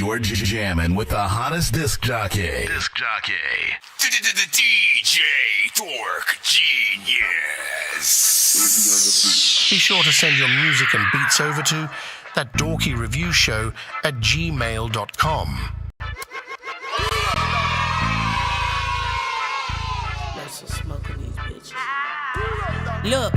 You're jamming with the hottest disc jockey. DJ Dork Genius. Be sure to send your music and beats over to ThatDorkyReviewShow at gmail.com. Look,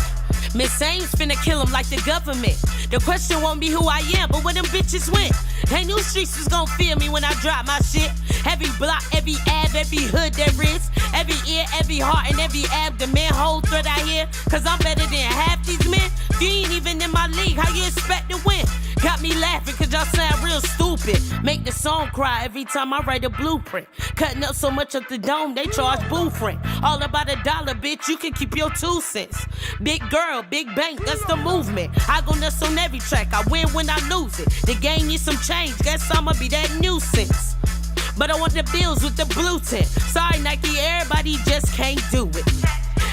Miss Ames finna kill him like the government. The question won't be who I am, but where them bitches went. Ain't new streets was gon' feel me when I drop my shit. Every block, every ab, every hood there is. Every ear, every heart, and every abdomen. Whole thread I hear, cause I'm better than half these men. You ain't even in my league, how you expect to win? Got me laughing cause y'all sound real stupid. Make the song cry every time I write a blueprint. Cutting up so much of the dome, they charge booth rent. All about $1, bitch, you can keep your 2 cents. Big girl, big bank, that's the movement. I go nuts on every track, I win when I lose it. The game needs some change, guess I'ma be that nuisance. But I want the bills with the blue tint. Sorry Nike, everybody just can't do it.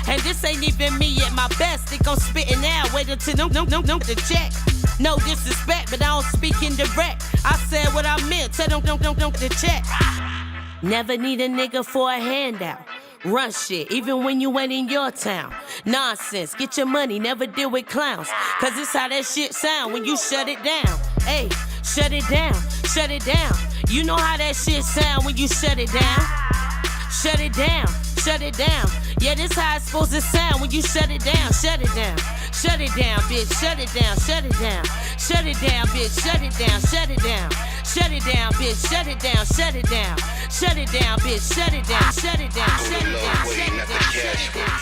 And this ain't even me at my best. Think I'm spitting now, wait until the check. No disrespect, but I don't speak indirect. I said what I meant, tell them the check. Never need a nigga for a handout. Run shit, even when you ain't in your town. Nonsense, get your money, never deal with clowns. Cause it's how that shit sound when you shut it down. Hey, shut it down, shut it down. You know how that shit sound when you shut it down. Shut it down, shut it down. Yeah, this how it's supposed to sound when you shut it down, shut it down. Shut it down, bitch, shut it down, shut it down. Shut it down, bitch, shut it down, shut it down. Shut it down, bitch, shut it down, shut it down. Shut it down, bitch, shut it down, shut it down, shut it down, shut it down, shut it down.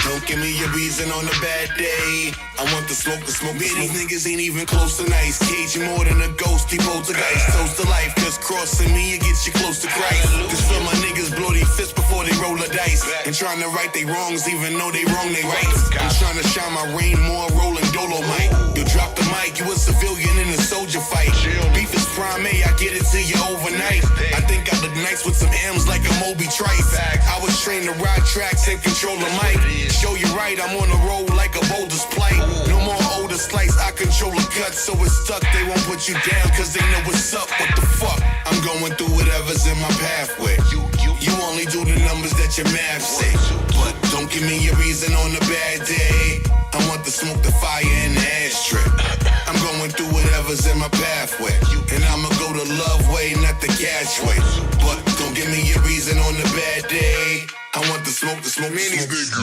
Don't give me your reason on a bad day. I want the smoke, Man, these niggas ain't even close to nice. Cage you more than a ghost, keep poltergeist. Toast to life, just crossing me, it gets you close to Christ. Just feel my niggas blow their fists before they roll the dice. And trying to right they wrongs, even though they wrong they rights. I'm trying to shine my rain more, rolling Dolomite. You drop the mic, you a civilian in a soldier fight. Beef is prime A, I get it to you overnight. I think I look nice with some M's like a Moby Trice. I was trained to ride tracks and control the mic. Show you right, I'm on the road like a boulder's plight. No more older slice, I control the cut, so it's stuck. They won't put you down, cause they know what's up. What the fuck? I'm going through whatever's in my pathway. You only do the numbers that your math say. But don't give me your reason on a bad day. I want the smoke, the fire, and the ashtray. I'm going through whatever's in my pathway. And I'ma go the love way, not the cash way. But don't give me your reason on a bad day. I want the smoke, many niggas.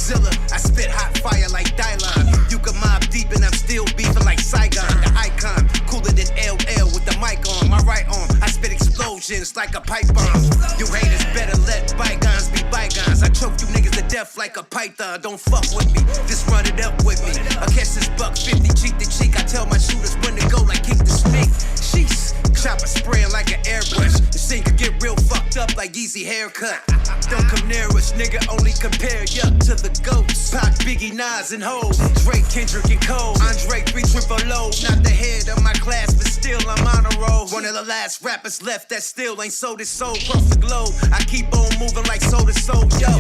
Zilla, I spit hot fire like Dylon. You can mob deep and I'm still beefing like Saigon. The icon, cooler than LL with the mic on. My right arm, I spit explosions like a pipe bomb. You haters better let bygones be bygones. I choke you niggas to death like a python. Don't fuck with me, just run it up with me. I catch this buck 50 cheek to cheek. I tell my shooters when to go like King to speak. Sheesh, chopper spraying like an airbrush. This thing could get real fucked up like Easy haircut. Don't come near us, nigga, only compare ya to the goats. Pac, Biggie, Nas, and Ho. Drake, Kendrick, and Cole. Andre 3 triple low. Not the head of my class, but still I'm on a roll. One of the last rappers left that still ain't sold his soul across the globe. I keep on moving like soul to soul, yo.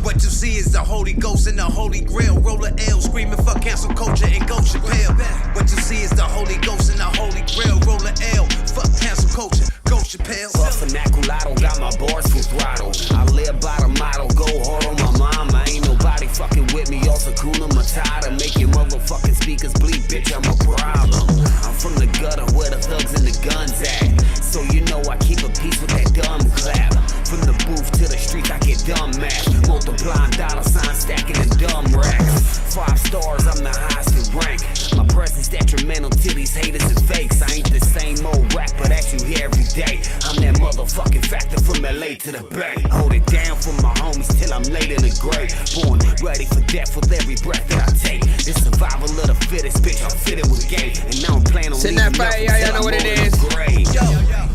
What you see is the Holy Ghost and the Holy Grail. Roller L, screaming fuck cancel culture and go Chappelle. What you see is the Holy Ghost and the Holy Grail. Roller L, fuck cancel culture, go Chappelle. Fuck vernacular, got my bars full throttle. I live by the motto, go hard on my mama. Ain't nobody fucking with me, also Kuna Matata. Make your motherfucking speakers bleed, bitch, I'm a problem. I'm from the gutter where the thugs and the guns at. So you know I keep a piece with that dumb clap. From the booth to the streets, I get dumb mad. Multiplying dollar signs, stacking in dumb racks. 5 stars, I'm the highest in rank. My presence detrimental to these haters and fakes. I ain't the same old rapper that you hear every day. I'm that motherfucking factor from LA to the Bay. Hold it down for my homies till I'm laid in the grave. Born ready for death with every breath that I take. This survival of the fittest, bitch, I'm fitted with game. And now I'm playing on send that fire, y'all know what it is.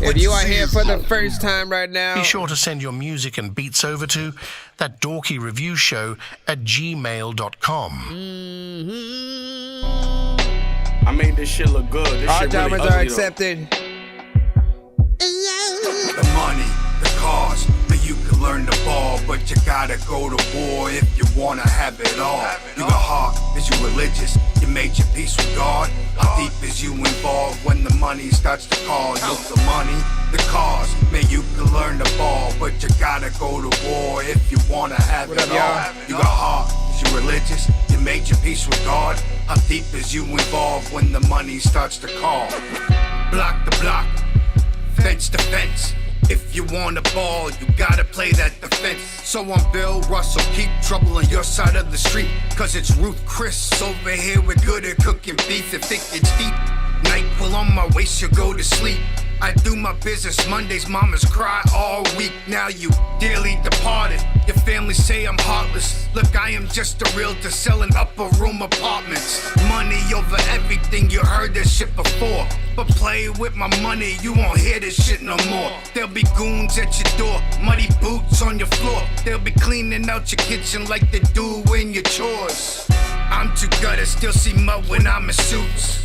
If you are here for the first time right now, be sure to send your music and beats over to ThatDorkyReviewShow at gmail.com. I made this shit look good. This all shit diamonds really are ugly, accepted. The money, the cars, the you can learn the ball, but you gotta go to war if you wanna have it all. You got heart, is you religious? You made your peace with God? How deep is you involved when the money starts to call? Yo, the money, the cause, man, you can learn the ball, but you gotta go to war if you wanna have it all. You got heart, is you religious? You made your peace with God? How deep is you involved when the money starts to call? Block the block, fence to fence. If you want a ball, you gotta play that defense. So I'm Bill Russell, keep trouble on your side of the street. Cause it's Ruth Chris over here, we're good at cooking beef. If it gets deep, night pull on my waist, you go to sleep. I do my business Mondays, mamas cry all week. Now you dearly departed. Your family say I'm heartless. Look, I am just a realtor selling upper room apartments. Money over everything, you heard this shit before. But play with my money, you won't hear this shit no more. There'll be goons at your door, muddy boots on your floor. They'll be cleaning out your kitchen like they do in your chores. I'm too gutted, still see mud when I'm in suits.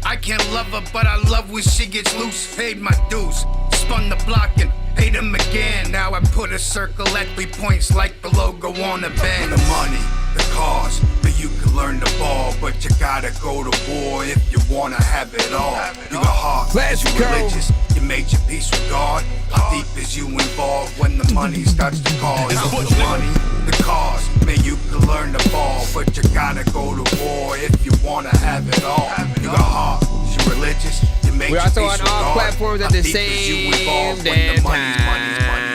I can't love her, but I love when she gets loose. Paid my dues, spun the block and paid him again. Now I put a circle at 3 points like the logo on the band. The money, the cause, but you can learn the ball, but you gotta go to war if you wanna have it all. You got heart, you religious, you made your peace with God. How deep is you involved when the money starts to call? Yo, the money, the cause, man, you can learn the ball, but you gotta go to war if you wanna have it all. You got heart, you religious, you make your peace with God. We're also on all platforms at the same damn time.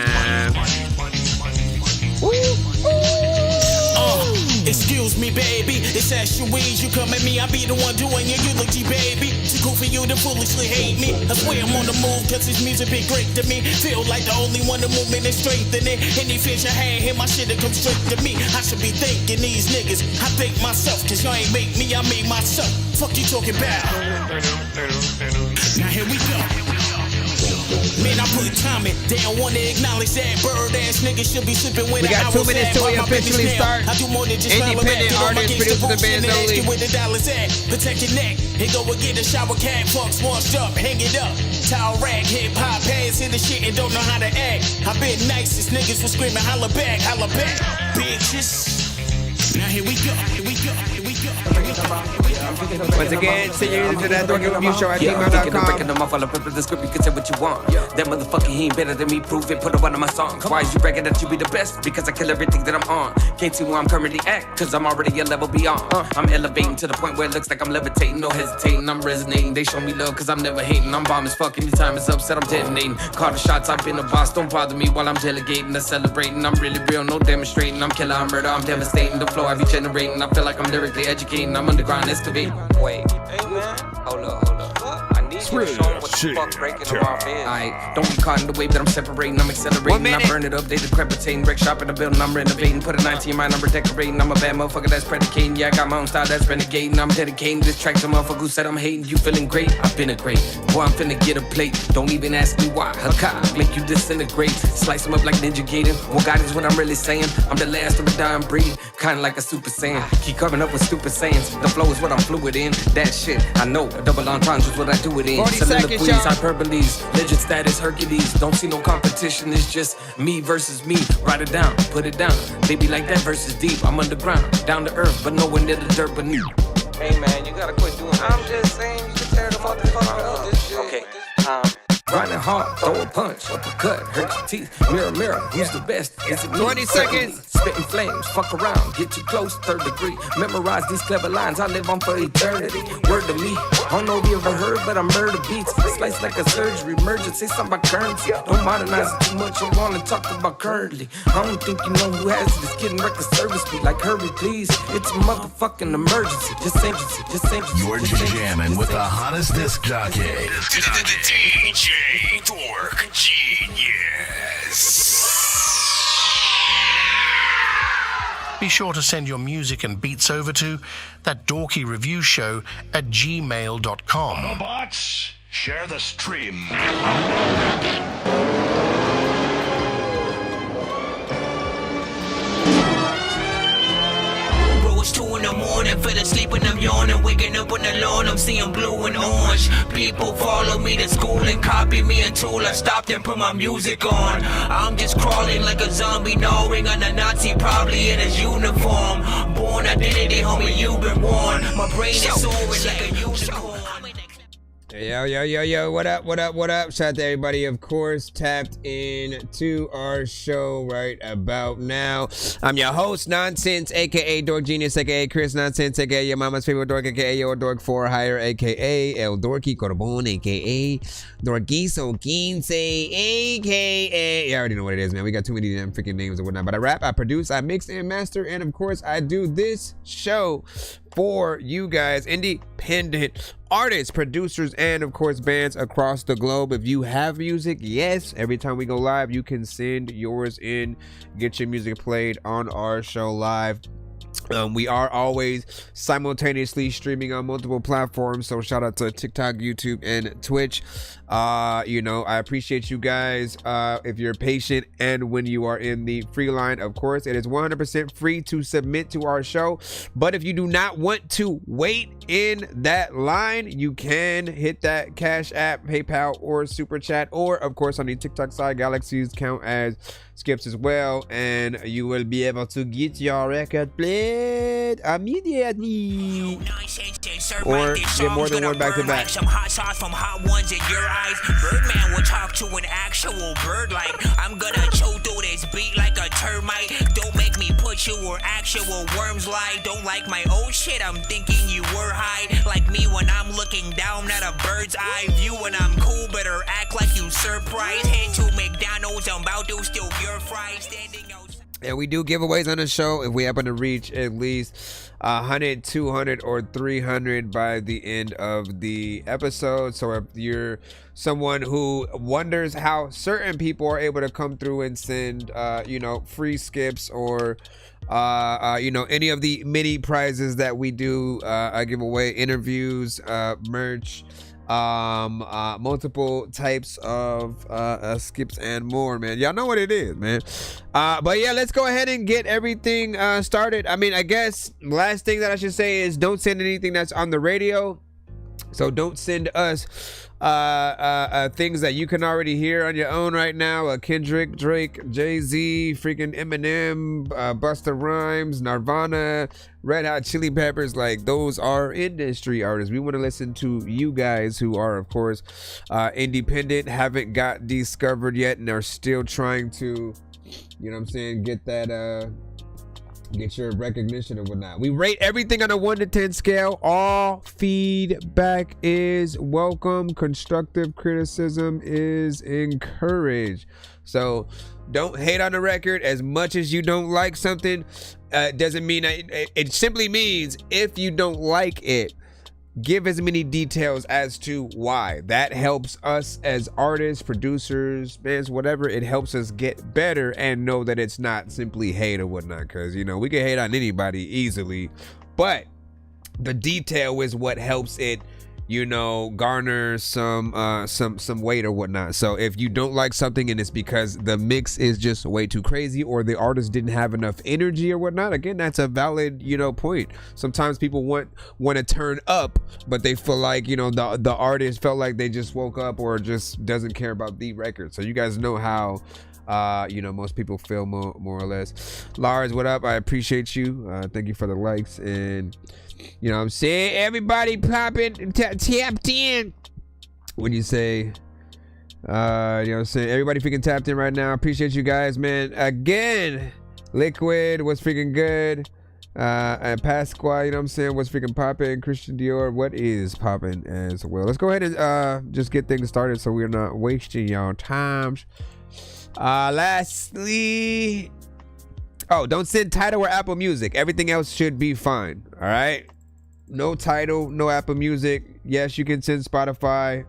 Excuse me, baby, it's Asheweed. You come at me, I be the one doing your eulogy, baby. Too cool for you to foolishly hate me. I swear I'm on the move, cause this music been great to me. Feel like the only one the movement is strengthening. Any fish I had, hear my shit'll come straight to me. I should be thanking these niggas. I thank myself, cause y'all ain't make me, I made myself. Fuck you talking about? Now here we go. Man, I put time in. They don't wanna acknowledge that bird ass niggas should be slipping when we got 2 minutes till we officially start. I do more than just Independent artists, producers, and bands only. Where the dollars at? Protect your neck. And go and get a shower cap, fucks washed up, hang it up. Towel rag, hip hop heads in the shit and don't know how to act. I been nice, these niggas was screaming, holla back, bitches. Now here we go, here we go, here we go. Once again, send you to that Dorky Review Show at gmail.com. Breaking them off all up in the script, you can say what you want. That motherfucker, he ain't better than me, prove it, put it one of my songs. Why is you bragging that you be the best? Because I kill everything that I'm on. Can't see where I'm currently at, cause I'm already a level beyond. I'm elevating to the point where it looks like I'm levitating, no hesitating, I'm resonating. They show me love cause I'm never hating. I'm bomb as fuck, anytime it's upset, I'm detonating. Call the shots, I've been a boss, don't bother me while I'm delegating, I'm celebrating. I'm really real, no demonstrating. I'm killer, I'm murder, I'm devastating. The flow I be generating, I feel like I'm lyrically educating. I'm underground excavating. Wait, hey man, hold up. I need you to show what the fuck breaking them off is. Alright, don't be caught in the wave that I'm separating. I'm accelerating, I'm burning up, they decrepitating. Wreck shop in the building, I'm renovating. Put a 19 in my number, decorating. I'm a bad motherfucker that's predicating. Yeah, I got my own style that's renegading. I'm dedicating this track to motherfucker who said I'm hating. You feeling great? I've been a great. Boy, I'm finna get a plate. Don't even ask me why. A cop make you disintegrate. Slice them up like Ninja Gaiden. What God is what I'm really saying. I'm the last of a dying breed. Kinda like a Super Saiyan. Keep coming up with stupid sayings. The flow is what I'm fluid in. That shit, I know. A double entendre is what I do it in. Soliloquies, hyperboles, legend status, Hercules. Don't see no competition, it's just me versus me. Write it down, put it down. They be like that versus deep. I'm underground, down to earth, but nowhere near the dirt beneath. Hey man, you gotta quit doing that. I'm just saying, you can tear the motherfucker up. Okay, grinding hard, throw a punch, uppercut, hurt your teeth. Mirror, mirror, who's the best? Is it me? 20 seconds. Spitting flames, fuck around, get too close, 3rd degree. Memorize these clever lines, I live on for eternity. Word to me, I don't know if you ever heard, but I murder beats. Slice like a surgery, emergency, something about currency. Don't modernize it too much, I wanna talk about currently. I don't think you know who has it, it's getting record service fee. Like hurry please, it's a motherfucking emergency. Just agency. You're jamming with the hottest disc jockey. DJ Dork Genius. Be sure to send your music and beats over to ThatDorkyReviewShow at gmail.com. Autobots, share the stream. Bro, it's 2 in the morning, I fell asleep when I'm yawning, waking up on the lawn, I'm seeing blue and orange. People follow me to school and copy me until I stopped and put my music on. I'm just crawling like a zombie, gnawing on a Nazi, probably in his uniform. Born identity, homie, you've been warned. My brain is soaring like a unicorn. Yo, what up? Shout out to everybody, of course, tapped in to our show right about now. I'm your host, Nonsense, aka Dork Genius, aka Chris Nonsense, aka your mama's favorite dork, aka your dork for hire, aka El Dorky Corbon, aka Dorkiso Quince, aka, you already know what it is, man. We got too many damn freaking names and whatnot. But I rap, I produce, I mix and master, and of course, I do this show for you guys, independent artists, producers, and of course bands across the globe. If you have music, yes, every time we go live, you can send yours in, get your music played on our show live. We are always simultaneously streaming on multiple platforms, so shout out to TikTok, YouTube, and Twitch. You know, I appreciate you guys if you're patient and when you are in the free line. Of course, it is 100% free to submit to our show, but if you do not want to wait in that line, you can hit that Cash App, PayPal, or Super Chat, or of course on the TikTok side, Galaxies count as skips as well, and you will be able to get your record played immediately, or get more than one back to back. Some hot sauce from hot ones in your eyes. Birdman will talk to an actual bird like I'm gonna chew through this beat like a termite. Don't make me put you where actual worms lie. Don't like my old shit, I'm thinking you were high. Like me when I'm looking down at a bird's eye view. When I'm cool, better act like you surprised. Head to McDonald's, I'm about to steal your fries. Standing outside. And we do giveaways on the show if we happen to reach at least 100, 200, or 300 by the end of the episode. So if you're someone who wonders how certain people are able to come through and send, you know, free skips or you know, any of the mini prizes that we do, I give away interviews, merch, multiple types of skips and more, man. Y'all know what it is, man. But yeah, let's go ahead and get everything started. I mean, I guess last thing that I should say is don't send anything that's on the radio. So don't send us things that you can already hear on your own right now. Kendrick, Drake, Jay-Z, freaking Eminem, Busta Rhymes, Nirvana, Red Hot Chili Peppers. Like, those are industry artists. We want to listen to you guys who are, of course, independent, haven't got discovered yet, and are still trying to, you know what I'm saying, get that get your recognition and whatnot. We rate everything on a 1 to 10 scale. All feedback is welcome. Constructive criticism is encouraged. So don't hate on the record. As much as you don't like something, doesn't mean it simply means if you don't like it, give as many details as to why. That helps us as artists, producers, bands, whatever. It helps us get better and know that it's not simply hate or whatnot. Because, you know, we can hate on anybody easily, but the detail is what helps it, you know, garner some weight or whatnot. So if you don't like something and it's because the mix is just way too crazy or the artist didn't have enough energy or whatnot, again, that's a valid, you know, point. Sometimes people want to turn up, but they feel like, you know, the artist felt like they just woke up or just doesn't care about the record. So you guys know how you know, most people feel more or less. Lars, what up? I appreciate you. Thank you for the likes, and you know what I'm saying, everybody popping and tapped in when you say, you know what I'm saying, everybody freaking tapped in right now. Appreciate you guys, man. Again, Liquid was freaking good, and Pasqua, you know what I'm saying, was freaking popping. Christian Dior, what is popping as well. Let's go ahead and just get things started so we're not wasting y'all times. Lastly, don't send Tidal or Apple Music. Everything else should be fine. All right, no Tidal, no Apple Music. Yes, you can send Spotify.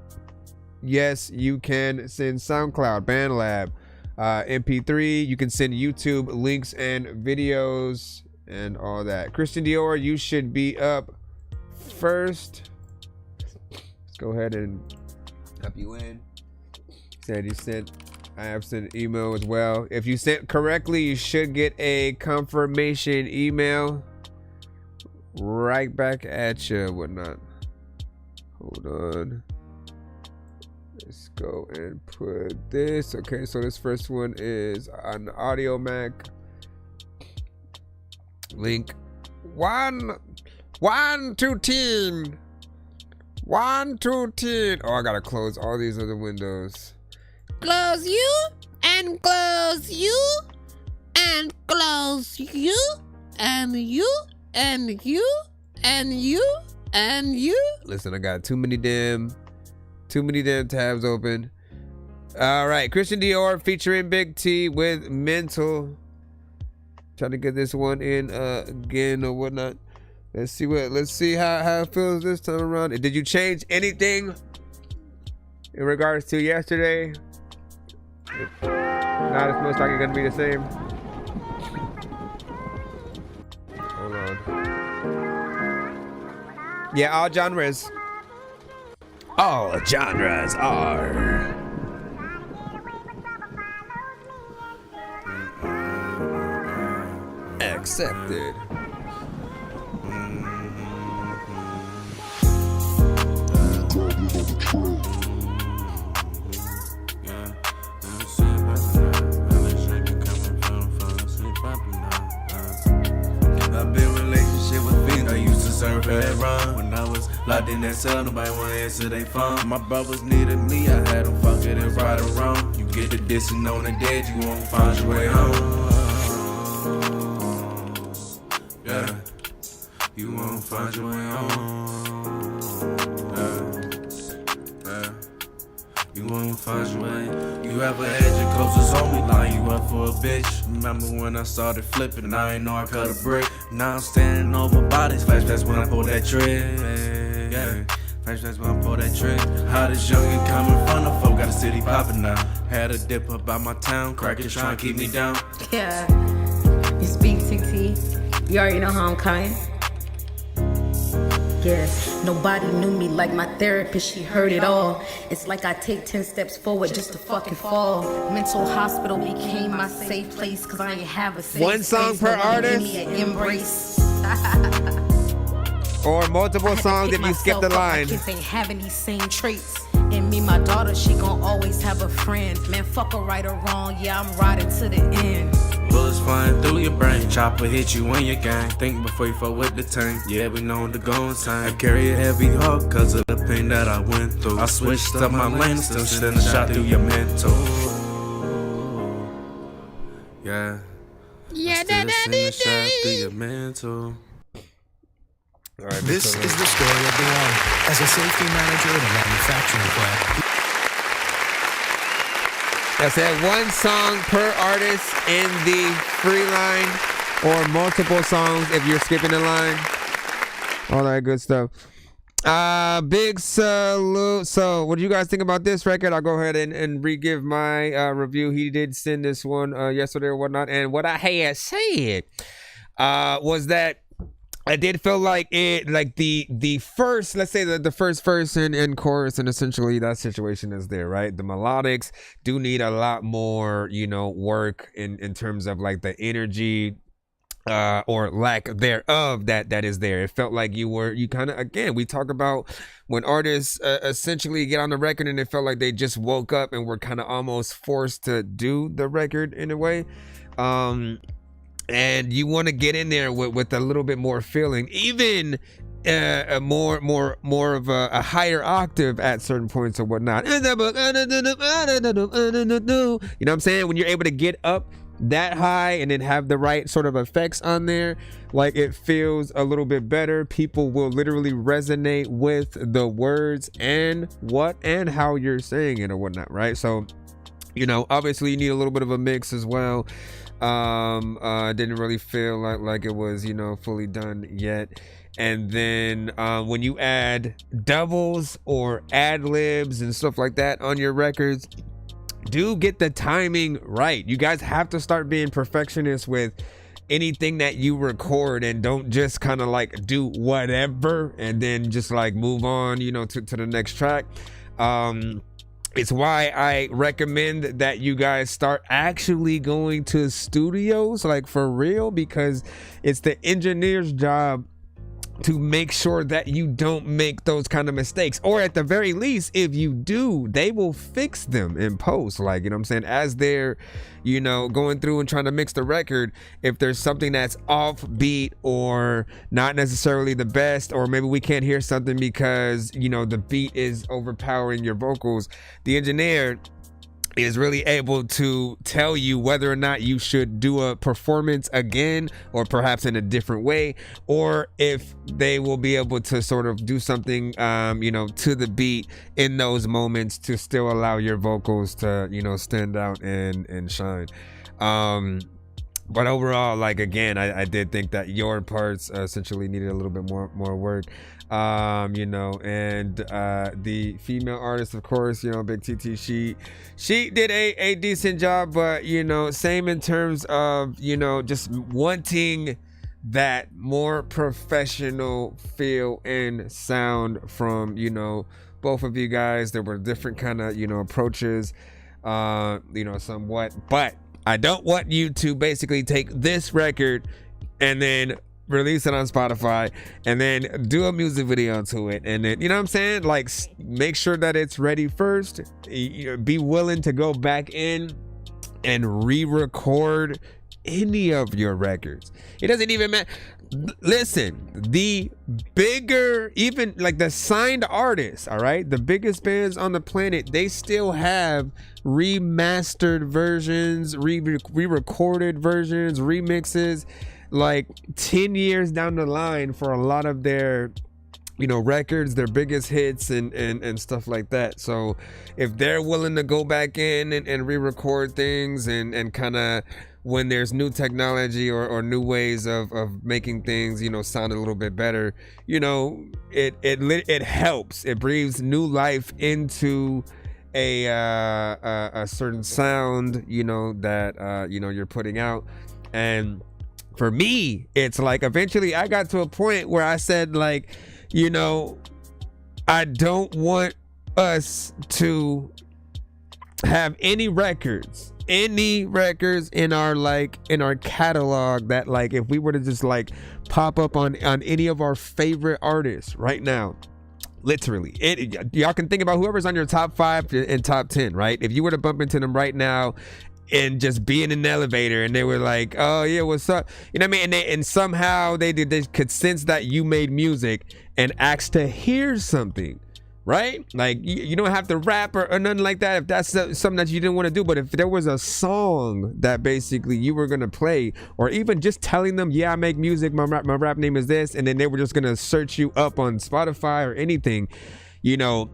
Yes, you can send SoundCloud, BandLab, MP3. You can send YouTube links and videos and all that. Christian Dior, you should be up first. Let's go ahead and help you in. Said you sent. I have sent an email as well. If you sent correctly, you should get a confirmation email. right back at you, whatnot. Hold on. Let's go and put this. Okay, so this first one is an Audio Mac. Link 1 to 10. 1 to 10. Oh, I gotta close all these other windows. Close you and close you and close you and you and you and you and you. Listen, I got too many damn tabs open. All right, Christian Dior featuring Big T with Mental. Trying to get this one in again or whatnot. Let's see how it feels this time around. Did you change anything in regards to yesterday? If not, it's most likely gonna be the same. Hold on. Yeah, all genres. All genres are accepted. I've been in relationship with Finn. I used to serve her that run. When I was locked in that cell, nobody wanna answer their phone. My brothers needed me, I had them fuck it and right or wrong. You get the dissing on the dead, you won't find your way home. Yeah, you won't find your way home. Yeah. You won't find your way. You ever had your closest homie line you up for a bitch? Remember when I started flipping, I ain't know I cut a brick. Now I'm standing over bodies, flashbacks when I pull that trick. Yeah, flashbacks when I pull that trick. Hottest youngin' coming from the folk, got a city poppin' now. Had a dip up by my town, crackers trying to keep me down. Yeah, you speak TT, you already know how I'm coming. Yes, nobody knew me like my therapist, she heard it all. It's like I take 10 steps forward just to fucking fall. Mental hospital became my safe place, cause I ain't have a safe One song per artist? Give me an embrace. Or multiple songs if you skip the line. My kids ain't having these same traits. And me, my daughter, she gon' always have a friend. Man, fuck her right or wrong, yeah, I'm riding to the end. Bullets flying through your brain, chopper hit you in your gang. Think before you fuck with the tank, yeah, we know the go insane. I carry a heavy heart cause of the pain that I went through. I switched up my lane, still sending a shot through your mental. Yeah, Yeah, still sending a shot through your mental. All right, This is the story of the one. As a safety manager at a manufacturing plant. I said one song per artist in the free line, or multiple songs if you're skipping the line. All that good stuff. Big salute. So what do you guys think about this record? I'll go ahead and re-give my review. He did send this one yesterday or whatnot. And what I had said was that I did feel like it, like the first, let's say the first verse and chorus, and essentially that situation is there, right? The melodics do need a lot more, work in terms of like the energy or lack thereof that is there. It felt like you kind of, again, we talk about when artists essentially get on the record and it felt like they just woke up and were kind of almost forced to do the record in a way. And you want to get in there with a little bit more feeling, even a more of a higher octave at certain points or whatnot. You know what I'm saying? When you're able to get up that high and then have the right sort of effects on there, like it feels a little bit better. People will literally resonate with the words and what and how you're saying it or whatnot, right? So, obviously you need a little bit of a mix as well. Didn't really feel like it was fully done yet. And then when you add doubles or ad libs and stuff like that on your records, do get the timing right. You guys have to start being perfectionists with anything that you record, and don't just kind of like do whatever and then just like move on to the next track. It's why I recommend that you guys start actually going to studios, like for real, because it's the engineer's job to make sure that you don't make those kind of mistakes, or at the very least, if you do, they will fix them in post. Like, you know what I'm saying, as they're, you know, going through and trying to mix the record, if there's something that's offbeat or not necessarily the best, or maybe we can't hear something because, you know, the beat is overpowering your vocals, the engineer is really able to tell you whether or not you should do a performance again, or perhaps in a different way, or if they will be able to sort of do something, you know, to the beat in those moments to still allow your vocals to, you know, stand out and shine. But overall, like, again, I did think that your parts essentially needed a little bit more work. You know, and the female artist, of course, you know, Big TT, she did a decent job, but, you know, same in terms of, you know, just wanting that more professional feel and sound from, you know, both of you guys. There were different kind of, you know, approaches, you know, somewhat, but I don't want you to basically take this record and then release it on Spotify and then do a music video to it, and then, you know what I'm saying, like, make sure that it's ready first. Be willing to go back in and re-record any of your records. It doesn't even matter. Listen, the bigger, even like the signed artists, all right, the biggest bands on the planet, they still have remastered versions, re-recorded versions, remixes, like 10 years down the line for a lot of their, you know, records, their biggest hits and stuff like that. So if they're willing to go back in and re-record things and kind of, when there's new technology or new ways of making things, you know, sound a little bit better, you know, it helps. It breathes new life into a certain sound, you know, that you know, you're putting out. And for me, it's like, eventually I got to a point where I said, like, you know, I don't want us to have any records in our, like, in our catalog that, like, if we were to just like pop up on any of our favorite artists right now, literally, y'all can think about whoever's on your top 5 and top 10, right? If you were to bump into them right now and just be in an elevator and they were like, oh yeah, what's up, you know what I mean, and somehow they could sense that you made music and asked to hear something, right? Like, you don't have to rap or nothing like that if that's something that you didn't want to do, but if there was a song that basically you were gonna play, or even just telling them, yeah, I make music, my rap name is this, and then they were just gonna search you up on Spotify or anything, you know,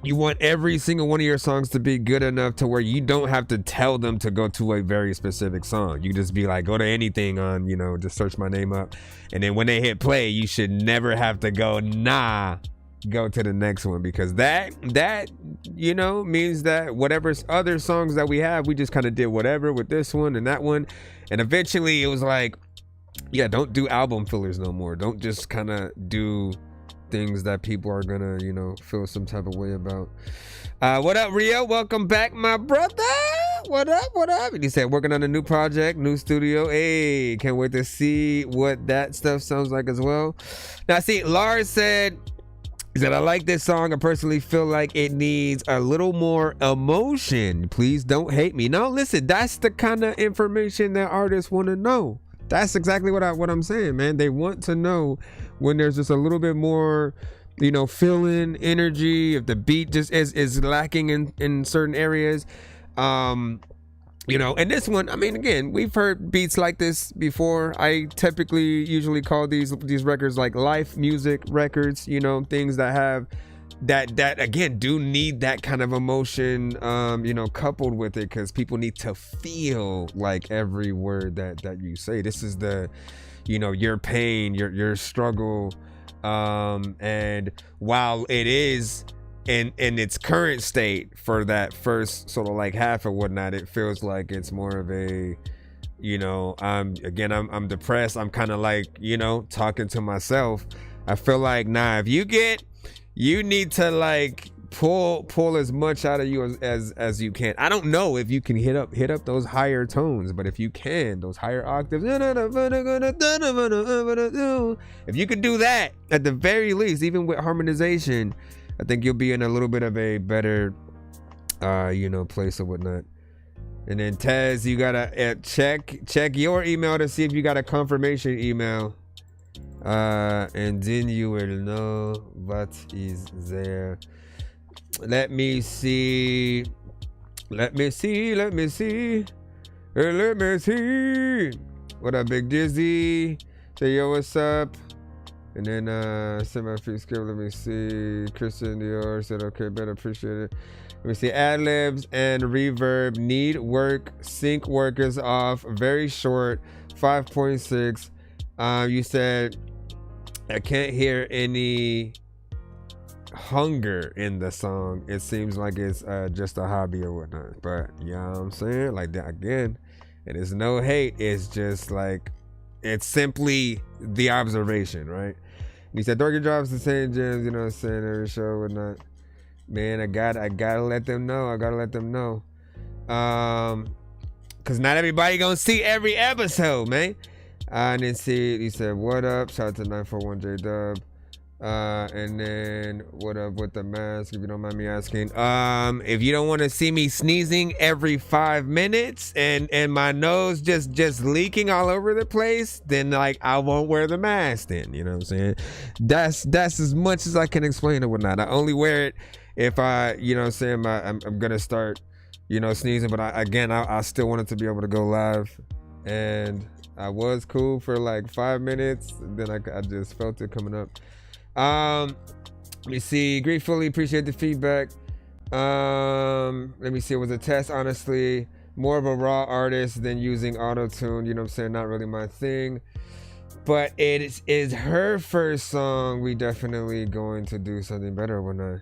you want every single one of your songs to be good enough to where you don't have to tell them to go to a very specific song. You just be like, go to anything on, you know, just search my name up, and then when they hit play, you should never have to go, nah, go to the next one, because that you know, means that whatever other songs that we have, we just kind of did whatever with this one and that one. And eventually it was like, yeah, don't do album fillers no more. Don't just kind of do things that people are gonna, you know, feel some type of way about. What up, Rio? Welcome back, my brother. What up? And he said, working on a new project, new studio. Hey, can't wait to see what that stuff sounds like as well. Now, see, Lars said, he said, I like this song. I personally feel like it needs a little more emotion. Please don't hate me. No, listen, that's the kind of information that artists want to know. That's exactly what I'm saying, man. They want to know when there's just a little bit more, you know, feeling, energy, if the beat just is lacking in certain areas. You know, and this one, I mean, again, we've heard beats like this before. I typically usually call these records like life music records, you know, things that have that again do need that kind of emotion, you know, coupled with it, because people need to feel like every word that you say. This is the, you know, your pain, your struggle, and while it is in its current state for that first sort of like half or whatnot, it feels like it's more of a, you know, I'm depressed. I'm kind of like, you know, talking to myself. I feel like, nah, if you need to like pull as much out of you as you can. I don't know if you can hit up those higher tones, but if you can, those higher octaves, if you could do that at the very least, even with harmonization, I think you'll be in a little bit of a better place or whatnot. And then Taz, you gotta check your email to see if you got a confirmation email, and then you will know what is there. Let me see. What up, Big Dizzy? Say yo, what's up? And then send my free skill. Let me see. Christian Dior said okay, better appreciate it. Let me see. Ad-libs and reverb need work. Sync workers off. Very short. 5.6. You said I can't hear any hunger in the song. It seems like it's just a hobby or whatnot. But you know what I'm saying? Like that again. It is no hate. It's just like it's simply the observation, right? And he said Dorky drops the same gems, you know what I'm saying, every show or whatnot. Man, I gotta let them know. Cause not everybody gonna see every episode, man. And then see, he said, what up? Shout out to 941J Dub. And then what up with the mask, if you don't mind me asking. If you don't want to see me sneezing every 5 minutes and my nose just leaking all over the place, then like I won't wear the mask then, you know what I'm saying? That's as much as I can explain it or not. I only wear it if I, you know what I'm saying, I'm gonna start, sneezing, but I still wanted to be able to go live, and I was cool for like 5 minutes, and then I just felt it coming up. Let me see. Gratefully appreciate the feedback. Let me see. It was a test, honestly. More of a raw artist than using auto-tune. You know what I'm saying? Not really my thing. But it is her first song. We definitely going to do something better when I.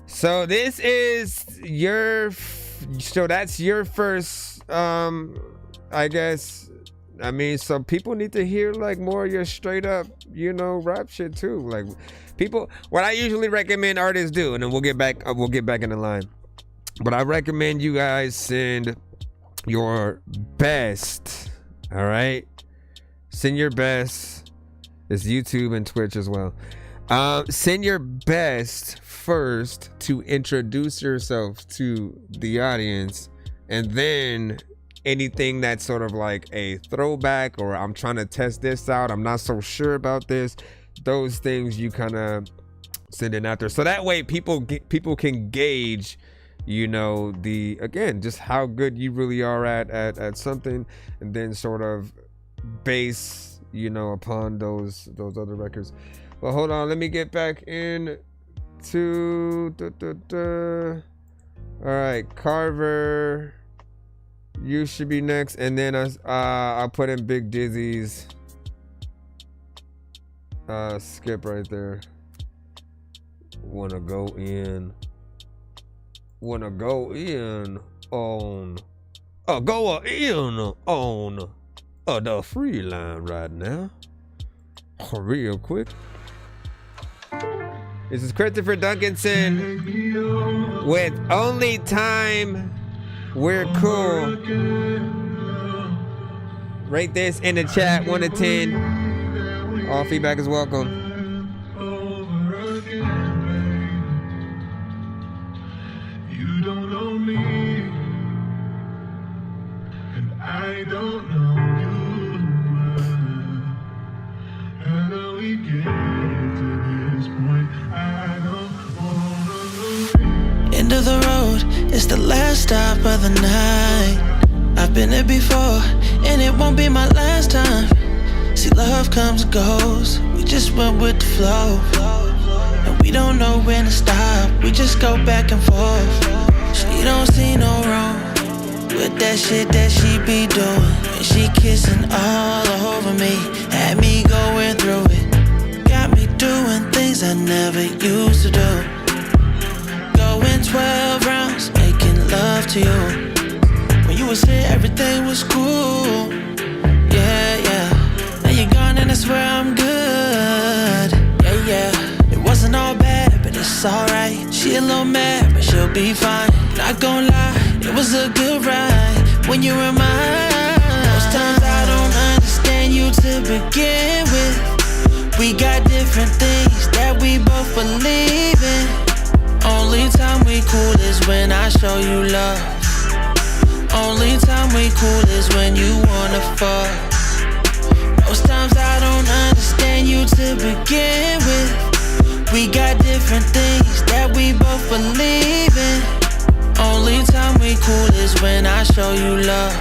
So this is that's your first, I guess. I mean, so people need to hear like more of your straight up, rap shit too. Like people, what I usually recommend artists do, and then we'll get back in the line. But I recommend you guys send your best. All right, send your best. It's YouTube and Twitch as well. Send your best first to introduce yourself to the audience, and then anything that's sort of like a throwback, or I'm trying to test this out, I'm not so sure about this, those things you kind of send in after, so that way people can gauge, just how good you really are at something, and then sort of base upon those other records. Well, hold on, let me get back in to all right, Carver, you should be next, and then I'll put in Big Dizzy's skip right there. Wanna go in on the free line right now, real quick. This is Christopher Duncanson with Only Time We're Cool. Rate this in the chat, 1 to 10. All feedback is welcome. You don't know me, and I don't know you. And how we get to this point, I don't wanna know. End of the road, it's the last stop of the night. I've been there before, and it won't be my last time. See, love comes and goes, we just went with the flow. And we don't know when to stop, we just go back and forth. She don't see no wrong with that shit that she be doing. And she kissing all over me, had me going through it. Got me doing things I never used to do. Going 12 rounds, making love to you. When you was here, everything was cool. Yeah, yeah. Now you're gone and I swear I'm good. Yeah, yeah. It wasn't all bad, but it's alright. She a little mad, but she'll be fine. Not gonna lie, it was a good ride when you were mine. Most times I don't understand you to begin with. We got different things that we both believe in. Only time we cool is when I show you love. Only time we cool is when you wanna fuck. Most times I don't understand you to begin with. We got different things that we both believe in. Only time we cool is when I show you love.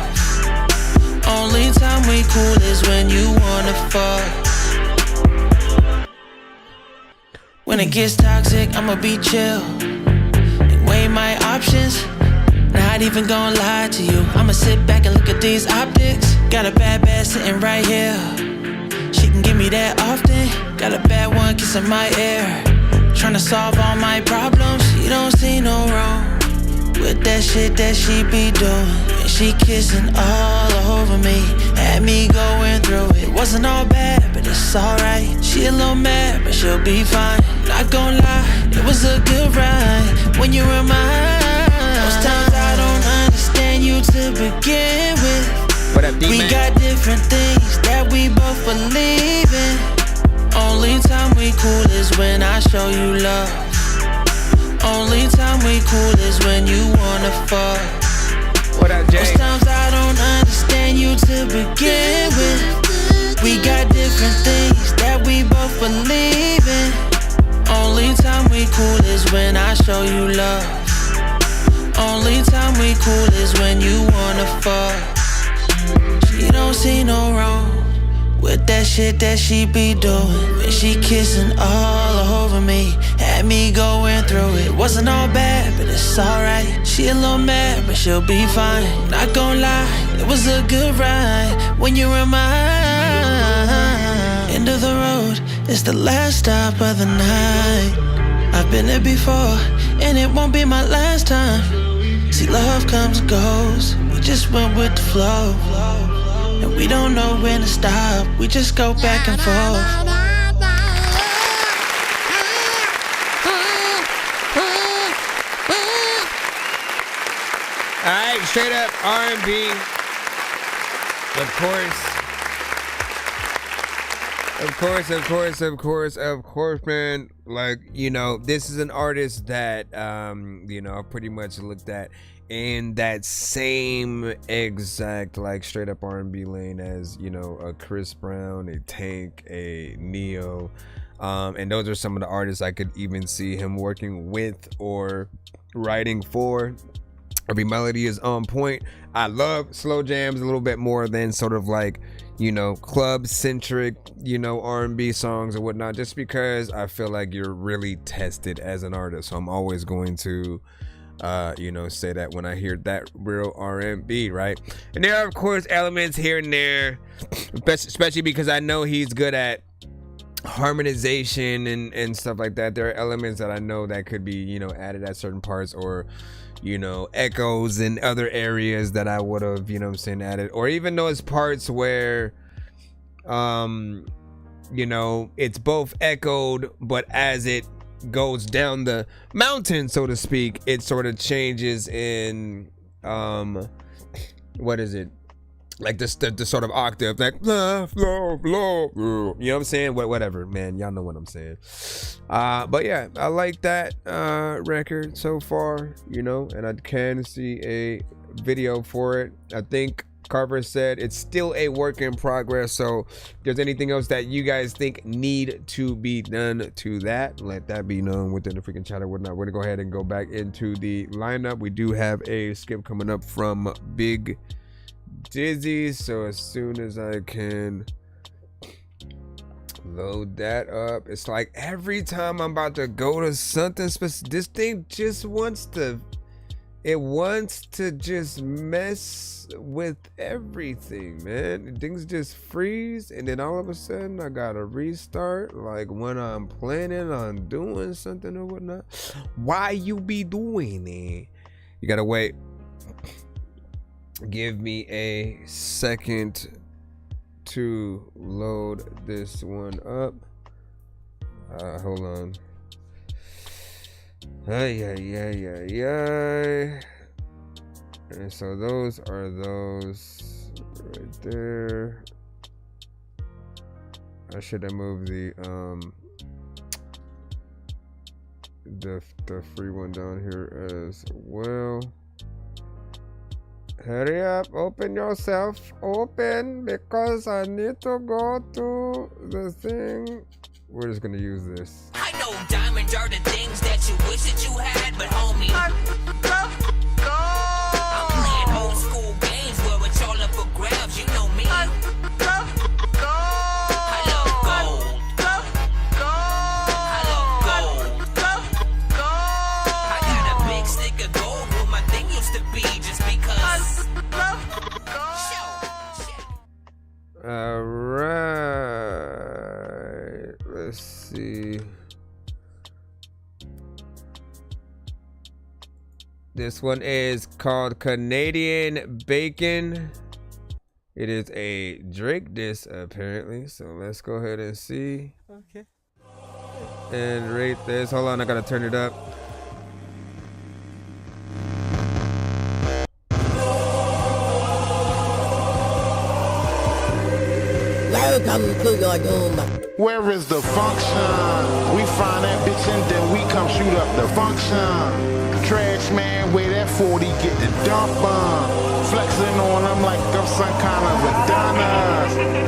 Only time we cool is when you wanna fuck. When it gets toxic, I'ma be chill and weigh my options. Not even gonna lie to you, I'ma sit back and look at these optics. Got a bad sitting right here. She can give me that often. Got a bad one kissing my ear. Tryna solve all my problems. She don't see no wrong with that shit that she be doing. And she kissing all over me, had me going through it. Wasn't all bad, but it's alright. She a little mad, but she'll be fine. Not gonna lie, it was a good ride when you were mine. Most times I don't understand you to begin with. What up, D-Man? We got different things that we both believe in. Only time we cool is when I show you love. Only time we cool is when you wanna fuck. What up, Jay? Most times I don't understand you to begin with. We got different things that we both believe in. Only time we cool is when I show you love. Only time we cool is when you wanna fuck. She don't see no wrong with that shit that she be doing. And she kissing all over me, had me going through it. Wasn't all bad, but it's alright. She a little mad, but she'll be fine. Not gonna lie, it was a good ride when you were mine. End of the road, it's the last stop of the night. I've been there before, and it won't be my last time. See, love comes and goes, we just went with the flow. And we don't know when to stop, we just go back and forth. Alright, straight up R&B. Of course, man. Like, you know, this is an artist that, you know, I've pretty much looked at in that same exact, like, straight up R&B lane as, you know, a Chris Brown, a Tank, a Neo. And those are some of the artists I could even see him working with or writing for. Every melody is on point. I love slow jams a little bit more than sort of like, you know, club centric, you know, R&B songs or whatnot, just because I feel like you're really tested as an artist. So I'm always going to, you know, say that when I hear that real R&B, right? And there are, of course, elements here and there, especially because I know he's good at harmonization and stuff like that. There are elements that I know that could be, you know, added at certain parts, or, you know, echoes in other areas that I would have, you know what I'm saying, added, or even those parts where, you know, it's both echoed, but as it goes down the mountain, so to speak, it sort of changes in, what is it? Like the sort of octave, like blah, blah, blah, blah. You know what I'm saying? Whatever, man. Y'all know what I'm saying. But yeah, I like that record so far, you know, and I can see a video for it. I think Carver said it's still a work in progress. So if there's anything else that you guys think need to be done to that, let that be known within the freaking chat or whatnot. We're gonna go ahead and go back into the lineup. We do have a skip coming up from Big Dizzy, so as soon as I can load that up, it's like every time I'm about to go to something specific, this thing just wants to just mess with everything, man. Things just freeze, and then all of a sudden I gotta restart, like when I'm planning on doing something or whatnot. Why you be doing it? You gotta wait. Give me a second to load this one up. Hold on. Ay. And so those are those right there. I should have moved the free one down here as well. Hurry up, open yourself, open, because I need to go to the thing. We're just gonna use this. I know diamonds are the things that you wish that you had, but homie, I'm playing old school games where it's all up for grabs, you know me. I love gold. I got a big stick of gold where my thing used to be just because. Alright, let's see. This one is called Canadian Bacon. It is a Drake diss apparently, so let's go ahead and see. Okay. And rate this. Hold on, I gotta turn it up. Welcome to your doom. Where is the function? We find that bitch and then we come shoot up the function. Trash man, where that 40 get the dump on. Flexing on them like I'm some kind of Adonis.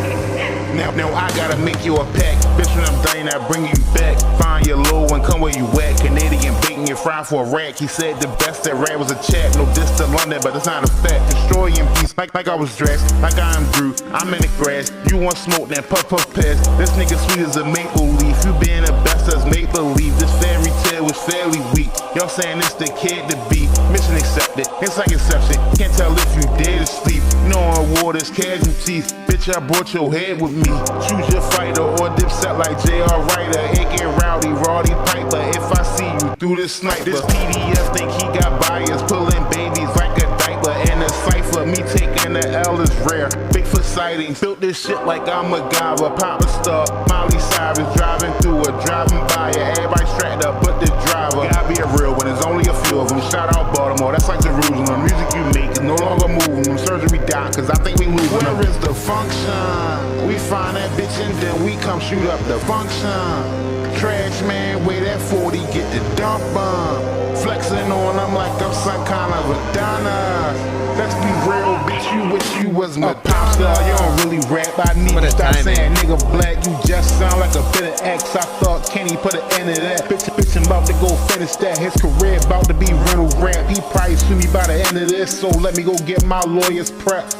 Now I gotta make you a pack. Bitch, when I'm done, I bring you back. Find your low and come where you at. Canadian bacon, you fry for a rack. He said the best that rat was a chat. No diss to London, but it's not a fact. Destroy in peace, like I was dressed. Like I'm Drew, I'm in the grass. You want smoke, then puff pass. This nigga sweet as a maple leaf. You being the best as make believe. This fairy tale was fairly weak. Y'all saying it's the kid to be. Mission accepted, it's like Inception. Can't tell if you dead or sleep. No waters, casualties. Bitch, I brought your head with me. Choose your fighter or dipset like J.R. Ryder. AK Rowdy, Roddy Piper. If I see you through this sniper. This PDF think he got bias. Pulling babies like a diaper. And a cipher, me taking the L is rare. Bigfoot sighting, built this shit like I'm a MacGyver. Papa Star, Miley Cyrus. Driving through a driving by ya. Everybody strapped up but the driver. Gotta be a real one, there's only a few of them. Shout out Baltimore, that's like Jerusalem. Music you make is no longer moving. Surgery down, cause I think we losing. Where is the function? We find that bitch and then we come shoot up the function. Trash man, where that 40 get the dump on. Flexing on them like I'm some kind of Adonis. Let's be real, bitch, you wish you was my pop star. You don't really rap, I need to stop saying nigga black. You just sound like a bit of X. I thought Kenny put an end to that. Bitch I'm about to go finish that. His career about to be rental rap. He probably sue me by the end of this, so let me go get my lawyer's prep.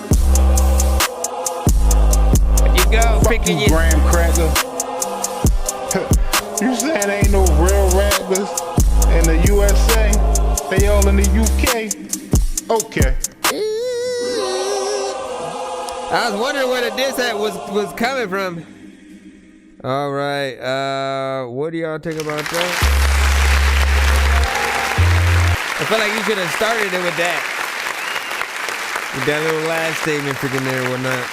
You go, fuck you, graham cracker. You saying ain't no real rappers in the USA? They all in the UK? Okay. I was wondering where the diss at was coming from. All right, what do y'all think about that? I feel like you could have started it with that. With that little last statement freaking there or whatnot.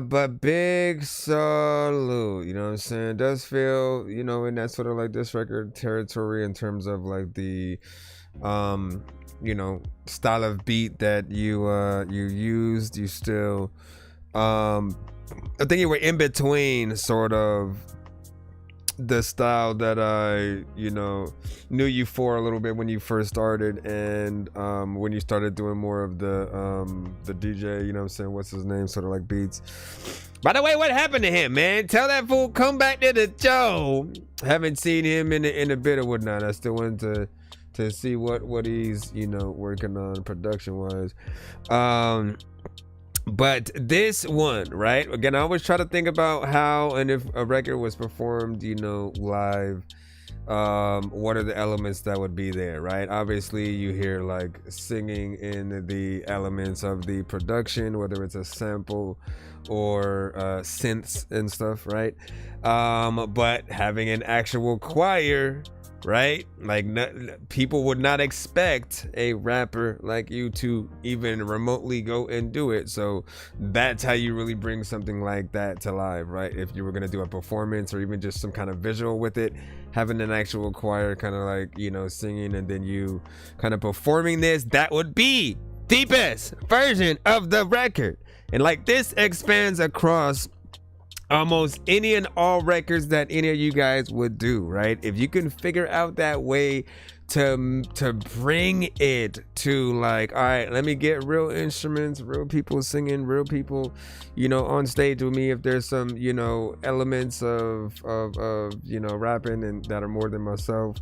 But big salute, you know what I'm saying? It does feel, you know, in that sort of like this record territory in terms of like the you know, style of beat that you used. You still I think you were in between sort of the style that I, you know, knew you for a little bit when you first started, and when you started doing more of the DJ, you know what I'm saying, what's his name, sort of like beats. By the way, what happened to him, man? Tell that fool come back to the show. Haven't seen him in a bit or whatnot. I still wanted to see what he's, you know, working on production wise. But this one, right? Again, I always try to think about how and if a record was performed, you know, live, what are the elements that would be there, right? Obviously, you hear like singing in the elements of the production, whether it's a sample or synths and stuff, right? But having an actual choir right? Like people would not expect a rapper like you to even remotely go and do it. So that's how you really bring something like that to life, right? If you were gonna do a performance or even just some kind of visual with it, having an actual choir kind of like, you know, singing and then you kind of performing this, that would be the best version of the record. And like this expands across almost any and all records that any of you guys would do, right? If you can figure out that way to bring it to like, all right, let me get real instruments, real people singing, real people, you know, on stage with me. If there's some, you know, elements of you know, rapping and that are more than myself,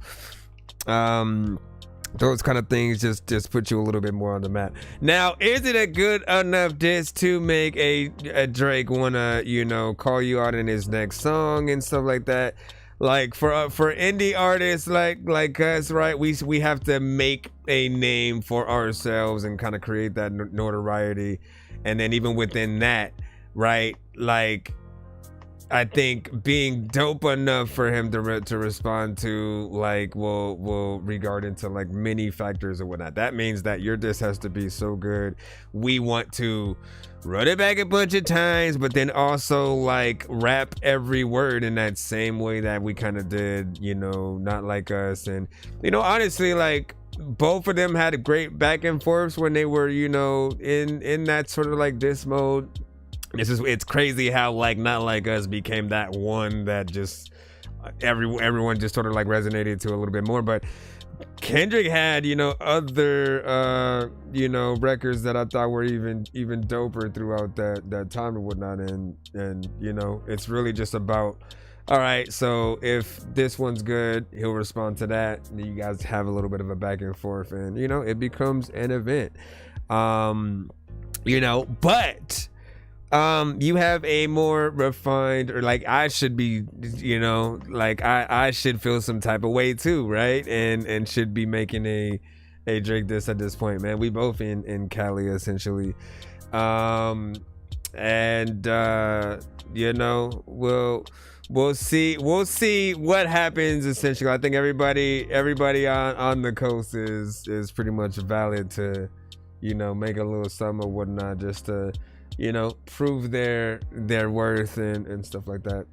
those kind of things just put you a little bit more on the map. Now, is it a good enough diss to make a Drake wanna, you know, call you out in his next song and stuff like that? Like for indie artists like us, right? We have to make a name for ourselves and kind of create that notoriety, and then even within that, right? Like, I think being dope enough for him to respond to, like, will regard into like many factors or whatnot. That means that your diss has to be so good. We want to run it back a bunch of times, but then also like rap every word in that same way that we kind of did, you know, Not Like Us. And, you know, honestly, like both of them had a great back and forths when they were, you know, in that sort of like diss mode. It's crazy how like Not Like Us became that one that just everyone just sort of like resonated to a little bit more. But Kendrick had, you know, other you know, records that I thought were even doper throughout that time and whatnot. And you know, it's really just about, all right, so if this one's good, he'll respond to that. And you guys have a little bit of a back and forth, and you know, it becomes an event. You know, but you have a more refined, or like I should be, you know, like I should feel some type of way too, right? And should be making a Drake diss at this point, man. We both in Cali essentially. And you know, we'll see what happens essentially. I think everybody on the coast is pretty much valid to, you know, make a little something or whatnot, just to, you know, prove their worth and stuff like that.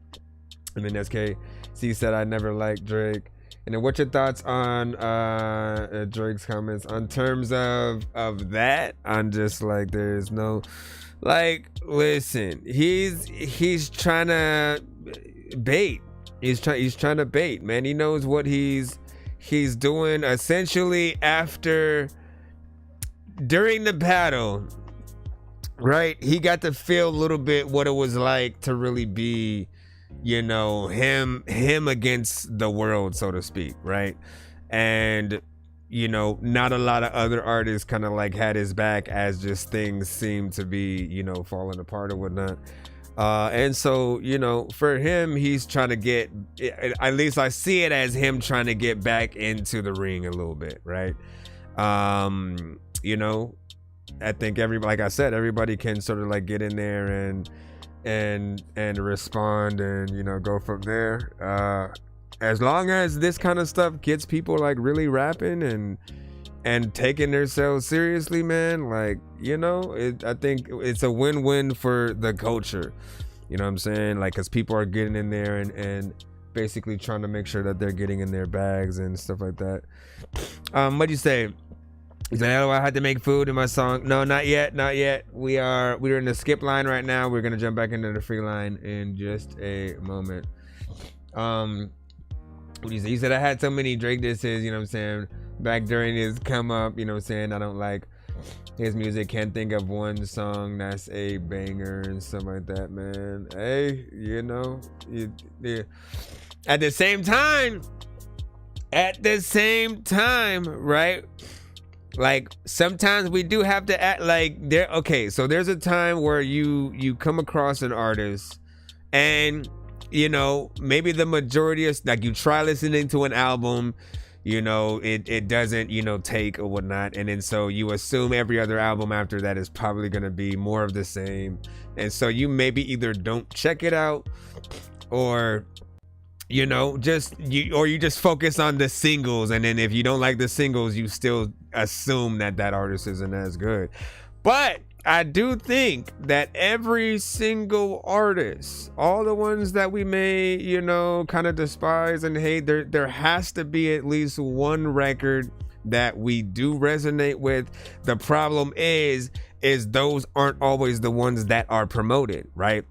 And then SK said, I never liked Drake. And then what's your thoughts on Drake's comments on terms of that? I'm just like, there's no, like, listen, he's trying to bait. He's trying to bait, man. He knows what he's doing. Essentially, during the battle, right, he got to feel a little bit what it was like to really be, you know, him against the world, so to speak, right? And, you know, not a lot of other artists kind of like had his back as just things seemed to be, you know, falling apart or whatnot. And so, you know, for him, he's trying to get, at least I see it as him trying to get back into the ring a little bit, right? You know, I think like I said, everybody can sort of like get in there and respond and, you know, go from there. As long as this kind of stuff gets people like really rapping and taking themselves seriously, man, like, you know, I think it's a win-win for the culture. You know what I'm saying? Like, cause people are getting in there and basically trying to make sure that they're getting in their bags and stuff like that. What'd you say? He's like, oh, I had to make food in my song. No, not yet. We're in the skip line right now. We're gonna jump back into the free line in just a moment. What do you say? He said, I had so many Drake disses, you know what I'm saying, back during his come up, you know what I'm saying. I don't like his music. Can't think of one song that's a banger and stuff like that, man. Hey, you know, at the same time, right? Like, sometimes we do have to act like okay, so there's a time where you come across an artist and, you know, maybe the majority of, like, you try listening to an album, you know, it doesn't, you know, take or whatnot, and then so you assume every other album after that is probably gonna be more of the same, and so you maybe either don't check it out, or you know, you just focus on the singles, and then if you don't like the singles, you still assume that artist isn't as good. But I do think that every single artist, all the ones that we may, you know, kind of despise and hate, there has to be at least one record that we do resonate with. The problem is those aren't always the ones that are promoted, right?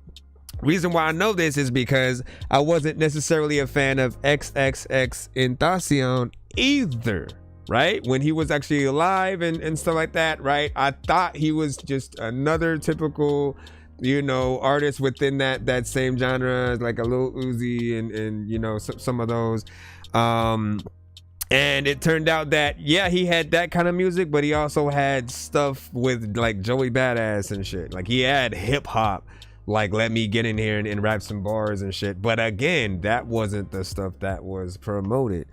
Reason why I know this is because I wasn't necessarily a fan of XXXTentacion either, right? When he was actually alive and stuff like that, right? I thought he was just another typical, you know, artist within that same genre, like a Lil Uzi and you know, some of those. And it turned out that, yeah, he had that kind of music, but he also had stuff with like Joey Badass and shit. Like he had hip hop. Like, let me get in here and rap some bars and shit. But again, that wasn't the stuff that was promoted.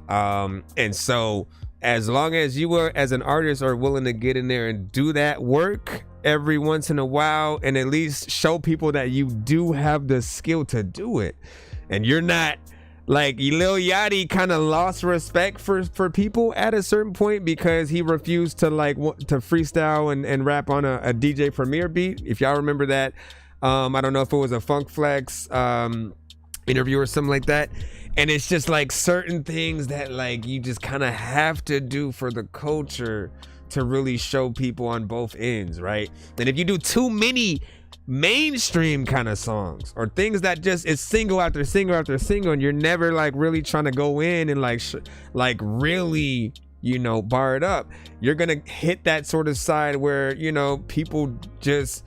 And so as long as you were, as an artist, are willing to get in there and do that work every once in a while, and at least show people that you do have the skill to do it, and you're not like Lil Yachty kind of lost respect for people at a certain point because he refused to freestyle and rap on a DJ Premier beat. If y'all remember that. I don't know if it was a Funk Flex interview or something like that. And it's just like certain things that like you just kind of have to do for the culture to really show people on both ends, right? And if you do too many mainstream kind of songs or things that just is single after single after single, and you're never like really trying to go in and like really, you know, bar it up, you're gonna hit that sort of side where, you know, people just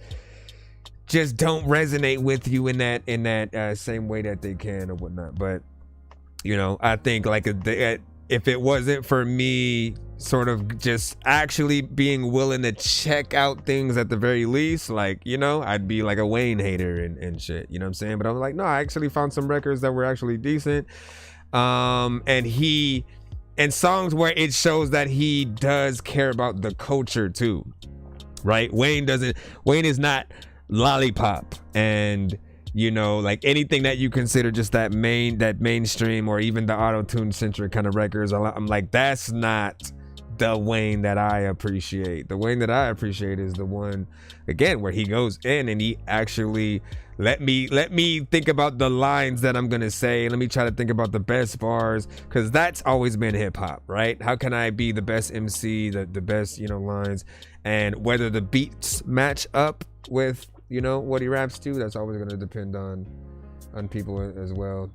don't resonate with you in that same way that they can or whatnot. But, you know, I think like if it wasn't for me sort of just actually being willing to check out things at the very least, like, you know, I'd be like a Wayne hater and shit, you know what I'm saying? But I'm like, no, I actually found some records that were actually decent. And songs where it shows that he does care about the culture too, right? Wayne is not Lollipop and, you know, like anything that you consider just that mainstream or even the auto-tune centric kind of records. I'm like, that's not the Wayne that I appreciate. The Wayne that I appreciate is the one, again, where he goes in and he actually let me think about the lines that I'm gonna say. Let me try to think about the best bars, because that's always been hip-hop, right? How can I be the best MC, the best, you know, lines, and whether the beats match up with, you know, what he raps to, that's always going to depend on people as well.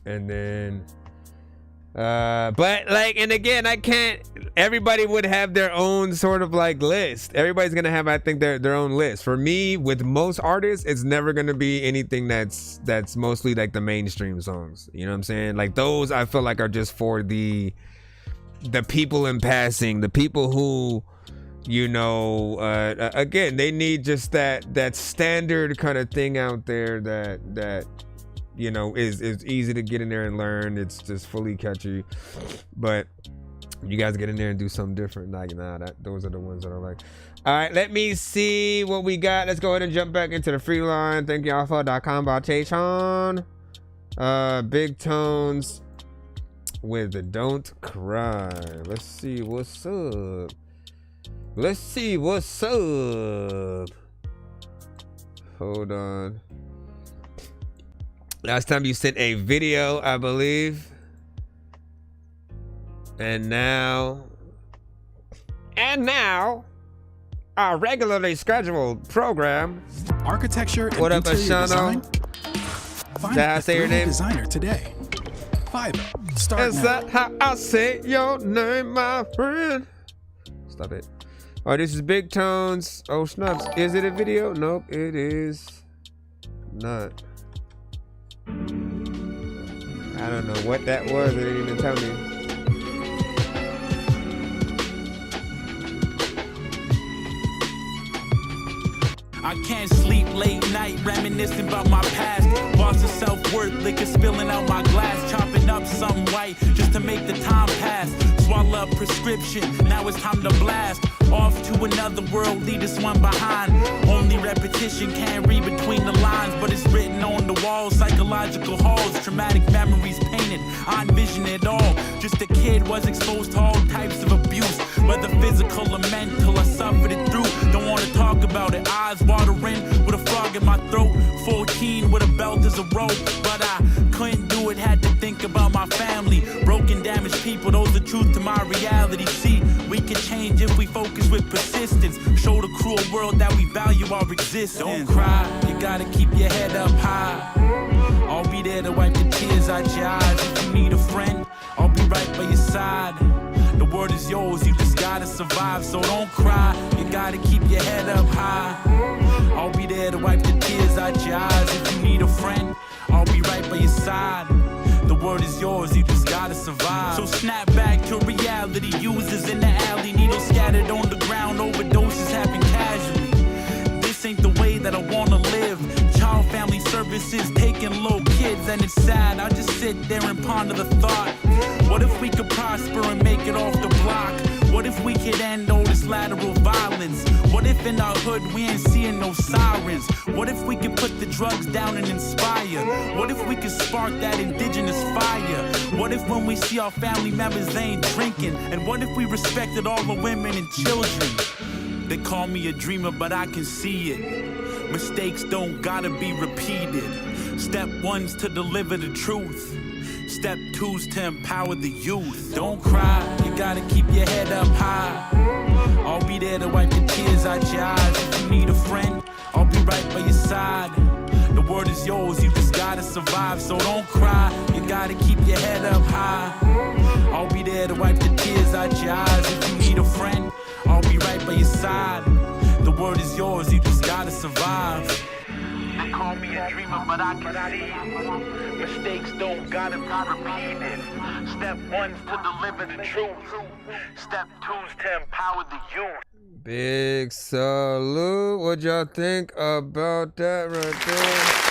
And then but like, and again, everybody would have their own sort of like list. Everybody's going to have, I think, their own list. For me, with most artists, it's never going to be anything that's mostly like the mainstream songs, you know what I'm saying? Like those I feel like are just for the people in passing, the people who, you know, again, they need just that standard kind of thing out there that you know is easy to get in there and learn. It's just fully catchy. But you guys get in there and do something different, like, nah, those are the ones that I like. All right, let me see what we got. Let's go ahead and jump back into the free line. Thank y'all for the conversation. Big Tones with the Don't Cry. Let's see what's up. Hold on. Last time you sent a video, I believe. And now, our regularly scheduled program. Architecture and what up, interior design? Find that I say your name? Designer today. Fiverr. Start Is now. that how I say your name, my friend? Stop it. All right, this is Big Tones. Oh, snaps. Is it a video? Nope, it is not. I don't know what that was. They didn't even tell me. I can't sleep late night, reminiscing about my past. Lost of self-worth, liquor spilling out my glass. Chopping up some white just to make the time pass. Swallow up prescription, now it's time to blast. Off to another world, leave this one behind. Only repetition, can't read between the lines, but it's written on the walls. Psychological halls, traumatic memories painted. I envision it all. Just a kid was exposed to all types of abuse, whether physical or mental. I suffered it through. Don't want to talk about it. Eyes watering with a frog in my throat. 14 with a belt as a rope, but I couldn't do it. Had to think about my family. Broken, damaged people. Those are truth to my reality. See, we can change if we focus with persistence. Show the cruel world that we value our existence. Don't cry, you gotta keep your head up high. I'll be there to wipe the tears out your eyes. If you need a friend, I'll be right by your side. The word is yours, you just gotta survive. So don't cry, you gotta keep your head up high. I'll be there to wipe the tears out your eyes. If you need a friend, I'll be right by your side. The word is yours, you just gotta survive. So snap back to reality. Users in the alley, needles scattered on the ground. Overdoses happen casually. This ain't the way that I wanna live. Child family services taking little kids, and it's sad. I just sit there and ponder the thought. What if we could prosper and make it off the block? What if we could end all this lateral violence? What if in our hood we ain't seeing no sirens? What if we could put the drugs down and inspire? What if we could spark that indigenous fire? What if when we see our family members they ain't drinking? And what if we respected all the women and children? They call me a dreamer, but I can see it. Mistakes don't gotta be repeated. Step one's to deliver the truth. Step two's to empower the youth. Don't cry, you gotta keep your head up high. I'll be there to wipe the tears out your eyes. If you need a friend, I'll be right by your side. The word is yours, you just gotta survive. So don't cry, you gotta keep your head up high. I'll be there to wipe the tears out your eyes. If you need a friend, I'll be right by your side. The word is yours, you just gotta survive. They call me a dreamer, but I can see it. Mistakes don't gotta be repeated. Step one's to deliver the truth. Step two's to empower the youth. Big salute. What y'all think about that right there?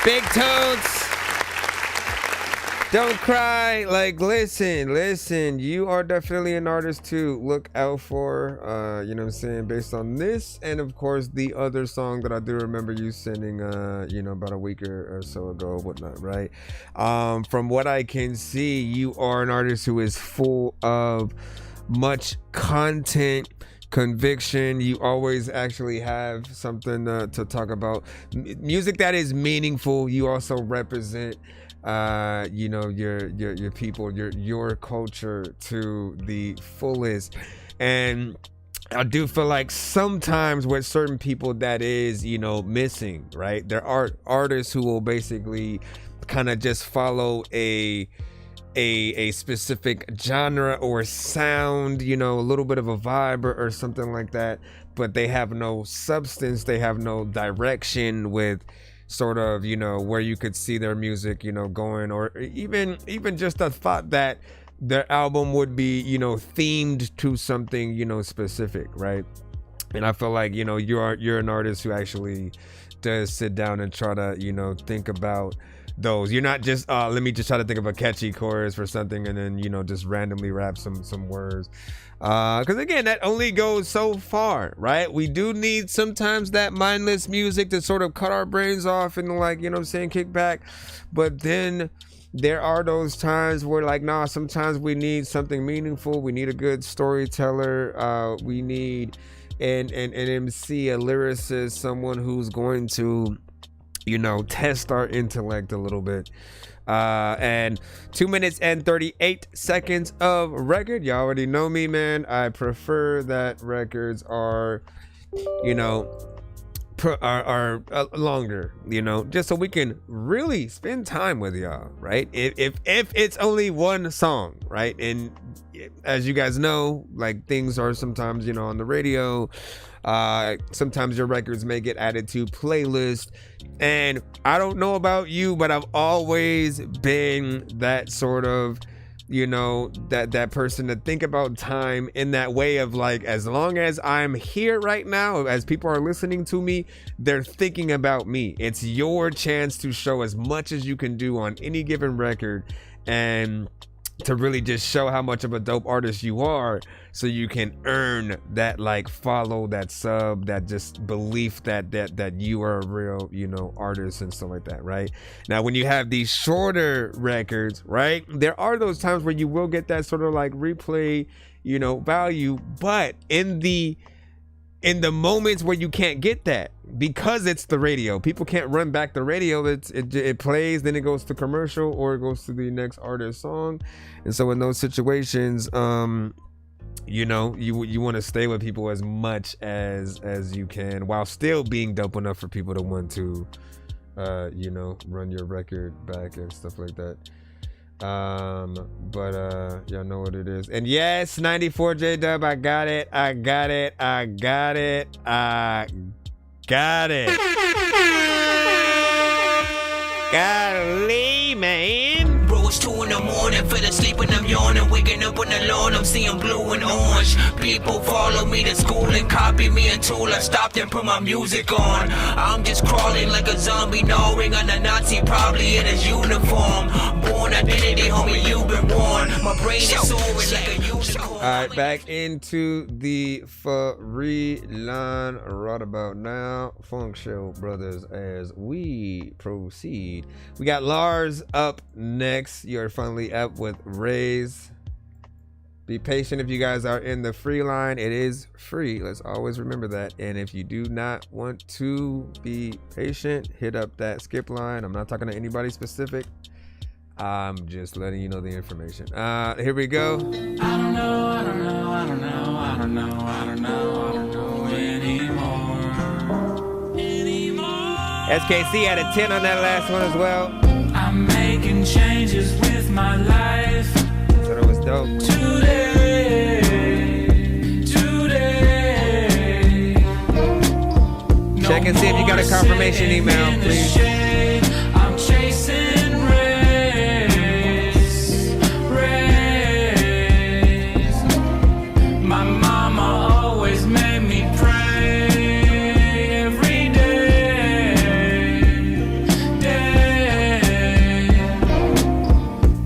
Big tones. Don't cry. Like, listen. You are definitely an artist to look out for. You know what I'm saying? Based on this, and of course the other song that I do remember you sending. About a week or so ago, whatnot. Right? From what I can see, you are an artist who is full of much content. Conviction. You always actually have something to talk about. Music that is meaningful. You also represent your people, your culture to the fullest. And I do feel like sometimes with certain people that is missing, right? There are artists who will basically kind of just follow a specific genre or sound, a little bit of a vibe or something like that, but they have no substance, they have no direction with sort of, where you could see their music, going, or even just the thought that their album would be, themed to something, specific, right? And I feel like, you're an artist who actually does sit down and try to, think about those. You're not just let me just try to think of a catchy chorus for something and then just randomly rap some words, because again, that only goes so far, right? We do need sometimes that mindless music to sort of cut our brains off and kick back. But then there are those times where sometimes we need something meaningful. We need a good storyteller. We need an MC, a lyricist, someone who's going to test our intellect a little bit. And 2 minutes and 38 seconds of record. You already know me, man. I prefer that records are longer, just so we can really spend time with y'all, right? If it's only one song, right? And as you guys know, things are sometimes on the radio. Sometimes your records may get added to playlists, and I don't know about you, but I've always been that sort of you know, that person to think about time in that way of like, as long as I'm here right now, as people are listening to me, they're thinking about me. It's your chance to show as much as you can do on any given record and to really just show how much of a dope artist you are, so you can earn that like follow, that sub, that just belief that you are a real, you know, artist and stuff like that, right? Now, when you have these shorter records, right, there are those times where you will get that sort of like replay, you know, value, but in the moments where you can't get that, because it's the radio, people can't run back the radio. It plays, then it goes to commercial, or it goes to the next artist song. And so in those situations, you know, you want to stay with people as much as you can, while still being dope enough for people to want to, you know, run your record back and stuff like that. But y'all know what it is. And yes, 94 J-Dub, I got it. Golly, man. Bro, it's 2 in the morning, fell asleep and I'm yawning. Waking up on the lawn, I'm seeing blue and orange. People follow me to school and copy me until I stopped and put my music on. I'm just crawling like a zombie, gnawing on a Nazi, probably in his uniform. Born identity, homie, you've been warned. My brain is soaring like a unicorn. Alright, back into the free line right about now. Funk Show Brothers, as we proceed. We got Lars up next. You're finally up with Raise. Be patient if you guys are in the free line. It is free. Let's always remember that. And if you do not want to be patient, hit up that skip line. I'm not talking to anybody specific. I'm just letting you know the information. Here we go. I don't know anymore. SKC had a 10 on that last one as well. I'm making changes with my life. So it was dope. Today. Check and see if you got a confirmation email, please. I'm chasing rays. My mama always made me pray every day.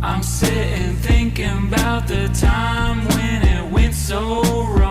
I'm sitting thinking about the time when it went so wrong.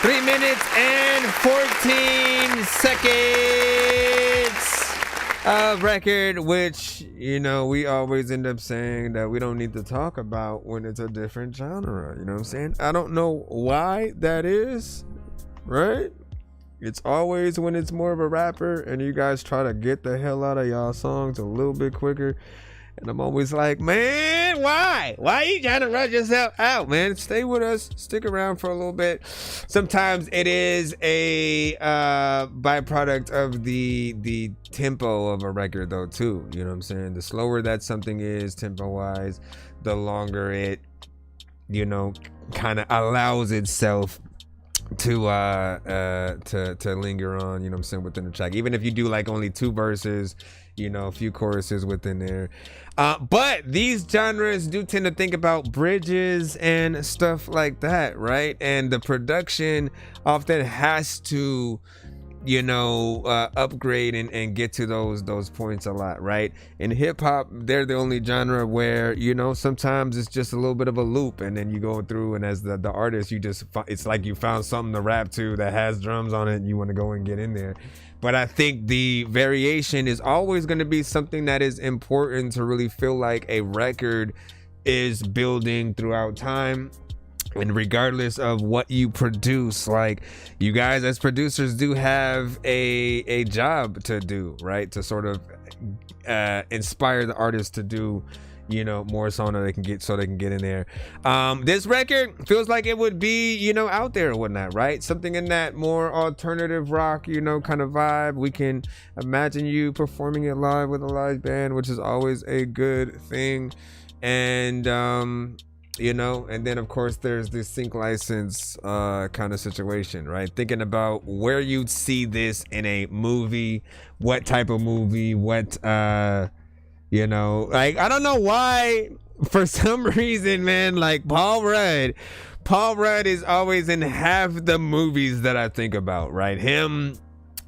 3 minutes and 14 seconds of record, which, you know, we always end up saying that we don't need to talk about when it's a different genre. You know what I'm saying? I don't know why that is, right? It's always when it's more of a rapper and you guys try to get the hell out of y'all songs a little bit quicker. And I'm always like, man, why? Why are you trying to rush yourself out, man? Stay with us. Stick around for a little bit. Sometimes it is a byproduct of the tempo of a record, though, too. You know what I'm saying? The slower that something is tempo-wise, the longer it, you know, kind of allows itself to linger on, you know what I'm saying, within the track. Even if you do like only 2 verses, you know, a few choruses within there. But these genres do tend to think about bridges and stuff like that, right? And the production often has to, you know, upgrade and get to those points a lot, right? In hip hop, they're the only genre where, you know, sometimes it's just a little bit of a loop, and then you go through, and as the artist, you just, it's like you found something to rap to that has drums on it, and you want to go and get in there. But I think the variation is always going to be something that is important to really feel like a record is building throughout time. And regardless of what you produce, like, you guys as producers do have a job to do, right? To sort of inspire the artist to do, you know, more so they can get in there. This record feels like it would be, you know, out there or whatnot, right? Something in that more alternative rock, you know, kind of vibe. We can imagine you performing it live with a live band, which is always a good thing. And you know, and then of course there's this sync license kind of situation, right? Thinking about where you'd see this in a movie, what type of movie, what you know, like, I don't know why, for some reason, man, like Paul Rudd is always in half the movies that I think about, right? Him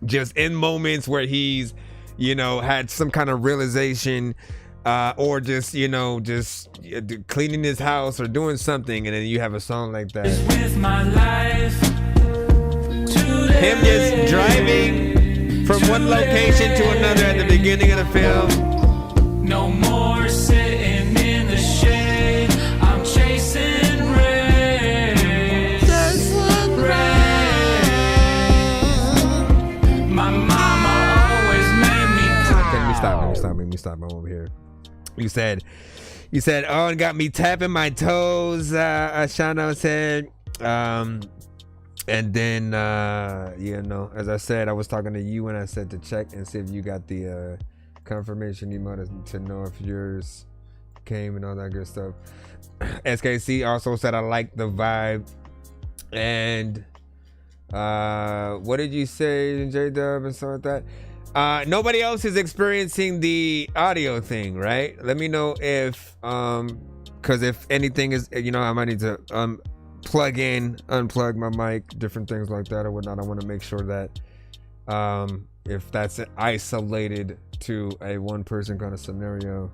just in moments where he's, you know, had some kind of realization, or just, you know, just cleaning his house or doing something, and then you have a song like that. With my life Him just driving from one location to another at the beginning of the film. No more sitting in the shade. I'm chasing rain. My mama always made me cry. Okay, let me stop over here. You said, oh, and got me tapping my toes, Shano said. And then, you know, as I said, I was talking to you when I said to check and see if you got the confirmation email to know if yours came and all that good stuff. SKC also said, I like the vibe. And what did you say, J-Dub and stuff like that? Nobody else is experiencing the audio thing, right? Let me know if, because if anything is, you know, I might need to plug in, unplug my mic, different things like that or whatnot. I want to make sure that if that's isolated to a one person kind of scenario,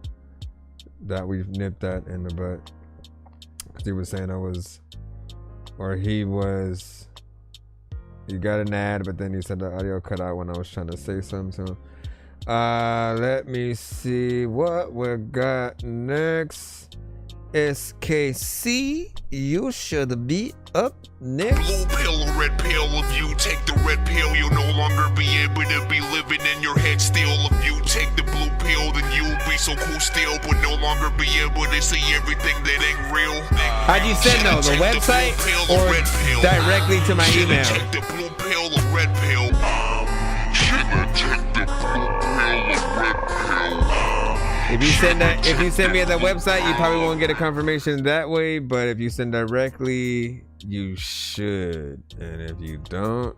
that we've nipped that in the butt. Because he was saying he got an ad, but then he said the audio cut out when I was trying to say something to him. Let me see what we got next. SKC, you should be up next. Blue pill or red pill, if you take the red pill, you'll no longer be able to be living in your head still. If you take the blue pill, then you'll be so cool still, but no longer be able to see everything that ain't real. How'd you send those? The website or directly to my email? Take the blue pill or red pill. Should I take the blue pill or red pill? If you send me at the website, you probably won't get a confirmation that way. But if you send directly, you should. And if you don't,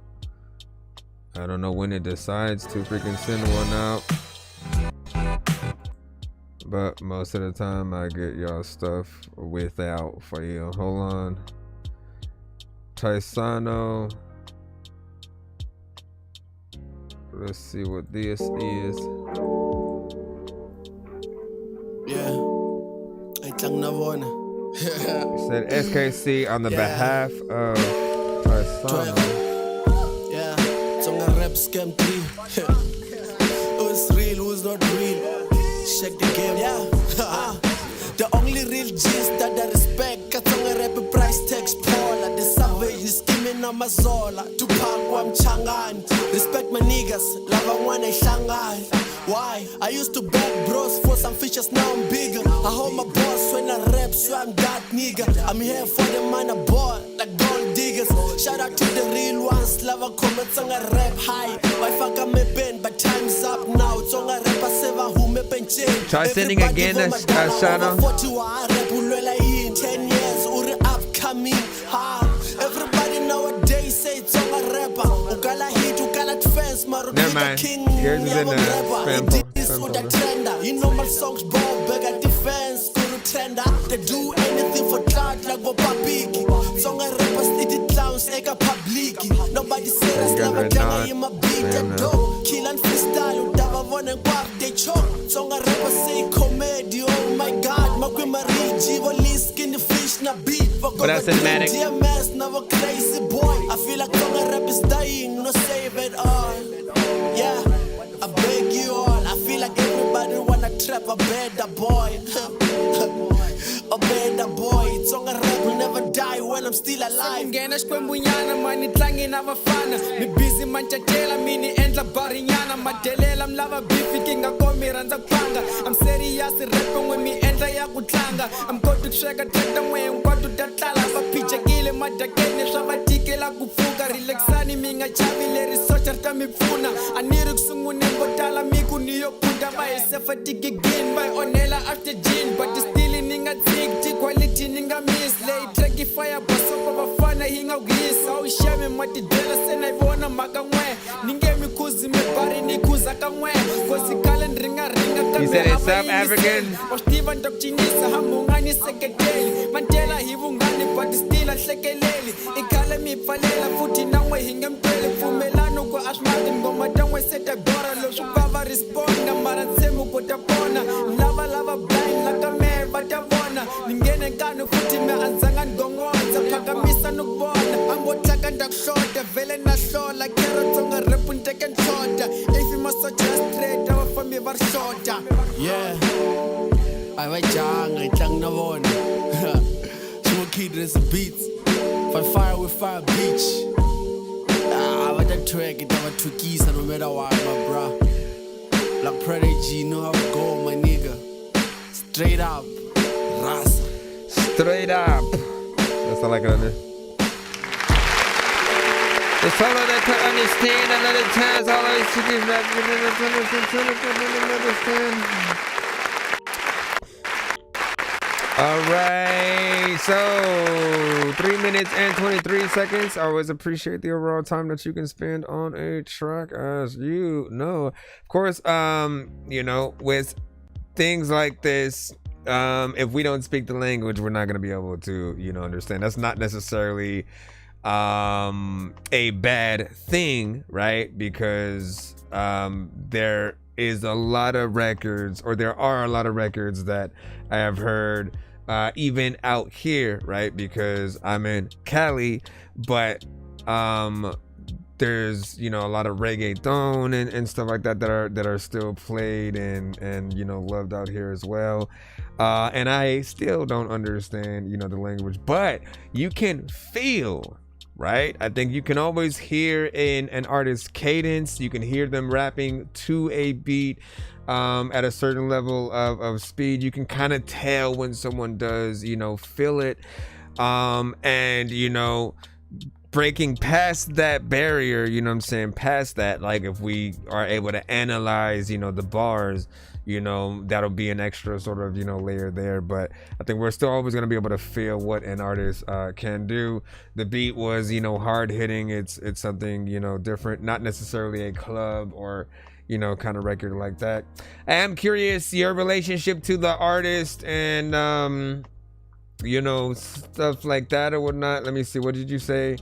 I don't know when it decides to freaking send one out. But most of the time, I get y'all stuff without for you. Hold on. Taisano. Let's see what this is. Yeah. Said SKC on the behalf of us. song. Yeah, Tonga rap scam 3. Who's real, who's not real? Check the game. Yeah, the only real G's that I respect. Tonga rap price tags Paula. The savage is skimming on my zola. Tupac wa mchangani. Respect my niggas, lava mwana shanghai. Why? I used to beg bros for some features, now I'm bigger. I hold my boss when I rap, so I'm that nigga. I'm here for the man I bought, like gold diggers. Shout out to the real ones, lava comments on a rap high. My fuck I'm a pen, but time's up now. It's on a rap, I save who me pen change. Try singing again, Shana. 10 years, uri upcoming. Everybody nowadays say it's on a rapper. Ugala hit, ugala defense, Maruka king. Yours is in the spam folder. You know my songs, bro, bigger defense, guru trender. They do anything for clout like Boba Biggie. Song I rappers need it clowns, eka public. Nobody serious, never can in my beat. That dope, kill and freestyle, udava one and guap, they choke. Song I rappers say comedy, oh my god. Makwe Marie, Jivo Lee, skinny fish, na beat. What else cinematic? DMS, never crazy boy. I feel like song I rap is dying, no save it all. Yeah, I beg you all. I feel like everybody wanna trap a better boy. A better boy. It's on a rap will never die when I'm still alive. Ngena xikwembunyana mani tlangi na vafana mi busy manchatela mini endla barinyana madelela mlava bifi kinga komi randza kupanga. I'm serious rapping when me endla ya ku tlanga. I'm going to sweka tata n'we hinkwato ta tlala va pichekile madakeni swa va tikela ku pfuka relaxani mi nga chavi leri socha ta mi pfuna a ni ri kusunguni vo tala mi ku ni yo punta va hi sefa tigigini va hi onhela after gin but still ni nga tsiki quality ni nga miss lay track fire basopa vafana hi nga wisa u shame matidela se na vona mhaka n'we ni nge mi khuzi mi bari ni khuza ka n'we kosi kale ni ringa You said it's South African? Steven Dokchinisa hamungani seketeli mantela hi vungani but still a hlekeleli ikale mi pfalela futhi nan'we hi nge mpele pfumelano ku asmati ngoma tan'we seta bora leswi vava responda mara ntshemu ku ta pona lava blind laka me va ta vona ni ngene nkani futhi me andzanga ngongodza phakamisa no kubona ambotlaka ndakuhlota vele na hlola kero tsonga rap nteke nhlota if you must just straight abafambi va shota yeah I va janga itlang na vona Smoke Kid is beats fire with fire beach va ta track it va tukisa no matter what my bro like Prodigy you know how it go my nigga straight up rasa straight up that's all I can understand. It's all of that to understand another times all I should give that understand. Alright, so 3 minutes and 23 seconds. I always appreciate the overall time that you can spend on a track, as you know. Of course, you know, with things like this, if we don't speak the language, we're not gonna be able to, you know, understand. That's not necessarily a bad thing, right? Because there is a lot of records, or there are a lot of records that I have heard even out here, right? Because I'm in Cali, but there's, you know, a lot of reggaeton and stuff like that that are still played and you know, loved out here as well. And I still don't understand, you know, the language, but you can feel, right? I think you can always hear in an artist's cadence. You can hear them rapping to a beat at a certain level of speed. You can kind of tell when someone does, you know, feel it. And, you know, breaking past that barrier, you know what I'm saying, past that, like if we are able to analyze, you know, the bars, you know, that'll be an extra sort of, you know, layer there. But I think we're still always going to be able to feel what an artist can do. The beat was, you know, hard hitting. It's something, you know, different, not necessarily a club or, you know, kind of record like that. I am curious your relationship to the artist and you know, stuff like that or whatnot. Let me see, what did you say?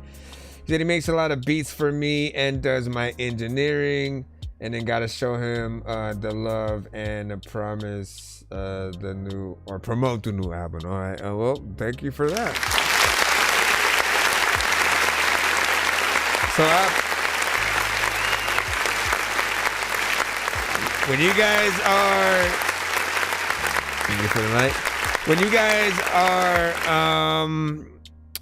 He said he makes a lot of beats for me and does my engineering. And then gotta show him the love and promise the new, or promote the new album. All right, well, thank you for that. So when you guys are, when you guys are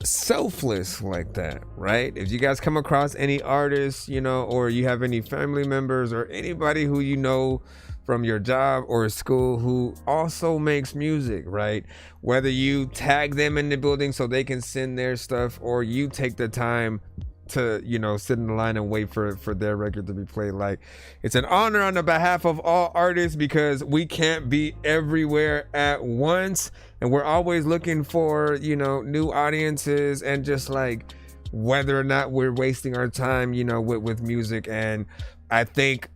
selfless like that, right? If you guys come across any artists, you know, or you have any family members or anybody who you know from your job or school who also makes music, right? Whether you tag them in the building so they can send their stuff, or you take the time to, you know, sit in the line and wait for their record to be played. Like, it's an honor on the behalf of all artists, because we can't be everywhere at once, and we're always looking for, you know, new audiences, and just like whether or not we're wasting our time, you know, with music. And I think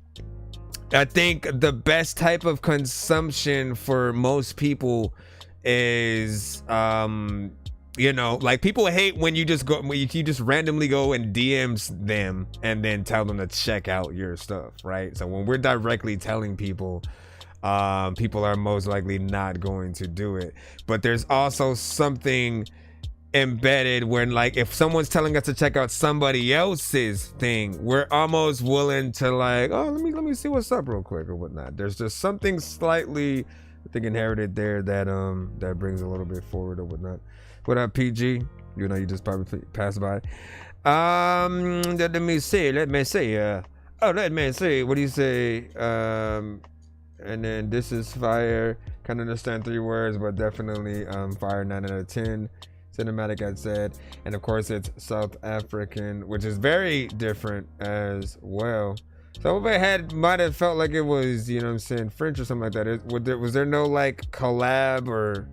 the best type of consumption for most people is you know, like, people hate when you just randomly go and DMs them and then tell them to check out your stuff, right? So when we're directly telling people, people are most likely not going to do it. But there's also something embedded when, like, if someone's telling us to check out somebody else's thing, we're almost willing to, like, oh, let me see what's up real quick or whatnot. There's just something slightly, I think, inherited there that brings a little bit forward or whatnot. What up, PG? You know, you just probably passed by. Let me see. Let me see. What do you say? And then this is fire. Can't understand 3 words, but definitely fire. 9 out of 10. Cinematic, I said. And of course, it's South African, which is very different as well. Some of it might have felt like it was, you know what I'm saying, French or something like that. Was there no, like, collab or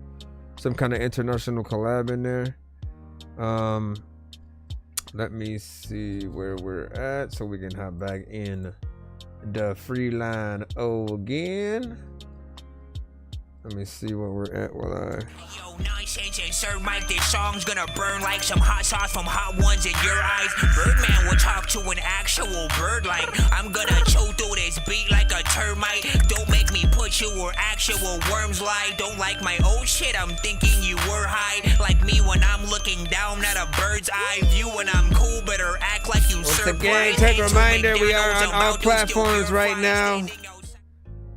some kind of international collab in there? Let me see where we're at so we can hop back in the free line again. Let me see where we're at while Yo, nonsense and Sir Mike, this song's gonna burn like some hot sauce from Hot Ones in your eyes. Birdman will talk to an actual bird like I'm gonna chew through this beat like a termite. Don't make me put you where actual worms lie. Don't like my old shit, I'm thinking you were high. Like me when I'm looking down at a bird's eye view. When I'm cool, better act like you surprised. Again, take a reminder, we are on all platforms right now.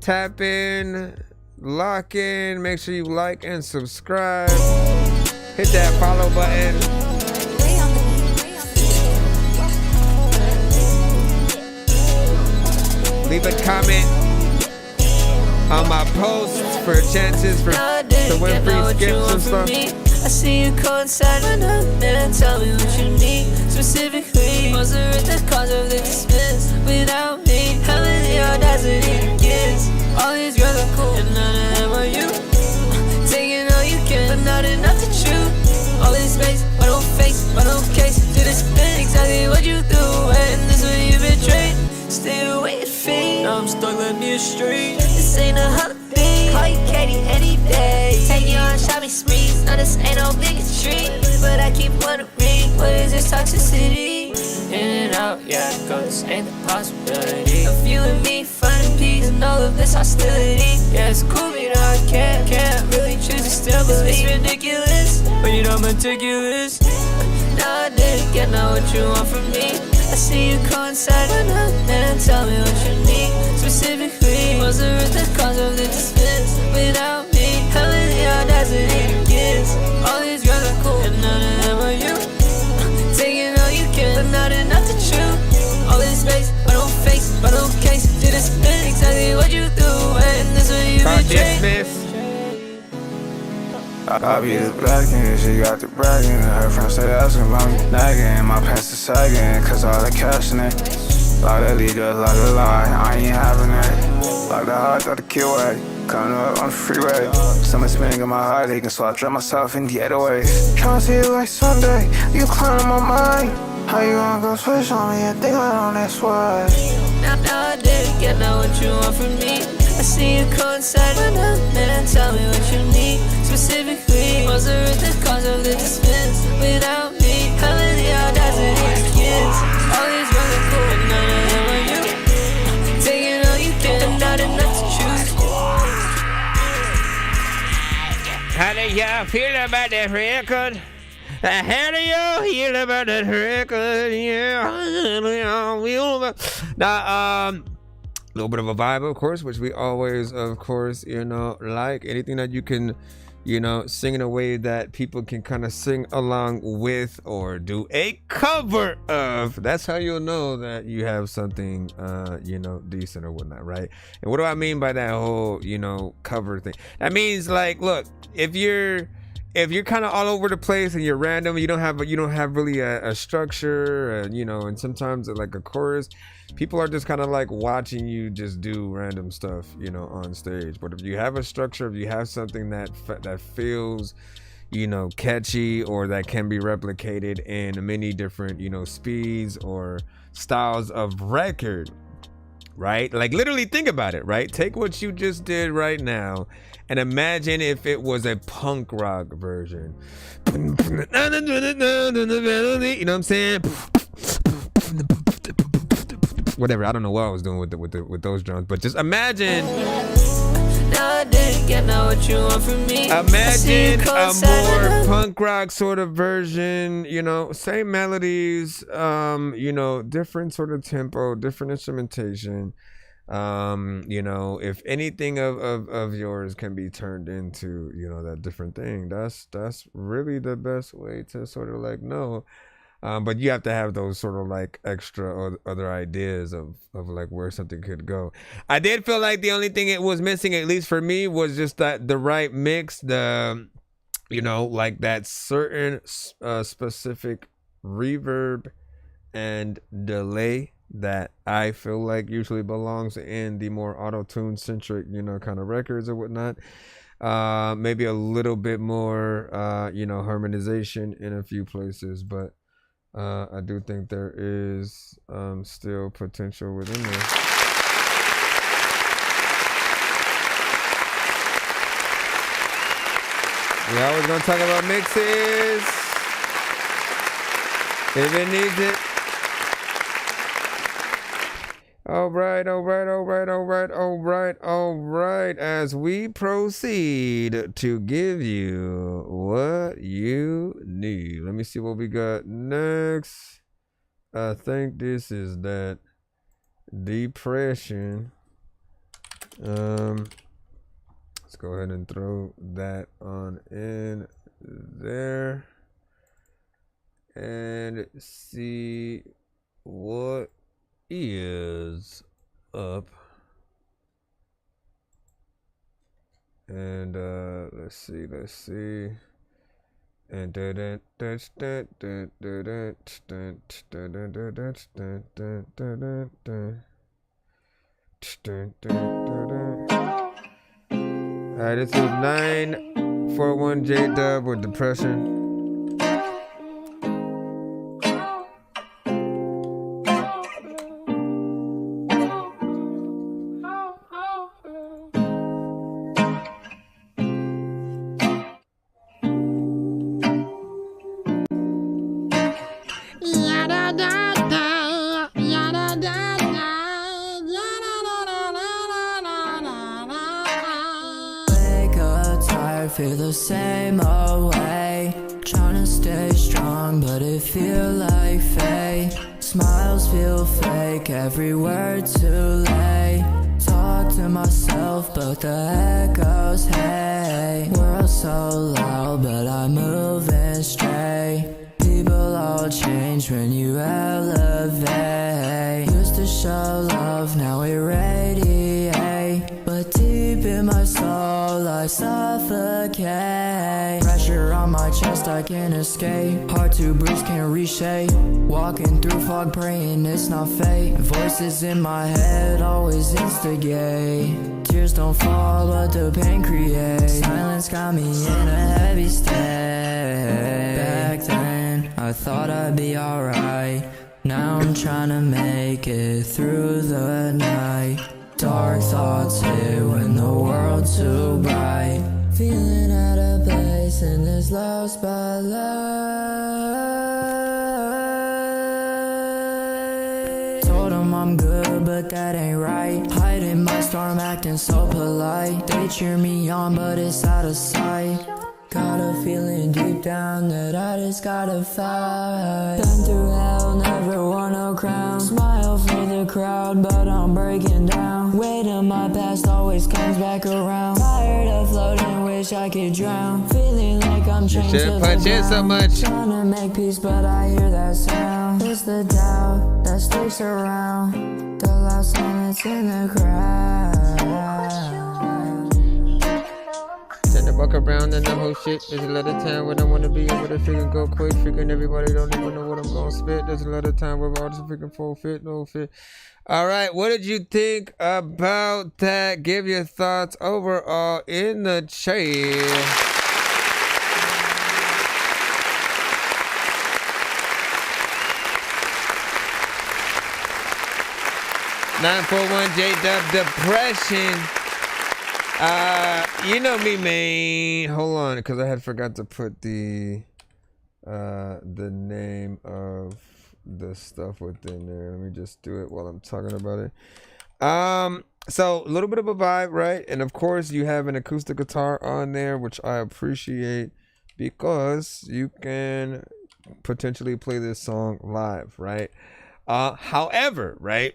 Tap in, lock in, make sure you like and subscribe. Hit that follow button. Leave a comment on my posts for chances to win free skips and stuff. I see you coincide and tell me what you need. Specifically, was the root the cause of the dismiss? Without me, how many audacity kids? All these girls are cool, and none of them are you. Taking all you can, but not enough to chew. All this space, but no face, but no case. Do this exactly what you do, and this is when you betrayed. Stay away and fade. Now I'm stuck, let me straight. This ain't a holiday. Call you Katie any day. Take you on shopping sprees. Now this ain't no bigotry, but I keep wondering, what is this toxicity? In and out, yeah, cause ain't the possibility of you and me finding peace and all of this hostility. Yeah, it's cool, but I can't really choose to still believe. It's ridiculous, but you know I'm meticulous. Now I didn't get now what you want from me. I see you coincide and tell me what you need. Specifically, was the root the cause of the dismiss? Without me, how many audacity kids? All these girls are cool, and none of them are you. Taking all you can, but not enough to chew. All this space, but no face, but no case. Do this exactly what you do, and this what you betray. I be the blackin', she got the bragging. Her friends say asking about me nagging. My pants are sagging, cause all the cash in it. Like that lead just like a lie, I ain't having it. Like the heart of the killway, coming up on the freeway. Someone spinning in my heart, they can so I drop myself in the other ways. Tryna see you like Sunday, you clowning my mind. How you gonna go switch on me and think I don't that swag? Now I didn't get now what you want from me. I see you coincide and tell me what you need. Specifically, was the root the cause of the dismiss? Without me, how many audacity kids? All these girls are cool, and none of them are you. Taking all you can, but not enough to choose. How do y'all feel about that record? Ahead of you, hear about that record, yeah. Now, a little bit of a vibe, of course, which we always, of course, like anything that you can, sing in a way that people can kind of sing along with or do a cover of. That's how you'll know that you have something, decent or whatnot, right? And what do I mean by that whole, cover thing? That means, like, look, if you're kind of all over the place and you're random, you don't have really a structure, and sometimes like a chorus, people are just kind of like watching you just do random stuff, on stage. But if you have a structure, if you have something that feels, catchy, or that can be replicated in many different, speeds or styles of record, right? Like, literally think about it, right? Take what you just did right now and imagine if it was a punk rock version. You know what I'm saying? Whatever, I don't know what I was doing with those drums, but just imagine. Imagine a more punk rock sort of version, same melodies, different sort of tempo, different instrumentation. If anything of yours can be turned into, that different thing, that's really the best way to sort of like know. But you have to have those sort of like extra or other ideas of like where something could go. I did feel like the only thing it was missing, at least for me, was just that the right mix, like that certain specific reverb and delay that I feel like usually belongs in the more auto-tune centric, kind of records or whatnot. Maybe a little bit more, harmonization in a few places, but I do think there is still potential within there. We always gonna talk about mixes if it needs it. All right. As we proceed to give you what you need. Let me see what we got next. I think this is that depression. Let's go ahead and throw that on in there and see what is up. And let's see and alright, this is 941 J-Dub with Depression. Feel the same old way. Tryna stay strong, but it feel like fake. Smiles feel fake, every word too late. Talk to myself, but the echoes, hey. World so loud, but I'm moving straight. People all change when you elevate. Used to show love, now we radiate. But deep in my soul, I suffocate. Pressure on my chest, I can't escape. Hard to breathe, can't reshape. Walking through fog, praying it's not fate. Voices in my head always instigate. Tears don't fall, but the pain creates. Silence got me in a heavy state. Back then, I thought I'd be alright. Now I'm trying to make it through the night. Dark thoughts hit when the world's too bright. Feeling out of place in this low spotlight. Told them I'm good, but that ain't right. Hiding my storm, acting so polite. They cheer me on, but it's out of sight. Got a feeling deep down that I just gotta fight. Been through hell, never won no crown. Smile for the crowd, but I'm breaking down. Weight of my past always comes back around. Tired of floating, wish I could drown. Feeling like I'm chained to the punch in so much. Trying to make peace, but I hear that sound. It's the doubt that sticks around. The lost silence in the crowd. Send the buck around and the whole shit. There's a lot of time when I wanna be able to freaking go quick. Freaking everybody don't even know what I'm gonna spit. There's a lot of time where all this freaking full fit, no fit. All right, what did you think about that? Give your thoughts overall in the chat. 941 J-Dub Depression. You know me, man. Hold on, because I had forgot to put the name of the stuff within there. Let me just do it while I'm talking about it. So a little bit of a vibe, right? And of course you have an acoustic guitar on there, which I appreciate because you can potentially play this song live, right? However, right,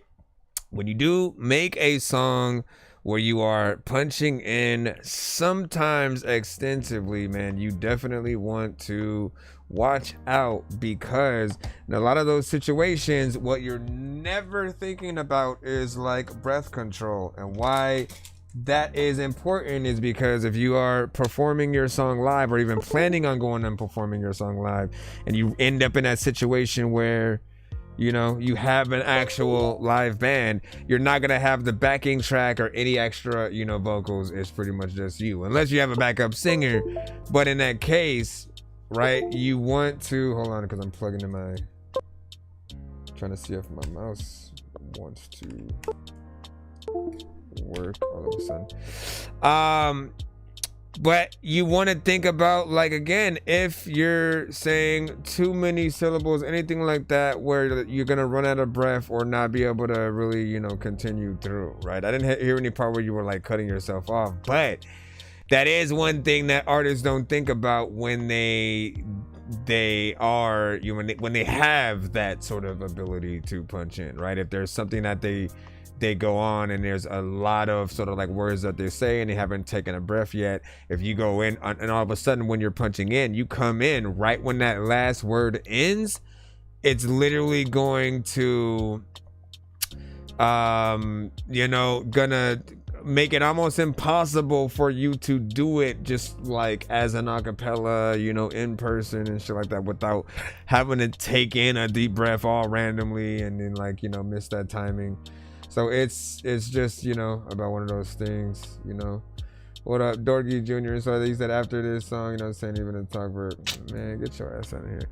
when you do make a song where you are punching in sometimes extensively, man, you definitely want to watch out, because in a lot of those situations, what you're never thinking about is like breath control. And why that is important is because if you are performing your song live, or even planning on going and performing your song live, and you end up in that situation where, you know, you have an actual live band, you're not gonna have the backing track or any extra, you know, vocals. It's pretty much just you, unless you have a backup singer. But in that case, right, you want to, hold on, because I'm plugging in my, trying to see if my mouse wants to work all of a sudden. But you want to think about, like, again, if you're saying too many syllables, anything like that, where you're gonna run out of breath or not be able to really, you know, continue through, right? I didn't hear any part where you were like cutting yourself off, but that is one thing that artists don't think about when they are, you know, when they have that sort of ability to punch in, right? If there's something that they go on and there's a lot of sort of like words that they say and they haven't taken a breath yet, if you go in and all of a sudden when you're punching in, you come in right when that last word ends, it's literally going to you know, gonna make it almost impossible for you to do it just like as an acapella, you know, in person and shit like that, without having to take in a deep breath all randomly and then, like, you know, miss that timing. So it's just, you know, about one of those things, you know. What up, Dorky Jr.? So he said after this song, you know, saying even to talk for, man, get your ass out of here.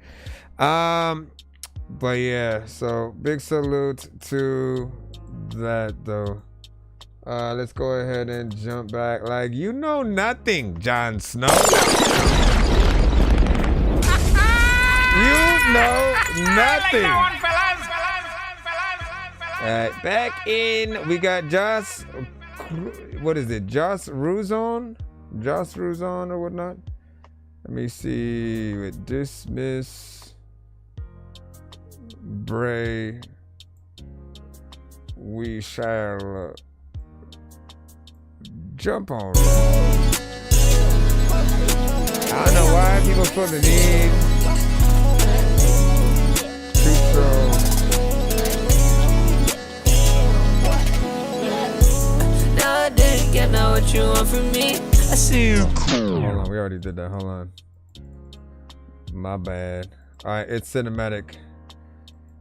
But yeah, so big salute to that though. Let's go ahead and jump back. Like, you know nothing, Jon Snow. You know nothing. Alright, back in, we got Joss, what is it, Joss Ruzon or whatnot. Let me see, with Dismiss, Bray, we shall jump on. I don't know why people feel the need to throw. I didn't get now what you want from me. I see you. Hold on, we already did that. Hold on. My bad. Alright, it's cinematic.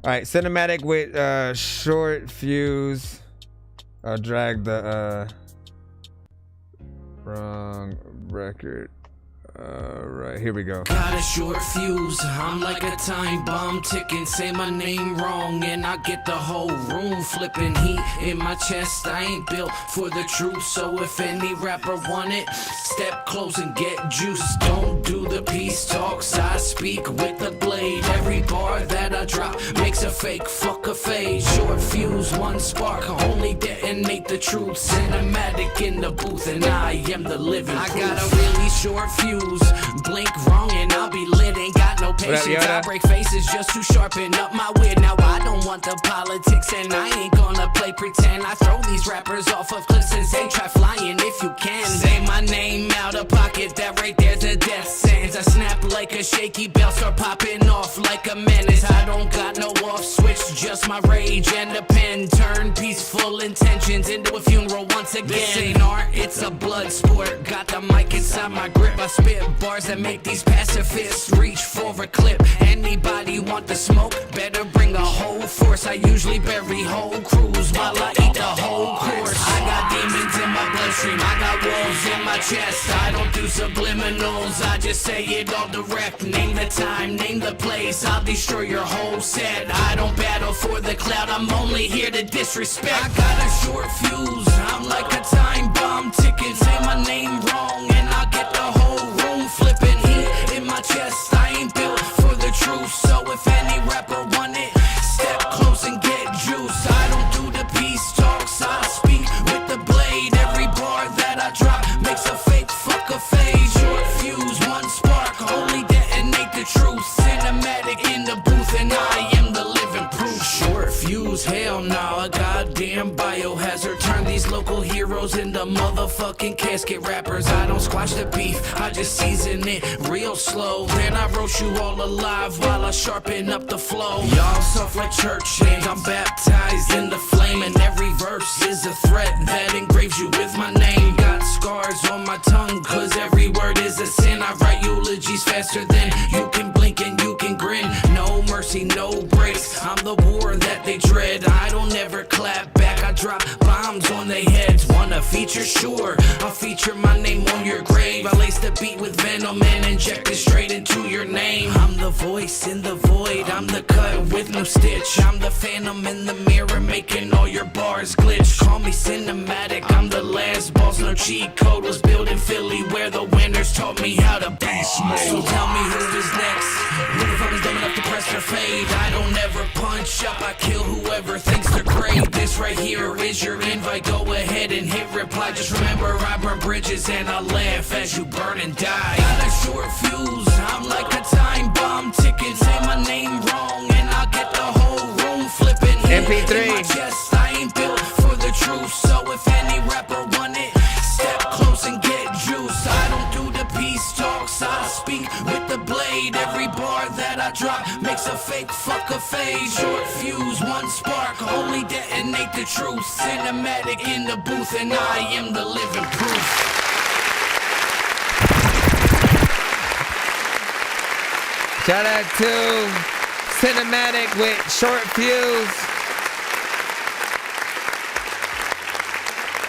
Alright, cinematic with short fuse. I'll drag the wrong record. Right, here we go. Got a short fuse, I'm like a time bomb ticking. Say my name wrong and I get the whole room flipping. Heat in my chest, I ain't built for the truth. So if any rapper want it, step close and get juice. Don't do the peace talks, I speak with the blade. Every bar that I drop makes a fake, fuck a fade. Short fuse, one spark, only detonate the truth. Cinematic in the booth and I am the living proof. I got a really short fuse, fuse. Blink wrong and I'll be lit. Ain't got no patience. I break faces just to sharpen up my wit. Now I don't want the politics and I ain't gonna play pretend. I throw these rappers off of cliffs and say try flying if you can. Say my name out of pocket, that right there's a death sentence. I snap like a shaky bell, start popping off like a menace. I don't got no off switch, just my rage and a pen. Turn peaceful intentions into a funeral once again. This ain't art, it's a blood sport. Got the mic inside my grip. I spit bars that make these pacifists reach for a clip. Anybody want the smoke? Better bring a whole force. I usually bury whole crews while I eat the whole course. I got demons in my bloodstream, I got wolves in my chest. I don't do subliminals, I just say it all direct. Name the time, name the place, I'll destroy your whole set. I don't battle for the cloud, I'm only here to disrespect. I got a short fuse, I'm like a time bomb ticking. Say my name wrong and I'll get the whole room flipping. Heat in my chest, I ain't built for the truth. So if any rapper want it, step close and get juice. I don't do the peace talks, I speak with the blade. Every bar that I drop makes a fake fuck a phase. Short fuse, one spark, only detonate the truth. Cinematic in the booth and I am the living proof. Short fuse, hell no, a goddamn biohazard. Turn these local heroes into motherfucking casket rappers. I don't squash the beef, I just season it real slow. Then I roast you all alive while I sharpen up the flow. Y'all soft like church change, I'm baptized in the flame. And every verse is a threat that engraves you with my name. Got scars on my tongue, cause every word is a sin. I write eulogies faster than you can blink and you can grin. No mercy, no breaks, I'm the war that they dread. I don't ever clap back, I drop bombs on their heads. Wanna feature? Sure, I'll feature my name on your grave. I lace the beat with venom and inject it straight into your name. I'm the voice in the void, I'm the cut with no stitch. I'm the phantom in the mirror making all your bars glitch. Call me cinematic, I'm the last boss, no cheat code. Was built in Philly where the winners taught me how to beast mode. So tell me who is next, who the fuck is dumb enough to press their fade. I don't ever punch up, I kill whoever thinks they're great. This right here is your invite, go ahead and hit reply. Just remember I burn bridges and I laugh as you burn and die. Got a short fuse, I'm like a time bomb ticking. Say my name wrong and I'll get the whole room flipping. MP3. In my chest, I ain't built for the truth. So if any rapper want it, step close and get juice. I don't do the peace talks, I speak with the blade. Every bar that I drop makes a fake fuck a phase. Short fuse, one spark, only detonate the truth. Cinematic in the booth and I am the living proof. Shout out to Cinematic with Short Fuse.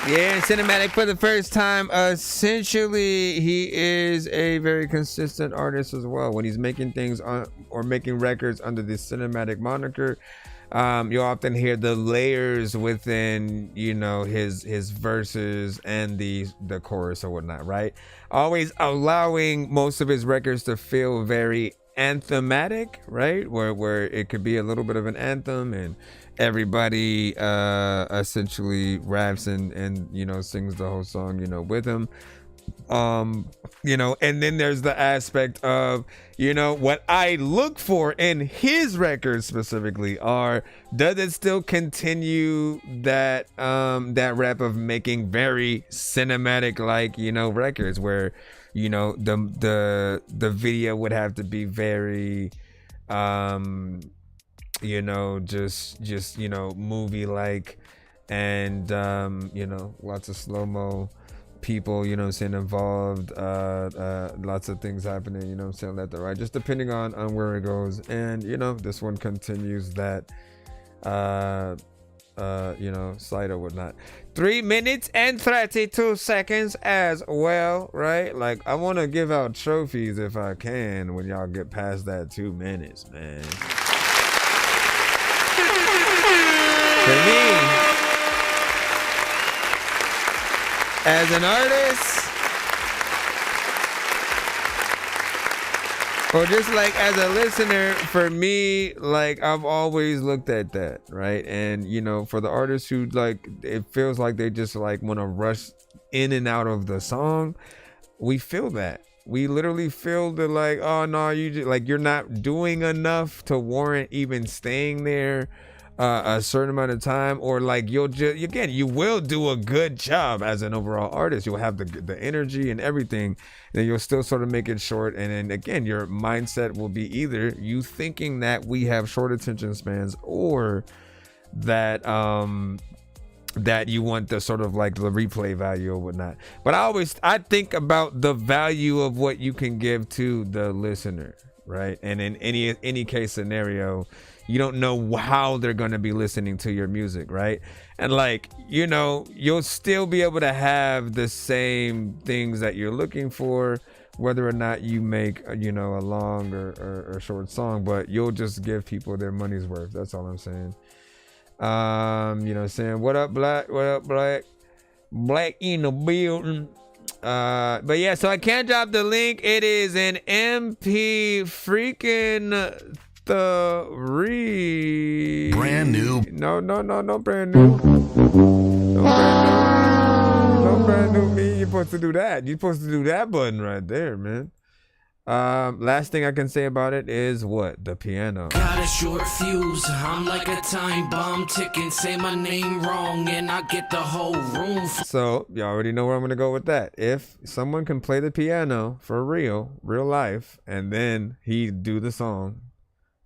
Yeah, Cinematic for the first time. Essentially, he is a very consistent artist as well. When he's making things or making records under the Cinematic moniker, you'll often hear the layers within, you know, his verses and the chorus or whatnot, right? Always allowing most of his records to feel very anthematic, right? Where it could be a little bit of an anthem and everybody essentially raps and you know, sings the whole song, you know, with him. You know, and then there's the aspect of, you know, what I look for in his records specifically are, does it still continue that that rap of making very cinematic, like, you know, records where, you know, the video would have to be very you know, just you know, movie like, and you know, lots of slow-mo people, you know what I'm saying, involved, lots of things happening, you know what I'm saying, left and right, just depending on where it goes. And you know, this one continues that you know, side or whatnot. 3 minutes and 32 seconds as well, right? Like, I want to give out trophies if I can when y'all get past that 2 minutes, man. For me, as an artist, or just like as a listener, for me, like, I've always looked at that, right? And you know, for the artists who, like, it feels like they just like want to rush in and out of the song, we feel that. We literally feel the like, oh no, you're not doing enough to warrant even staying there a certain amount of time, or like you will do a good job as an overall artist. You'll have the energy and everything, and you'll still sort of make it short. And then again, your mindset will be either you thinking that we have short attention spans, or that that you want the sort of like the replay value or whatnot. But I think about the value of what you can give to the listener, right? And in any case scenario, you don't know how they're going to be listening to your music, right? And like, you'll still be able to have the same things that you're looking for, whether or not you make, a long or short song, but you'll just give people their money's worth. That's all I'm saying. Saying, what up, Black? What up, Black? Black in the building. But yeah, so I can't drop the link. It is an MP freaking 3. Brand new. No, brand new. No brand new me. You're supposed to do that. You're supposed to do that button right there, man. Last thing I can say about it is what? The piano. Got a short fuse, I'm like a time bomb ticking. Say my name wrong and I get the whole room. So you already know where I'm gonna go with that. If someone can play the piano for real life, and then he do the song,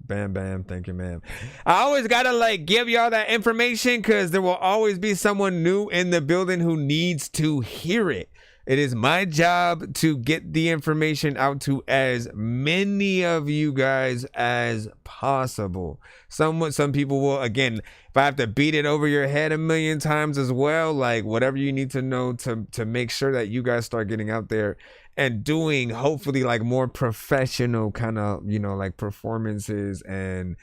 bam bam, thank you ma'am. I always gotta like give y'all that information, because there will always be someone new in the building who needs to hear it. It is my job to get the information out to as many of you guys as possible. Some people will, again, if I have to beat it over your head a million times as well, like whatever you need to know to make sure that you guys start getting out there and doing hopefully like more professional kind of, like performances and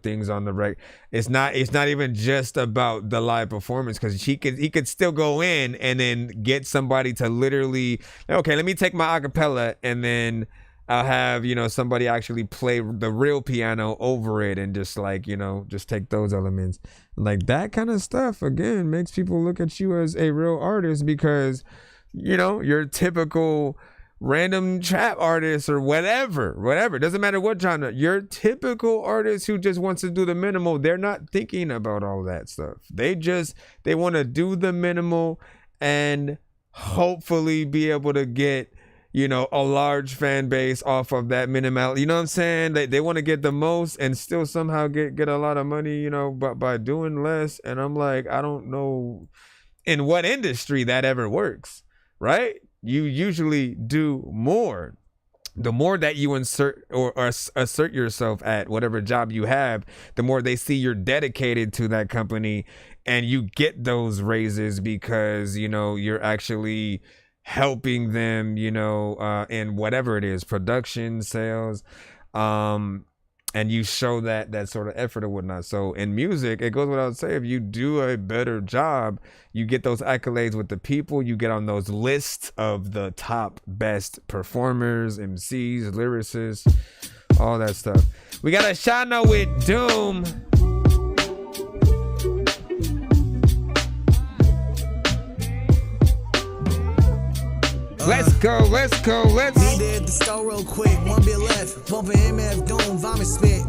things on the rec. It's not even just about the live performance, because he could still go in and then get somebody to literally, okay, let me take my acapella and then I'll have somebody actually play the real piano over it, and just like just take those elements. Like that kind of stuff again makes people look at you as a real artist, because your typical random trap artists or whatever, it doesn't matter what genre, your typical artist who just wants to do the minimal, they're not thinking about all that stuff. They want to do the minimal and hopefully be able to get a large fan base off of that minimal. You know what I'm saying? They want to get the most and still somehow get a lot of money, but by doing less. And I'm like, I don't know in what industry that ever works, right? You usually do more. The more that you insert or assert yourself at whatever job you have, the more they see you're dedicated to that company, and you get those raises because you're actually helping them in whatever it is, production, sales, and you show that sort of effort or whatnot. So in music, it goes without saying, if you do a better job, you get those accolades with the people, you get on those lists of the top best performers, MCs, lyricists, all that stuff. We got a Shana with Doom. Let's go. Be there at the store real quick, one bit left. Bumping MF Doom, vomit spit.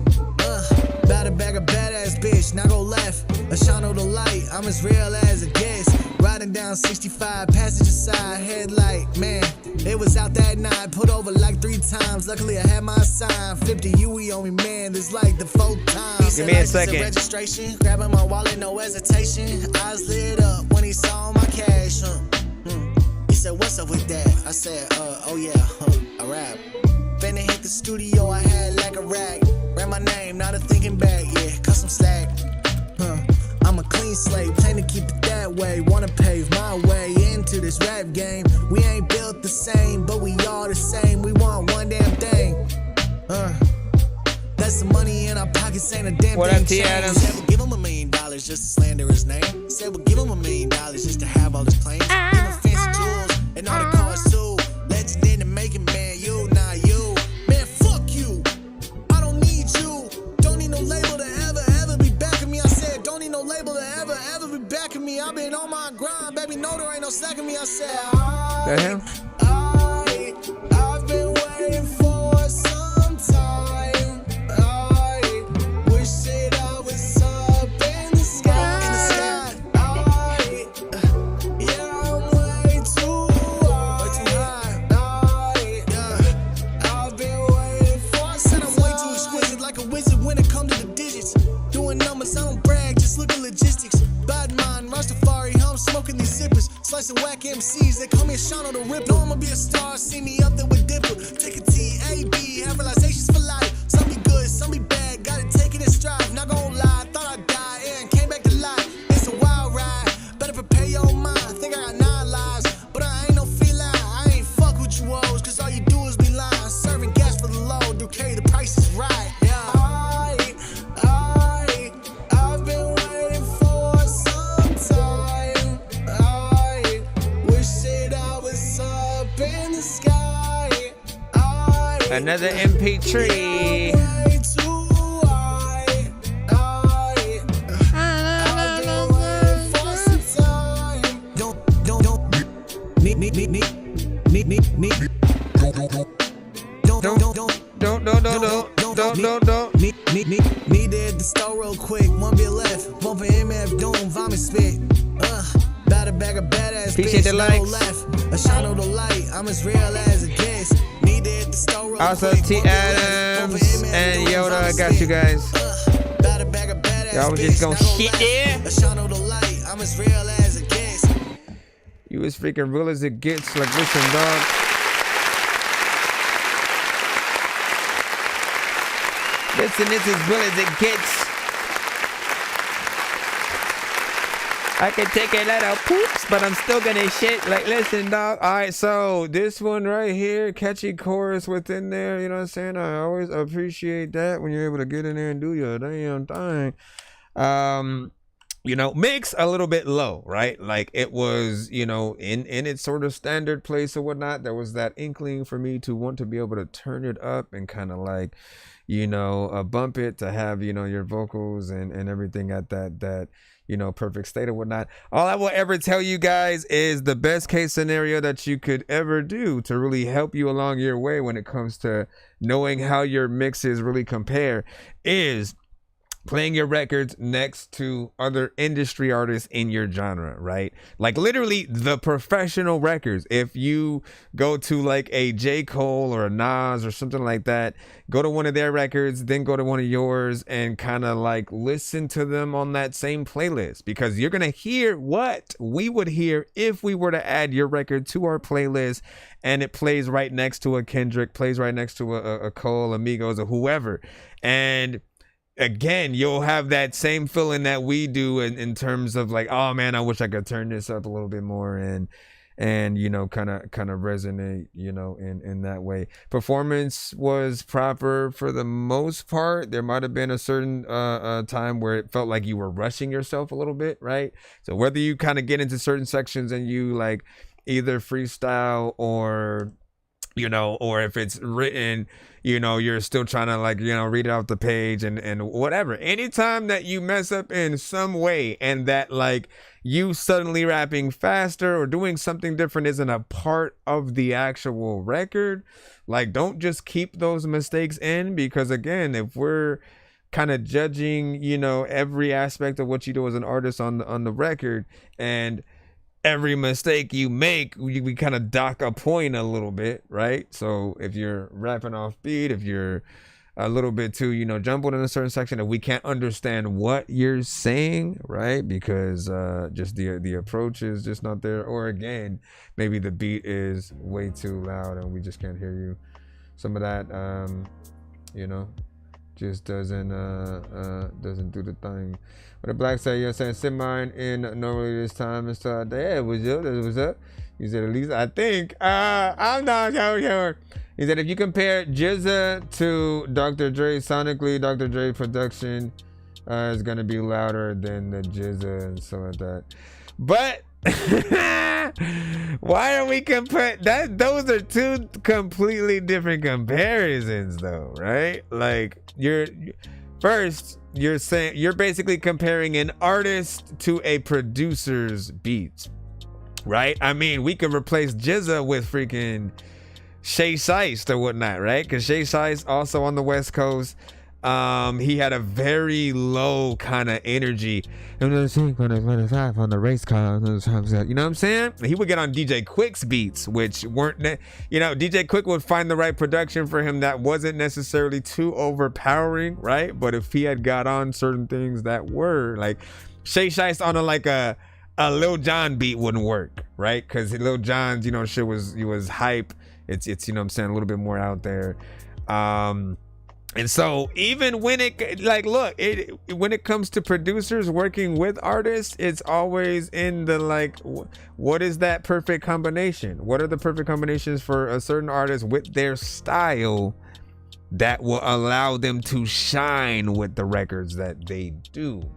Batter bag a badass bitch, now go left. A shine on the light, I'm as real as it gets. Riding down 65, passenger side, headlight. Man, it was out that night, put over like 3 times. Luckily I had my sign, flipped the UE on me, man. This like the 4th time. Give me a second. Registration, grabbing my wallet, no hesitation. Eyes lit up when he saw my cash. He said, what's up with that? I said, oh yeah, I rap. Finna hit the studio, I had like a rag. Ran my name, not a thinking back, yeah, custom stack. I'm a clean slate, plan to keep it that way. Wanna pave my way into this rap game. We ain't built the same, but we all the same. We want one damn thing. That's the money in our pockets, ain't a damn what thing. What up, T. Adams? Said we'll give him $1 million just to slander his name. Said we'll give him $1 million just to have all his claims. Give him fancy jewels and all the cars too. Legend in the making, man, you, not you. Man, fuck you. I don't need you. Don't need no label to ever be backing me. I said, don't need no label to ever be backing me. I've been on my grind, baby, no, there ain't no slacking me. I said, that him? waiting for some time. I wish that I was up in the sky. Yeah, I'm way too high. I've been waiting for some time. I'm way too exquisite, like a wizard when it comes to the digits. Doing numbers, I don't brag, just look at logistics. Bad mind, Rastafari, I'm smoking these zippers. Slicing whack MCs, they call me a Shano the Ripper. Know I'ma be a star, see me up there with Dipper. Take a T-A-B, have realizations for life. Some be good, some be bad, gotta take it in stride. Not gonna lie, thought I'd die and came back to life. It's a wild ride, better prepare your mind. Think I got 9 lives, but I ain't no feline. I ain't fuck with you hoes, cause all you do is be lying. Serving gas for the low, do carry the price is right. Yeah. I've been waiting for some time. I wish that I was up in the sky. Another MP3. Way too high. I've been waiting for some time. Don't Need to hit the store real quick. 1 bit left. Bumping MF Doom, vomit spit. Batter bag of badass Appreciate bitch. the No likes. left. I shine on the light. I'm as real as it gets. Need to hit the store real Also, quick. T. 1 bit left. Adams Bumping MF and Doom, Yoda, I vomit got you spit. guys. Batter bag of badass Y'all was bitch. just gonna Not shit left. there. I shine on the light. I'm as real as it gets. You as freaking real as it gets. Like, listen, dog. Listen, it's as real as it gets. I can take a lot of poops, but I'm still gonna shit. Like, listen, dog. All right, so this one right here, catchy chorus within there. You know what I'm saying? I always appreciate that when you're able to get in there and do your damn thing. You know, mix a little bit low, right? Like it was, you know, in its sort of standard place or whatnot. There was that inkling for me to want to be able to turn it up and kind of like, you know, bump it to have, you know, your vocals and everything at that you know, perfect state or whatnot. All I will ever tell you guys is the best case scenario that you could ever do to really help you along your way when it comes to knowing how your mixes really compare is playing your records next to other industry artists in your genre, right? Like literally the professional records. If you go to like a J. Cole or a Nas or something like that, go to one of their records, then go to one of yours and kind of like listen to them on that same playlist, because you're going to hear what we would hear if we were to add your record to our playlist and it plays right next to a Kendrick, plays right next to a Cole, Amigos, or whoever. And again, you'll have that same feeling that we do in terms of like, oh man, I wish I could turn this up a little bit more and you know, kind of resonate, you know, in that way. Performance was proper for the most part. There might have been a certain time where it felt like you were rushing yourself a little bit, right? So whether you kind of get into certain sections and you like either freestyle or, you know, or if it's written, you know, you're still trying to like, you know, read it off the page and whatever. Anytime that you mess up in some way and that like you suddenly rapping faster or doing something different isn't a part of the actual record, like don't just keep those mistakes in, because again, if we're kind of judging, you know, every aspect of what you do as an artist on the record, and every mistake you make, we kind of dock a point a little bit, right? So if you're rapping off beat, if you're a little bit too, you know, jumbled in a certain section, if we can't understand what you're saying, right? Because just the approach is just not there, or again, maybe the beat is way too loud and we just can't hear you. Some of that, you know, just doesn't do the thing. But the black side, you're saying, sit mine in normally this time and start there. Hey, what's up? He said, at least I think. I'm not sure. He said, if you compare GZA to Dr. Dre sonically, Dr. Dre production is gonna be louder than the GZA and stuff like that. But why are we compare that? Those are two completely different comparisons, though, right? Like you're saying you're basically comparing an artist to a producer's beats, right? I mean, we could replace GZA with freaking Shay Seist or whatnot, right? Because Shay Seist also on the West Coast. He had a very low kind of energy. On the race car, you know what I'm saying? He would get on DJ Quick's beats, which weren't, DJ Quick would find the right production for him that wasn't necessarily too overpowering, right? But if he had got on certain things that were like Shay Seist on a Lil Jon beat wouldn't work, right? Because Lil Jon's, shit was hype. It's a little bit more out there. And so even when when it comes to producers working with artists, it's always in the what is that perfect combination? What are the perfect combinations for a certain artist with their style that will allow them to shine with the records that they do?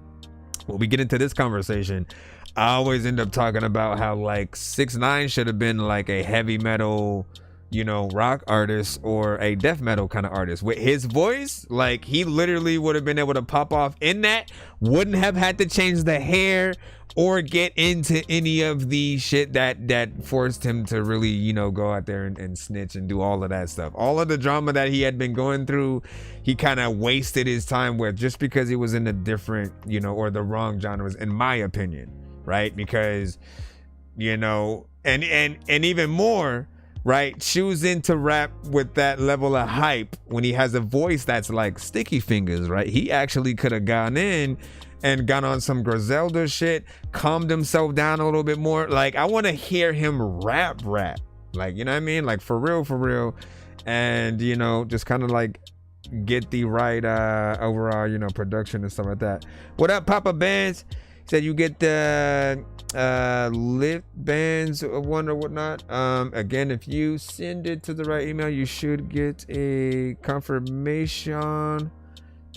When we get into this conversation, I always end up talking about how 6ix9ine should have been a heavy metal, rock artist or a death metal kind of artist. With his voice, he literally would have been able to pop off in that, wouldn't have had to change the hair or get into any of the shit that forced him to really, go out there and snitch and do all of that stuff. All of the drama that he had been going through, he kind of wasted his time with just because he was in a different, or the wrong genres, in my opinion, right? Because, and even more, right, choosing to rap with that level of hype when he has a voice that's like Sticky Fingers, right? He actually could have gone in and gone on some Griselda shit, calmed himself down a little bit more. I want to hear him rap, you know what I mean? For real. And, just kind of get the right overall, production and stuff like that. What up, Papa Bands? Said you get the lit bands one or whatnot. Again, if you send it to the right email, you should get a confirmation.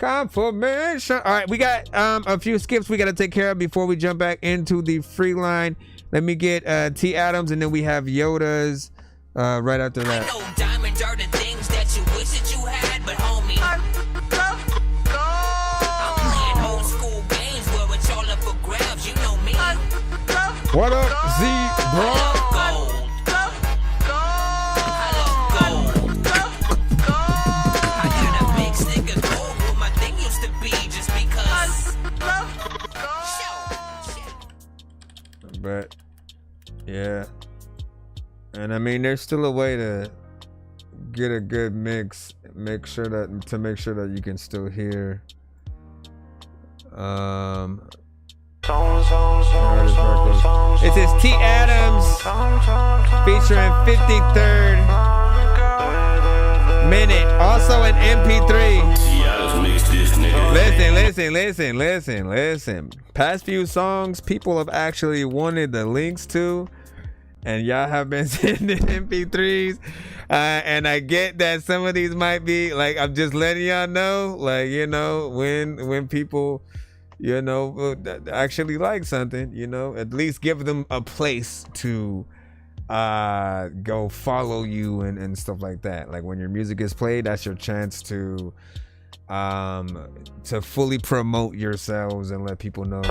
All right, we got a few skips we got to take care of before we jump back into the free line. Let me get T Adams, and then we have Yoda's right after that. I know diamonds are the things that you wish that you had, but homie, what up, Z, bro? But yeah, and I mean, there's still a way to get a good mix. Make sure that you can still hear. It says T Adams featuring 53rd Minute, also an MP3. Listen. Past few songs people have actually wanted the links to, and y'all have been sending MP3s. And I get that some of these might be I'm just letting y'all know, when people, actually like something, at least give them a place to go follow you and stuff like that. When your music is played, that's your chance to fully promote yourselves and let people know.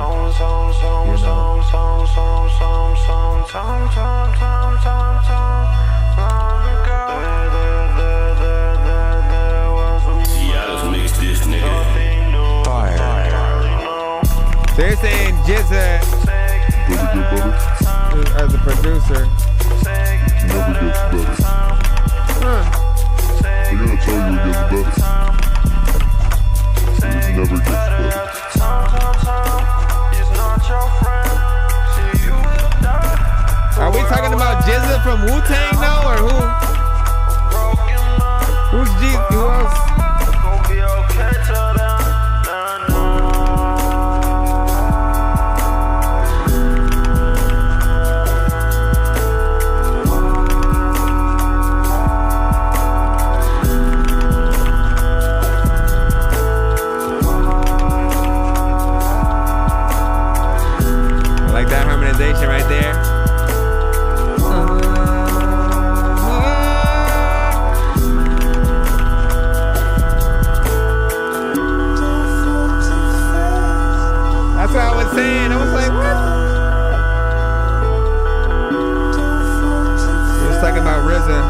They're saying Jizza as a producer. Never gets better. They're gonna tell you it gets better. It never gets better. Are we talking about Jizza from Wu-Tang now, or who? Who's G? Who else? Right there. That's what I was saying. I was like, what? He was talking about RZA.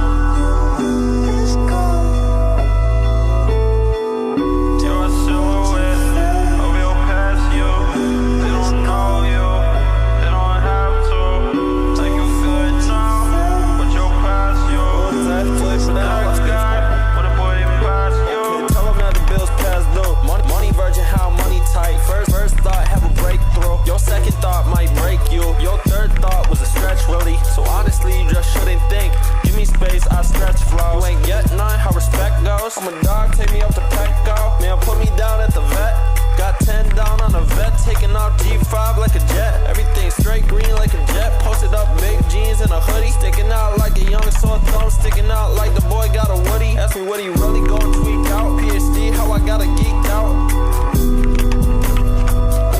me what he really gon' tweak out. PhD, how I gotta geek out.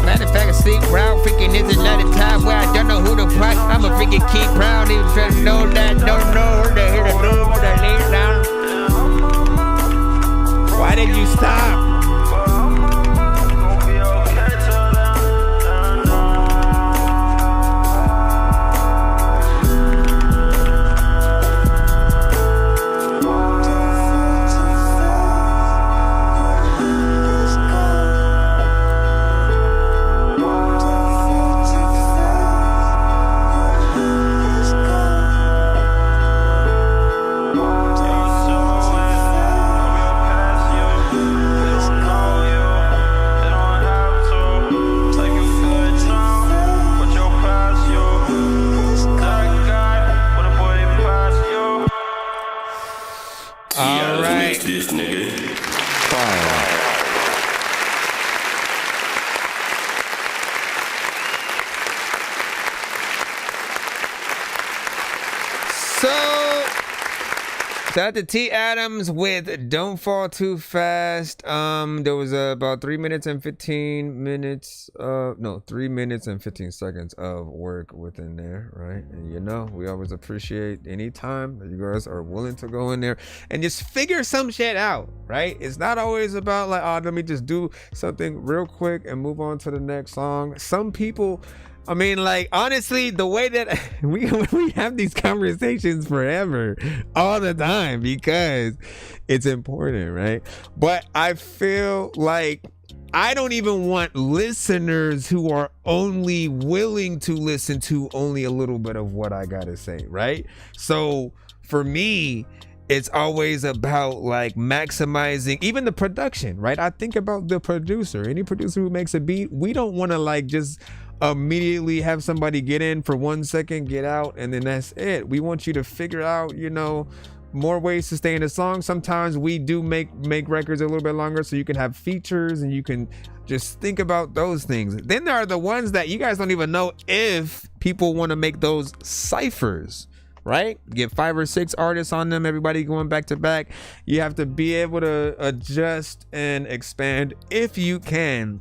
Matter of fact, sleep round, freaking is another time where I don't know who the fuck. I'm a freaking keep proud, even trying to know that, don't know who the hell to do, who the lay down. Why did you stop? This nigga. So, shout out to T. Adams with Don't Fall Too Fast. There was about 3 minutes and 15 minutes, 3 minutes and 15 seconds of work within there, right? And you know, we always appreciate any time that you guys are willing to go in there and just figure some shit out, right? It's not always about like, oh, let me just do something real quick and move on to the next song. Some people, I mean, like, honestly, the way that we have these conversations forever, all the time, because it's important, right? But I feel like I don't even want listeners who are only willing to listen to only a little bit of what I gotta say, right? So for me, it's always about like maximizing even the production, right? I think about the producer, any producer who makes a beat. We don't want to like just immediately have somebody get in for 1 second, get out, and then that's it. We want you to figure out, you know, more ways to stay in the song. Sometimes we do make records a little bit longer so you can have features and you can just think about those things. Then there are the ones that you guys don't even know if people want to make those ciphers, right? Get 5 or 6 artists on them, everybody going back to back. You have to be able to adjust and expand if you can,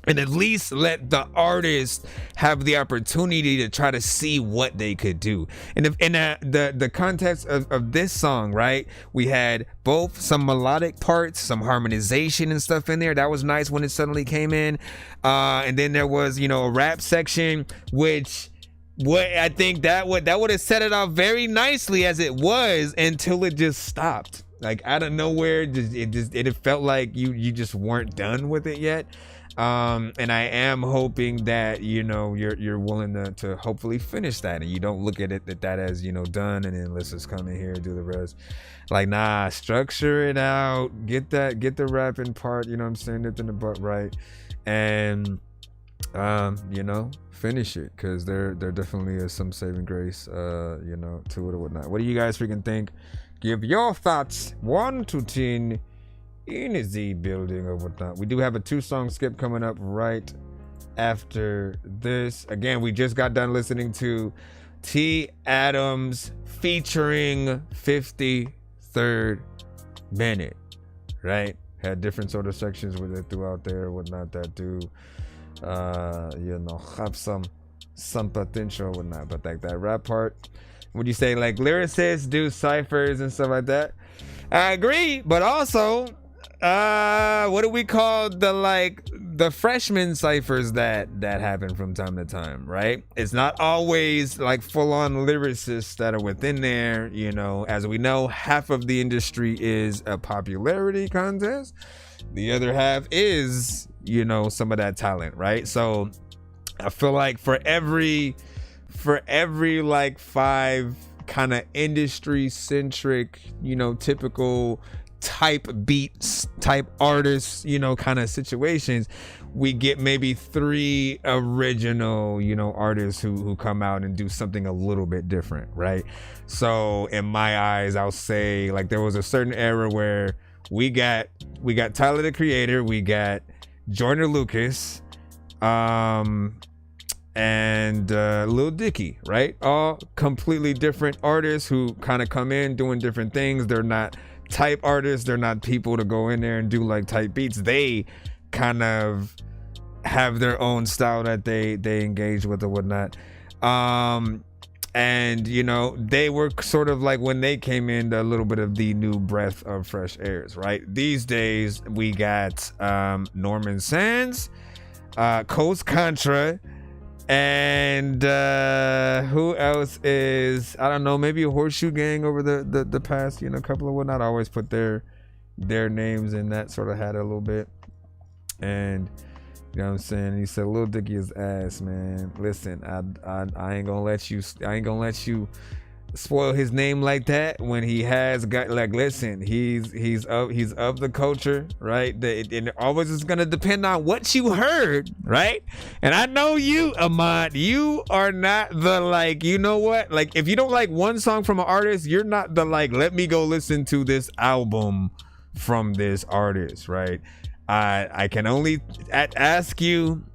and at least let the artist have the opportunity to try to see what they could do. And if in the context of this song, right, we had both some melodic parts, some harmonization and stuff in there. That was nice when it suddenly came in. And then there was, you know, a rap section, which I think that would have set it off very nicely as it was until it just stopped. Like out of nowhere, it felt like you just weren't done with it yet. And I am hoping that, you know, you're willing to hopefully finish that, and you don't look at it that as, you know, done and then let's just come in here and do the rest. Like, nah, structure it out, get the rapping part, you know what I'm saying, it in the butt right, and you know, finish it, because there definitely is some saving grace you know, to it or whatnot. What do you guys freaking think? Give your thoughts 1 to 10 in a Z building or whatnot. We do have a 2-song skip coming up right after this. Again, we just got done listening to T. Adams featuring 53rd Minute, right? Had different sort of sections with it throughout there or whatnot that do you know, have some potential or whatnot. But like that rap part, would you say like lyricists do ciphers and stuff like that? I agree, but also what do we call the freshman ciphers that happen from time to time, right? It's not always like full-on lyricists that are within there, you know. As we know, half of the industry is a popularity contest, the other half is, you know, some of that talent, right? So I feel like for every like 5 kind of industry centric, you know, typical type beats, type artists, you know, kind of situations, we get maybe 3 original, you know, artists who come out and do something a little bit different, right? So in my eyes, I'll say like there was a certain era where we got Tyler the Creator, we got Joyner Lucas, and Lil Dicky, right? All completely different artists who kind of come in doing different things. They're not type artists. They're not people to go in there and do like type beats. They kind of have their own style that they engage with or whatnot. And you know, they were sort of like, when they came in, a little bit of the new breath of fresh airs, right? These days we got Norman Sands, Coast Contra, and who else is, I don't know, maybe a Horseshoe Gang over the past, you know, couple of whatnot. I always put their names in that sort of hat a little bit. And you know what I'm saying? He said Lil Dicky is ass, man. Listen, I ain't gonna let you spoil his name like that when he has got, like, listen, he's of the culture, right? It always is gonna depend on what you heard, right? And I know you, Ahmad, you are not the, like, you know what? Like, if you don't like one song from an artist, you're not the, like, let me go listen to this album from this artist, right? I can only ask you,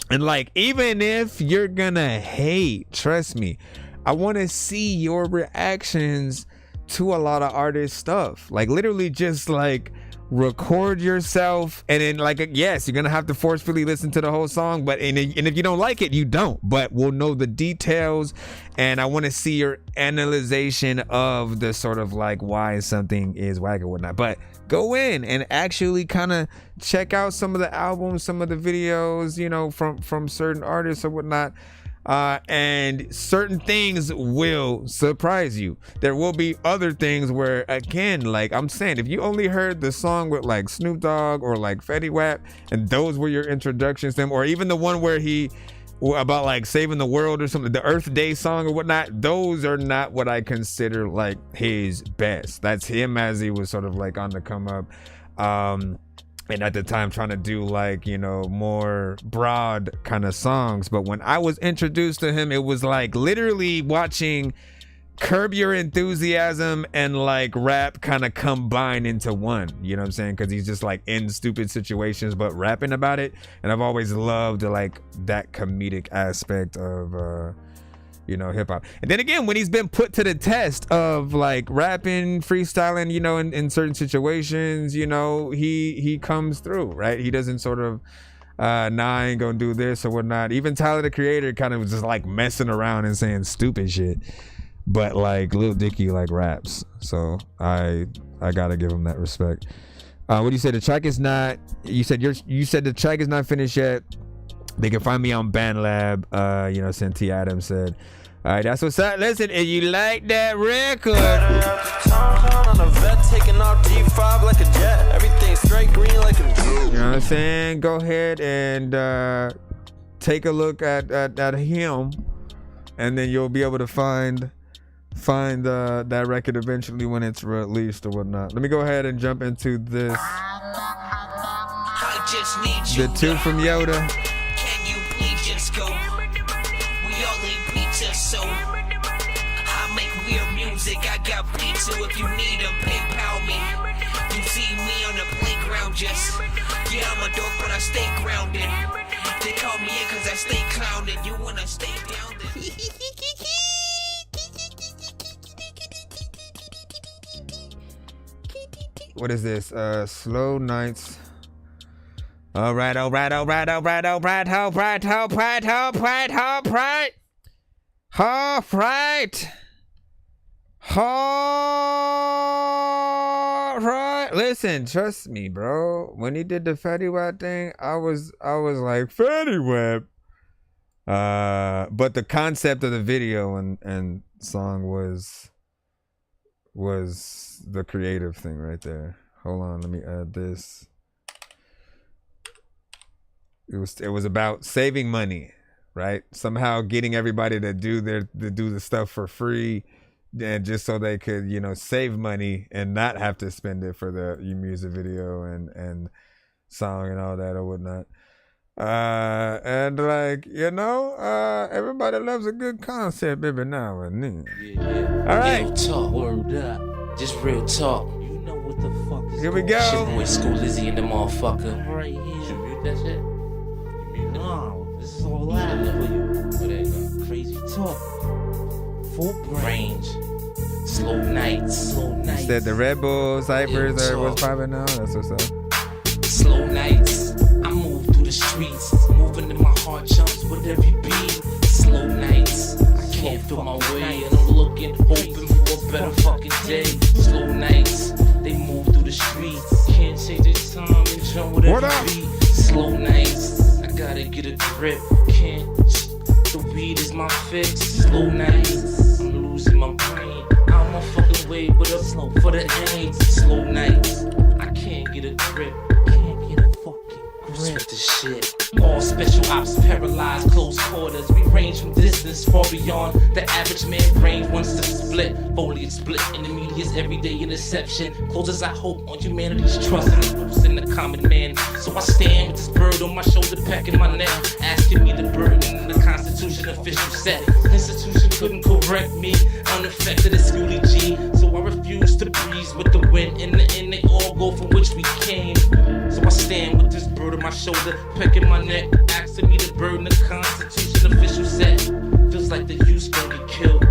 and like, even if you're gonna hate, trust me, I want to see your reactions to a lot of artist stuff. Like, literally just like record yourself, and then, like, yes, you're gonna have to forcefully listen to the whole song, but and if you don't like it, you don't, but we'll know the details. And I want to see your analyzation of the sort of like why something is whack or whatnot. But go in and actually kind of check out some of the albums, some of the videos, you know, from certain artists or whatnot. And certain things will surprise you. There will be other things where, again, like I'm saying, if you only heard the song with like Snoop Dogg or like Fetty Wap, and those were your introductions to him, or even the one where he about like saving the world or something, the Earth Day song or whatnot, those are not what I consider like his best. That's him as he was sort of like on the come up. And at the time trying to do like, you know, more broad kind of songs. But when I was introduced to him, it was like literally watching Curb Your Enthusiasm and like rap kind of combine into one, you know what I'm saying? Because he's just like in stupid situations but rapping about it. And I've always loved like that comedic aspect of you know, hip-hop. And then again, when he's been put to the test of like rapping, freestyling, you know, in certain situations, you know, he comes through, right? He doesn't sort of nah, I ain't gonna do this or whatnot. Even Tyler the Creator kind of was just like messing around and saying stupid shit, but like Lil Dicky like raps, so I gotta give him that respect. What do you say? The track is not, you said the track is not finished yet. They can find me on BandLab. You know, T. Adams said, all right, that's what's up. Listen, if you like that record, taking off G5 like a jet, everything straight green like a, you know what I'm saying? Go ahead and take a look at him, and then you'll be able to find that record eventually when it's released or whatnot. Let me go ahead and jump into this. The two from Yoda. Can you please just go? We all eat pizza, so I make weird music. I got pizza if you need them, PayPal me. You see me on the playground, just yeah, I'm a dork, but I stay grounded. They call me in cause I stay clowned, and you wanna stay down there. What is this? Slow Nights. All right. Listen, trust me, bro. When he did the Fetty Wap thing, I was like, Fetty Wap. But the concept of the video and song was the creative thing right there. Hold on, let me add this. It was about saving money, right? Somehow getting everybody to do the stuff for free, and just so they could, you know, save money and not have to spend it for the music video and song and all that or whatnot. And like, you know, everybody loves a good concept every now and then. All right. Real talk, word up. Just real talk. You know what the fuck is here we go. Shit boy, School Lizzie and the motherfucker. Right here. You mute that shit? No, this is all loud. Crazy talk. Full range. Slow nights. Said the Red Bull ciphers are what's popping now. That's what's up. Slow nights. I move through the streets, moving in my heart jumps with every beat. Slow nights. I can't feel my way, and I'm looking, hoping for a better fucking day. Slow nights. They move through the streets, can't change this time and jump with every beat. Slow nights. I gotta get a grip. Can't. The weed is my fix. Slow nights. I'm losing my brain. I'm a fucking way with a slow for the aim. Slow nights. I can't get a grip. Can't get a fucking grip. This shit. All special ops paralyzed, close quarters. We range from distance far beyond the average man brain wants to split. Foliage split in the media's everyday interception. Closes I hope on humanity's trust and the roots in the common man. So I stand with this bird on my shoulder, pecking my neck, asking me the burden the Constitution official set. Institution couldn't correct me, unaffected as Schoolie G. So I refuse to breeze with the wind. In the end, they all go from which we came. So I stand with this bird on my shoulder, pecking my neck, asking me to burden the Constitution official set. Feels like the youth gonna get killed.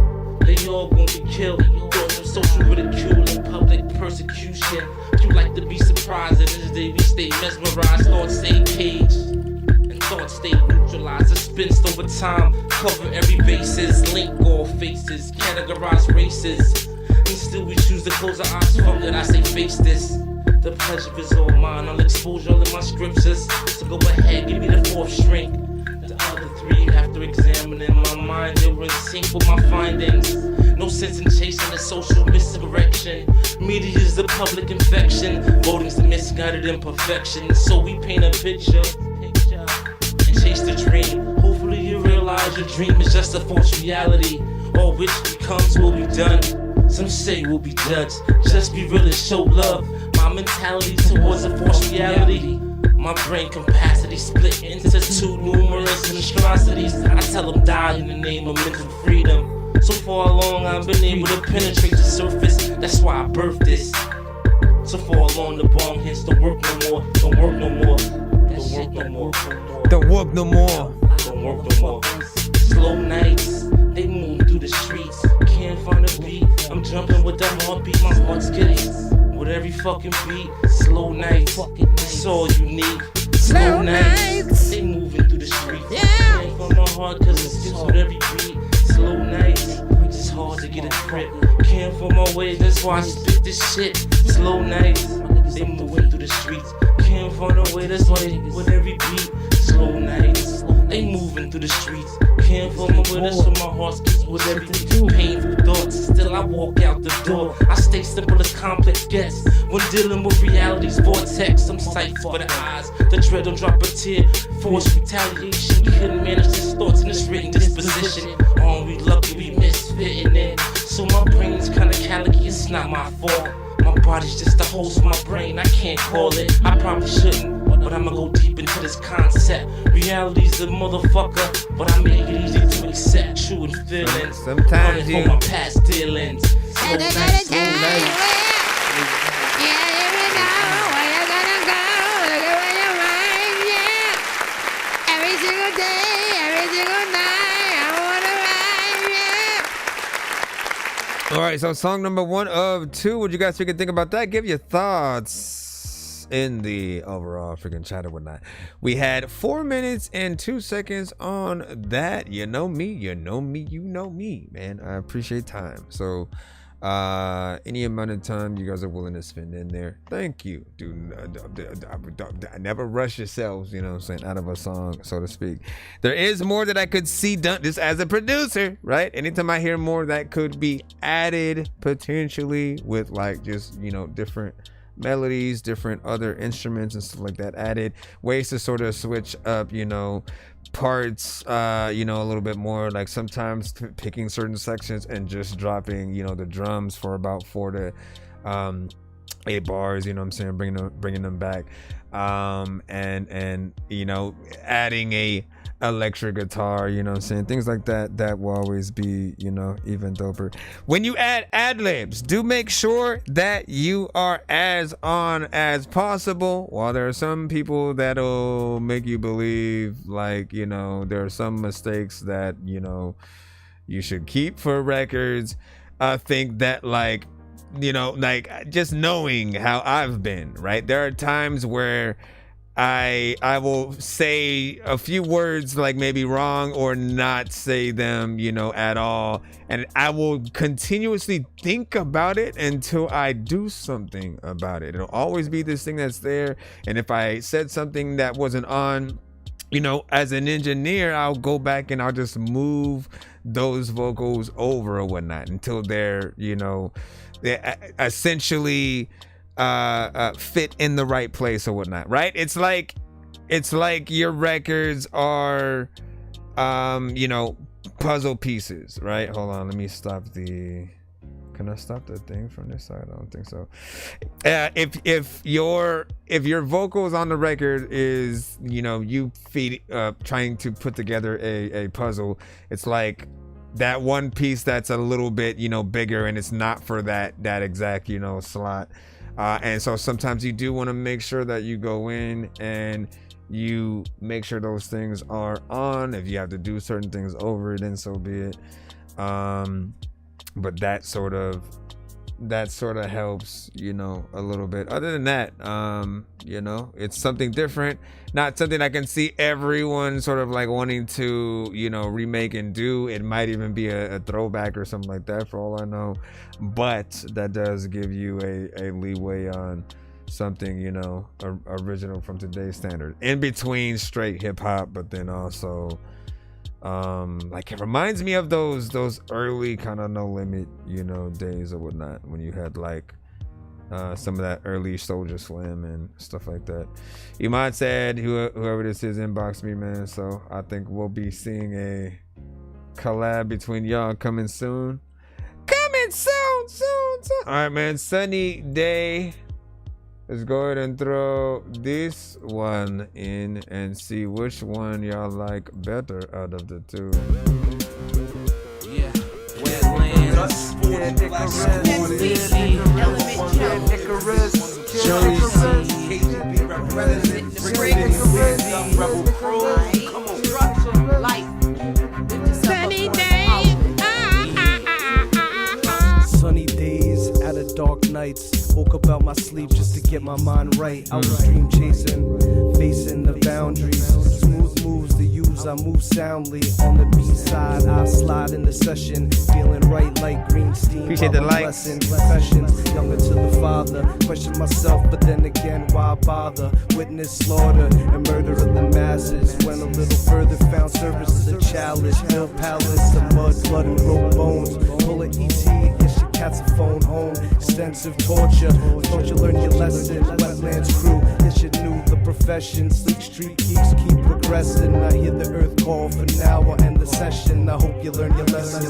They all gonna be killed. Thoughts of social ridicule and public persecution. You like to be surprised that this day we stay mesmerized. Thoughts stay caged and thoughts stay neutralized. Dispensed over time, cover every basis, link all faces, categorize races. And still we choose to close our eyes from it. I say face this. The pleasure is all mine. I'll expose all of my scriptures. So go ahead, give me the fourth string. The other three, after examining my mind, they were in sync with my findings. No sense in chasing a social misdirection. Media is the public infection. Voting's the misguided imperfection. So we paint a picture and chase the dream. Hopefully you realize your dream is just a false reality. All which becomes will be done. Some say we'll be judged. Just be real and show love. My mentality towards a false reality. My brain capacity split into two numerous monstrosities. I tell them die in the name of mental freedom. So far along I've been able to penetrate the surface. That's why I birthed this. So far along the bong hits. Don't work no more. Don't work no more. Don't work no more. Don't work no more. Don't work no more. Slow nights. They move through the streets. Can't find a beat. I'm jumping with the heartbeat. My heart skips with every fucking beat. Slow nights. That's all you need. Slow nights. They moving through the streets. Can't find my heart cause it skips with every beat. Slow nights. It's hard to get a grip. Can't find my way. That's why I spit this shit. Slow nights. They moving through the streets. Can't find a way. That's why with every beat. Slow nights. They moving through the streets. Can't find my way. That's why my heart skips with every painful thoughts. Still I walk out the door. I stay simple as complex gets. When dealing with reality's vortex, I'm sights for the eyes. The dread don't drop a tear. Forced retaliation. Couldn't manage his thoughts in this written disposition. Oh, we lucky we misfitting in. So my brain's kinda calicky. It's not my fault. My body's just a host, my brain, I can't call it. I probably shouldn't, but I'ma go deep into this concept. Reality's a motherfucker, but I make it easy to accept true and feelings. Sometimes you for my past dealings. Slow night, slow night. Every single day, every single night, I wanna ride, yeah. All right, so song number 1 of 2. What you guys freaking think about that? Give your thoughts in the overall freaking chat or whatnot. We had 4 minutes and 2 seconds on that. You know me, you know me, you know me, man. I appreciate time. So any amount of time you guys are willing to spend in there, thank you. Dude, never rush yourselves, you know what I'm saying, out of a song, so to speak. There is more that I could see done just as a producer, right? Anytime I hear more that could be added potentially with like just, you know, different melodies, different other instruments and stuff like that added, ways to sort of switch up, you know, parts, you know, a little bit more, like sometimes picking certain sections and just dropping, you know, the drums for about 4 to 8 bars, you know what I'm saying, bringing them back, and you know, adding a electric guitar, you know what I'm saying, things like that will always be, you know, even doper. When you add ad-libs, do make sure that you are as on as possible. While there are some people that'll make you believe like, you know, there are some mistakes that, you know, you should keep for records, think that like, you know, like just knowing how I've been, right? There are times where I will say a few words like maybe wrong or not say them, you know, at all. And I will continuously think about it until I do something about it. It'll always be this thing that's there. And if I said something that wasn't on, you know, as an engineer, I'll go back and I'll just move those vocals over or whatnot until they're, you know, they essentially fit in the right place or whatnot, right? It's like your records are you know, puzzle pieces, right? Hold on, let me stop the, can I stop the thing from this side? I don't think so. If your vocals on the record is, you know, you trying to put together a puzzle, it's like that one piece that's a little bit, you know, bigger, and it's not for that exact, you know, slot. And so sometimes you do want to make sure that you go in and you make sure those things are on. If you have to do certain things over, then so be it. But that sort of helps, you know, a little bit. Other than that, you know, it's something different, not something I can see everyone sort of like wanting to, you know, remake and do. It might even be a throwback or something like that for all I know, but that does give you a leeway on something, you know, original from today's standard, in between straight hip-hop, but then also like it reminds me of those early kind of No Limit, you know, days or whatnot, when you had like some of that early Soulja Slim and stuff like that. Iman said, whoever this is, inbox me, man. So I think we'll be seeing a collab between y'all coming soon. Soon. All right, man. Sunny day. Let's go ahead and throw this one in and see which one y'all like better out of the two. Yeah. Wetlands. Sunny day. Sunny days out of dark nights. Woke up out my sleep just to get my mind right. I was dream chasing, facing the boundaries. Smooth moves to use, I move soundly. On the beat side, I slide in the session. Feeling right like green steam. Appreciate the likes. Professions, younger to the father. Question myself, but then again, why bother? Witness slaughter and murder of the masses. Went a little further, found service as a challenge. Built palace of mud, blood, and broke bones. Pull an ET against your cat's a phone home. Extensive torture. Thought you learned your lesson. Wetlands crew, yes you knew the profession. Sleek street geeks keep progressing. I hear the earth call for now. I'll end the session. I hope you learn your lesson.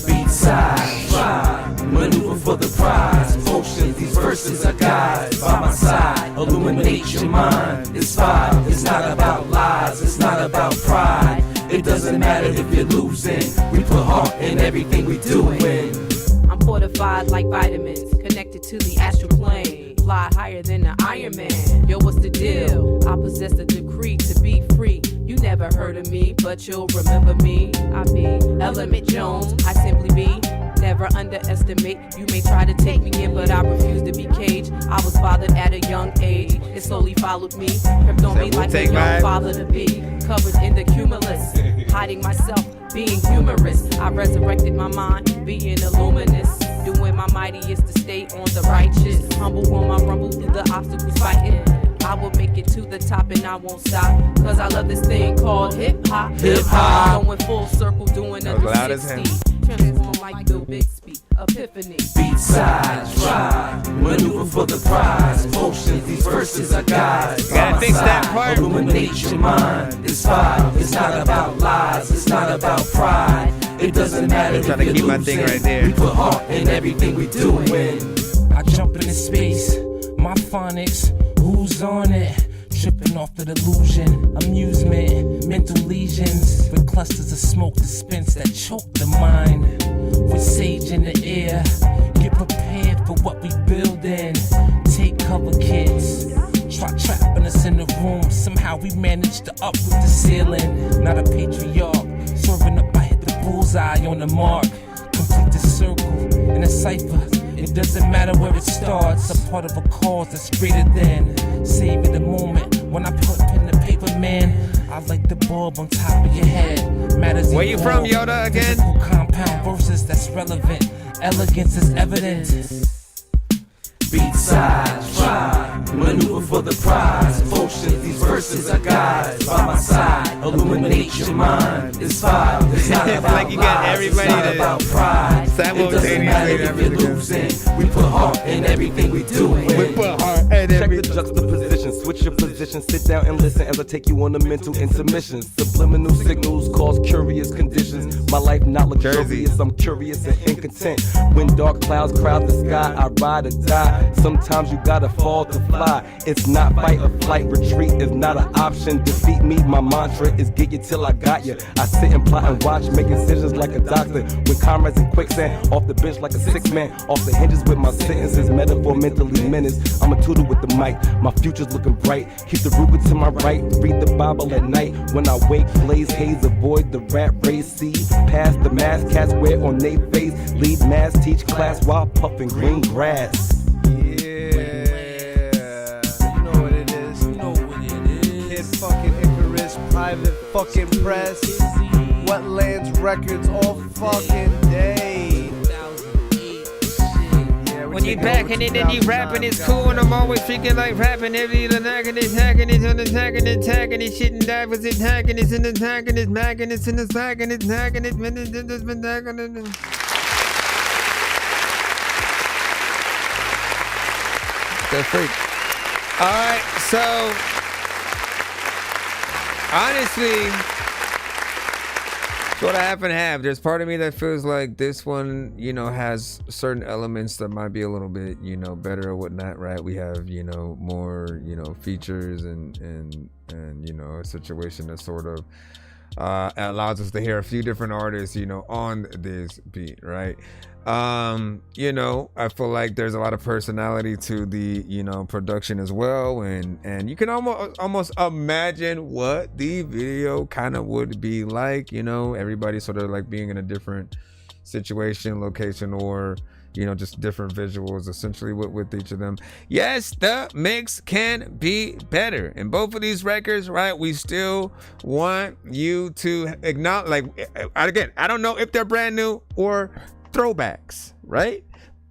Beatside, drive, maneuver for the prize. Potions, these verses are guides by my side. Illuminate your mind. It's fine. It's not about lies. It's not about pride. It doesn't matter if you're losing. We put heart in everything we doing. I'm fortified like vitamins, connected to the astral plane. Fly higher than the Iron Man. Yo, what's the deal? I possess the decree to be free. You never heard of me, but you'll remember me. I be Element Jones, I simply be. Never underestimate. You may try to take me in, but I refuse to be caged. I was fathered at a young age. It slowly followed me. Crept on me like a young father to be. Covered in the cumulus. Hiding myself, being humorous. I resurrected my mind, being a luminous. Doing my mightiest to stay on the righteous. Humble on my rumble through the obstacles fighting. I will make it to the top and I won't stop. Cause I love this thing called hip-hop. Hip-hop. Going full circle, doing a 360. Transform like Bill Bixby, epiphany. Beatside, drive, maneuver for the prize. Potions, these verses are guides. Gotta fix that part. Illuminate your mind. It's fine. It's not about lies. It's not about pride. It doesn't matter if you're keep my thing right there. We put heart in everything we doing. I jump into space, my phonics, who's on it? Tripping off the delusion, amusement, mental lesions. With clusters of smoke dispense that choke the mind. With sage in the air, get prepared for what we building. Take cover, kids. Try trapping us in the room. Somehow we managed to uproot the ceiling. Not a patriarch, serving up, I hit the bullseye on the mark. Complete the circle in a cipher. It doesn't matter where it starts. A part of a cause that's greater than. Saving the moment when I put pen to paper, man. I like the bulb on top of your head. Matters. Where you from, Yoda, again? Compound verses that's relevant. Elegance is evident. Beat side, try, maneuver for the prize. Potions, these verses are guides by my side. Illuminate your mind. It's fire. It's not about like you got everybody it's not about pride. It doesn't matter if you're losing. We put heart in everything we do. We put heart in Check the juxtaposition, switch your position, sit down and listen as I take you on a mental intermission. Subliminal signals cause curious conditions. My life not luxurious, I'm curious and incontent. When dark clouds crowd the sky, I ride or die. Sometimes you gotta fall to fly. It's not fight or flight, retreat is not an option. Defeat me, my mantra is get you till I got you. I sit and plot and watch, make decisions like a doctor. With comrades in quicksand, off the bench like a 6-man. Off the hinges with my sentences, metaphor mentally menaced. I'm a tutor with the mic, my future's looking bright. Keep the Ruger to my right, read the Bible at night. When I wake, blaze haze, avoid the rat race. See, past the mask, cats wear on they face. Lead mass, teach class while puffing green grass. Fucking Icarus, private fucking press, Wetlands Records all fucking day. When you backing it and you rapping, it's cool, and I'm always freaking like rapping. Every attacking it, hacking it, attacking it, tagging it, shit and dive was it, hacking it, and attacking it, macking it, and attacking it, hacking it, been tagging it. Good freak. All right, so. Honestly, sort of half and half. There's part of me that feels like this one, you know, has certain elements that might be a little bit, you know, better or whatnot, right? We have, you know, more, you know, features and you know, a situation that sort of allows us to hear a few different artists, you know, on this beat, right? You know, I feel like there's a lot of personality to the, you know, production as well, and you can almost imagine what the video kind of would be like, you know, everybody sort of like being in a different situation, location, or, you know, just different visuals essentially with each of them. Yes, the mix can be better. In both of these records, right, we still want you to acknowledge, like, again, I don't know if they're brand new or throwbacks, right?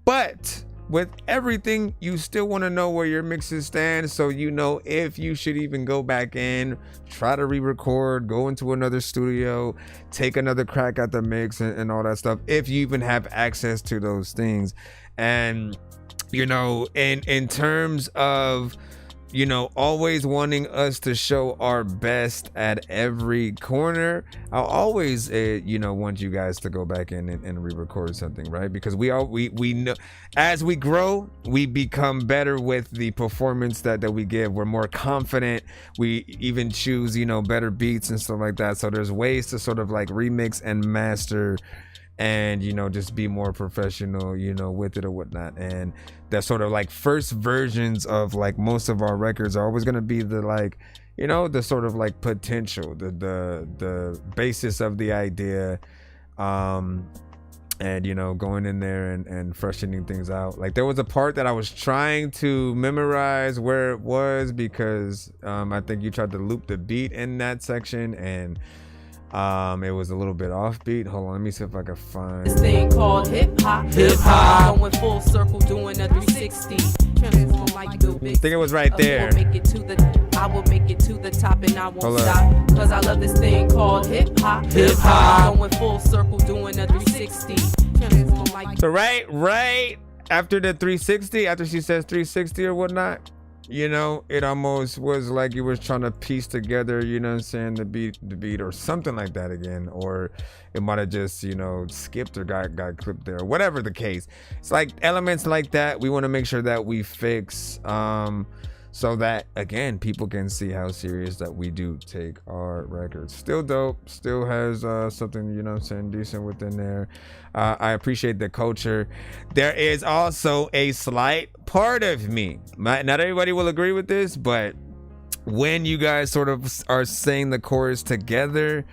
But with everything, you still want to know where your mixes stand, so you know if you should even go back in, try to re-record, go into another studio, take another crack at the mix and all that stuff, if you even have access to those things. And you know, in terms of, you know, always wanting us to show our best at every corner, I'll always, you know, want you guys to go back in and re-record something, right? Because we know as we grow, we become better with the performance that we give. We're more confident. We even choose, you know, better beats and stuff like that. So there's ways to sort of like remix and master and, you know, just be more professional, you know, with it or whatnot. And that sort of like first versions of like most of our records are always going to be the, like, you know, the sort of like potential, the basis of the idea, and, you know, going in there and freshening things out. Like there was a part that I was trying to memorize where it was, because I think you tried to loop the beat in that section, and it was a little bit offbeat. Hold on, let me see if I can find this thing called hip hop. Going full circle, doing a 360. Transform like Bill Big. I think it was right there. I will make it to the top, and I won't stop. Cause I love this thing called hip hop. Going full circle, doing a 360. Transform like. So right after the 360, after she says 360 or whatnot, you know, it almost was like you was trying to piece together, you know what I'm saying, the beat or something like that again, or it might have just, you know, skipped or got clipped there, whatever the case. It's like elements like that we want to make sure that we fix, so that again people can see how serious that we do take our records. Still dope, still has something, you know what I'm saying, decent within there. I appreciate the culture. There is also a slight part of me, not everybody will agree with this, but when you guys sort of are saying the chorus together,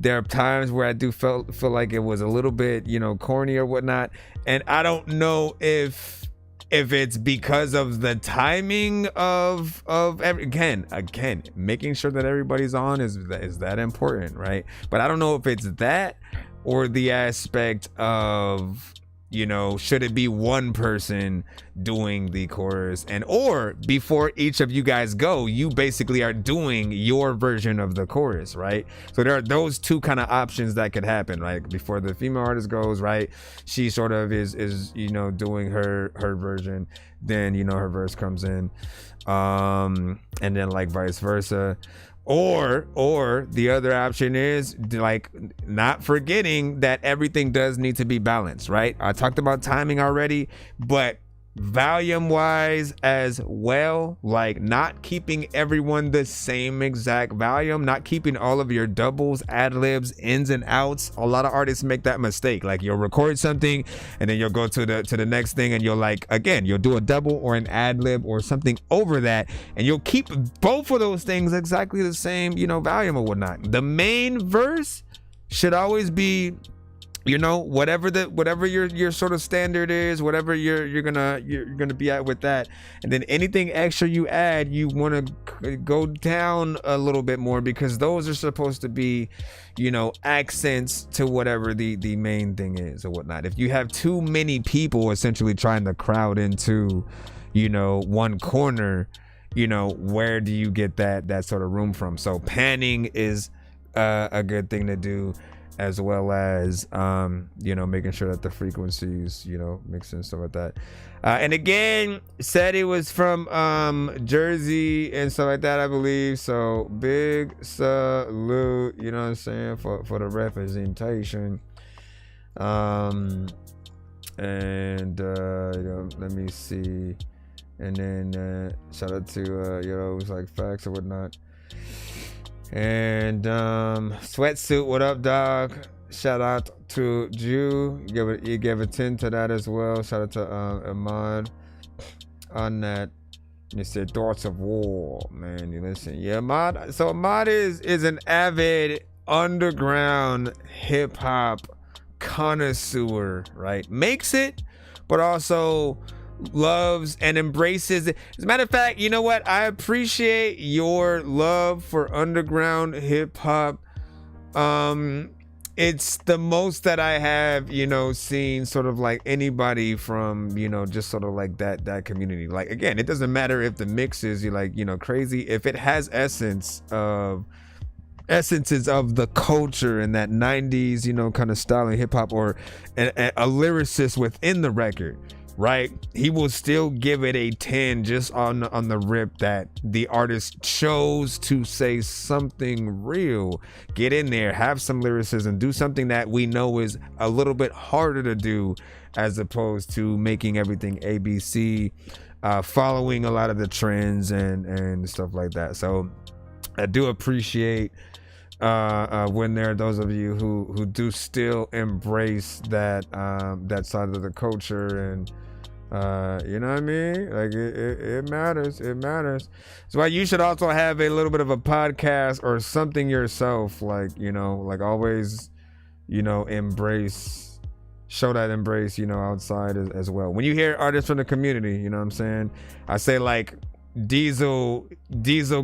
There are times where I do feel like it was a little bit, corny or whatnot. And I don't know if it's because of the timing of again, making sure that everybody's on is that important, right? But I don't know if it's that or the aspect of, should it be one person doing the chorus, or before each of you guys go, you basically are doing your version of the chorus, right? So there are those two kind of options that could happen, right? Before the female artist goes, right, she sort of is doing her version, then her verse comes in, and then like vice versa. Or the other option is like not forgetting that everything does need to be balanced, right? I talked about timing already, but volume wise as well, like not keeping everyone the same exact volume, not keeping all of your doubles, ad-libs, ins and outs. A lot of artists make that mistake. Like you'll record something and then you'll go to the next thing and you'll do a double or an ad-lib or something over that, and you'll keep both of those things exactly the same, volume or whatnot. The main verse should always be, whatever your sort of standard is, whatever you're gonna be at with that, and then anything extra you add, you want to go down a little bit more, because those are supposed to be, accents to whatever the main thing is or whatnot. If you have too many people essentially trying to crowd into, one corner, where do you get that sort of room from? So panning is a good thing to do, as well as making sure that the frequencies mix and stuff like that. And again, said he was from Jersey and stuff like that, I believe. So big salute, what I'm saying, for the representation. And let me see. And then shout out to it was like facts or whatnot. And sweatsuit, what up, dog? Shout out to Jew. You gave a 10 to that as well. Shout out to Ahmad on that. And you said thoughts of war, man. You listen, yeah, Ahmad. So Ahmad is an avid underground hip hop connoisseur, right? Makes it, but also loves and embraces it. As a matter of fact, you know what? I appreciate your love for underground hip hop. It's the most that I have, seen sort of like anybody from, just sort of like that community. Like, again, it doesn't matter if the mix is crazy. If it has essences of the culture and that 90s, kind of style in hip hop, or a lyricist within the record, right? He will still give it a 10 just on the rip that the artist chose to say something real, get in there, have some lyricism, do something that we know is a little bit harder to do, as opposed to making everything ABC, following a lot of the trends and stuff like that. So I do appreciate when there are those of you who do still embrace that side of the culture, and you know what I mean? Like it matters. That's why you should also have a little bit of a podcast or something yourself, like always, show that embrace, outside as well. When you hear artists from the community, you know what I'm saying? I say like Diesel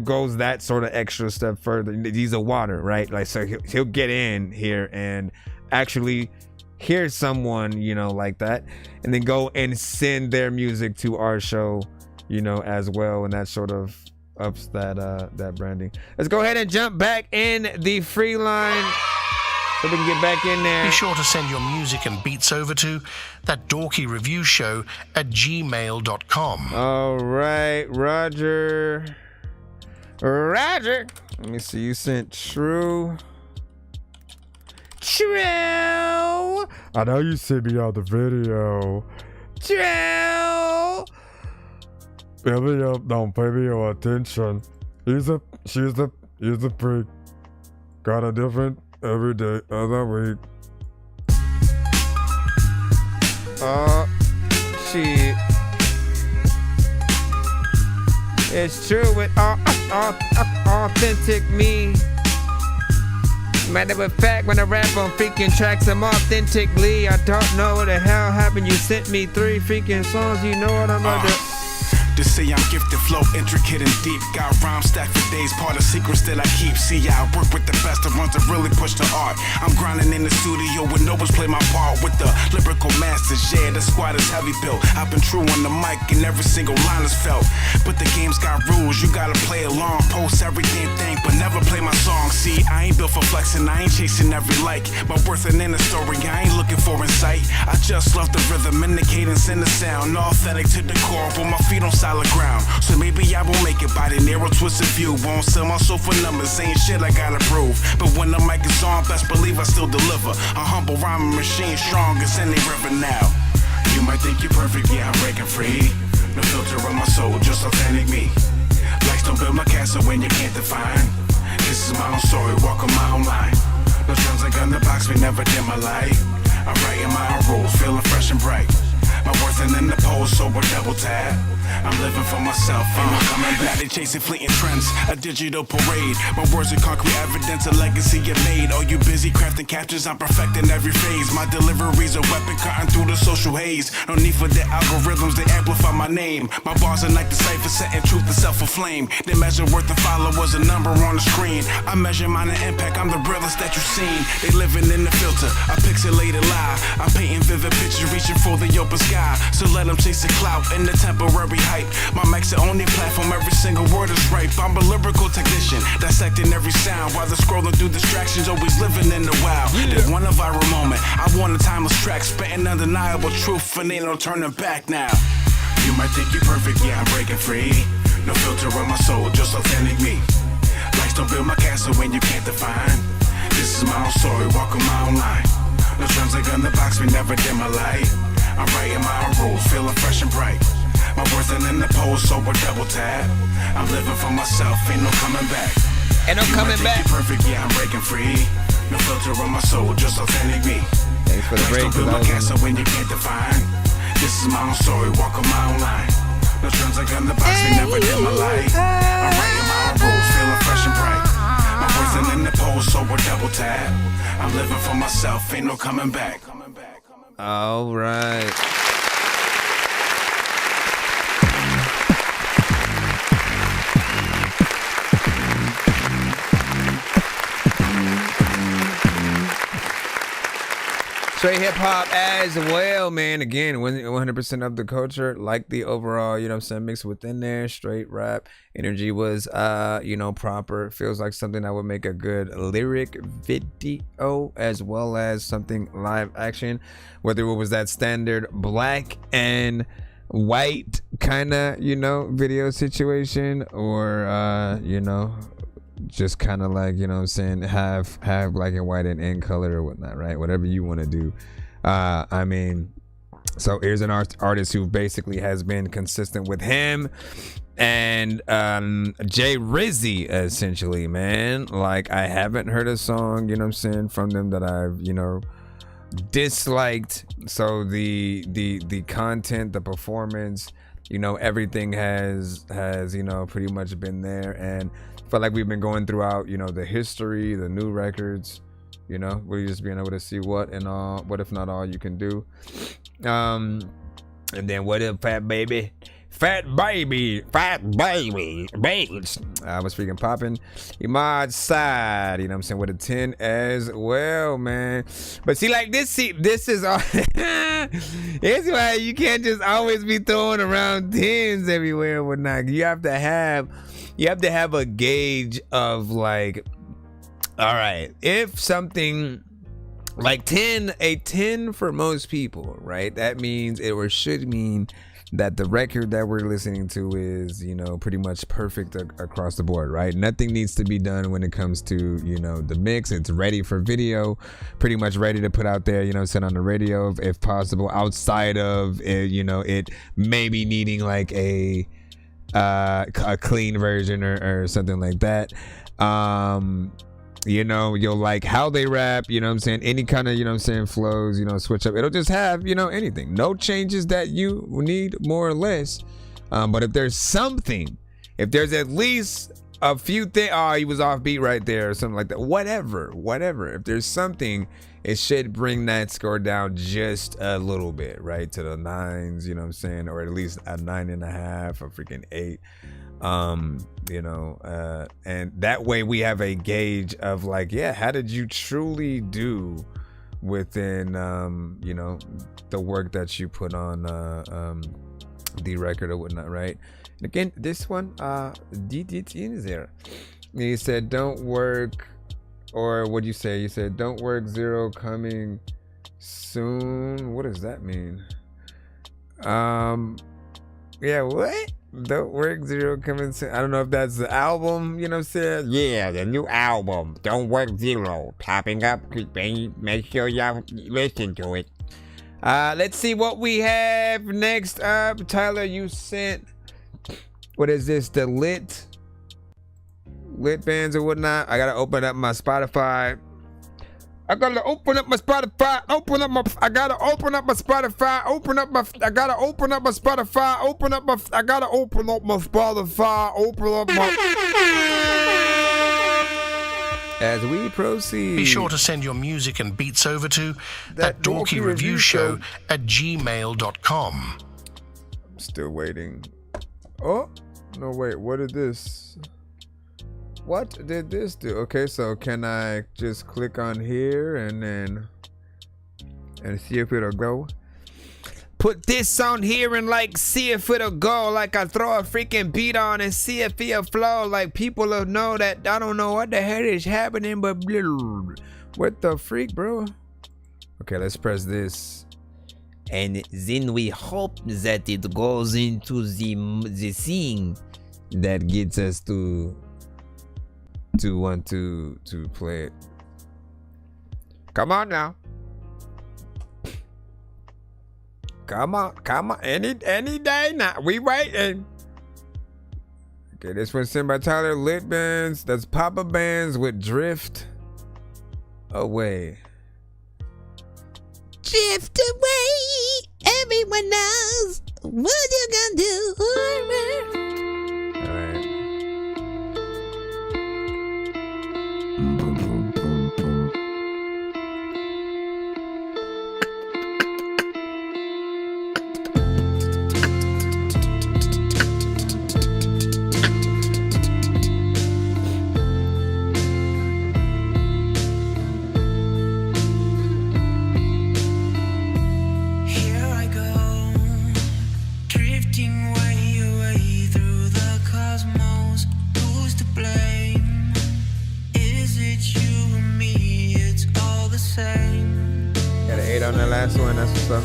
goes that sort of extra step further. Diesel Water, right? Like, so he'll get in here and actually hear someone, like that, and then go and send their music to our show, as well, and that sort of ups that branding. Let's go ahead and jump back in the free line so we can get back in there. Be sure to send your music and beats over to ThatDorkyReviewShow at gmail.com. All right, Roger. Let me see. You sent True. I know you sent me on the video. Baby, don't pay me your attention. She's a prick. Got a different every day of the week. Shit. It's true with authentic me. Matter of fact, when I rap on freaking tracks, I'm authentically. I don't know what the hell happened. You sent me 3 freaking songs. You know what I'm about to. To say I'm gifted, flow intricate and deep. Got rhymes stacked for days, part of secrets that I keep. See, I work with the best of ones that really push the art. I'm grinding in the studio with no one's play my part with the lyrical masters. Yeah, the squad is heavy built. I've been true on the mic and every single line is felt. But the game's got rules, you gotta play along. Post every damn thing, but never play my song. See, I ain't built for flexing, I ain't chasing every like. My worth ain't in the story, I ain't looking for insight. I just love the rhythm and the cadence and the sound. Authentic to the core, with my feet on solid ground. So maybe I won't make it by the narrow twisted view. Won't sell my soul for numbers, ain't shit I gotta prove. But when the mic is on, best believe I still deliver. A humble rhyming machine, strong as any river now. You might think you're perfect, yeah, I'm breaking free. No filter on my soul, just authentic me. Likes don't build my castle when you can't define. This is my own story, walk on my own line. No drums like on the box, we never dim my light. I'm writing my own rules, feeling fresh and bright. My worth ain't in the pole, so we're double tap. I'm living for myself, ain't no coming back. They chasing fleeting trends, a digital parade. My words are concrete evidence, a legacy you made. All you busy crafting captures, I'm perfecting every phase. My delivery's a weapon cutting through the social haze. No need for the algorithms, they amplify my name. My bars are like the cipher, setting truth to self-aflame. They measure worth of followers, a number on the screen. I measure mine and impact, I'm the realest that you've seen. They living in the filter, a pixelated lie. I'm painting vivid pictures, reaching for the open sky. So let them chase the clout in the temporary hype. My mic's the only platform, every single word is right. I'm a lyrical technician, dissecting every sound while they're scrolling through distractions, always living in the wild. There's one a viral moment, I want a timeless track, spitting undeniable truth and ain't no turning back now. You might think you're perfect, yeah, I'm breaking free. No filter on my soul, just authentic me. Likes don't build my castle when you can't define. This is my own story, walk on my own line. No drums like on the box, we never dim my light. I'm writing my own rules, feeling fresh and bright. My worth ain't in the pole, so we're double tap. I'm living for myself, ain't no coming back. Ain't no coming back. You're perfect, yeah, I'm breaking free. No filter on my soul, just authentic me. Thanks for the break. Don't build my castle when you can't define. This is my own story, walk on my own line. No trends like on the box, we never did my light. I'm writing my own rules, feeling fresh and bright. My worth ain't in the pole, so we're double tap. I'm living for myself, ain't no coming back. All right. Straight hip hop as well, man. Again, 100% of the culture, like the overall, you know what I'm saying, mix within there. Straight rap energy was, you know, proper. Feels like something that would make a good lyric video as well as something live action. Whether it was that standard black and white kind of, you know, video situation or, you know, just kind of like, you know what I'm saying, have black and white and in color or whatnot, right? Whatever you want to do. I mean, so here's an artist who basically has been consistent with him and Jay Rizzy, essentially, man. Like, I haven't heard a song, you know what I'm saying, from them that I've, you know, disliked. So the content, the performance, you know, everything has you know, pretty much been there. And I feel like we've been going throughout, you know, the history, the new records, you know, we're just being able to see what if not all you can do. And then what if fat baby, baby, I was freaking popping. Imad side, you know what I'm saying, with a 10 as well, man. But see, like this is all. It's why you can't just always be throwing around 10s everywhere and whatnot. You have to have a gauge of like, all right, if something like a 10 for most people, right? That means it or should mean that the record that we're listening to is, you know, pretty much perfect across the board, right? Nothing needs to be done when it comes to, you know, the mix. It's ready for video, pretty much ready to put out there, you know, send on the radio if possible, outside of it, you know, it maybe needing like a clean version or something like that. You know, you'll like how they rap, you know what I'm saying, any kind of, you know what I'm saying, flows, you know, switch up. It'll just have, you know, anything, no changes that you need, more or less. But if there's something, if there's at least a few things. Oh, he was off beat right there or something like that. Whatever. If there's something, it should bring that score down just a little bit, right? To the 9s, you know what I'm saying? Or at least a 9.5, a freaking 8. And that way we have a gauge of like, yeah, how did you truly do within, the work that you put on the record or whatnot, right? And again, this one, DDT is there. He said, don't work, or what'd you say? You said, don't work 0 coming soon. What does that mean? Yeah, what? Don't work 0 coming soon. I don't know if that's the album, you know what I'm saying? Yeah, the new album, Don't Work 0, popping up. Make sure y'all listen to it. Let's see what we have next up. Tyler, you sent, what is this? The lit bands or whatnot. I gotta open up my Spotify. I gotta open up my Spotify. I gotta open up my Spotify. Open up my As we proceed, Be sure to send your music and beats over to ThatDorkyReviewShow at gmail.com. I'm still waiting. Oh, no, wait. What did this do? Okay, so can I just click on here and see if it'll go? Put this on here and like see if it'll go. Like I throw a freaking beat on and see if it'll flow. Like people will know that I don't know what the hell is happening, but what the freak, bro? Okay, let's press this. And then we hope that it goes into the thing that gets us to want to play it. Come on now. Come on. Any day now. We waiting. Okay, this one's sent by Tyler. Lit bands. That's Papa Bands with Drift Away. Drift away. Everyone knows what you gonna do. All right. On the last one, that's what's up.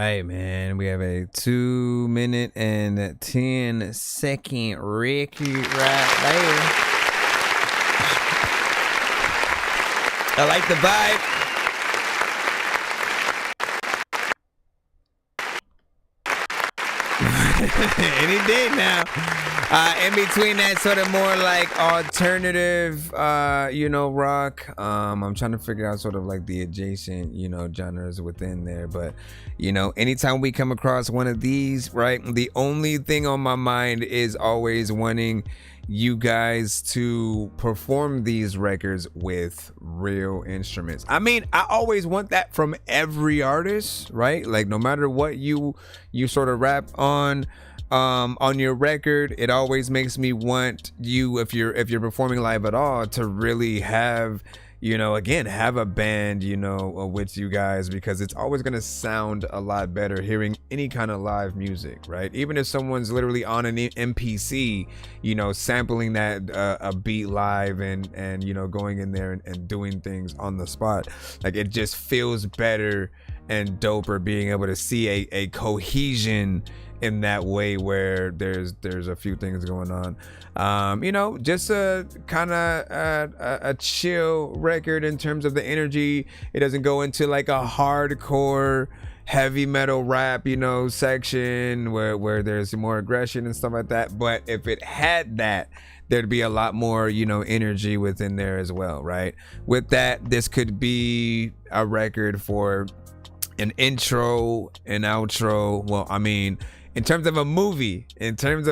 right, man. We have a 2 minute and 10-second record right there. I like the vibe. Any day now. In between that sort of more like alternative, rock. I'm trying to figure out sort of like the adjacent, genres within there. But, anytime we come across one of these, right, the only thing on my mind is always wanting you guys to perform these records with real instruments. I mean, I always want that from every artist, right? Like no matter what you sort of rap on your record, it always makes me want you, if you're performing live at all, to really have, have a band, with you guys, because it's always going to sound a lot better hearing any kind of live music, right? Even if someone's literally on an MPC, sampling that a beat live and going in there and doing things on the spot, like it just feels better and doper being able to see a cohesion in that way where there's a few things going on. Just a kind of a chill record in terms of the energy. It doesn't go into like a hardcore heavy metal rap, section where there's more aggression and stuff like that. But if it had that, there'd be a lot more, energy within there as well, right? With that, this could be a record for an intro, an outro. Well, I mean, in terms of a movie, something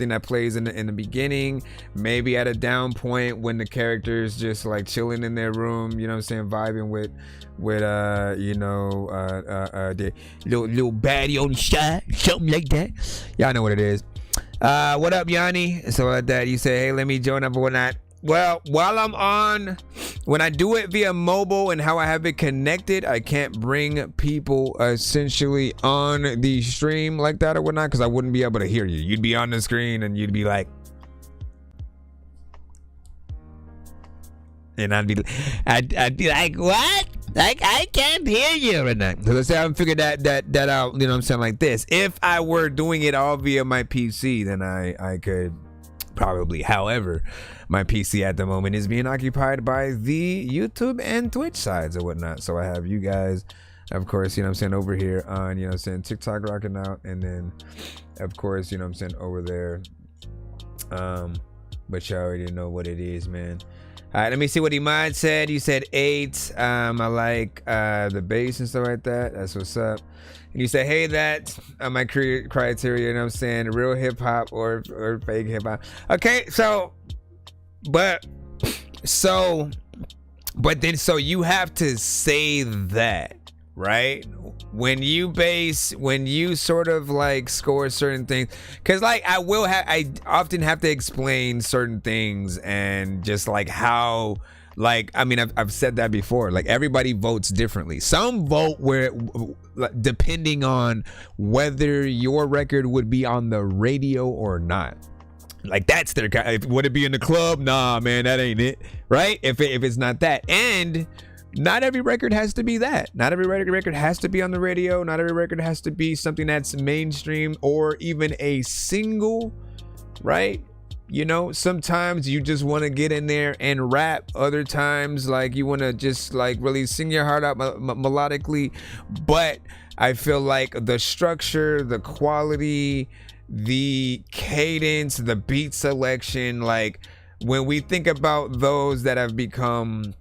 that plays in the beginning, maybe at a down point when the characters just like chilling in their room, vibing with the little baddie on the side, something like that. Y'all know what it is. What up, Yanni? So like that, you say, hey, let me join up or whatnot. Well, when I do it via mobile and how I have it connected, I can't bring people essentially on the stream like that or whatnot, because I wouldn't be able to hear you. You'd be on the screen and you'd be like, and I'd be like, what? Like, I can't hear you right now. So let's say I haven't figured that out, like this. If I were doing it all via my PC, then I could probably. However, my PC at the moment is being occupied by the YouTube and Twitch sides or whatnot. So I have you guys, of course, over here on, TikTok rocking out. And then, of course, over there. But you already know what it is, man. All right, let me see what Iman said. You said 8. I like the bass and stuff like that. That's what's up. And you say, hey, that's my criteria, real hip hop or fake hip hop. Okay, so you have to say that, right? When you sort of like score certain things, because like I often have to explain certain things and just like how, like, I mean, I've said that before, like everybody votes differently. Some vote depending on whether your record would be on the radio or not. Like that's their, would it be in the club? Nah, man, that ain't it, right? If it's not that. And not every record has to be that. Not every record has to be on the radio. Not every record has to be something that's mainstream or even a single, right? Sometimes you just want to get in there and rap. Other times, like, you want to just like really sing your heart out melodically. But I feel like the structure, the quality, the cadence, the beat selection, like when we think about those that have become,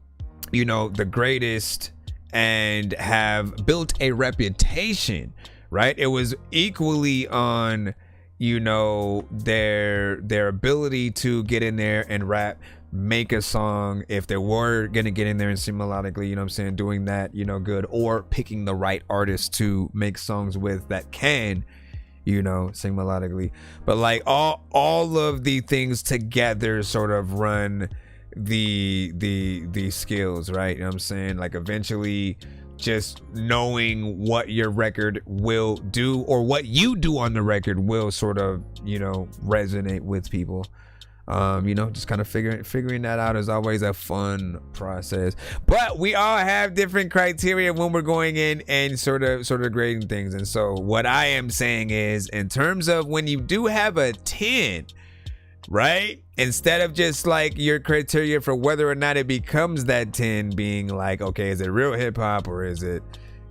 the greatest and have built a reputation, right? It was equally on, their ability to get in there and rap, make a song, if they were gonna get in there and sing melodically, doing that, good, or picking the right artist to make songs with that can, sing melodically. But like all of the things together sort of run the skills, right? Like eventually just knowing what your record will do or what you do on the record will sort of, resonate with people. Just kind of figuring that out is always a fun process. But we all have different criteria when we're going in and sort of grading things. And so what I am saying is, in terms of when you do have a 10, right? Instead of just like your criteria for whether or not it becomes that 10 being like, okay, is it real hip hop or is it,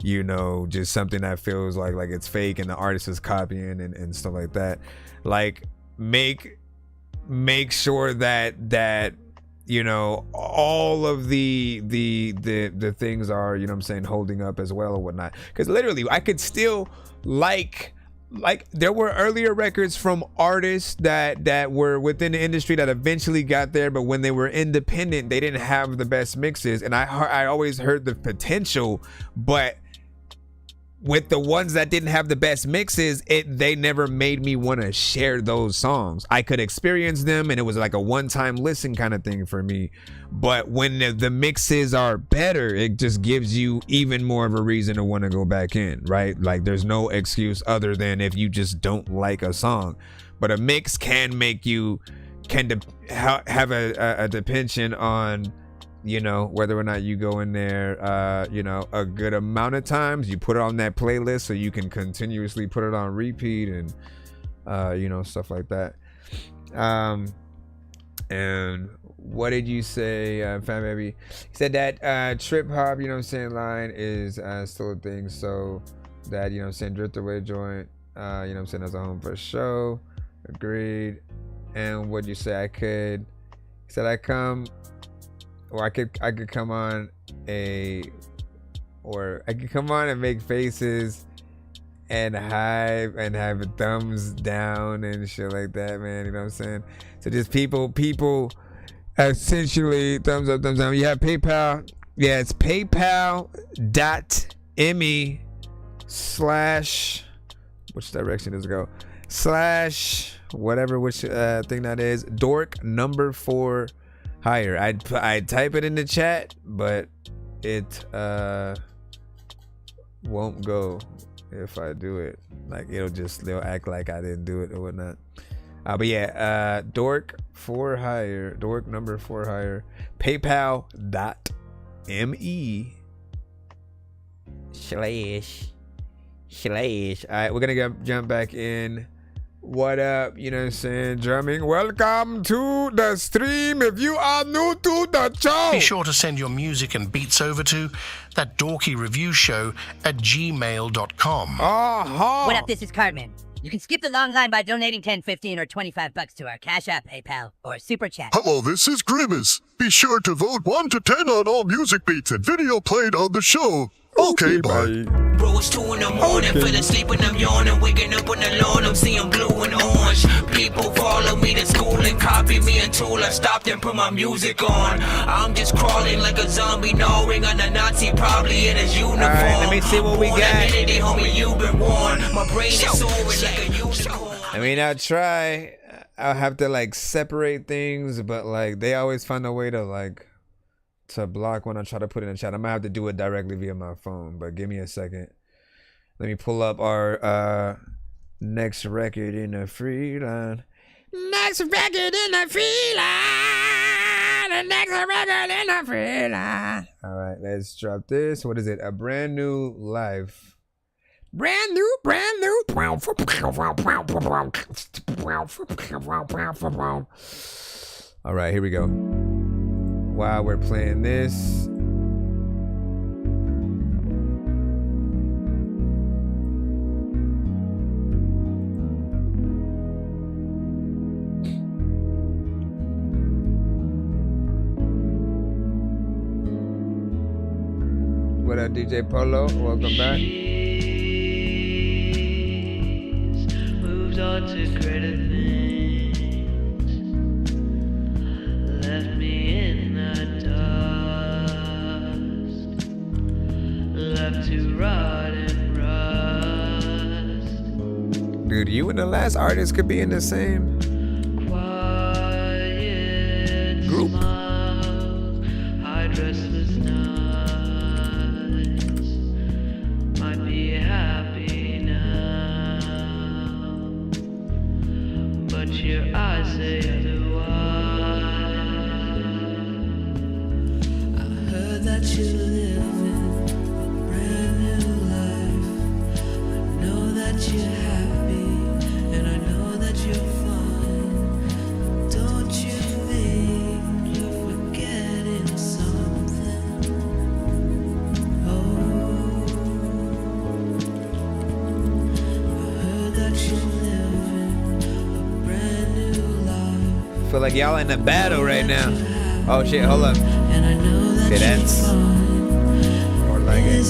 you know, just something that feels like it's fake and the artist is copying and stuff like that. Like make sure that you know, all of the things are, you know what I'm saying, holding up as well or whatnot. Because literally I could still like there were earlier records from artists that were within the industry that eventually got there, but when they were independent, they didn't have the best mixes. And I always heard the potential, but with the ones that didn't have the best mixes, they never made me want to share those songs. I could experience them and it was like a one-time listen kind of thing for me. But when the mixes are better, it just gives you even more of a reason to want to go back in, right? Like there's no excuse other than if you just don't like a song. But a mix can make you have a dependence on, you know, whether or not you go in there, you know, a good amount of times. You put it on that playlist so you can continuously put it on repeat and, you know, stuff like that. And what did you say, Fat Baby? He said that trip hop, you know what I'm saying, line is still a thing. So that, you know what I'm saying, drift away joint, you know what I'm saying, as a home for show. Agreed. And what'd you say? He said I come... Or I could come on and make faces and hype and have a thumbs down and shit like that, man. You know what I'm saying? So just people essentially thumbs up, thumbs down. You have PayPal. Yeah, it's paypal.me/ which direction does it go? / whatever which thing that is. Dork number 4 higher. I'd type it in the chat, but it won't go if I do it. Like they'll act like I didn't do it or whatnot. But yeah, dork 4 higher, dork number 4 higher, paypal.me/ all right, we're gonna jump back in. What up, you know what I'm saying, drumming? Welcome to the stream if you are new to the show. Be sure to send your music and beats over to ThatDorkyReviewShow at gmail.com. What up, this is Cartman. You can skip the long line by donating $10, $15, or $25 to our Cash App, PayPal, or Super Chat. Hello, this is Grimace. Be sure to vote 1 to 10 on all music beats and video played on the show. Okay, bye. Bro, it's 2 in the morning, feeling sleeping, I'm yawning, waking up on the lawn, I'm seeing blue and orange. People follow me to school and copy me until I stopped and put my music on. I'm just crawling like a zombie, gnawing on a Nazi, probably in his uniform. Alright, let me see what we got. Identity, homie, you've been warned. My brain is soaring like a unicorn. I mean, I'll have to separate things, but they always find a way to block when I try to put it in the chat. I might have to do it directly via my phone, but give me a second. Let me pull up our next record in the free line. Next record in the free line. The next record in the free line. All right, let's drop this. What is it? A Brand New Life. Brand new. All right, here we go. While we're playing this, what up, DJ Bolow? Welcome back. Moved on to greater things. Left me in the dust. Left to rot and rust. Dude, you and the last artist could be in the same Quiet group. Smiles, hide restless nights. Might be happy now, but your eyes say otherwise. I heard that you live in a brand new life. I know that you're happy, and I know that you're fine. Don't you think you're forgetting something? Oh, like y'all in a battle right now. Oh shit, hold up. Okay, that's more like it.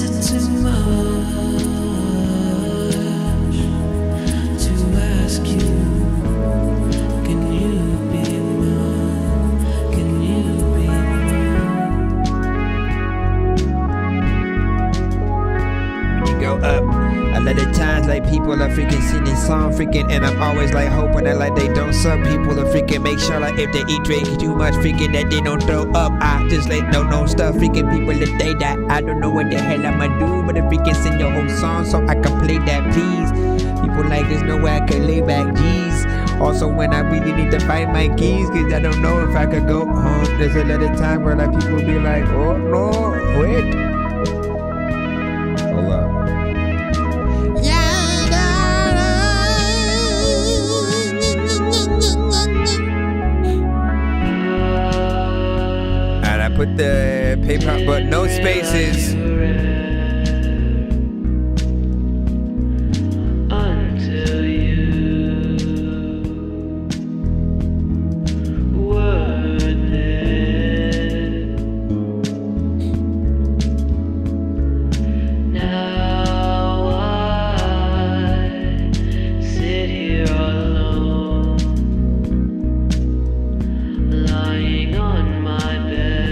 Go up. A lot of times, like people are freaking singing song, freaking, and I'm always like hoping that like they don't. Some people are freaking make sure like if they eat drink too much, freaking that they don't throw up. I just like no stuff, freaking people if they die. I don't know what the hell I'ma do, but if freaking sing your whole song so I can play that, please. People like there's no way I can lay back, geez. Also when I really need to find my keys, cause I don't know if I could go home. There's a lot of time where like people be like, oh no, wait. Hold up. I put the PayPal, but no spaces. Until you were there. Now I sit here alone, lying on my bed,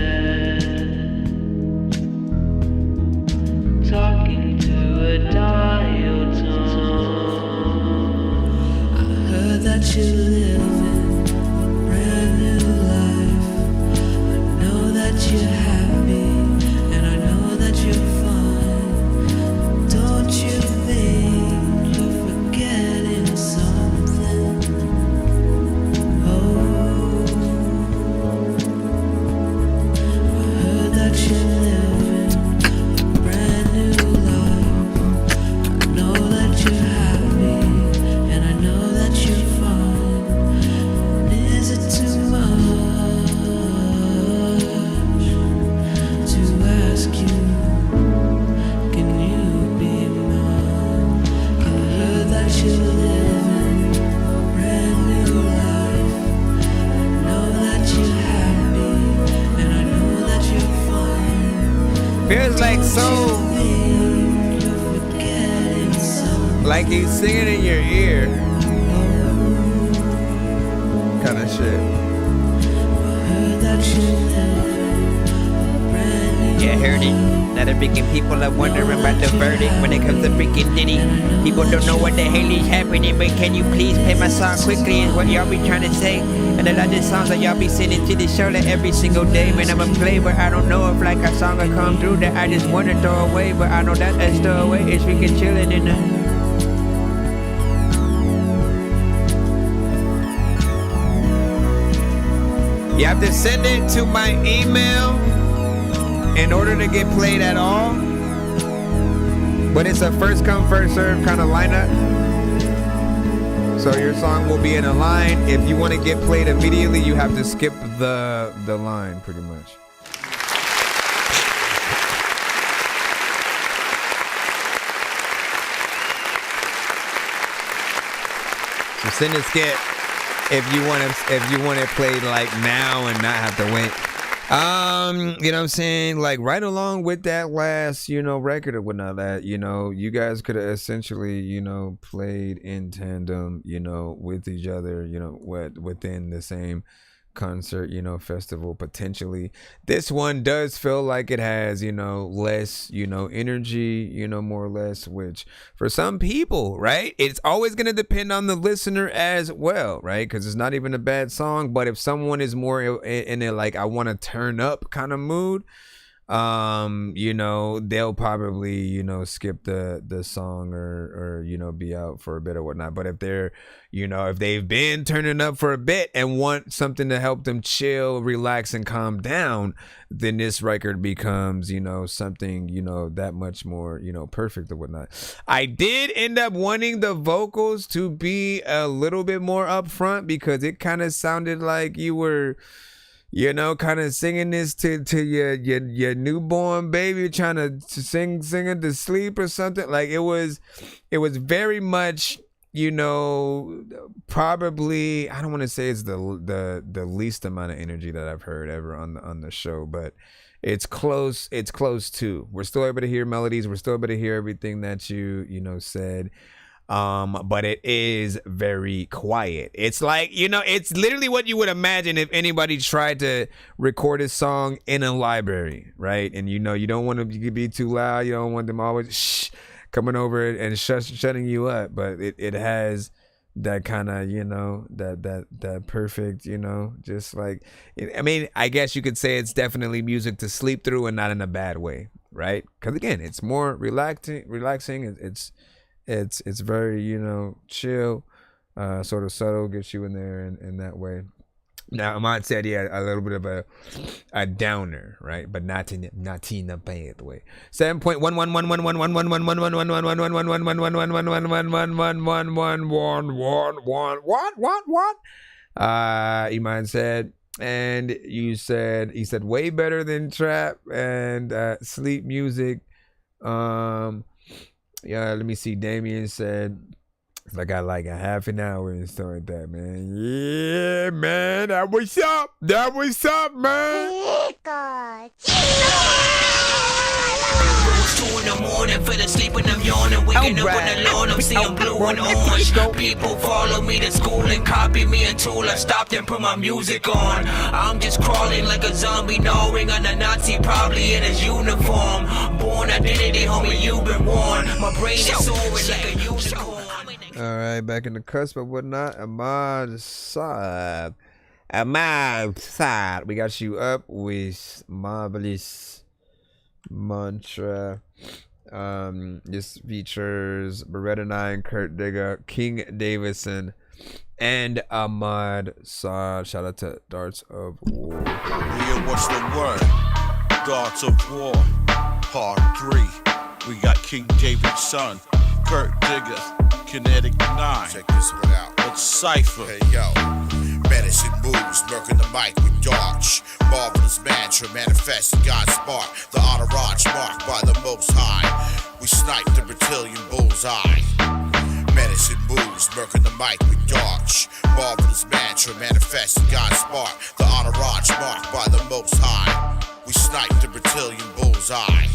talking to a dial tone. I heard that you live in a brand new life. I know that you're happy, and I know that you're fine. Don't you think you're forgetting something? Oh, I heard that you live in a brand new life. I know that you're happy, and I know that you're fine. Is it too much to ask you? Can you be mine? I heard that you live in a brand new life. I know that you're happy, and I know that you're fine. Feels like so, like he's singing in your ear, kind of shit. Yeah, heard it. Now the freaking people are wondering about the verdict when it comes to freaking Diddy. People don't know what the hell is happening, but can you please play my song quickly is what y'all be trying to say. And a lot of songs that y'all be sending to the show like every single day, man, I'ma play, but I don't know if like a song will come through that I just wanna throw away, but I know that that's throw away is freaking chilling in the. You have to send it to my email in order to get played at all. But it's a first come, first serve kind of lineup. So your song will be in a line. If you want to get played immediately, you have to skip the line pretty much. So send a skip if you want it played like now and not have to wait. You know what I'm saying? Like right along with that last, record or whatnot, that, you guys could have essentially, played in tandem, with each other, within the same concert, festival potentially. This one does feel like it has, less, energy, more or less, which for some people, right, it's always going to depend on the listener as well, right? Because it's not even a bad song, but if someone is more in a like I want to turn up kind of mood, they'll probably, skip the song or be out for a bit or whatnot. But if they're, if they've been turning up for a bit and want something to help them chill, relax, and calm down, then this record becomes, something, that much more, perfect or whatnot. I did end up wanting the vocals to be a little bit more upfront because it kind of sounded like you were, kind of singing this to your newborn baby, trying to sing it to sleep or something. Like it was very much you know, probably I don't want to say it's the least amount of energy that I've heard ever on the show, but it's close. It's close to. We're still able to hear melodies. We're still able to hear everything that you said. But it is very quiet. It's like, it's literally what you would imagine if anybody tried to record a song in a library, right? And you don't want to be too loud. You don't want them always coming over and shutting you up. But it has that kind of, that perfect, just like, I mean, I guess you could say it's definitely music to sleep through and not in a bad way, right? Because again, it's more relaxing. It's very, chill, sort of subtle, gets you in there in that way. Now, Ahmad said, a little bit of a downer, right? But not in a bad way. 7.111111111111111111111. Iman said, and he said way better than trap and sleep music. Yeah, let me see. Damien said, I got like a half an hour and stuff like that, man. Yeah, man. That was up, man. 2 in the morning, for the sleeping, I'm yawning, waking up on the lawn, I'm seeing blue and orange. People follow me to school and copy me until I stopped and put my music on. I'm just crawling like a zombie, gnawing on a Nazi, probably in his uniform. Born identity, homie, you've been warned. My brain is soaring like a unicorn. All right, back in the cusp of whatnot. Ahmad Saad. We got you up with Marvelous Mantra. This features Beretta 9, Kurt Digger, King Davison, and Ahmad Saad. Shout out to Darts of War. Yeah, what's the word? Darts of War, Part 3. We got King David's son, Kurt Digger, Kinetic 9. Check this one out. Let's cipher. Hey, yo. Medicine moves, murking the mic with Darch. Marvelous mantra, manifesting God's spark. The entourage marked by the Most High. We snipe the reptilian bullseye. Medicine moves, murking the mic with Darch. Marvelous mantra, manifesting God's spark. The entourage marked by the Most High. We snipe the reptilian bullseye.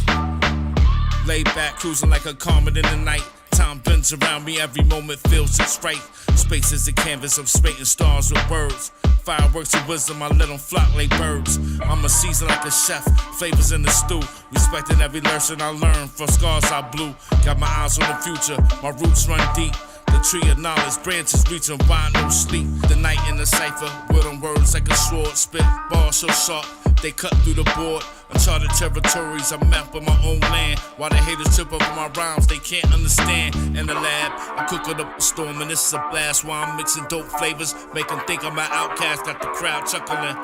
Laid back, cruising like a comet in the night. Time bends around me, every moment feels its right. Space is a canvas, I'm spitting stars with words. Fireworks of wisdom, I let them flock like birds. I'm a season like a chef, flavors in the stew. Respecting every lesson I learned, from scars I blew. Got my eyes on the future, my roots run deep. The tree of knowledge, branches reaching wide, no sleep. The night in the cipher, with them words like a sword. Spit bars so sharp, they cut through the board. Uncharted territories, I map of my own land. While the haters trip over my rhymes, they can't understand. In the lab, I cook it up a storm, and this is a blast. While I'm mixing dope flavors, make them think I'm an outcast. Got the crowd chuckling,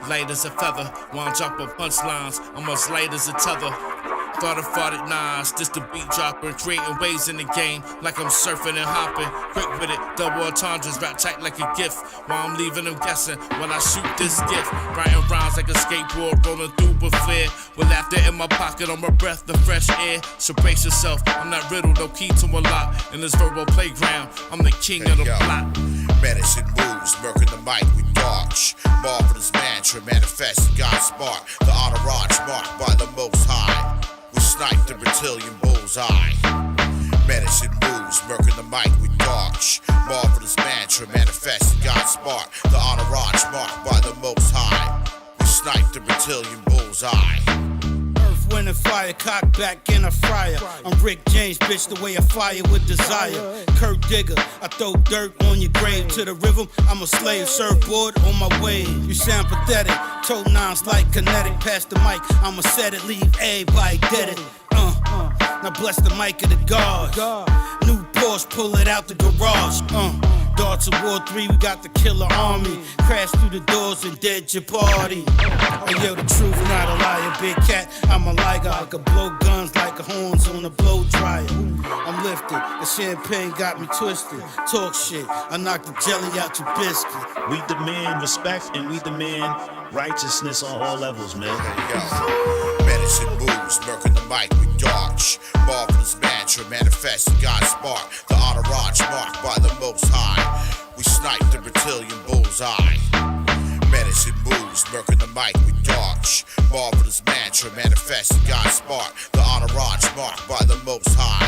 light as a feather. While I'm dropping punchlines, I'm as light as a tether. Farted nines, this the beat dropper, creating waves in the game like I'm surfing and hopping. Quick with it, double entendres, rap tight like a gift. While I'm leaving them guessing when I shoot this gift. Writing rhymes like a skateboard, rolling through with flair. With laughter in my pocket, on my breath, the fresh air. So brace yourself, I'm not riddled, no key to a lot. In this verbal playground, I'm the king of the plot. Medicine moves, murking the mic with Darch. Marvelous mantra, manifesting God's spark. The entourage marked by the Most High. We snipe the reptilian bullseye. Medicine moves, murking the mic with Darch. Marvelous mantra, manifesting God's spark. The entourage marked by the Most High. We snipe the reptilian bullseye. Wind and fire, cock back in a fryer. I'm Rick James, bitch, the way I fire with desire. Kurt Digger, I throw dirt on your grave. To the rhythm, I'm a slave, surfboard on my way. You sound pathetic, toe nines like kinetic. Pass the mic, I'ma set it, leave everybody dead it. Now bless the mic of the gods. New Porsche, pull it out the garage. Darts of War 3, we got the killer army. Crash through the doors and dead your party. Hey yo, the truth, not a liar, big cat. I'm a liger, I could blow guns like a horns on a blow dryer. I'm lifted, the champagne got me twisted. Talk shit, I knocked the jelly out your biscuit. We demand respect and we demand righteousness on all levels, man. Medicine moves, murking the mic with Darch. Marvelous mantra, manifesting God's spark. The entourage marked by the Reptilian bullseye. Medicine moves, murking the mic with dodge. Marvelous mantra, manifesting God's spark. The entourage marked by the Most High.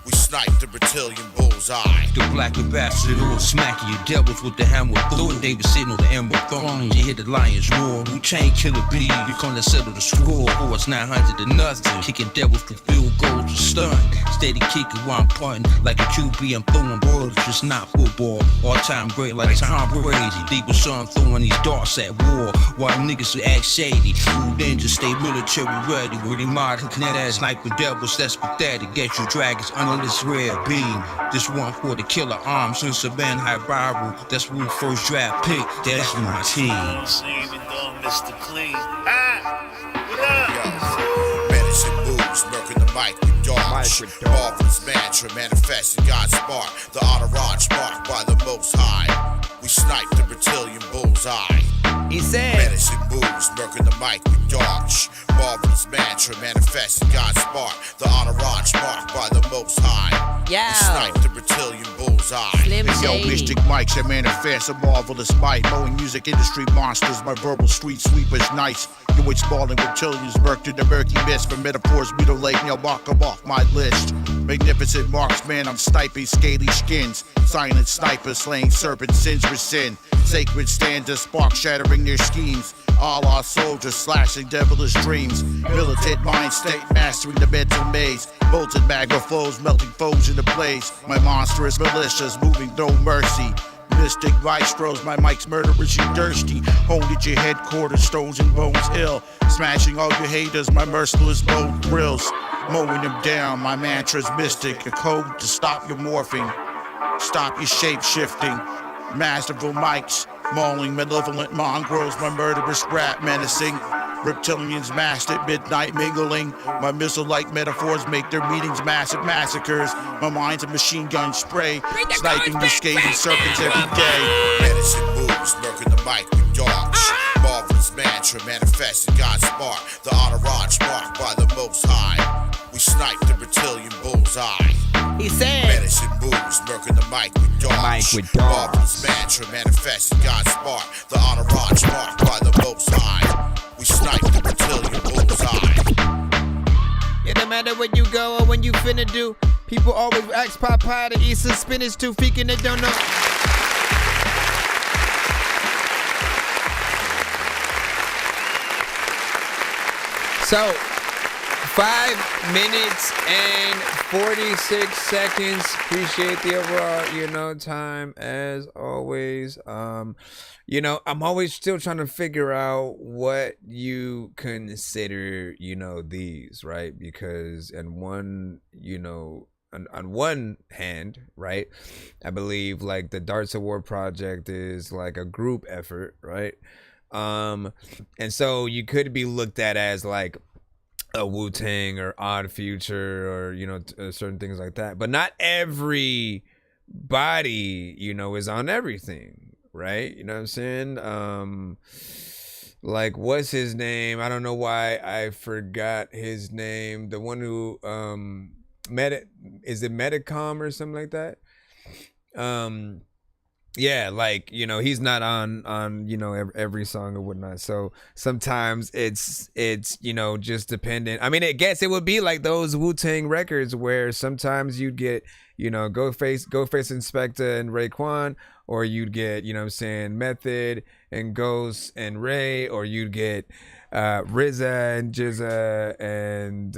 We snipe the reptilian bullseye. The black ambassador will smack you. Devils with the hammer of Thor. They were sitting on the emerald throne. You hear the lions roar. We chain killer bee. You come to settle the score. Or it's 900 to nothing. Kicking devils to field goals to stun. Steady kicking while I'm punting. Like a QB, I'm throwing balls. Just not football. All time great like Tom Brady. Deep with sun throwing these darts at war. While niggas who act shady. True danger, stay military ready. Really modern, kinetic sniper devils. That's pathetic. Get your dragons under this red beam. This one for the killer arms and Savannah High Bible. That's who first draft pick. That's my team. Mr. Clean. Medicine moves, murking the mic with dodge. Marvelous mantra, manifesting God's spark. The entourage marked by the Most High. We snipe the reptilian bullseye. He said, medicine moves, murking the mic with dodge. Marvelous mantra, manifesting God's spark. The entourage marked by the Most High. Yeah. We snipe the reptilian bullseye. Slim Yo, Shady. Mystic Mike's a manifest, a marvelous might. Knowing music industry monsters, my verbal street sweepers nice. You which spawning reptilians murked in the murky mist. For metaphors, mutilating, I'll mark them off my list. Magnificent marksman, I'm sniping scaly skins. Silent snipers slaying serpent sins for sin. Sacred standards, spark shattering their schemes. All our soldiers slashing devilish dreams. Militant mind state mastering the mental maze. Bolted magma flows melting foes into blaze. My monstrous militias moving no mercy. Mystic maestros, my mic's murderous, you thirsty. Honed at your headquarters, stones and bones ill. Smashing all your haters, my merciless bow thrills. Mowing them down, my mantra's mystic. A code to stop your morphing. Stop your shape shifting. Masterful mics, mauling malevolent mongrels, my murderous rap menacing. Reptilians masked at midnight mingling. My missile-like metaphors make their meetings massive massacres. My mind's a machine gun spray, sniping the scathing serpents every day. Medicine moves, murking the mic with dodge. Marvelous mantra, manifesting God's spark. The entourage marked by the Most High. We snipe the reptilian bullseye. He said, medicine moves, murking the mic with dodge. Marvelous mantra, manifesting God's spark. The entourage marked by the Most High. We snipe the reptilian bullseye. It don't matter where you go or when you finna do. People always ask Popeye to eat some spinach too. Feeking they don't know. So, 5 minutes and 46 seconds. Appreciate the overall, time as always. I'm always still trying to figure out what you consider, these, right? Because on one hand, right, I believe like the Darts Award project is like a group effort, right? And so you could be looked at as like a Wu-Tang or Odd Future or certain things like that, but not everybody is on everything, right? You know what I'm saying? Like, what's his name? I don't know why I forgot his name. The one who is it Medicom or something like that? Yeah, like, he's not on every song or whatnot. So sometimes it's just dependent. I mean, I guess it would be like those Wu-Tang records where sometimes you'd get, Ghostface Inspector and Raekwon, or you'd get, Method and Ghost and Ray, or you'd get RZA and Jizza and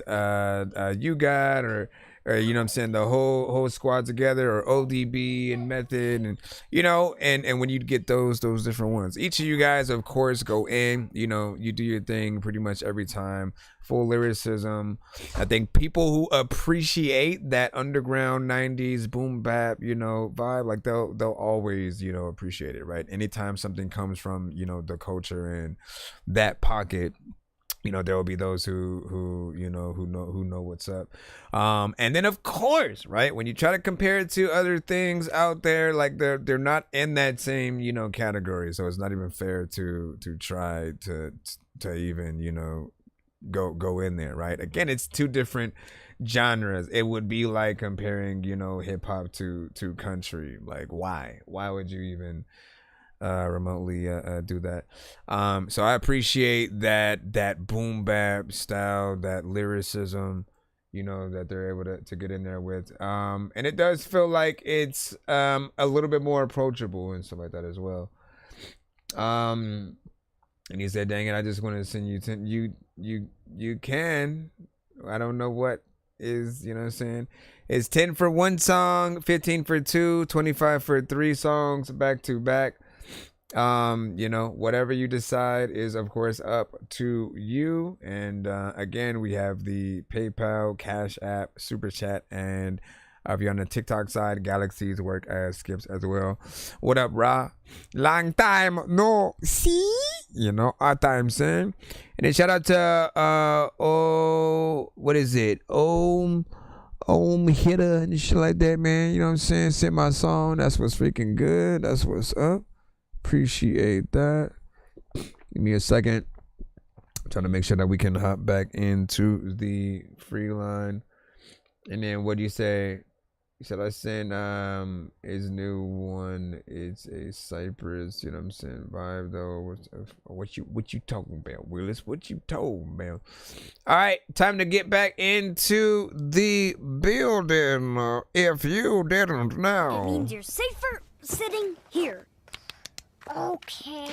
You Got, or the whole squad together, or ODB and Method, and and when you get those different ones, each of you guys of course go in, you do your thing pretty much every time, full lyricism. I think people who appreciate that underground 90s boom bap vibe, like they'll always appreciate it, right? Anytime something comes from the culture and that pocket, there will be those who know what's up. And then of course, right, when you try to compare it to other things out there, like they're not in that same, category. So it's not even fair to try to even, go in there, right? Again, it's two different genres. It would be like comparing, hip hop to country. Like, why would you even remotely do that. So I appreciate that boom bap style, that lyricism, you know, that they're able to get in there with. And it does feel like it's a little bit more approachable and stuff like that as well. And he said, dang it, I just want to send you 10. You can. I don't know what is, you know what I'm saying? It's 10 for one song, 15 for two, 25 for 3 songs back to back. You know, whatever you decide is of course up to you. And again, we have the PayPal, Cash App, Super Chat, and if you're on the TikTok side, Galaxies work as skips as well. What up, Ra? Long time no see. You know, our time, son. And then shout out to what is it? Hitter and shit like that, man. You know what I'm saying? Sent my song. That's what's freaking good. That's what's up. Appreciate that. Give me a second. I'm trying to make sure that we can hop back into the free line. And then what do you say? You said I sent his new one. It's a Cypress, you know what I'm saying, vibe though. What you talking about, Willis? What you talking about? All right, time to get back into the building. If you didn't know, it means you're safer sitting here. Okay.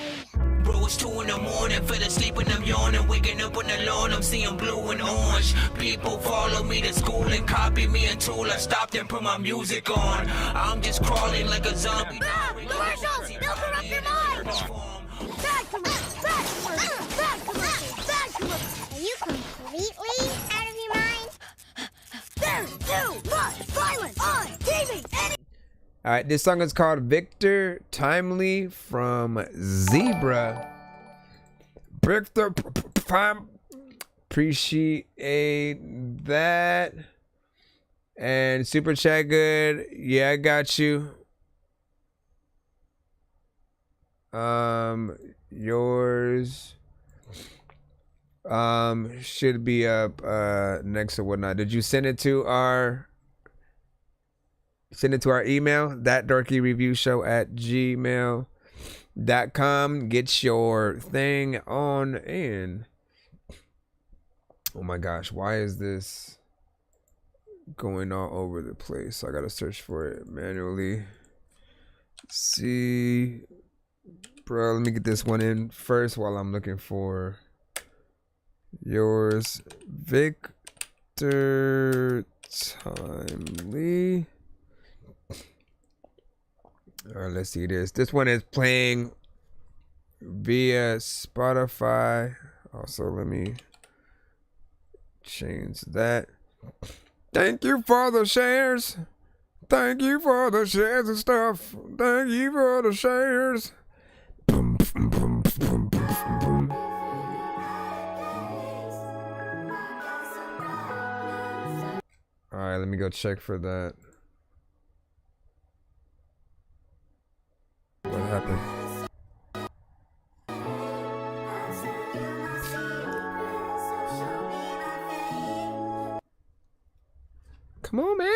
Bro, it's 2 in the morning, fell asleep and I'm yawning, waking up on the lawn, I'm seeing blue and orange. People follow me to school and copy me until I stopped and put my music on. I'm just crawling like a zombie. Commercials! They'll corrupt your mind! Bad commercials! Bad commercials! Bad commercials! Bad commercials! Are you completely out of your mind? There's too much violence on TV! All right, this song is called Victor Timely from Zebra. Victor, appreciate that. And Super Chat good. Yeah, I got you. Yours should be up next or whatnot. Did you send it to our email, thatDorkyReviewShow@gmail.com. Get your thing on in. Oh my gosh, why is this going all over the place? I gotta search for it manually. See, bro, let me get this one in first while I'm looking for yours. Victor Timely. All right, let's see this. This one is playing via Spotify. Also, let me change that. Thank you for the shares. Thank you for the shares and stuff. Thank you for the shares. Boom, boom, boom, boom, boom, boom. All right, let me go check for that. What happened? Come on, man.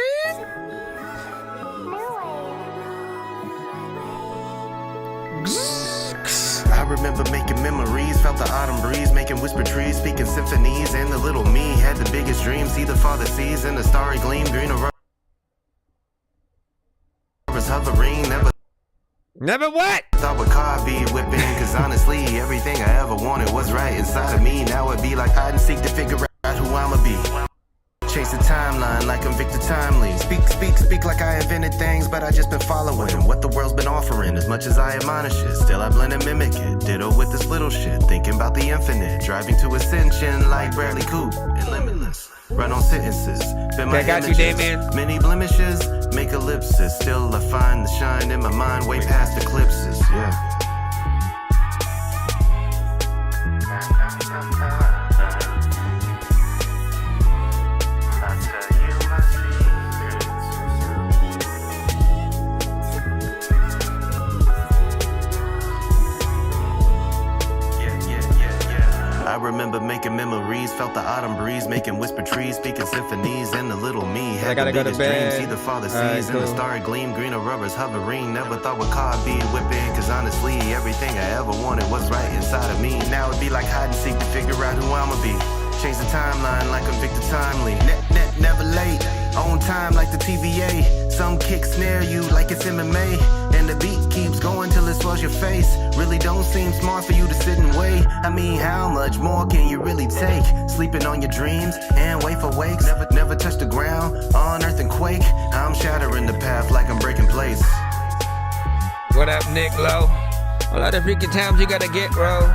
I remember making memories, felt the autumn breeze, making whisper trees, speaking symphonies, and the little me had the biggest dreams. See the father seas in the starry gleam, green aurora was hovering, Never what? Thought would car be whipping, cause honestly, everything I ever wanted was right inside of me. Now it'd be like hide and seek to figure out who I'ma be. Chase the timeline like I'm Victor Timely. Speak like I invented things, but I just been following what the world's been offering. As much as I admonish it, still I blend and mimic it. Ditto with this little shit, thinking about the infinite. Driving to ascension like Bradley Coupe and Limitless. Run on sentences, spin my got you, Damien. Many blemishes, make ellipses. Still I find the shine in my mind way past eclipses, yeah. I remember making memories, felt the autumn breeze making whisper trees, speaking symphonies, and the little me had gotta the go to biggest bed. dreams. See the father sees Alright, in cool. the starry gleam, greener rubbers hovering. Never thought would car be whipping, cause honestly, everything I ever wanted was right inside of me. Now it'd be like hide and seek to figure out who I'ma be. Change the timeline like I'm Victor Timely. Never late, on time like the TVA. Some kicks snare you like it's MMA, and the beat keeps going till it swells your face. Really don't seem smart for you to sit and wait. I mean, how much more can you really take? Sleeping on your dreams and wait for wakes. Never touch the ground, on earth and quake. I'm shattering the path like I'm breaking place. What up, Nick Lowe? A lot of freaking times you gotta get, bro.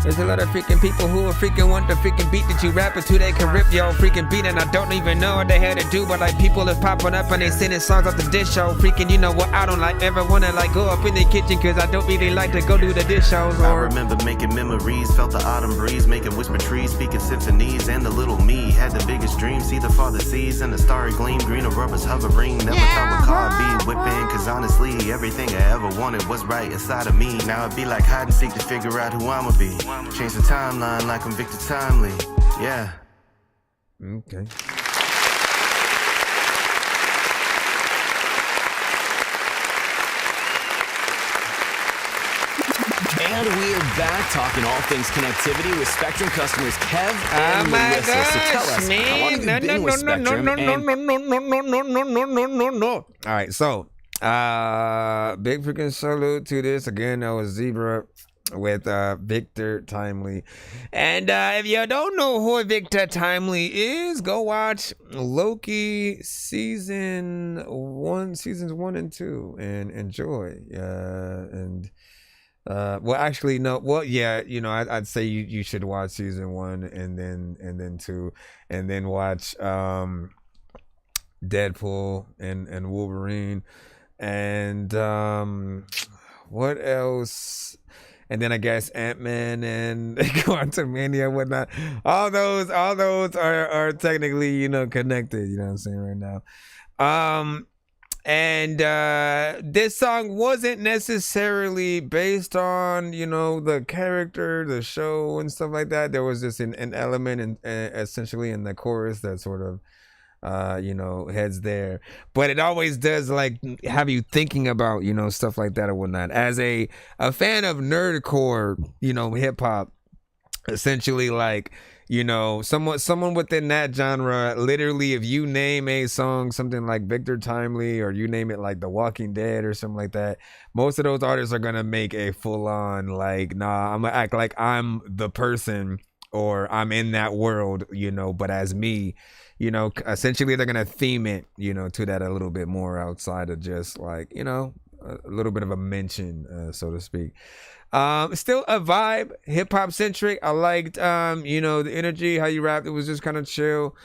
There's a lot of freaking people who are freaking want the freaking beat that you rap it to. They can rip your freaking beat and I don't even know what they had to do. But like people is popping up and they sending songs off the dish show. Freaking, you know what, I don't like ever wanna like go up in the kitchen cause I don't really like to go do the dish shows. I remember making memories, felt the autumn breeze, making whisper trees, speaking symphonies, and the little me had the biggest dreams. See the father sees and the starry gleam, greener rubbers hovering. Never thought would car be whipping, cause honestly, everything I ever wanted was right inside of me. Now it'd be like hide and seek to figure out who I'ma be. Change the timeline like I'm Victor Timely. Yeah. Okay. And we're back talking all things connectivity with Spectrum customers Kev and Oh my Melissa. So tell gosh, us, how long have you man. been with Spectrum? No. All right, so big freaking salute to this. Again, that was Zebra with Victor Timely. And if you don't know who Victor Timely is, go watch Loki seasons 1 and 2 and enjoy. Well, actually, no. Well, yeah, you know, I'd say you should watch season 1 and then 2, and then watch Deadpool and Wolverine, and what else? And then I guess Ant-Man and Quantumania and whatnot. All those are technically, you know, connected. You know what I'm saying right now. And this song wasn't necessarily based on, you know, the character, the show, and stuff like that. There was just an element, in, essentially, in the chorus that sort of, you know, heads there. But it always does, like, have you thinking about, you know, stuff like that or whatnot. As a fan of nerdcore, you know, hip hop, essentially, like, you know, someone within that genre, literally, if you name a song something like Victor Timely, or you name it like The Walking Dead or something like that, most of those artists are gonna make a full-on, like, nah, I'm gonna act like I'm the person, or I'm in that world, you know, but as me, you know, essentially they're gonna theme it, you know, to that a little bit more outside of just, like, you know, a little bit of a mention, so to speak. Still a vibe, hip hop centric. I liked, you know, the energy, how you rapped. It was just kind of chill.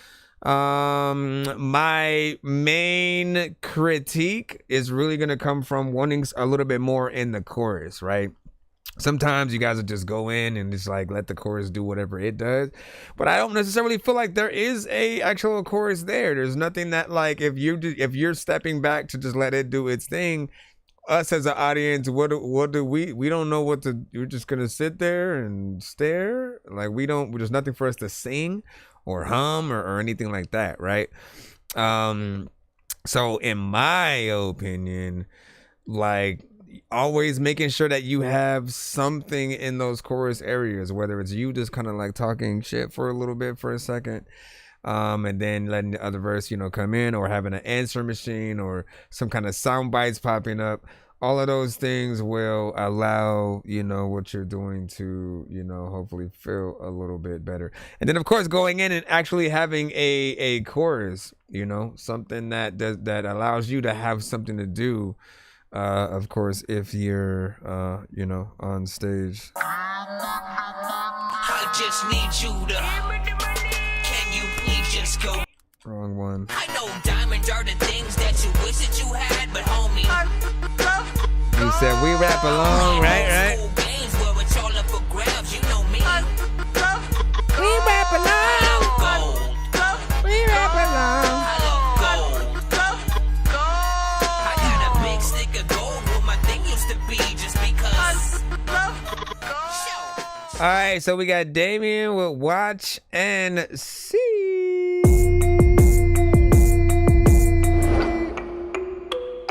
My main critique is really going to come from wanting a little bit more in the chorus, right? Sometimes you guys will just go in and just like let the chorus do whatever it does, but I don't necessarily feel like there is a actual chorus there. There's nothing that, like, if you're stepping back to just let it do its thing, us as an audience, what do we don't know what to. We're just gonna sit there and stare. Like, there's nothing for us to sing or hum or anything like that, right? So in my opinion, like, always making sure that you have something in those chorus areas, whether it's you just kind of like talking shit for a little bit for a second, and then letting the other verse, you know, come in, or having an answer machine or some kind of sound bites popping up. All of those things will allow, you know, what you're doing to, you know, hopefully feel a little bit better. And then, of course, going in and actually having a chorus, you know, something that allows you to have something to do. Of course, if you're, you know, on stage. I just need you to. Can you please just go? Wrong one. I know diamonds are the things that you wish that you had, but homie. He said we rap along, right? Games where it's all up for grabs, you know me. We rap along. We rap along. I got a big stick of gold where my thing used to be, just because. All right, so we got Damien with Watch and See.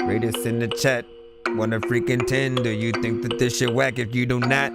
Rate us in the chat. Wanna freaking 10? Do you think that this shit whack? If you do not,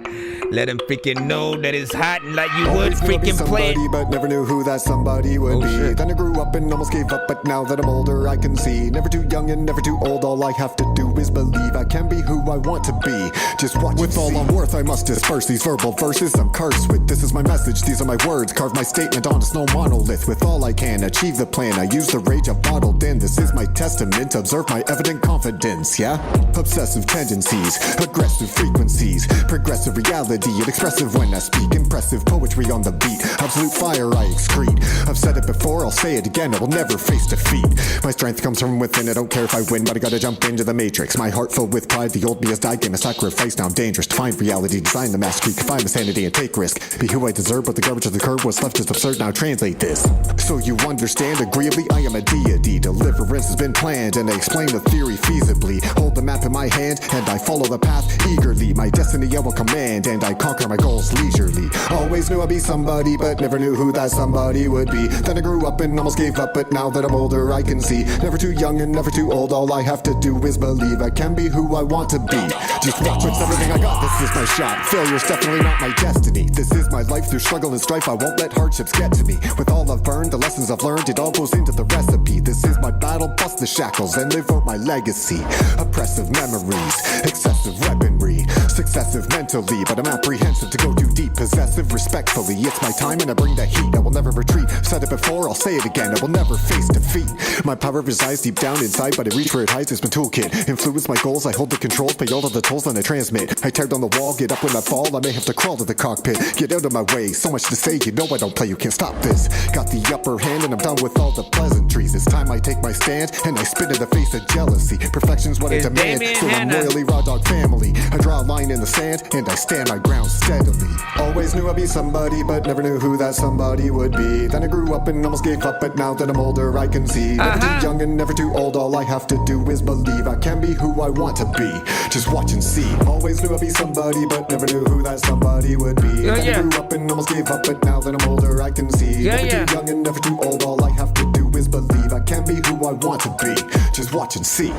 let them freaking know that it's hot and like you would freaking play it. But never knew who that somebody would be. Shit. Then I grew up and almost gave up, but now that I'm older I can see. Never too young and never too old, all I have to do is believe I can be who I want to be. Just watch with all I'm worth I must disperse these verbal verses I'm cursed with. This is my message, these are my words. Carve my statement on a snow monolith. With all I can achieve the plan, I use the rage I've bottled in. This is my testament, observe my evident confidence, yeah? Obsessive tendencies, aggressive frequencies, progressive reality, and expressive when I speak. Impressive poetry on the beat, absolute fire I excrete. I've said it before, I'll say it again, I will never face defeat. My strength comes from within, I don't care if I win, but I gotta jump into the matrix. My heart filled with pride, the old me has died, game a sacrifice, now I'm dangerous. To find reality, design the mastery, confine my sanity and take risk. Be who I deserve, but the garbage of the curb was left just absurd, now translate this. So you understand, agreeably, I am a deity. Deliverance has been planned, and I explain the theory feasibly. Hold the map in my hand, and I follow the path eagerly. My destiny I will command, and I conquer my goals leisurely. Always knew I'd be somebody, but never knew who that somebody would be. Then I grew up and almost gave up, but now that I'm older I can see. Never too young and never too old, all I have to do is believe I can be who I want to be. Just watch with everything I got, this is my shot. Failure's definitely not my destiny. This is my life through struggle and strife, I won't let hardships get to me. With all I've burned, the lessons I've learned, it all goes into the recipe. This is my battle, bust the shackles, and live out my legacy. Oppressive memories, excessive weaponry, successive mentally, but I'm apprehensive to go too deep. Possessive respectfully, it's my time and I bring the heat. I will never retreat, said it before, I'll say it again, I will never face defeat. My power resides deep down inside, but I reach where it hides, it's my toolkit. Influence my goals, I hold the controls, pay all of the tolls, then I transmit. I tear down the wall, get up when I fall, I may have to crawl to the cockpit. Get out of my way, so much to say, you know I don't play, you can't stop this. Got the upper hand and I'm done with all the pleasantries. It's time I take my stand, and I spit in the face of jealousy. Perfection's what I demand, so I'm royally raw dog family. I draw a line in the sand, and I stand my ground steadily. Always knew I'd be somebody, but never knew who that somebody would be. Then I grew up and almost gave up, but now that I'm older I can see. Never too young and never too old, all I have to do is believe I can be who I want to be. Just watch and see. Always knew I'd be somebody, but never knew who that somebody would be. Then I grew up and almost gave up, but now that I'm older I can see. Never too young and never too old, all I have to do is believe I can be who I want to be. Just watch and see.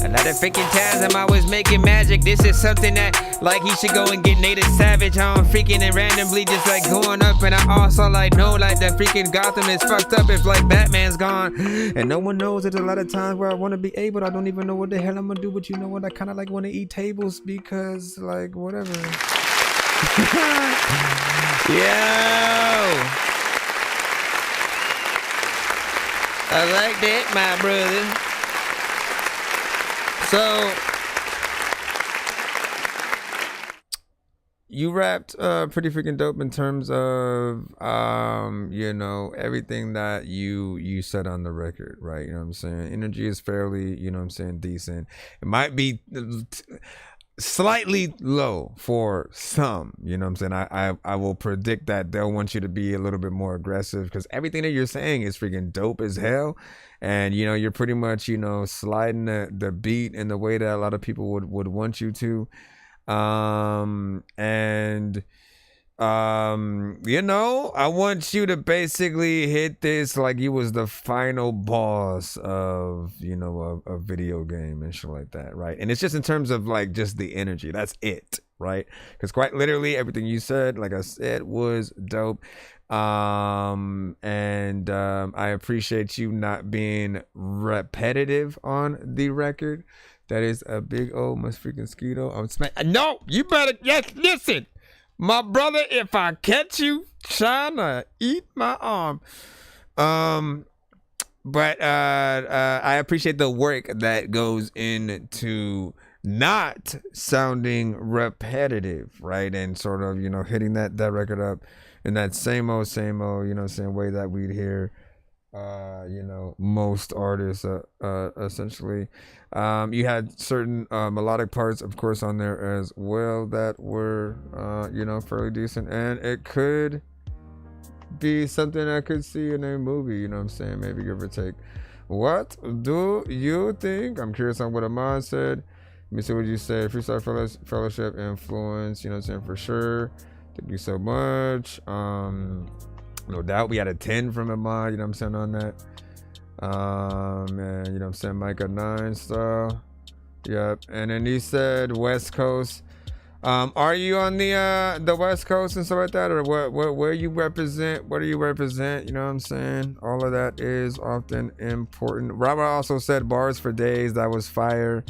A lot of freaking times I'm always making magic. This is something that, like, he should go and get Native Savage on freaking and randomly just like going up. And I also like know like that freaking Gotham is fucked up if like Batman's gone. And no one knows there's a lot of times where I want to be able, I don't even know what the hell I'm gonna do. But you know what? I kind of like want to eat tables because like whatever. Yo. I like that, my brother. So you rapped pretty freaking dope in terms of you know, everything that you said on the record, right? You know what I'm saying? Energy is fairly, you know what I'm saying, decent. It might be slightly low for some, you know what I'm saying? I will predict that they'll want you to be a little bit more aggressive because everything that you're saying is freaking dope as hell. And, you know, you're pretty much, you know, sliding the beat in the way that a lot of people would want you to. You know, I want you to basically hit this like you was the final boss of, you know, a video game and shit like that, right? And it's just in terms of like just the energy. That's it, right? Because quite literally everything you said, like I said, was dope. I appreciate you not being repetitive on the record. That is a big old mosquito. I'm no, you better listen, my brother. If I catch you trying to eat my arm, but I appreciate the work that goes into not sounding repetitive, right? And sort of, you know, hitting that record up in that same old, you know, same way that we'd hear, you know, most artists, essentially. You had certain melodic parts, of course, on there as well that were, you know, fairly decent. And it could be something I could see in a movie, you know what I'm saying? Maybe give or take. What do you think? I'm curious on what Ahmad said. Let me see what you said. Freestyle Fellowship influence, you know what I'm saying, for sure. Thank you so much. No doubt we had a 10 from Ahmad, you know what I'm saying, on that. Man, you know what I'm saying, Micah 9 style. Yep. And then he said West Coast. Are you on the West Coast and stuff like that, or where you represent? What do you represent? You know what I'm saying? All of that is often important. Robert also said bars for days. That was fire.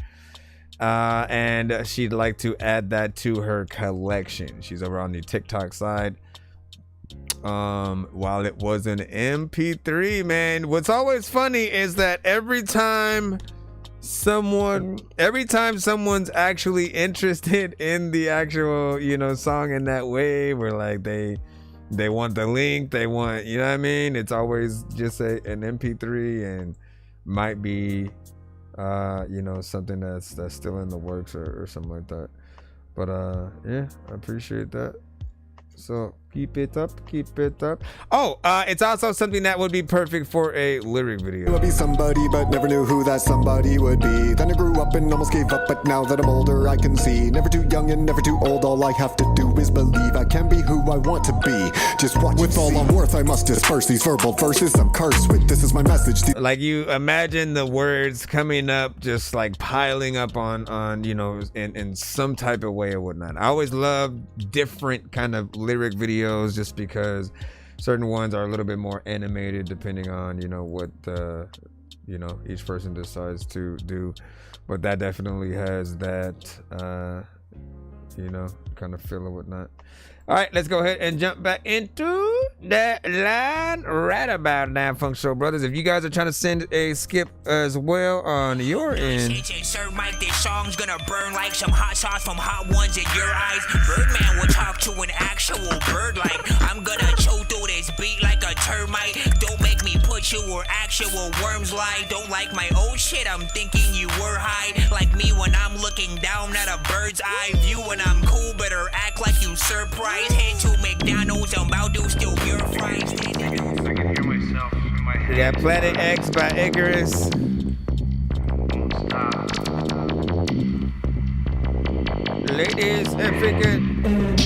And she'd like to add that to her collection. She's over on the TikTok side. While it was an MP3, man, what's always funny is that every time someone's actually interested in the actual, you know, song in that way, where like they want the link, they want, you know what I mean, it's always just an MP3 and might be you know, something that's still in the works or something like that. But yeah, I appreciate that. So keep it up. Oh, it's also something that would be perfect for a lyric video. I'll be somebody, but never knew who that somebody would be. Then I grew up and almost gave up, but now that I'm older, I can see. Never too young and never too old. All I have to do is believe I can be who I want to be. Just watch. With all I'm worth, I must disperse these verbal verses I'm cursed with. This is my message. Like, you imagine the words coming up, just like piling up on you know, in some type of way or whatnot. I always love different kind of lyric videos, just because certain ones are a little bit more animated depending on, you know, what you know, each person decides to do. But that definitely has that you know, kind of feel and whatnot. All right, let's go ahead and jump back into that line right about now, Funk Show Brothers. If you guys are trying to send a skip as well on your end. Sir Mike, this song's gonna burn like some hot sauce from hot ones in your eyes. Birdman will talk to an actual bird like I'm gonna choke through this beat like a termite. Don't make me put you where actual worms lie. Don't like my old shit, I'm thinking you were high. Like me when I'm looking down at a bird's eye view. When I'm cool, better act like you surprised. Head to McDonald's, I'm about to steal your fries. I can hear myself in my head. We got Planet X by Icarus. Ladies, African.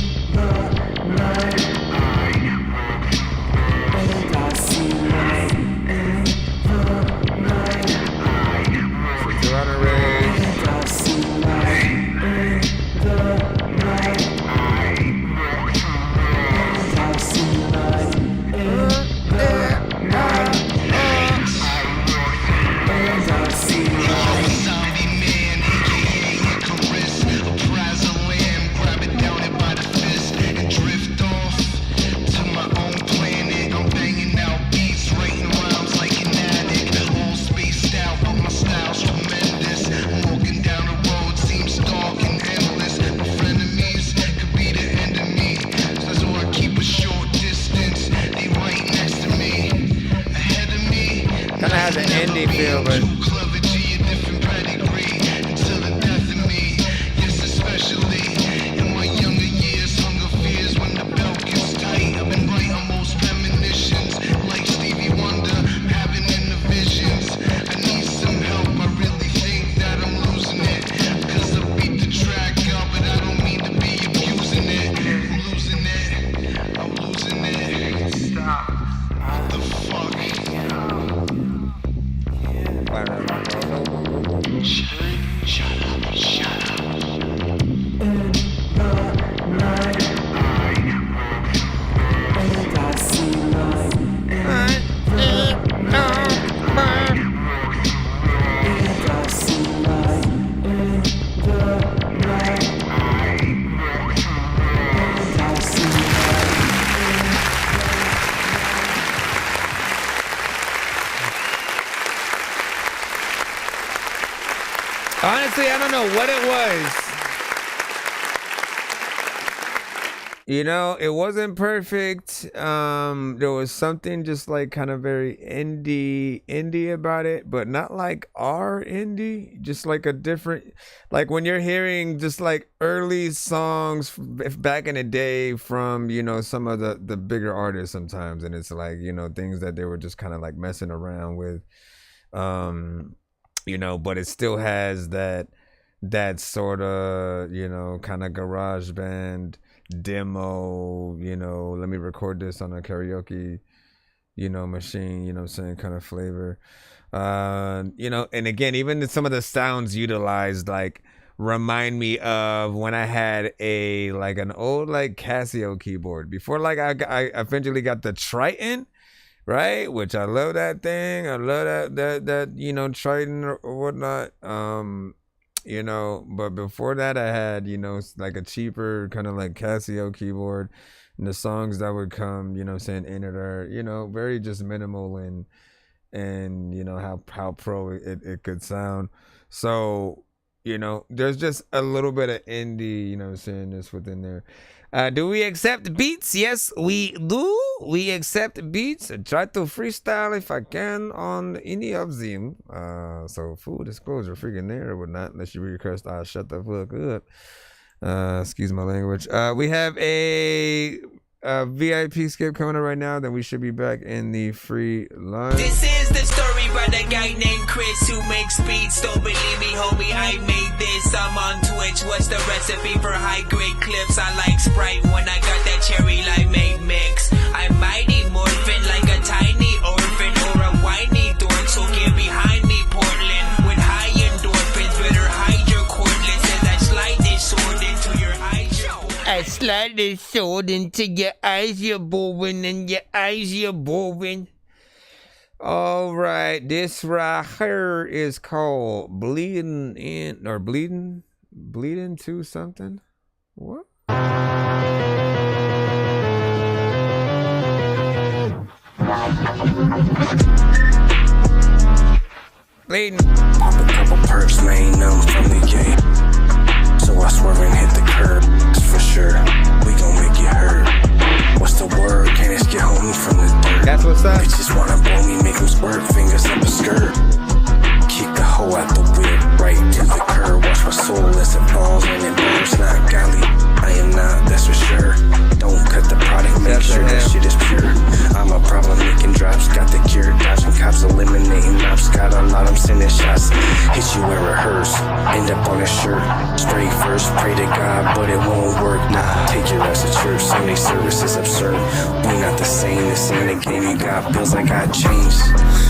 Has an indie feel, but honestly, I don't know what it was. You know, it wasn't perfect. There was something just like kind of very indie about it, but not like our indie, just like a different, like when you're hearing just like early songs back in the day from, you know, some of the bigger artists sometimes, and it's like, you know, things that they were just kind of like messing around with, you know, but it still has that sort of, you know, kind of garage band demo, you know, let me record this on a karaoke, you know, machine, you know what I'm saying, kind of flavor. You know, and again, even some of the sounds utilized, like, remind me of when I had an old like Casio keyboard before, like I eventually got the Triton, right? Which I love that thing. I love that you know, Triton or whatnot. You know, but before that I had, you know, like a cheaper kind of like Casio keyboard, and the songs that would come, you know, saying in it are, you know, very just minimal and you know how pro it could sound. So, you know, there's just a little bit of indie, you know what I'm saying, that's within there. Do we accept beats? Yes, we do. We accept beats. I try to freestyle if I can on any of them. So full disclosure, freaking there or whatnot. Unless you request, I'll shut the fuck up. Excuse my language. We have a VIP skip coming up right now. Then we should be back in the free line. This is the story by the guy named Chris who makes beats. Don't believe me, homie, I made this. I'm on Twitch. What's the recipe for high-grade clips? I like Sprite when I got that cherry limeade mix. I'm mighty morphin' like a tiny orphan or a whiny dork, so get behind me, Portland. With high endorphins, better hide your cordless as I slide this sword into your eyes. I slide this sword into your eyes, you're boring, and your eyes, you're boring. All right, this right here is called Bleeding to something. What? Bleeding. Pop a couple perks, man, I'm from the game. So I swerve and hit the curb. For sure, we gon' make you hurt. What's the word? Can't ask your homie from the dirt. That's what's up. Bitches wanna blow me, make them squirt, fingers up a skirt. Kick the hoe out the whip, right to the curb. Watch my soul as it falls and it burns. Not golly, I am not, that's for sure. Don't cut the product, make sure that shit is pure. I'm a problem making drops, got the cure. Dodging cops, eliminating ops. Got a lot, I'm sending shots. Hit you where it hurts, end up on a shirt. Straight first, pray to God, but it won't work. Nah, take your ass to church, Sunday service is absurd. We not the same, this ain't a game. You got bills, I got change.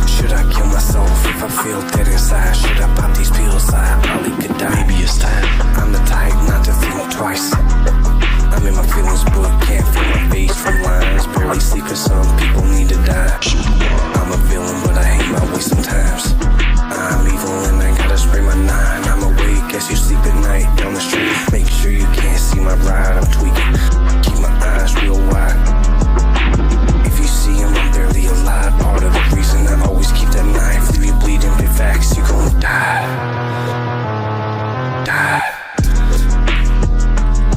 Should I kill myself if I feel dead inside? Should I pop these pills? I probably could die. Maybe it's time. I'm the type not to think twice. I'm in my feelings, but can't feel my face from lines. Barely sleep, cause some people need to die. I'm a villain, but I hate my way sometimes. I'm evil and I gotta spray my 9. I'm awake as you sleep at night down the street. Make sure you can't see my ride, I'm tweaking. Keep my eyes real wide. If you see him, I'm barely alive. Part of the reason I always keep that knife. Leave you bleeding, big facts, you gon' die. Die.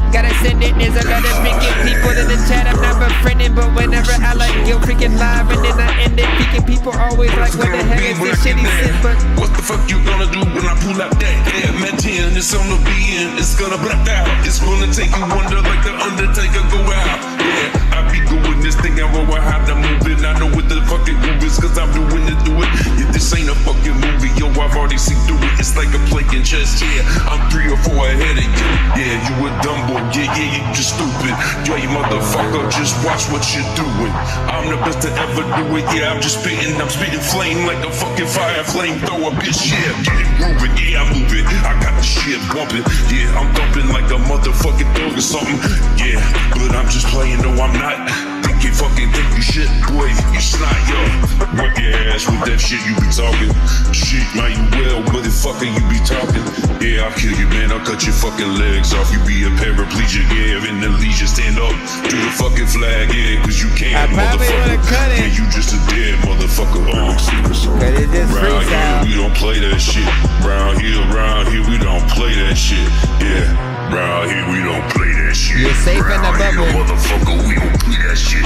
Gotta send it, there's a lot of freaking people in the chat I'm not befriending, but whenever I like yo freaking live and then I end it peeking, people always like what the hell is this shitty shit, but what the fuck you gonna do when I pull out that Air 10? It's on the being, it's gonna black out. It's gonna take you wonder like the Undertaker go out. Yeah, I be doing this thing, I will have to move it. I know what the fucking move is, cause I'm doing it, do it. Yeah, this ain't a fucking movie, yo, I've already seen through it. It's like a play in chess, yeah. I'm 3 or 4 ahead of you. Yeah, you a dumb boy. Yeah, you just stupid. Yeah, you motherfucker, just watch what you're doing. I'm the best to ever do it. Yeah, I'm spitting flame like a fucking fire flamethrower, bitch. Yeah, get it moving. Yeah, I'm moving. I got the shit bumping. Yeah, I'm thumping like a motherfucking dog or something. Yeah, but I'm just playing, no, I'm not. Think you shit, boy, you snot, yo. Whip your ass with that shit you be talking. Shit, might you well, motherfucker, you be talking. Yeah, I'll kill you, man, I'll cut your fucking legs off. You be a paraplegic, yeah, in the leisure, stand up to the fucking flag, yeah, cause you can't, motherfucker. Yeah, you just a dead motherfucker. Round here, we don't play that shit. Round here, we don't play that shit. Yeah, round here, we don't play that shit. You're safe in the bubble. Motherfucker, we don't play that shit.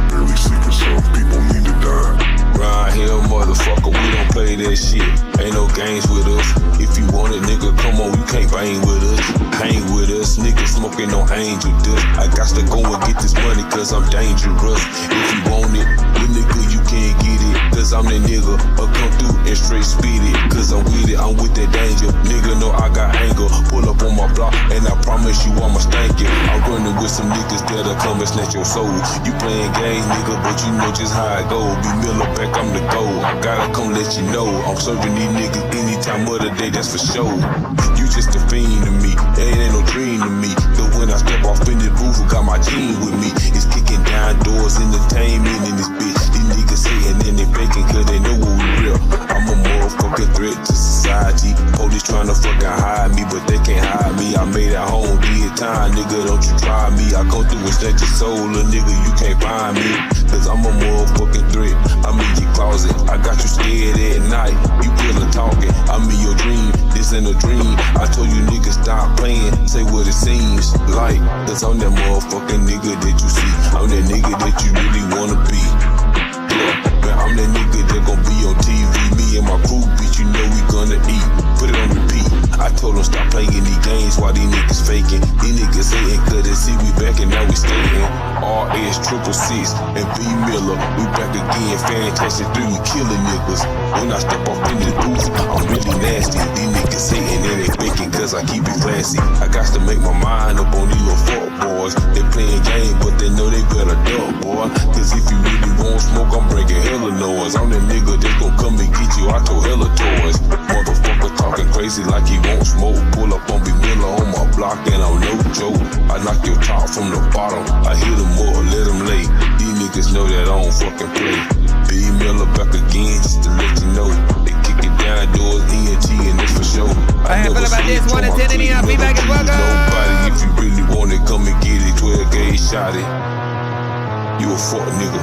Barely sleep, some people need to die. Right here, motherfucker, we don't play that shit. Ain't no games with us. If you want it, nigga, come on, you can't bang with us. Hang with us, nigga, smoking no angel dust. I got to go and get this money, cause I'm dangerous. If you want it, the nigga, you can't get it. Cause I'm that nigga. I'll come through and straight speed it. Cause I'm with it, I'm with that danger. Nigga know I got anger. Pull up on my block and I promise you I'ma stank it. I'm running with some niggas that'll come and snatch your soul. You playing games, nigga, but you know just how it go. Be Miller back, I'm the goal. I gotta come let you know. I'm serving these niggas any time of the day, that's for sure. You just a fiend to me, it ain't no dream to me. But when I step off in the booth, I got my gene with me. It's kicking down doors, entertainment in this bitch. These niggas hating and they faking cause they know we real. I'm a motherfucking threat to society. Police trying to fucking hide me, but they can't hide me. I made it home, did time, nigga, don't you try me. I come through and snatch your soul, little nigga, you can't find me. Cause I'm a motherfucking threat, I'm in your closet. I got you scared at night, you pillow talking. I'm in your dream, this ain't a dream. I told you niggas stop playing, say what it seems like. Cause I'm that motherfucking nigga that you see. I'm that nigga that you really wanna be. Yeah, man, I'm that nigga that gon' be on TV. Me and my crew, bitch, you know we gonna eat. Put it on repeat. I told them stop playing these games while these niggas faking. These niggas hating cause they see we back and now we staying. RS666 and B Miller, we back again. Fantastic 3, we killing niggas. When I step off in the booth, I'm really nasty. These niggas hating and they faking cause I keep it classy. I got to make my mind up on these little fuck boys. They playing game but they know they better duck, boy. Cause if you really want smoke, I'm breaking hella noise. I'm the nigga that gon' come and get you out your hella toys. Motherfucker talking crazy like he won't smoke. Pull up on B Miller on my block and I'm no joke. I knock your top from the bottom. I hit him up, let him lay. These niggas know that I don't fucking play. B Miller back again just to let you know. They kick it down doors, ENT, and it's for sure. I feel about this 1 to 10 and I'll be back and welcome. Nobody, if you really want it, come and get it. 12 gauge shot it. You a fuck nigga.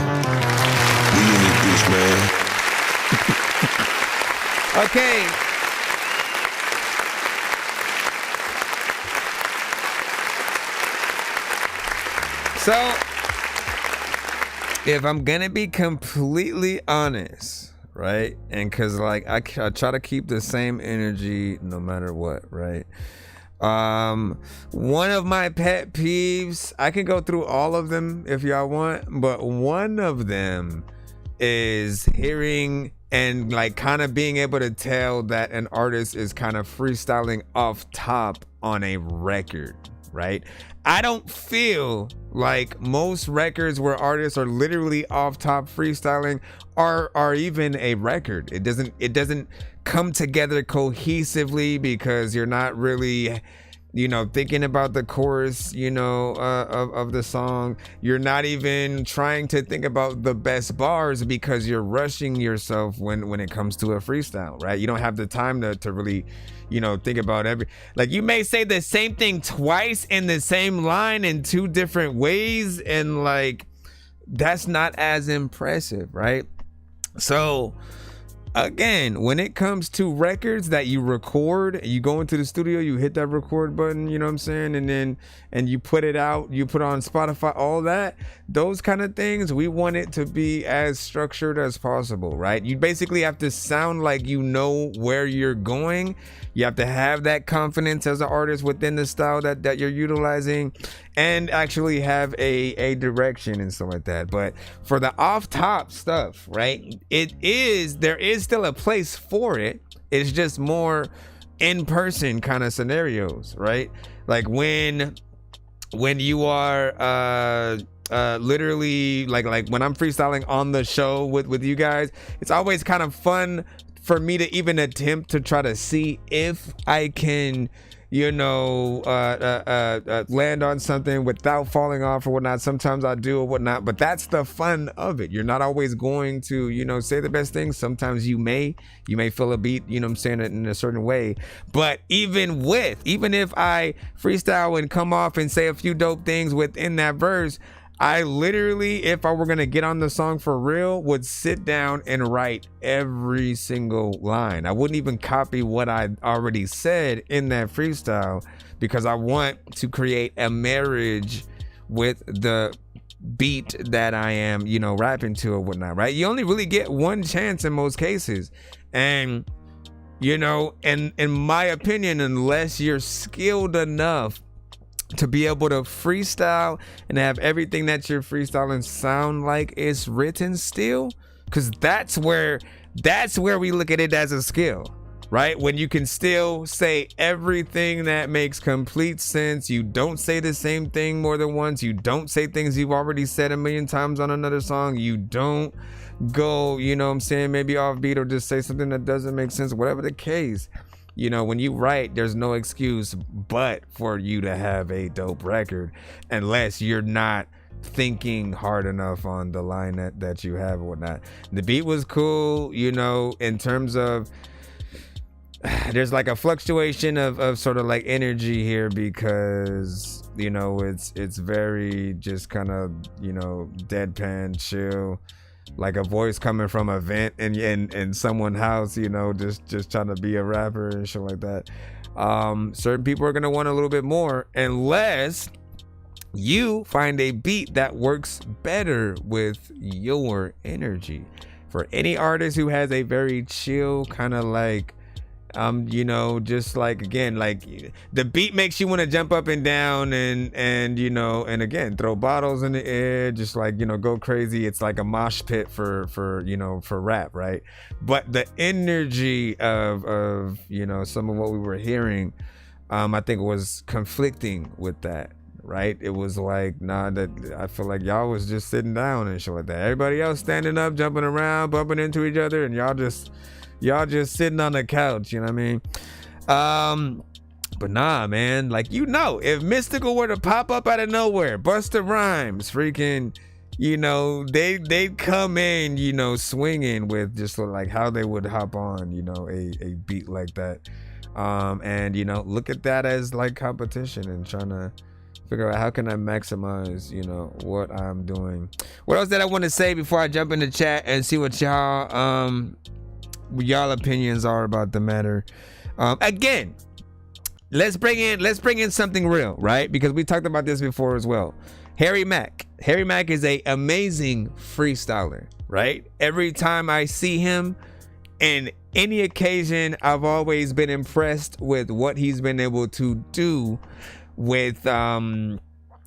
We in this bitch, man. Okay. So, if I'm gonna be completely honest, right? And cause like I try to keep the same energy no matter what, right? One of my pet peeves, I can go through all of them if y'all want, but one of them is hearing and like kind of being able to tell that an artist is kind of freestyling off top on a record, right? I don't feel like most records where artists are literally off top freestyling are even a record. It doesn't come together cohesively because you're not really, you know, thinking about the chorus, you know, of the song. You're not even trying to think about the best bars because you're rushing yourself when it comes to a freestyle, right? You don't have the time to really, you know, think about like you may say the same thing twice in the same line in two different ways, and like that's not as impressive, right? So again, when it comes to records that you record, you go into the studio, you hit that record button, you know what I'm saying, and you put it out, you put it on Spotify, all that, those kind of things, we want it to be as structured as possible, right? You basically have to sound like you know where you're going. You have to have that confidence as an artist within the style that you're utilizing, and actually have a direction and stuff like that. But for the off top stuff, right, there is still a place for it. It's just more in person kind of scenarios, right? Like when you are literally like when I'm freestyling on the show with you guys, it's always kind of fun for me to even attempt to try to see if I can, you know, land on something without falling off or whatnot. Sometimes I do or whatnot, but that's the fun of it. You're not always going to, you know, say the best things. Sometimes you may feel a beat, you know what I'm saying, in a certain way. But even if I freestyle and come off and say a few dope things within that verse, I literally, if I were going to get on the song for real, would sit down and write every single line. I wouldn't even copy what I already said in that freestyle because I want to create a marriage with the beat that I am, you know, rapping to or whatnot, right? You only really get one chance in most cases. And, you know, and in my opinion, unless you're skilled enough to be able to freestyle and have everything that you're freestyling sound like it's written still, because that's where we look at it as a skill, right? When you can still say everything that makes complete sense. You don't say the same thing more than once. You don't say things you've already said a million times on another song. You don't go, you know what I'm saying, maybe offbeat, or just say something that doesn't make sense, whatever the case. You know, when you write, there's no excuse but for you to have a dope record, unless you're not thinking hard enough on the line that you have or whatnot. The beat was cool, you know, in terms of there's like a fluctuation of sort of like energy here, because, you know, it's very just kind of, you know, deadpan, chill, like a voice coming from a vent in someone's house, you know, just trying to be a rapper and shit like that. Certain people are gonna want a little bit more, unless you find a beat that works better with your energy. For any artist who has a very chill kind of like, you know, just like, again, like the beat makes you want to jump up and down and you know, and again, throw bottles in the air, just like, you know, go crazy. It's like a mosh pit for you know, for rap, right? But the energy of you know, some of what we were hearing, I think was conflicting with that, right? It was like, nah, that I feel like y'all was just sitting down and shit like that. Everybody else standing up, jumping around, bumping into each other, and y'all just sitting on the couch, you know what I mean? But nah, man, like, you know, if Mystical were to pop up out of nowhere, Busta Rhymes, freaking, you know, they'd come in, you know, swinging with just sort of like how they would hop on, you know, a beat like that. And, you know, look at that as like competition and trying to figure out how can I maximize, you know, what I'm doing. What else did I want to say before I jump in the chat and see what y'all opinions are about the matter? Again, let's bring in something real, right? Because we talked about this before as well. Harry Mack is a amazing freestyler, right? Every time I see him in any occasion, I've always been impressed with what he's been able to do with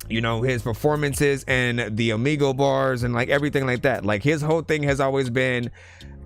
you know, his performances and the Amigo bars and like everything like that. Like his whole thing has always been,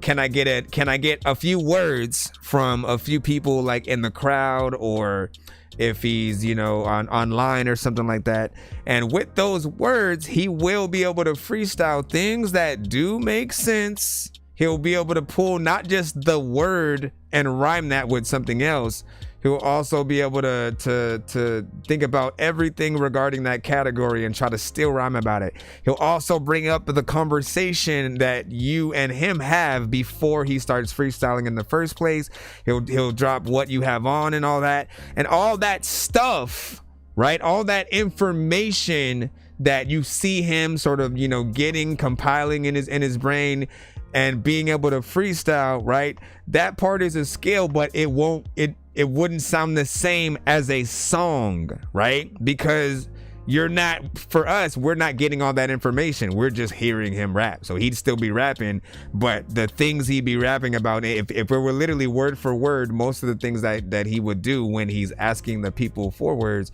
can I get a few words from a few people like in the crowd, or if he's, you know, online or something like that. And with those words, he will be able to freestyle things that do make sense. He'll be able to pull not just the word and rhyme that with something else. He'll also be able to think about everything regarding that category and try to still rhyme about it. He'll also bring up the conversation that you and him have before he starts freestyling in the first place. He'll drop what you have on and all that stuff, right? All that information that you see him sort of, you know, compiling in his brain and being able to freestyle, right? That part is a skill, but it wouldn't sound the same as a song, right? Because we're not getting all that information. We're just hearing him rap. So he'd still be rapping, but the things he'd be rapping about, if it were literally word for word, most of the things that he would do when he's asking the people for words,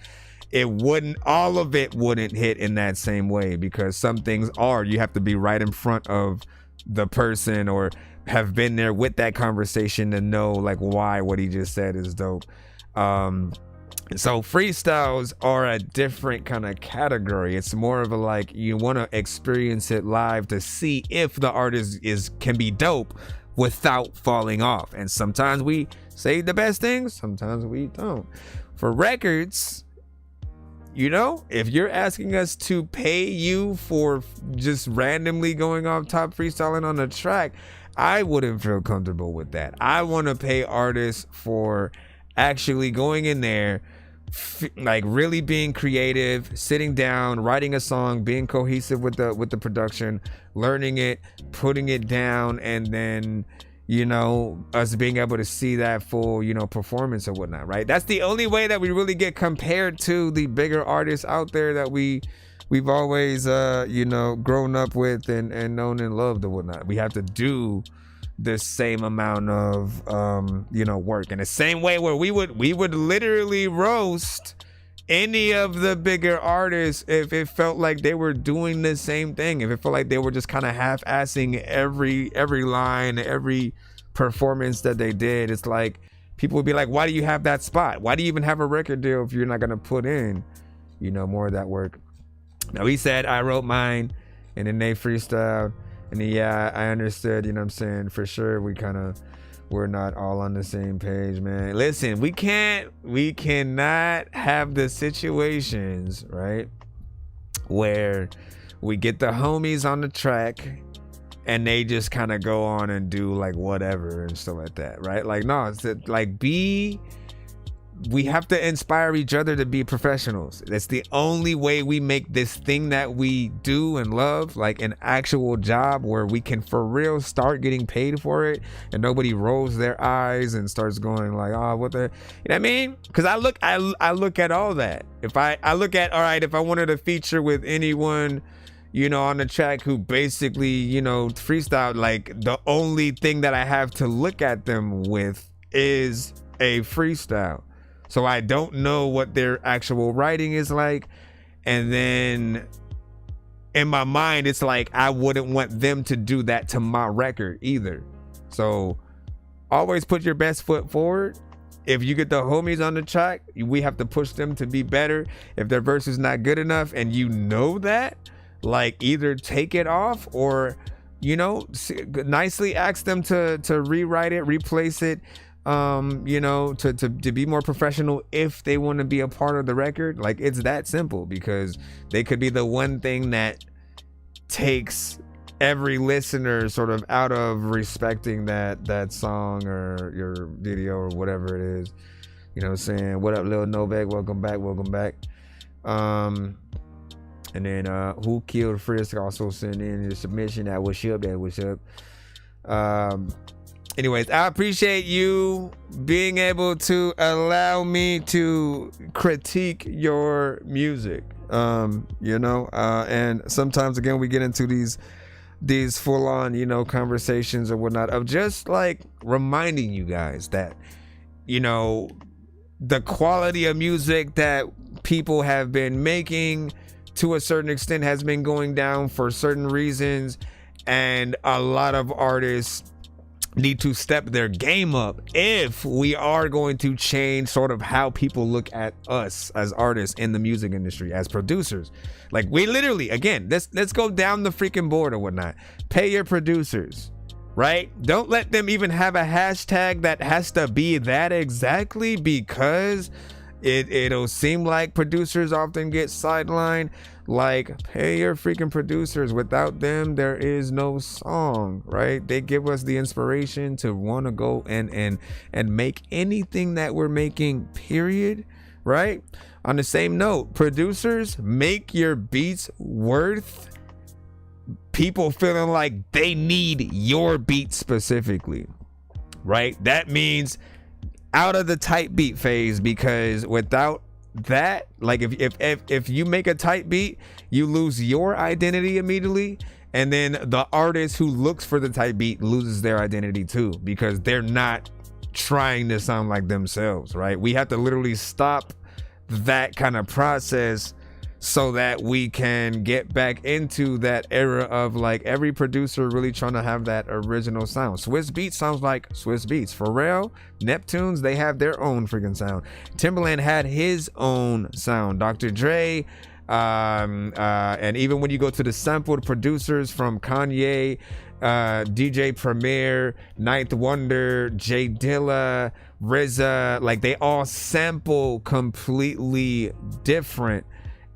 all of it wouldn't hit in that same way, because some things you have to be right in front of the person or have been there with that conversation to know like why what he just said is dope. So freestyles are a different kind of category. It's more of a like, you want to experience it live to see if the artist can be dope without falling off. And sometimes we say the best things, sometimes we don't. For records, you know, if you're asking us to pay you for just randomly going off top freestyling on a track, I wouldn't feel comfortable with that. I want to pay artists for actually going in there, like really being creative, sitting down, writing a song, being cohesive with the production, learning it, putting it down, and then, you know, us being able to see that full, you know, performance or whatnot, right? That's the only way that we really get compared to the bigger artists out there that we've always, you know, grown up with and known and loved or whatnot. We have to do the same amount of, you know, work in the same way where we would literally roast any of the bigger artists, if it felt like they were doing the same thing, if it felt like they were just kind of half-assing every line, every performance that they did, it's like people would be like, why do you have that spot? Why do you even have a record deal if you're not gonna put in, you know, more of that work? Now he said, I wrote mine, and then they freestyled, and then, yeah, I understood, you know what I'm saying? For sure, we're not all on the same page, man. Listen, we cannot have the situations, right, where we get the homies on the track and they just kind of go on and do like whatever and stuff like that, right? Like, no, it's like we have to inspire each other to be professionals. That's the only way we make this thing that we do and love like an actual job where we can for real start getting paid for it and nobody rolls their eyes and starts going like, oh, what the, you know what I mean? Because I look at all that. If I look at, all right, if I wanted to feature with anyone, you know, on the track who basically, you know, freestyle, like the only thing that I have to look at them with is a freestyle. So I don't know what their actual writing is like. And then in my mind, it's like, I wouldn't want them to do that to my record either. So always put your best foot forward. If you get the homies on the track, we have to push them to be better. If their verse is not good enough and you know that, like either take it off or, you know, nicely ask them to rewrite it, replace it. You know, to be more professional if they want to be a part of the record. Like, it's that simple, because they could be the one thing that takes every listener sort of out of respecting that song or your video or whatever it is. You know what I'm saying? What up, Lil Novak? Welcome back. And then Who Killed Frisk also sent in his submission. What's up. Anyways, I appreciate you being able to allow me to critique your music. You know, and sometimes again we get into these full-on, you know, conversations or whatnot of just like reminding you guys that, you know, the quality of music that people have been making to a certain extent has been going down for certain reasons, and a lot of artists need to step their game up if we are going to change sort of how people look at us as artists in the music industry, as producers. Like, we literally, again, let's go down the freaking board or whatnot. Pay your producers, right? Don't let them even have a hashtag that has to be that exactly, because it'll seem like producers often get sidelined. Like, pay your freaking producers. Without them, there is no song, right? They give us the inspiration to want to go and make anything that we're making, period, right? On the same note, producers, make your beats worth people feeling like they need your beat specifically, right? That means out of the type beat phase, because without that, like, if you make a tight beat, you lose your identity immediately, and then the artist who looks for the tight beat loses their identity too, because they're not trying to sound like themselves, right? We have to literally stop that kind of process so that we can get back into that era of like every producer really trying to have that original sound. Swiss Beats sounds like Swiss Beats. Pharrell, Neptunes, they have their own freaking sound. Timbaland had his own sound. Dr. Dre, and even when you go to the sampled producers from Kanye, DJ Premier, Ninth Wonder, J Dilla, RZA, like they all sample completely different.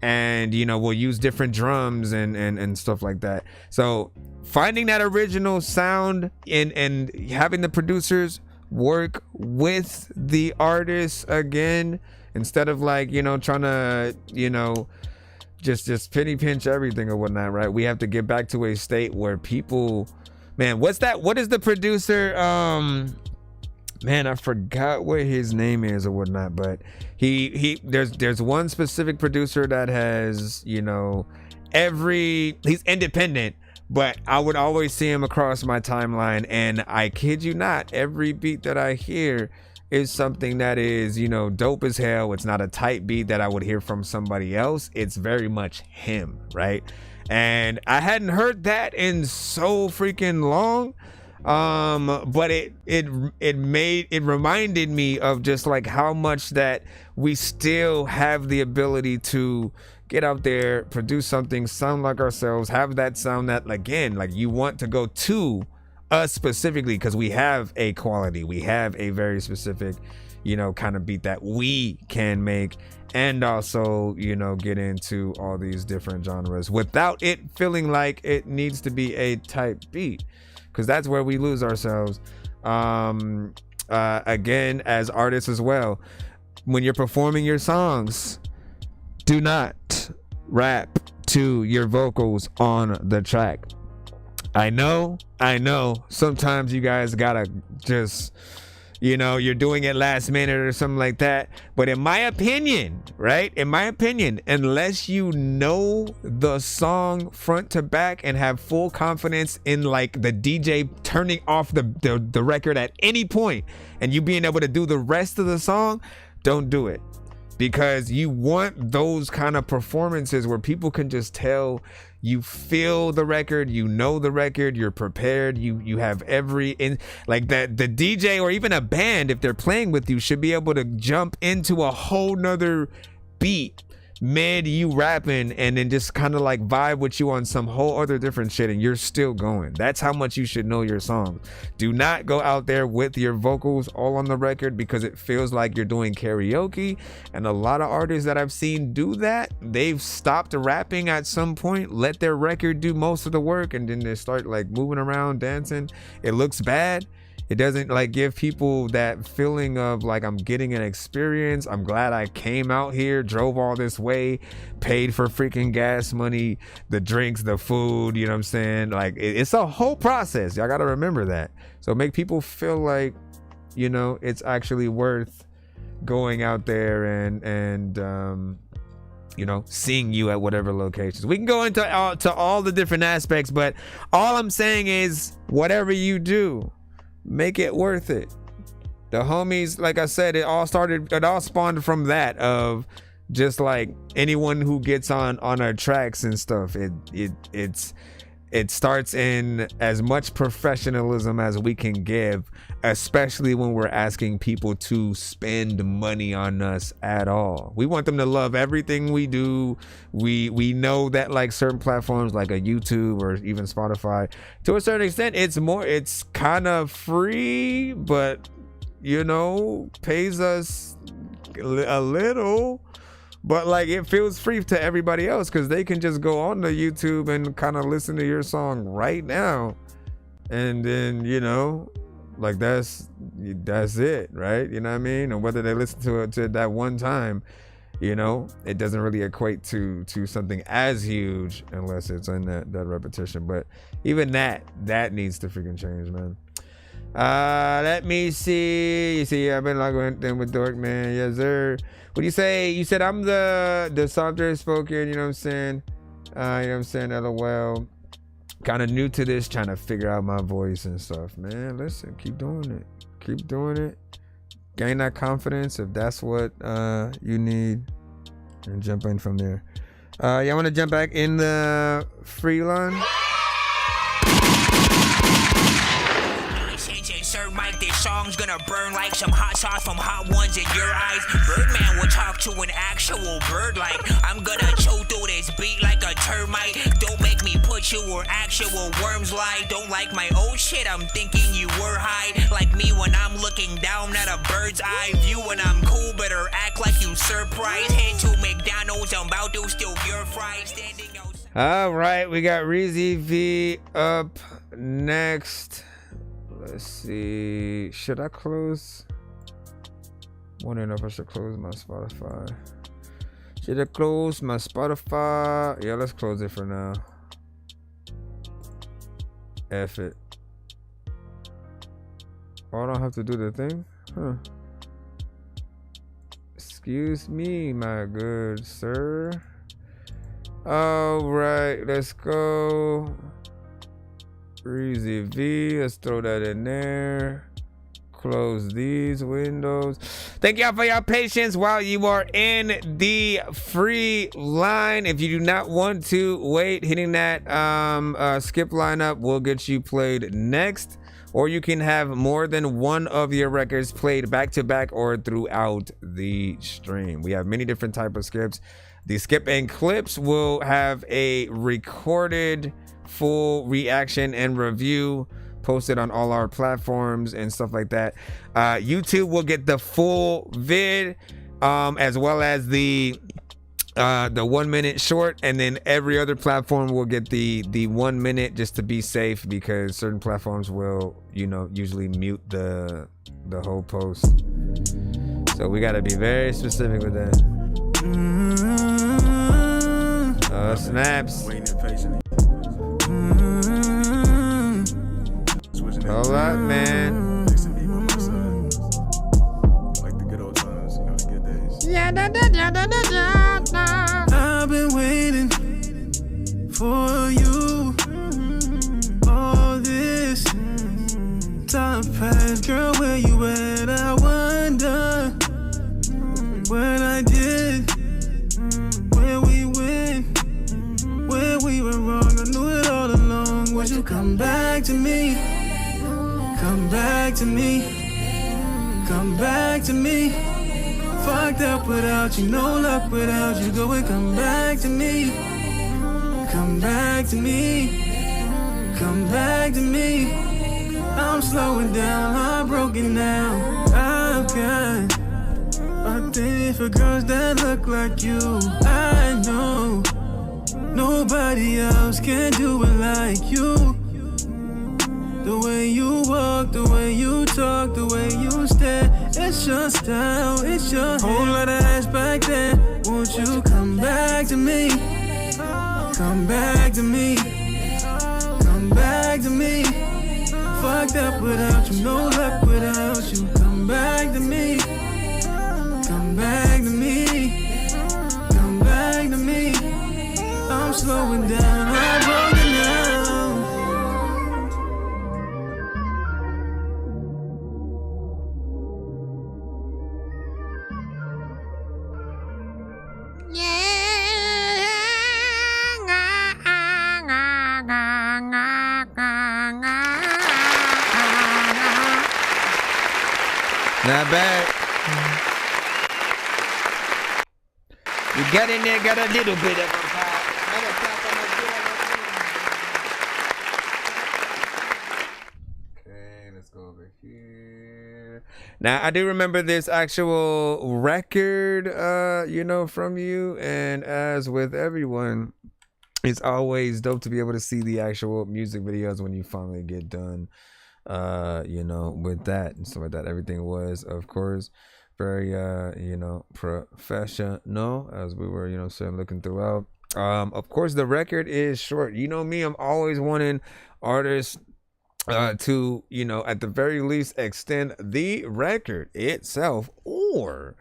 And, you know, we'll use different drums and stuff like that. So finding that original sound and having the producers work with the artists again, instead of like, you know, trying to, you know, just penny pinch everything or whatnot, right? We have to get back to a state where people, man, what is the producer? Man, I forgot what his name is or whatnot, but there's one specific producer that has, you know, he's independent, but I would always see him across my timeline, and I kid you not, every beat that I hear is something that is, you know, dope as hell. It's not a tight beat that I would hear from somebody else. It's very much him, right? And I hadn't heard that in so freaking long. But it reminded me of just like how much that we still have the ability to get out there, produce something, sound like ourselves, have that sound that, again, like you want to go to us specifically because we have a quality, we have a very specific, you know, kind of beat that we can make, and also, you know, get into all these different genres without it feeling like it needs to be a type beat, because that's where we lose ourselves. Again, as artists as well, when you're performing your songs, do not rap to your vocals on the track. I know sometimes you guys gotta just, you know, you're doing it last minute or something like that, but in my opinion, right, unless you know the song front to back and have full confidence in like the DJ turning off the record at any point and you being able to do the rest of the song, don't do it. Because you want those kind of performances where people can just tell you feel the record, you know the record, you're prepared, you have like that. The DJ or even a band, if they're playing with you, should be able to jump into a whole nother beat mid you rapping and then just kind of like vibe with you on some whole other different shit, and you're still going. That's how much you should know your songs. Do not go out there with your vocals all on the record because it feels like you're doing karaoke. And a lot of artists that I've seen do that, they've stopped rapping at some point, let their record do most of the work, and then they start like moving around dancing. It looks bad. It doesn't like give people that feeling of like, I'm getting an experience. I'm glad I came out here, drove all this way, paid for freaking gas money, the drinks, the food, you know what I'm saying? Like it's a whole process. Y'all got to remember that. So make people feel like, you know, it's actually worth going out there and you know, seeing you at whatever locations. We can go into all the different aspects, but all I'm saying is whatever you do, make it worth it. The homies, like I said, it all spawned from that, of just like anyone who gets on our tracks and stuff. It starts in as much professionalism as we can give, especially when we're asking people to spend money on us at all. We want them to love everything we do. We know that like certain platforms like a YouTube or even Spotify, to a certain extent, it's kind of free, but you know, pays us a little. But like it feels free to everybody else because they can just go on to YouTube and kind of listen to your song right now, and then, you know, like that's it, right? You know what I mean? And whether they listen to it that one time, you know, it doesn't really equate to something as huge unless it's in that repetition. But even that needs to freaking change, man. Let me see. You see, I've been logging in with Dork, man. Yes, sir. What do you say? You said I'm the softer spoken, you know what I'm saying? You know what I'm saying? LOL. Kind of new to this, trying to figure out my voice and stuff, man. Listen, keep doing it. Keep doing it. Gain that confidence if that's what you need, and jump in from there. Y'all want to jump back in the free line? Mike, this song's gonna burn like some hot sauce from hot ones in your eyes. Birdman will talk to an actual bird like, I'm gonna choke through this beat like a termite. Don't make me put you where actual worms lie. Don't like my old shit, I'm thinking you were high. Like me when I'm looking down at a bird's eye view. When I'm cool, better act like you surprised. Head to McDonald's, I'm about to steal your fries. Standing outside. All right, we got Reezy V up next. Let's see. Should I close? Wondering if I should close my Spotify. Should I close my Spotify? Yeah, let's close it for now. F it. Oh, I don't have to do the thing? Huh. Excuse me, my good sir. All right, let's go. Reezy V, let's throw that in there. close these windows. Thank y'all for your patience while you are in the free line. If you do not want to wait, hitting that skip line up will get you played next. Or you can have more than one of your records played back to back or throughout the stream. We have many different type of skips. The skip and clips will have a recorded full reaction and review posted on all our platforms and stuff like that. YouTube will get the full vid, as well as the 1 minute short, and then every other platform will get the 1 minute, just to be safe, because certain platforms will, you know, usually mute the whole post. So we got to be very specific with that. Snaps. Hold up, man. Like the good old times, you know, the good days. Yeah, I've been waiting for you. All this time past, girl, where you at? I wonder what I did, where we went, where we were wrong. I knew it all along. Would you come back to me? Come back to me. Come back to me. Fucked up without you, no luck without you. Go and come back to me. Come back to me. Come back to me. I'm slowing down, I'm broken now. I've got a thing for girls that look like you. I know nobody else can do it like you. The way you walk, the way you talk, the way you stare, it's your style, it's your whole lot of ass back there. Won't you come back to me? Come back to me. Come back to me. Fucked up without you, no luck without you. Come back to me. Come back to me. Come back to me. I'm slowing down, I'm broken down. Not bad. You got in there, got a little bit of a pop. Okay, let's go over here. Now, I do remember this actual record, you know, from you. And as with everyone, it's always dope to be able to see the actual music videos when you finally get done. You know, with that and stuff like that. Everything was, of course, very you know, professional, as we were, you know, saying, looking throughout. Of course, the record is short. You know me, I'm always wanting artists to, you know, at the very least extend the record itself, or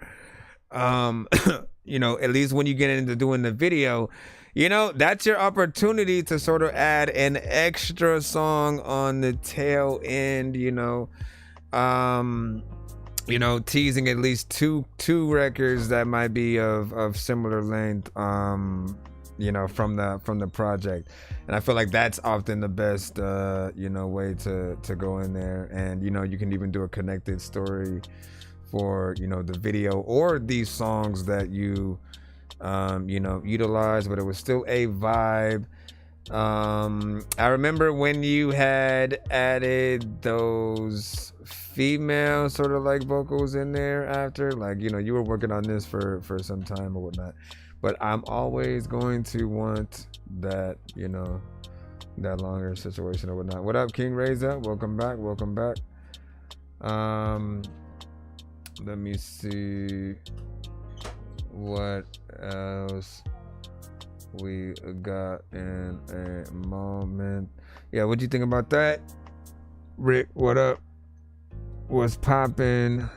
you know, at least when you get into doing the video, you know, that's your opportunity to sort of add an extra song on the tail end, you know, teasing at least two records that might be of similar length, you know, from the project. And I feel like that's often the best, you know, way to go in there. And, you know, you can even do a connected story for, you know, the video or these songs that you know, utilize, but it was still a vibe. I remember when you had added those female sort of like vocals in there after, like, you know, you were working on this for some time or whatnot, but I'm always going to want that, you know, that longer situation or whatnot. What up, King Reza? Welcome back. Let me see what else we got in a moment. Yeah, what do you think about that? Rick, what up? What's poppin'?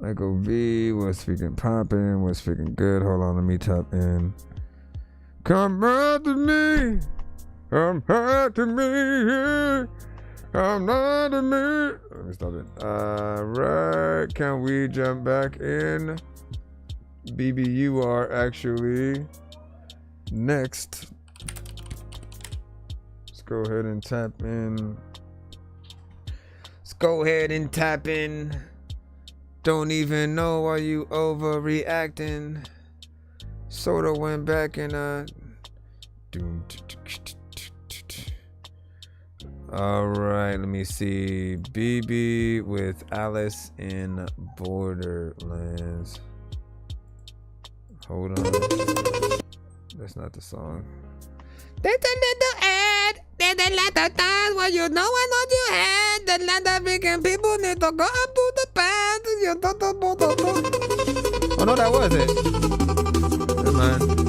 Michael V, what's freaking poppin'? What's freaking good? Hold on, let me tap in. Come back to me. Come back to me. Come on to me. Let me stop it. Right. Can we jump back in? BB, you are actually next. Let's go ahead and tap in. Let's go ahead and tap in. Don't even know why you overreacting. Sorta went back and all right, let me see. BB with Alice in Borderlands. Hold on. That's not the song. There's a little ad. There's a lot of times where you know I know you had. The lot of freaking people need to go up to the past. Oh no, that was it. Never mind.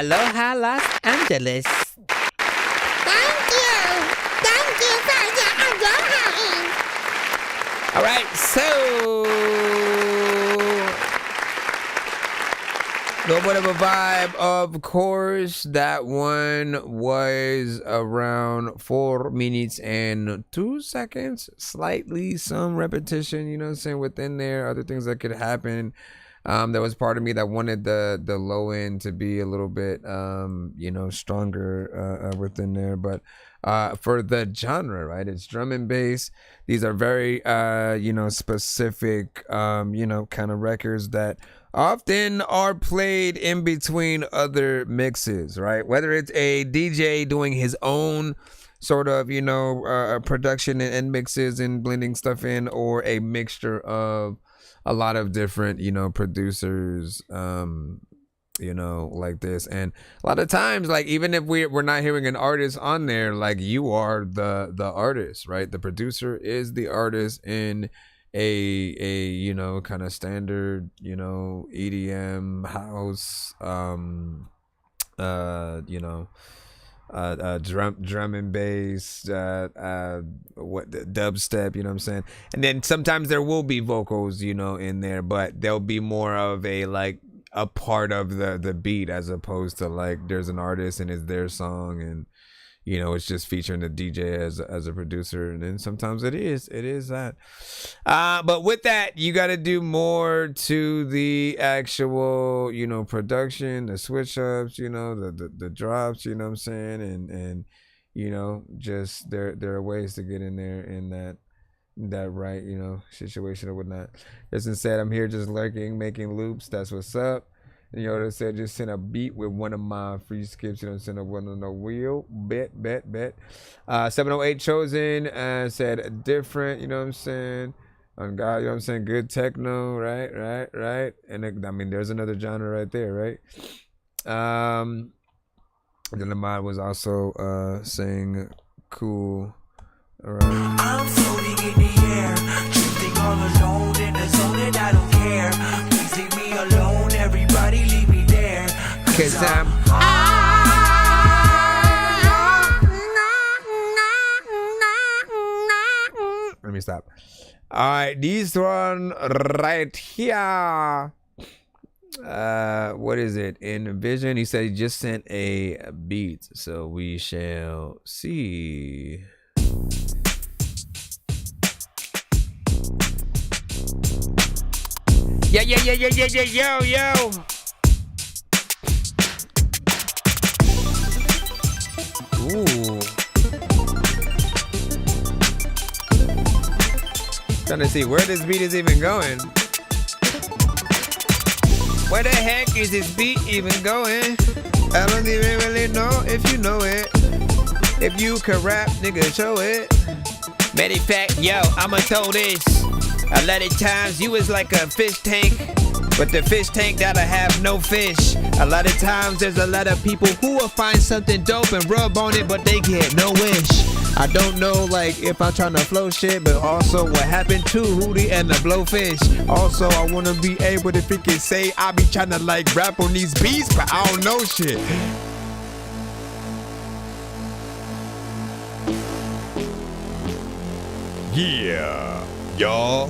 Aloha Los Angeles. All right, so little bit of a vibe, of course. That one was around 4 minutes and 2 seconds. Slightly some repetition, you know what I'm saying, within there. Other things that could happen. There was part of me that wanted the low end to be a little bit, you know, stronger within there. But for the genre, right, it's drum and bass. These are very, you know, specific, you know, kind of records that often are played in between other mixes, right? Whether it's a DJ doing his own sort of, you know, production and mixes and blending stuff in, or a mixture of a lot of different, you know, producers, you know, like this. And a lot of times, like, even if we're not hearing an artist on there, like, you are the artist, right? The producer is the artist in a you know, kind of standard, you know, EDM house, you know, drum and bass, what dubstep, you know what I'm saying? And then sometimes there will be vocals, you know, in there, but there'll be more of a, like, a part of the beat, as opposed to, like, there's an artist and it's their song, and, you know, it's just featuring the DJ as a producer. And then sometimes it is that. But with that, you got to do more to the actual, you know, production, the switch ups, you know, the drops, you know what I'm saying? And you know, just there are ways to get in there in that right, you know, situation or whatnot. Just instead, I'm here just lurking, making loops. That's what's up. And Yoda said, just send a beat with one of my free skips. You know, send a one on the wheel. Bet. 708 Chosen said different. You know what I'm saying? On God, you know what I'm saying? Good techno, right. And I mean, there's another genre right there, right? Then the mod was also saying cool. All right. I'm floating in the air, drifting all alone in the zone, and I don't care. Please leave me alone, everybody leave me there. Cause I'm Let me stop. Alright, this one right here. What is it? Envision. He said he just sent a beat, so we shall see. Yo. Ooh. Trying to see where this beat is even going. Where the heck is this beat even going? I don't even really know if you know it. If you can rap, nigga, show it. Matter of fact, yo, I'ma throw this. A lot of times you is like a fish tank, but the fish tank that'll have no fish. A lot of times there's a lot of people who will find something dope and rub on it, but they get no wish. I don't know, like, if I'm trying to flow shit, but also what happened to Hootie and the Blowfish. Also, I wanna be able to freaking say I be trying to, like, rap on these beats, but I don't know shit. Yeah, y'all.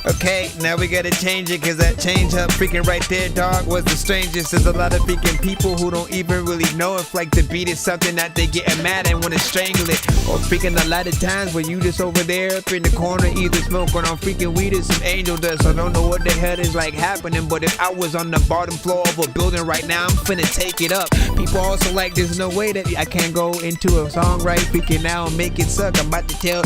Okay, now we gotta change it, cause that change up freaking right there, dog, was the strangest. There's a lot of freaking people who don't even really know if, like, the beat is something that they getting mad and wanna strangle it. Or freaking a lot of times where you just over there up in the corner either smoking on freaking weed or some angel dust. I don't know what the hell is, like, happening, but if I was on the bottom floor of a building right now, I'm finna take it up. People also like, there's no way that I can go into a song right freaking now and make it suck. I'm about to tell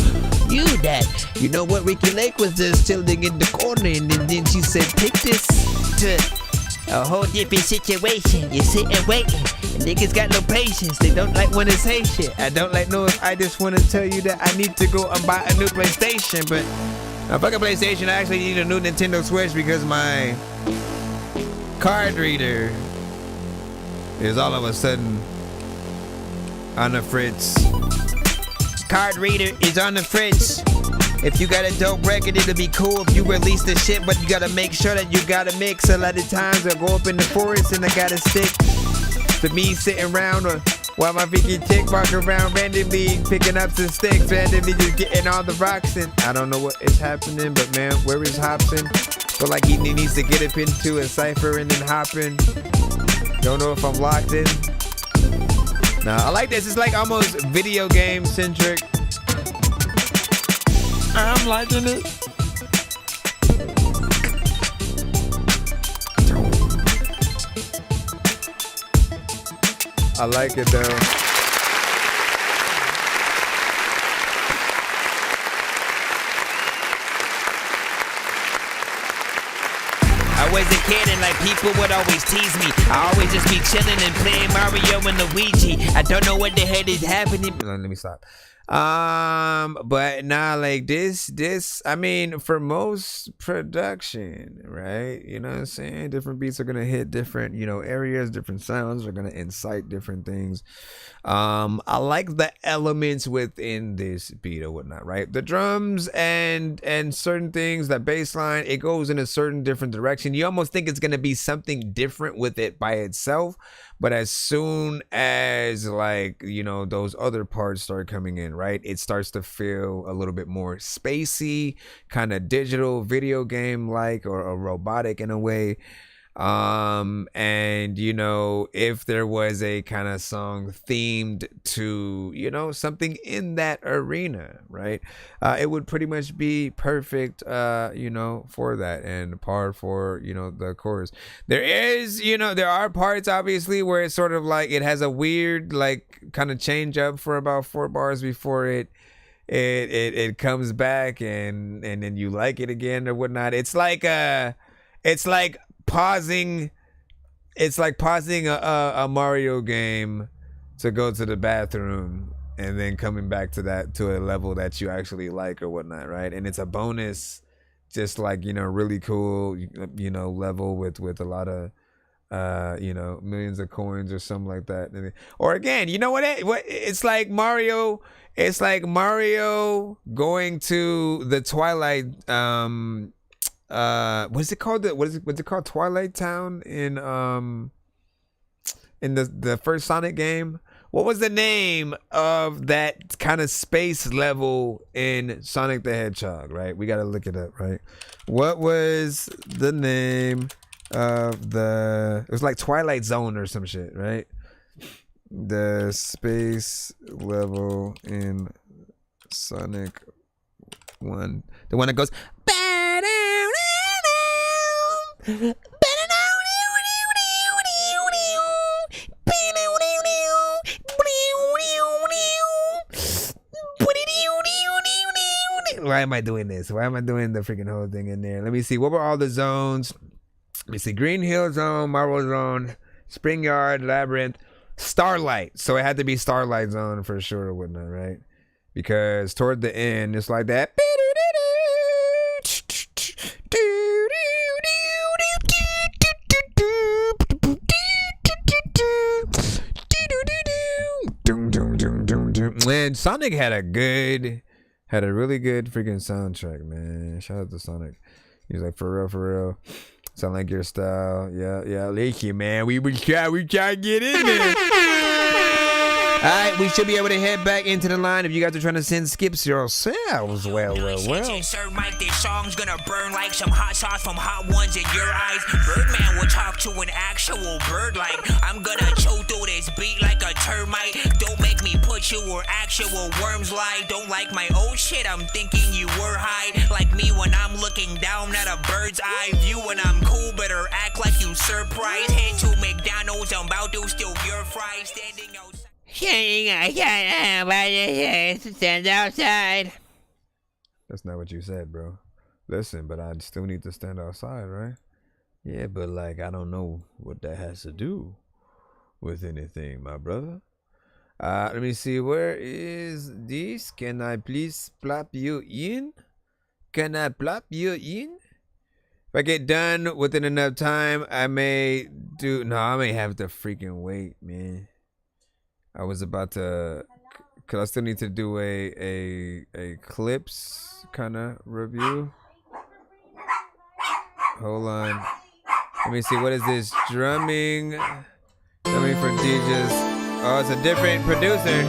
you that, you know what, Ricky Lake was just chilling in the corner, and then she said, take this to a whole different situation. You're sitting waiting, and niggas got no patience. They don't like when they say shit. I don't like no if I just want to tell you that I need to go and buy a new PlayStation, but a fucking PlayStation, I actually need a new Nintendo Switch because my card reader is all of a sudden on the fritz. Card reader is on the fritz. If you got a dope record, it'll be cool if you release the shit, but you gotta make sure that you gotta mix. A lot of times I go up in the forest and I gotta stick. For me sitting around or While my freaking chick walk around randomly picking up some sticks, randomly just getting all the rocks in. I don't know what is happening, but man, where is Hobson? Feel like he needs to get up into a cipher and then hop in. Don't know if I'm locked in. Nah, I like this. It's like almost video game centric. I'm liking it. I like it though. I was a kid and like people would always tease me. I always just be chilling and playing Mario and Luigi. I don't know what the heck is happening. Let me stop. But nah, like this, I mean, for most production, right? You know what I'm saying? Different beats are gonna hit different, you know, areas, different sounds are gonna incite different things. I like the elements within this beat or whatnot, right? The drums and certain things, that bass line, it goes in a certain different direction. You almost think it's gonna be something different with it by itself. But as soon as, like, you know, those other parts start coming in, right, it starts to feel a little bit more spacey, kind of digital video game like, or robotic in a way. And you know, if there was a kind of song themed to, you know, something in that arena, right, it would pretty much be perfect, you know, for that, and par for, you know, the chorus. There is, you know, there are parts obviously where it's sort of like it has a weird like kind of change up for about 4 bars before it comes back, and then you like it again or whatnot. It's like pausing a Mario game to go to the bathroom and then coming back to a level that you actually like or whatnot, right? And it's a bonus, just like, you know, really cool, you know, level with a lot of you know, millions of coins or something like that. Or again, you know what it's like Mario going to the Twilight what's it called? What's it called? Twilight Town in the first Sonic game. What was the name of that kind of space level in Sonic the Hedgehog? Right, we gotta look it up. Right, what was the name of the? It was like Twilight Zone or some shit. Right, the space level in Sonic 1, the one that goes. Why am I doing this? Why am I doing the freaking whole thing in there? Let me see. What were all the zones? Let me see. Green Hill Zone, Marble Zone, Spring Yard, Labyrinth, Starlight. So it had to be Starlight Zone for sure or whatnot, right? Because toward the end, it's like that. Man, Sonic had a really good freaking soundtrack, man. Shout out to Sonic. He was like, for real. Sound like your style. Yeah, Leaky, man. We try to get in there. Alright, we should be able to head back into the line if you guys are trying to send skips yourselves. Well. Sir Mike, this song's gonna burn like some hot sauce from Hot Ones in your eyes. Birdman will talk to an actual bird like I'm gonna chew through this beat like a termite. Don't make me put you where actual worms lie. Don't like my old shit, I'm thinking you were high. Like me when I'm looking down at a bird's eye view. When I'm cool, better act like you surprised. Head to McDonald's, I'm about to steal your fries. Standing outside. Stand outside. That's not what you said, bro. Listen, but I still need to stand outside, right? Yeah, but like, I don't know what that has to do with anything, my brother. Let me see. Where is this? Can I please plop you in? Can I plop you in? If I get done within enough time, I may have to freaking wait, man. I was about to, cause I still need to do a clips kind of review. Hold on. Let me see. What is this? Drumming for DJs. Oh, it's a different producer.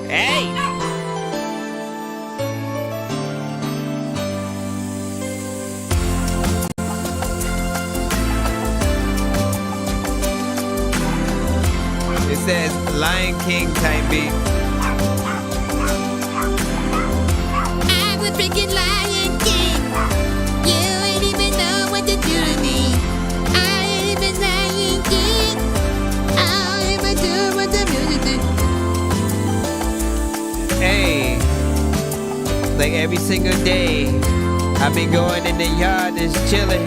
Hey! It says Lion King type beat. I'm the freaking Lion King. You ain't even know what to do to me. I ain't even Lion King. All I ever do what the music do. Hey, like every single day, I be going in the yard, just chilling.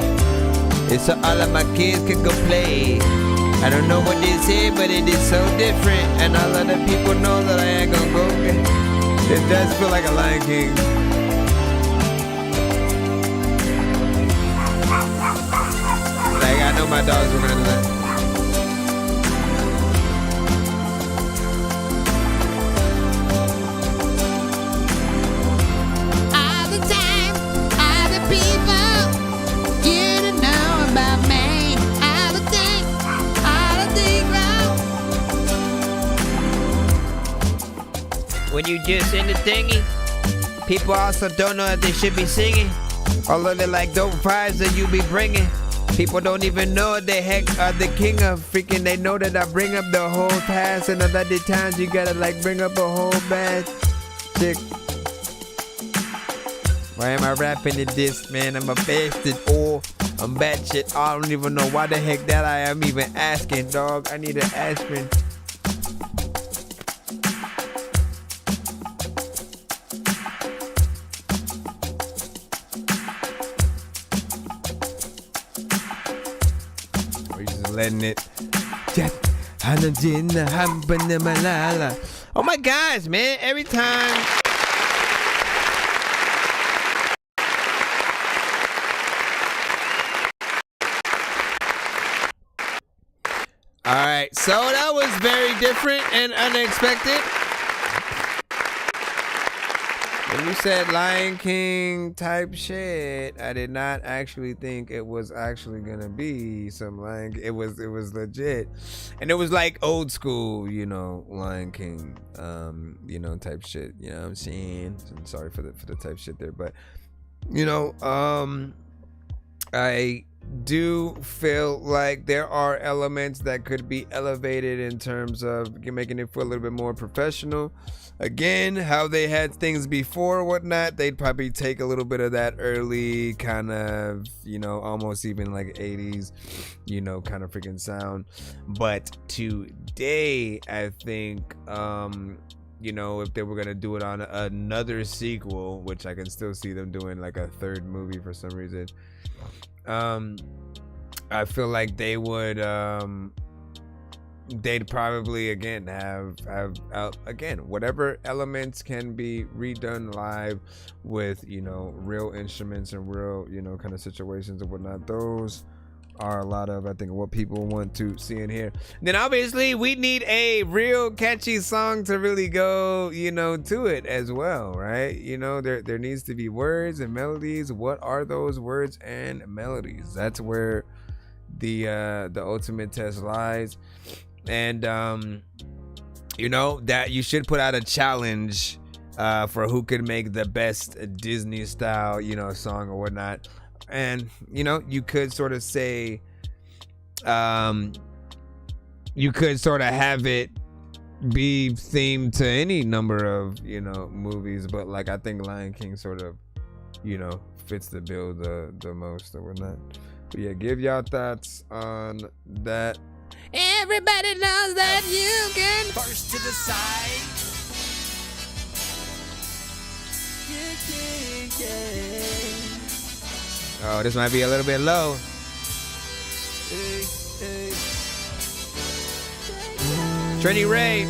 It's so all of my kids can go play. I don't know what this is, but it is so different. And all of the people know that I ain't gonna go. It does feel like a Lion King. Like, I know my dogs were gonna do that. All the time, all the people, you don't know about me. All the things, all the things wrong. When you just in the thingy, People also don't know if they should be singing. Although they're like dope vibes that you be bringing. People don't even know the heck are the king of freaking. They know that I bring up the whole past, and other times you gotta like bring up a whole bad chick. Why am I rapping at this, man? I'm a bastard or I'm bad shit. I don't even know why the heck that I am even asking, dog. I need an aspirin. Letting it. Oh my gosh, man. Every time. Alright, so that was very different and unexpected. When you said Lion King type shit, I did not actually think it was actually gonna be some Lion King. It was legit. And it was like old school, you know, Lion King, you know, type shit. You know what I'm saying? I'm sorry for the type shit there, but you know, I do feel like there are elements that could be elevated in terms of making it feel a little bit more professional. Again, how they had things before, whatnot, they'd probably take a little bit of that early kind of, you know, almost even like 80s, you know, kind of freaking sound. But today, I think, you know, if they were gonna do it on another sequel, which I can still see them doing like a third movie for some reason, I feel like they would they'd probably again have again whatever elements can be redone live with, you know, real instruments and real, you know, kind of situations and whatnot. Those are a lot of, I think, what people want to see in here. Then obviously we need a real catchy song to really go, you know, to it as well, right? You know, there needs to be words and melodies. What are those words and melodies? That's where the ultimate test lies. And you know, that you should put out a challenge for who could make the best Disney style, you know, song or whatnot. And you know, you could sort of say, you could sort of have it be themed to any number of, you know, movies, but like I think Lion King sort of, you know, fits the bill the most or whatnot. But yeah, give y'all thoughts on that. Everybody knows that you can. First to the side. Oh, this might be a little bit low. Trini Ray.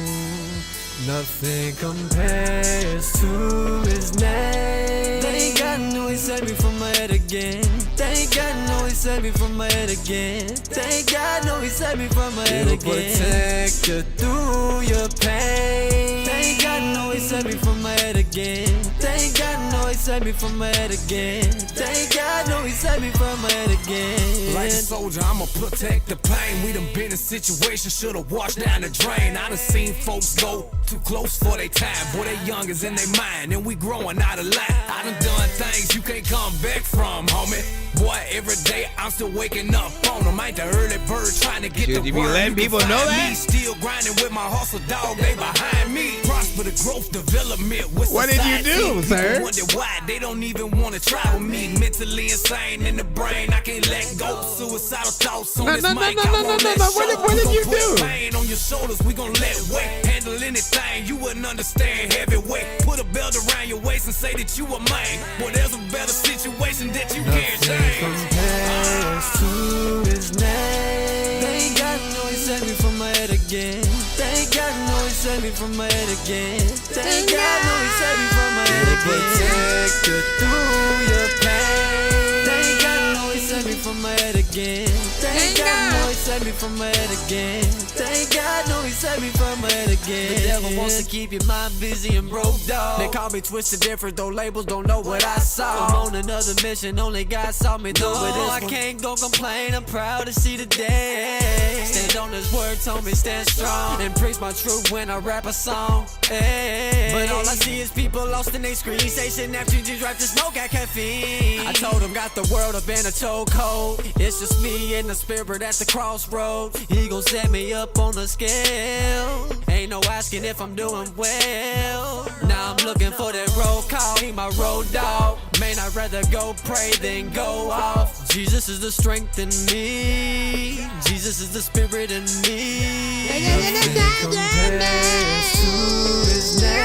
Nothing compares to his name. Thank God, no, he saved me from my head again. Thank God, no, he saved me from my head again. Thank God, no, he saved me from my head again. Protect you through your pain. Thank God, no, he saved me from my head again. Thank God, no, he saved saved me from my head again. Thank God, know he saved me from my head again. Like a soldier, I'ma protect the pain. We done been in situations, should've washed down the drain. I done seen folks go too close for their time. Boy, they young is in their mind, and we growing out of line. I done things you can't come back from, homie. Boy, every day I'm still waking up on them. Ain't the early bird trying to get Should the you be worm. letting people know that? Me still grinding with my hustle, dog. They behind me. Prosper the growth, development. With What did you do, sir? Wonder why they don't even want to try with me. Mentally insane in the brain, I can't let go. Suicidal thoughts on this mic. What did you do? Pain on your shoulders, we gon' let weight. Handle anything, you wouldn't understand. Heavyweight, put a belt around your waist and say that you a man. Well, there's a better situation that you can't change. Compares to his name. Thank God, know he saved me from my head again. Thank God, know he saved me from my head again. Thank God, know he saved me from my head again. Protect you through your pain. Thank God, know he saved me from my head again. Thank God, know he saved me from my head again. Thank God, know he saved me from my head again. The devil wants to keep your mind busy and broke, dog. They call me twisted different, though labels don't know what I saw. I'm on another mission, only God saw me through it. I can't go complain, I'm proud to see the day. Stand on his word, told me stand strong, and preach my truth when I rap a song. Hey. But all I see is people lost in their screen station after you drive to smoke at caffeine. I told him got the world up in a chokehold. It's just me and the spirit at the crossroad. He gon' set me up on the scale. Ain't no asking if I'm doing well. Now I'm looking for that roll call. He my road dog. Man, I'd rather go pray than go off. Jesus is the strength in me. Jesus is the spirit in me. Nothing compares to his name.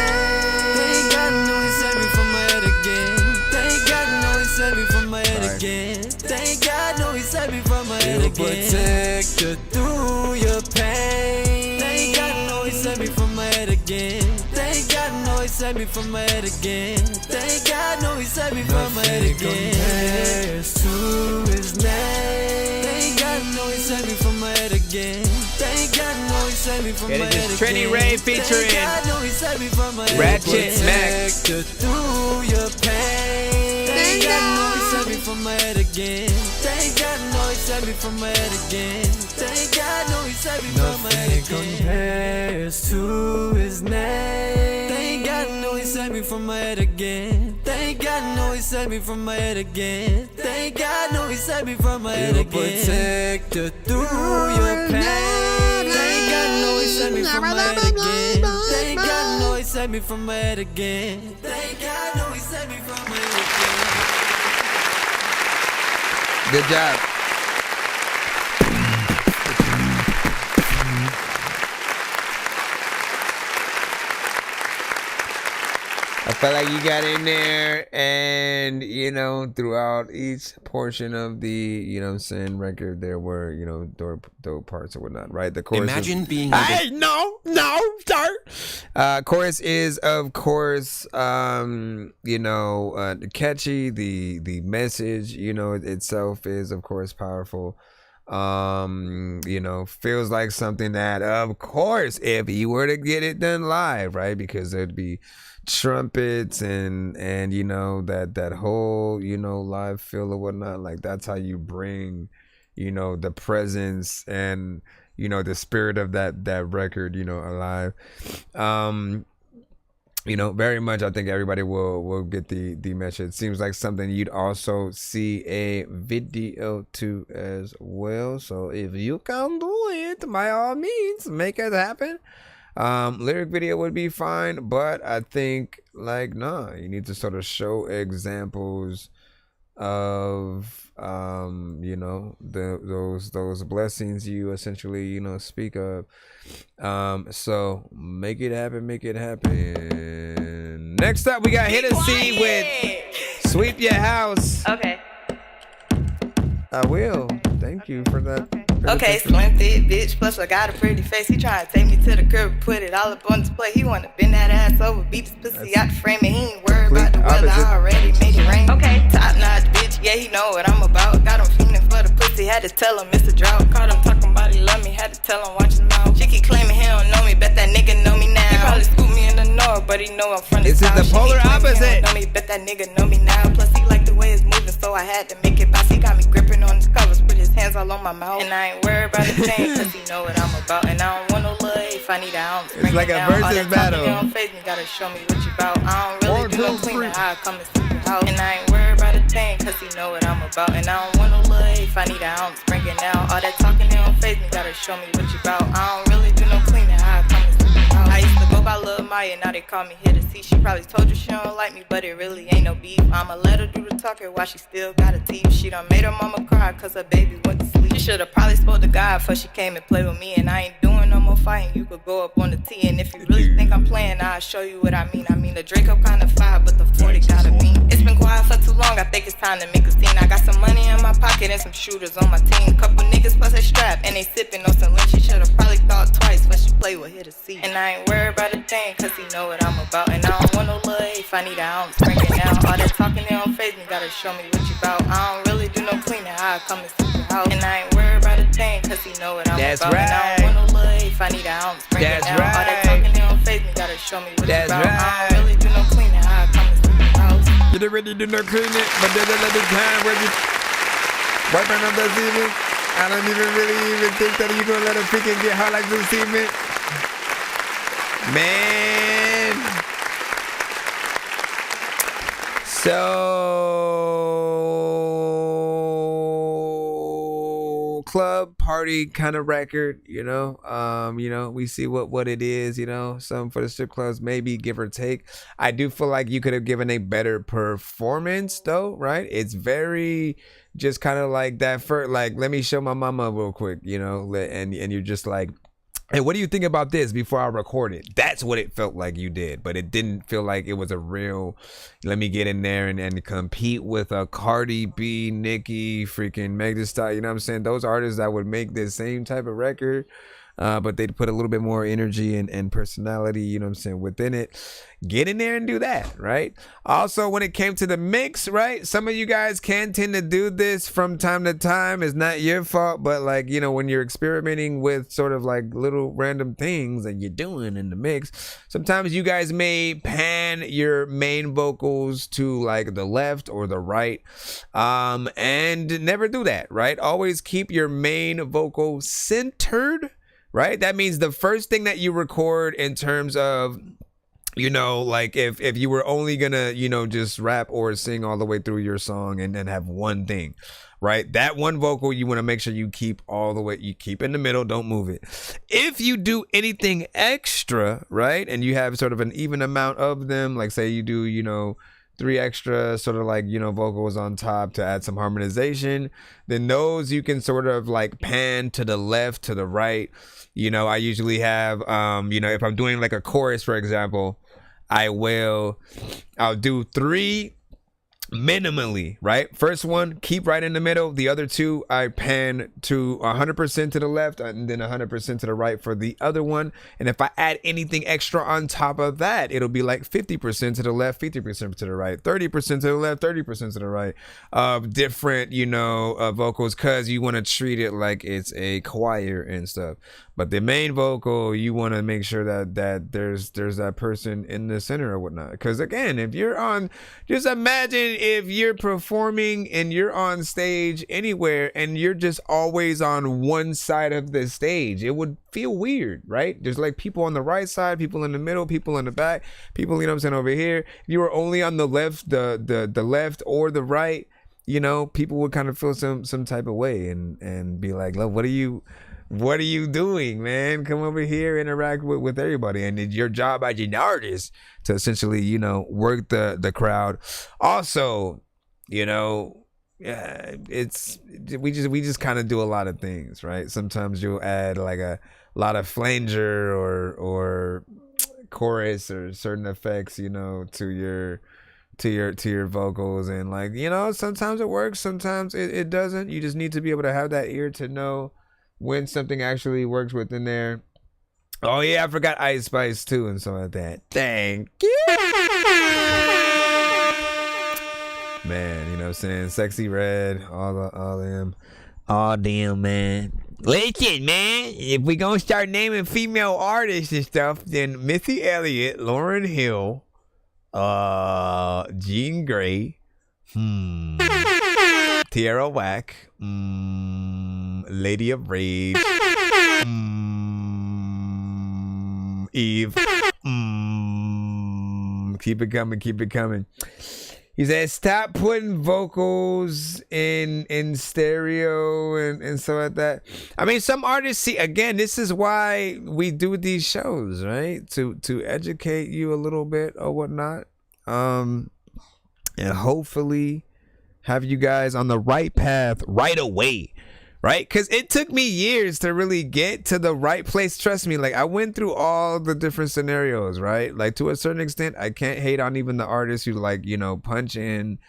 Thank God, know he saved me from my head again. Thank God, know he saved me from my head again. Thank God, know he saved me from my head again. Protect you through your pain. Thank God, know he saved me from my head again. Thank God, know he saved me from my head again. Thank God, know he saved me from my head again. Compares to his name. Thank God, know he saved me from my head again. Thank God, know he saved me from my head again. It is Trini Ray featuring Ratchet Mac. Through your pain. Thank God, know he saved me from my head again. Thank God, know he saved me from my head again. Thank God, know he saved me from my head again. Compares to his name. Thank God, know he saved me from my head again. Thank God, know he saved me from my head again. Thank God, know he saved me from my head again. Protect you through your pain. Thank God, know he saved me from my head again. Thank God, know he saved me from my head again. Thank God, know he saved me from my head again. Good job. I felt like you got in there and, you know, throughout each portion of the, you know what I'm saying, record, there were, you know, dope parts or whatnot, right? The chorus. Imagine being. Hey, no, start. Chorus is, of course, you know, catchy. The message, you know, itself is, of course, powerful. You know, feels like something that, of course, if you were to get it done live, right? Because there'd be trumpets and you know that whole, you know, live feel or whatnot. Like that's how you bring, you know, the presence and, you know, the spirit of that record, you know, alive. You know, very much I think everybody will get the message. It seems like something you'd also see a video to as well. So if you can do it, by all means, make it happen. Lyric video would be fine, but I think like you need to sort of show examples of you know, those blessings you essentially, you know, speak of. So make it happen. Next up we got Hit a C with Sweep Your House. Okay. I will. Thank you for that. Okay, slim thick bitch, plus I got a pretty face. He tryna take me to the curb, put it all up on display. He wanna bend that ass over, beat his pussy out the frame, and he ain't worried about the weather. I already made it rain. Okay, top notch bitch, yeah, he know what I'm about. Got him fiending for the pussy, had to tell him it's a drought. Caught him talking about he love me, had to tell him watch his mouth. She keep claiming he don't know me, bet that nigga know me now. He probably scooped me in the north, but but he know I'm from the This is south. the Shit, he polar claim he don't opposite. know me, bet that nigga know me now. Plus he like the way it's moving, so I had to make it bounce. He got me gripping on his covers, put his hands all on my mouth. And I ain't worried about a thing, cause he know what I'm about. And I don't want no love if I need a ounce. It's like a versus battle. You don't face me, gotta show me what you about. I don't really do no cleaning, I come and sleep your house. And I ain't worried about a thing, cause he know what I'm about. And I don't want no love if I need a ounce. Bring it now, all that talking, they don't face me, gotta show me what you about. I don't really do no cleaning, I come and sleep your house. I used to go by Lil Maya, now they call me here to see. She probably told you she don't like me, but it really ain't no beef. I'ma let her do the talking while she still got a teeth. She done made her mama cry, cause her baby went to sleep. She should've probably spoke to God before she came and played with me. And I ain't doing no more fighting, you could go up on the T. And if you really think I'm playing, I'll show you what I mean. I mean, the Draco kinda fire, but the 40 gotta be. It's been quiet for too long, I think it's time to make a scene. I got some money in my pocket and some shooters on my team. Couple niggas plus a strap, and they sipping on some lean. She should've probably thought twice when she played with here to see. And I ain't worried about a thing, cause he know what I'm about. And I don't want no love if I need a ounce. Bring it down, all that talking, they don't face me, gotta show me what you about. I don't really do no cleaning, I come and sleep your house. And I ain't worried about a thing, cause he know what I'm That's about. right. And I don't want no love if I need a ounce. Bring That's it down, all that right. talking, they don't face me, gotta show me what That's you about. right. I don't really do no cleaning, I come and sleep your house. You don't really do no cleaning, but there's a little time where you wiping on the cement. I don't really think that you're gonna let a freaking get hot like this cement. Man. So club party kind of record, you know, we see what it is, you know, some for the strip clubs, maybe give or take. I do feel like you could have given a better performance though, right? It's very just kind of like that for like, let me show my mama real quick, you know, and you're just like, hey, what do you think about this before I record it? That's what it felt like you did, but it didn't feel like it was a real, let me get in there and compete with a Cardi B, Nicki, freaking Meg Thee Stallion, you know what I'm saying? Those artists that would make this same type of record, but they'd put a little bit more energy and personality, you know what I'm saying, within it. Get in there and do that, right? Also, when it came to the mix, right? Some of you guys can tend to do this from time to time. It's not your fault, but like, you know, when you're experimenting with sort of like little random things that you're doing in the mix, sometimes you guys may pan your main vocals to like the left or the right, and never do that, right? Always keep your main vocal centered, right? That means the first thing that you record in terms of, you know, like if you were only gonna, you know, just rap or sing all the way through your song and then have one thing, right? That one vocal, you want to make sure you keep all the way, you keep in the middle, don't move it. If you do anything extra, right, and you have sort of an even amount of them, like say you do, you know, 3 extra sort of like, you know, vocals on top to add some harmonization, then those you can sort of like pan to the left, to the right. You know, I usually have, you know, if I'm doing like a chorus, for example, I'll do 3 minimally, right? First one, keep right in the middle. The other 2, I pan to 100% to the left and then 100% to the right for the other one. And if I add anything extra on top of that, it'll be like 50% to the left, 50% to the right, 30% to the left, 30% to the right of different, you know, vocals, because you want to treat it like it's a choir and stuff. But the main vocal, you want to make sure that there's that person in the center or whatnot. Because again, if you're on, just imagine if you're performing and you're on stage anywhere and you're just always on one side of the stage, it would feel weird, right? There's like people on the right side, people in the middle, people in the back, people, you know what I'm saying, over here. If you were only on the left, the left or the right, you know, people would kind of feel some type of way and be like, look, what are you doing, man? Come over here, interact with everybody. And it's your job as an artist to essentially, you know, work the crowd. Also, you know, we just kind of do a lot of things, right? Sometimes you'll add like a lot of flanger or chorus or certain effects, you know, to your vocals, and like, you know, sometimes it works, sometimes it doesn't. You just need to be able to have that ear to know when something actually works within there. Oh yeah, I forgot Ice Spice too and some of that. Thank you, man. You know what I'm saying? Sexy Red, all them, man. Listen, man, if we gonna start naming female artists and stuff, then Missy Elliott, Lauryn Hill, Jean Grey, Tierra Whack, Lady of Rage, Eve, keep it coming, keep it coming. He said, stop putting vocals in stereo and stuff like that. I mean, some artists, see, again, this is why we do these shows, right? To educate you a little bit or whatnot. And hopefully have you guys on the right path right away, right? Because it took me years to really get to the right place. Trust me, like I went through all the different scenarios, right? Like to a certain extent, I can't hate on even the artists who like, you know, punch in,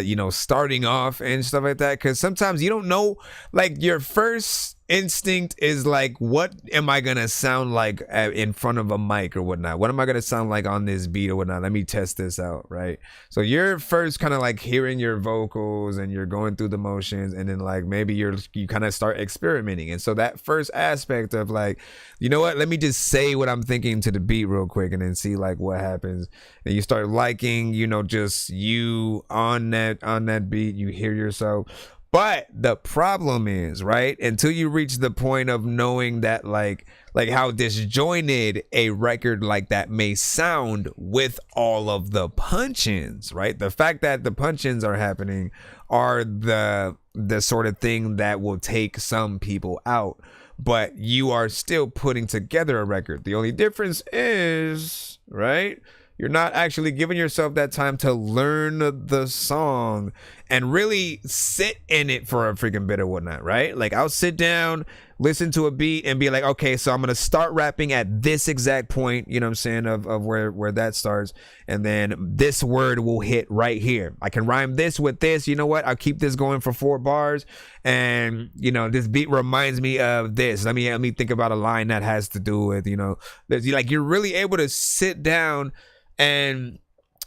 you know, starting off and stuff like that. Because sometimes you don't know, like your first instinct is like, what am I gonna sound like in front of a mic or whatnot? What am I gonna sound like on this beat or whatnot? Let me test this out, right? So you're first kind of like hearing your vocals and you're going through the motions, and then like maybe you kind of start experimenting. And so that first aspect of like, you know what, let me just say what I'm thinking to the beat real quick and then see like what happens. And you start liking, you know, just you on that beat, you hear yourself. But the problem is, right, until you reach the point of knowing that like how disjointed a record like that may sound with all of the punch-ins, right? The fact that the punch-ins are happening are the sort of thing that will take some people out. But you are still putting together a record. The only difference is, right, you're not actually giving yourself that time to learn the song and really sit in it for a freaking bit or whatnot, right? Like I'll sit down, listen to a beat and be like, okay, so I'm going to start rapping at this exact point, you know what I'm saying, of where that starts. And then this word will hit right here. I can rhyme this with this. You know what? I'll keep this going for 4 bars. And, you know, this beat reminds me of this. Let me think about a line that has to do with, you know, like you're really able to sit down and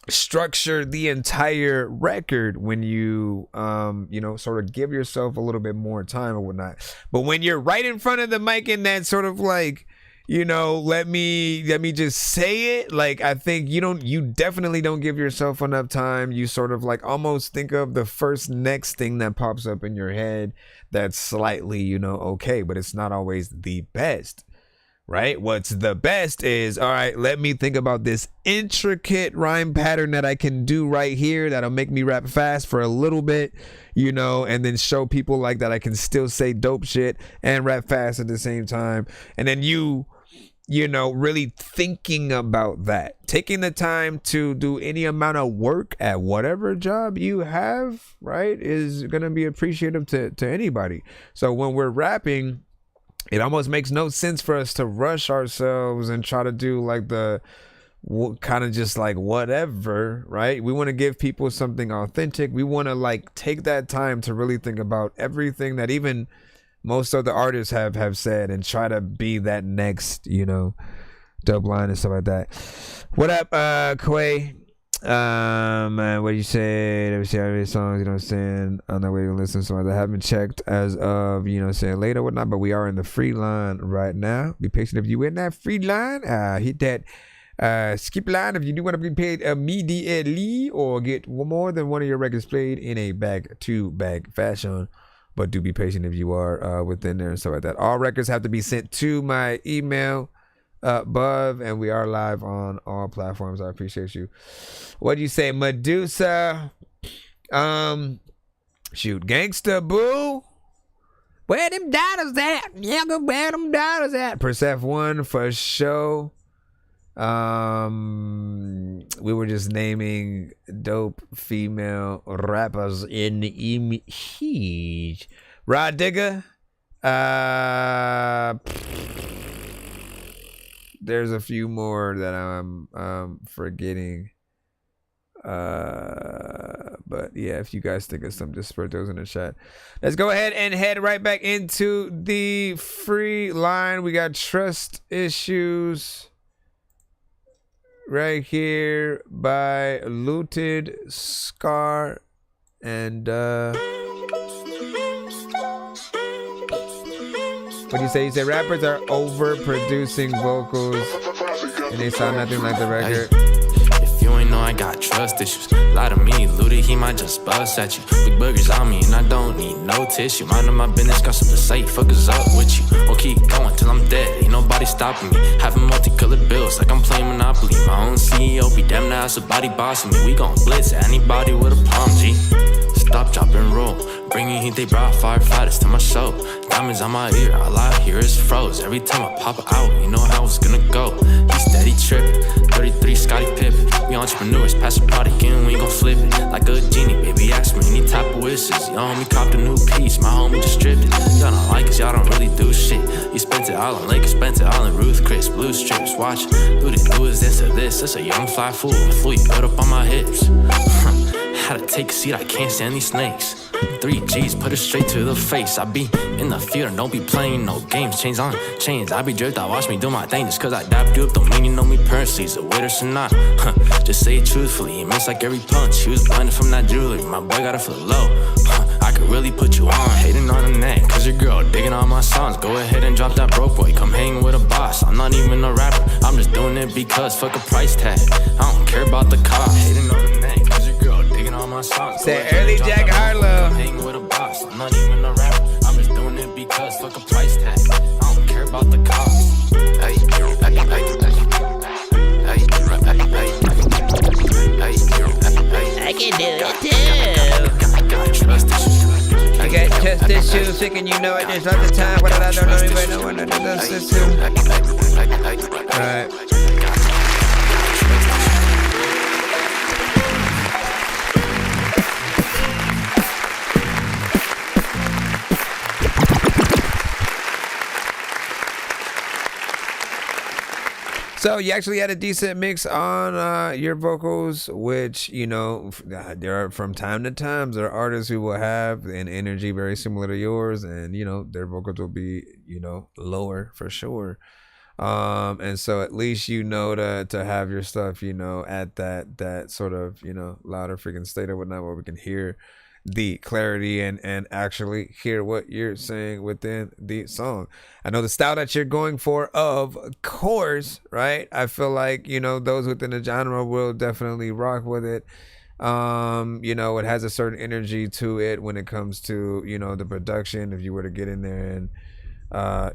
structure the entire record when you you know, sort of give yourself a little bit more time or whatnot. But when you're right in front of the mic and that sort of like, you know, let me just say it, like I think you definitely don't give yourself enough time. You sort of like almost think of the first next thing that pops up in your head that's slightly, you know, okay, but it's not always the best. Right? What's the best is, all right, let me think about this intricate rhyme pattern that I can do right here that'll make me rap fast for a little bit, you know, and then show people like that I can still say dope shit and rap fast at the same time. And then you know, really thinking about that, taking the time to do any amount of work at whatever job you have, right, is going to be appreciative to anybody. So when we're rapping, it almost makes no sense for us to rush ourselves and try to do like the kind of just like whatever, right? We want to give people something authentic. We want to like take that time to really think about everything that even most of the artists have said and try to be that next, you know, dope line and stuff like that. What up, Quay? What do you say? Let me see how many songs, you know what I'm saying, on the way to listen to songs. I haven't checked as of, you know what I'm saying, later or whatnot, but we are in the free line right now. Be patient if you in that free line. Hit that skip line if you do want to be paid immediately or get more than one of your records played in a back-to-back fashion. But do be patient if you are within there and stuff like that. All records have to be sent to my email above, and we are live on all platforms. I appreciate you. What do you say, Medusa? Shoot, Gangsta Boo. Where them dollars at? Yeah, where them dollars at? Persef 1 for show. We were just naming dope female rappers in the image. Rod Digger. There's a few more that I'm forgetting. But yeah, if you guys think of some, just spread those in the chat. Let's go ahead and head right back into the free line. We got Trust Issues right here by Looted Scar and What you say? You say rappers are overproducing vocals and they sound nothing like the record. If you ain't know I got trust issues, lie to me, Luda, he might just bust at you. Big burgers on me and I don't need no tissue. Mind my business, got something to say, fuckers up with you. We'll keep going till I'm dead, ain't nobody stopping me. Having multicolored bills like I'm playing Monopoly. My own CEO, be damn now, it's a body bossing me. We gon' blitz at anybody with a palm, G. Stop, drop, and roll. Bringing heat, they brought firefighters to my show. Diamonds on my ear, all I hear is froze. Every time I pop out, you know how it's gonna go. He steady tripping, 33 Scotty Pippen. We entrepreneurs, pass the product in, we ain't gon' flip it. Like a genie, baby, ask me any type of wishes. Your homie copped a new piece, my homie just stripped it. Y'all don't like us, y'all don't really do shit. You spent it all on Lakers, spent it all in Ruth Chris. Blue strips, watch, do is this or this. That's a young fly fool, you put up on my hips. Had to take a seat, I can't stand these snakes. 3 G's, put it straight to the face. I be in the field and don't be playing no games. Chains on chains, I be dripped, I watch me do my thing. Just cause I dapped you up don't mean you know me personally. Is a waiter or not? Just say it truthfully, you miss like every punch. He was blinded from that jewelry, my boy got it for the low. I could really put you on, hating on the neck. Cause your girl digging on my songs. Go ahead and drop that broke boy, come hang with a boss. I'm not even a rapper, I'm just doing it because fuck a price tag. I don't care about the cost. Hating on the neck, cause your girl digging on my songs. Say early Jack Harlow. Hang with a boss, I'm not even a rapper. I'm just doing it because fuck a price tag. I don't care about the cost. Hey, I can do it too. I got trust issues, thinking you know it. There's lots of time, but I don't know anybody know what does this too. Alright. So you actually had a decent mix on your vocals, which, you know, there are from time to time, there are artists who will have an energy very similar to yours, and, you know, their vocals will be, you know, lower for sure. And so at least, you know, to have your stuff, you know, at that sort of, you know, louder freaking state or whatnot, where we can hear the clarity and actually hear what you're saying within the song. I know the style that you're going for, of course, right? I feel like, you know, those within the genre will definitely rock with it. You know, it has a certain energy to it when it comes to, you know, the production. If you were to get in there and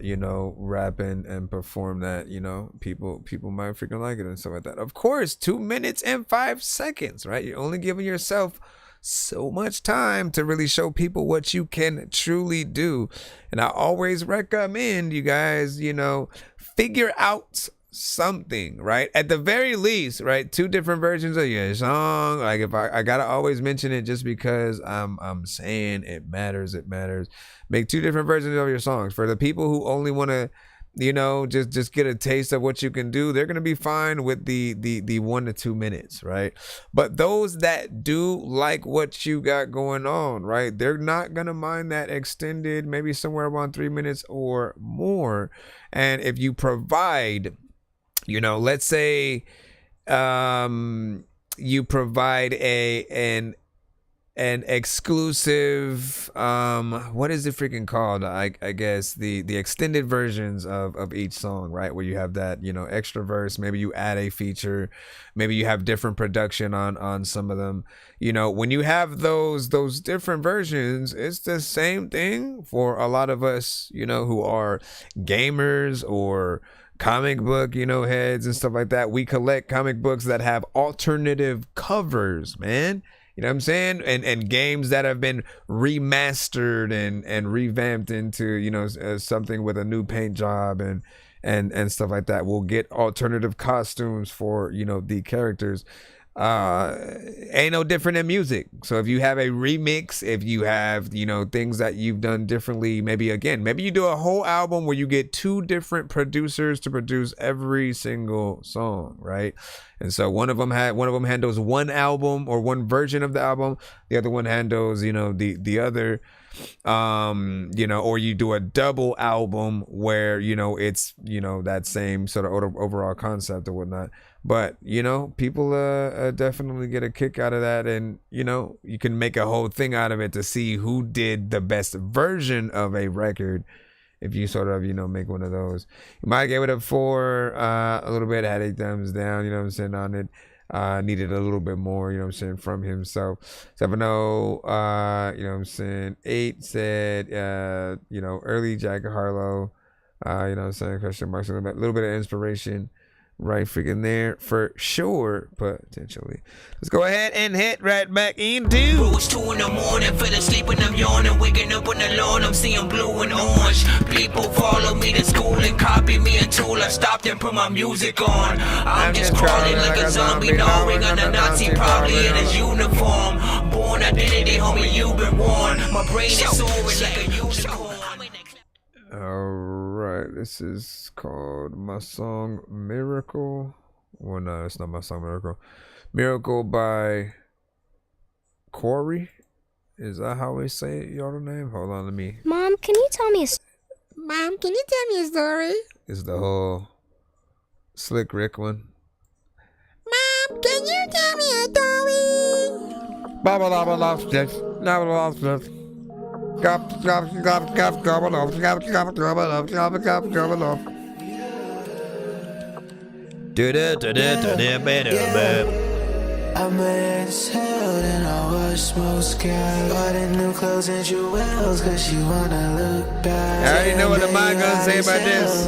you know, rap and perform that, you know, people might freaking like it and stuff like that. Of course, 2 minutes and 5 seconds, right? You're only giving yourself so much time to really show people what you can truly do. And I always recommend you guys, you know, figure out something, right? At the very least, right? 2 different versions of your song. Like, if I gotta always mention it just because I'm saying it matters. Make 2 different versions of your songs. For the people who only want to, you know, just get a taste of what you can do, they're gonna be fine with the 1 to 2 minutes, right? But those that do like what you got going on, right, they're not gonna mind that extended, maybe somewhere around 3 minutes or more. And if you provide, you know, let's say you provide an exclusive, what is it freaking called? I guess the extended versions of each song, right? Where you have that, you know, extra verse, maybe you add a feature, maybe you have different production on some of them. You know, when you have those different versions, it's the same thing for a lot of us, you know, who are gamers or comic book, you know, heads and stuff like that. We collect comic books that have alternative covers, man. You know what I'm saying? And games that have been remastered and revamped into, you know, something with a new paint job and stuff like that. We'll get alternative costumes for, you know, the characters. Ain't no different than music. So if you have a remix, if you have, you know, things that you've done differently, maybe you do a whole album where you get 2 different producers to produce every single song, right? And so one of them handles one album or one version of the album, the other one handles, you know, the other, you know, or you do a double album where, you know, it's, you know, that same sort of overall concept or whatnot. But, you know, people definitely get a kick out of that. And, you know, you can make a whole thing out of it to see who did the best version of a record, if you sort of, you know, make one of those. You might give it a 4, a little bit, had a thumbs down, you know what I'm saying, on it. Needed a little bit more, you know what I'm saying, from himself. 7-0, you know what I'm saying. 8 said, you know, early Jack Harlow, you know what I'm saying, question marks, a little bit of inspiration right freaking there for sure, potentially. Let's go ahead and head right back into Bruce 2 in the morning, fell asleep and I'm yawning, waking up on the lawn, I'm seeing blue and orange. People follow me to school and copy me until I stopped and put my music on. I'm just crawling like a zombie, gnawing on a Nazi, probably in his uniform. Born identity, homie, you've been warned. My brain is soaring like a unicorn. Alright, this is called my song Miracle. Well, no, it's not my song Miracle. Miracle by Corey. Is that how we say it, y'all, the name? Hold on, let me. Mom, can you tell me a Mom, can you tell me a story? It's the whole Slick Rick one. Mom, can you tell me a story? Baba lava lobster. Lava lobster. Gobble off, gobble off. I'm mad as hell and I watch smoke sky. Bought in new clothes and jewels cause you wanna look back. I already know what the mind gonna say about this.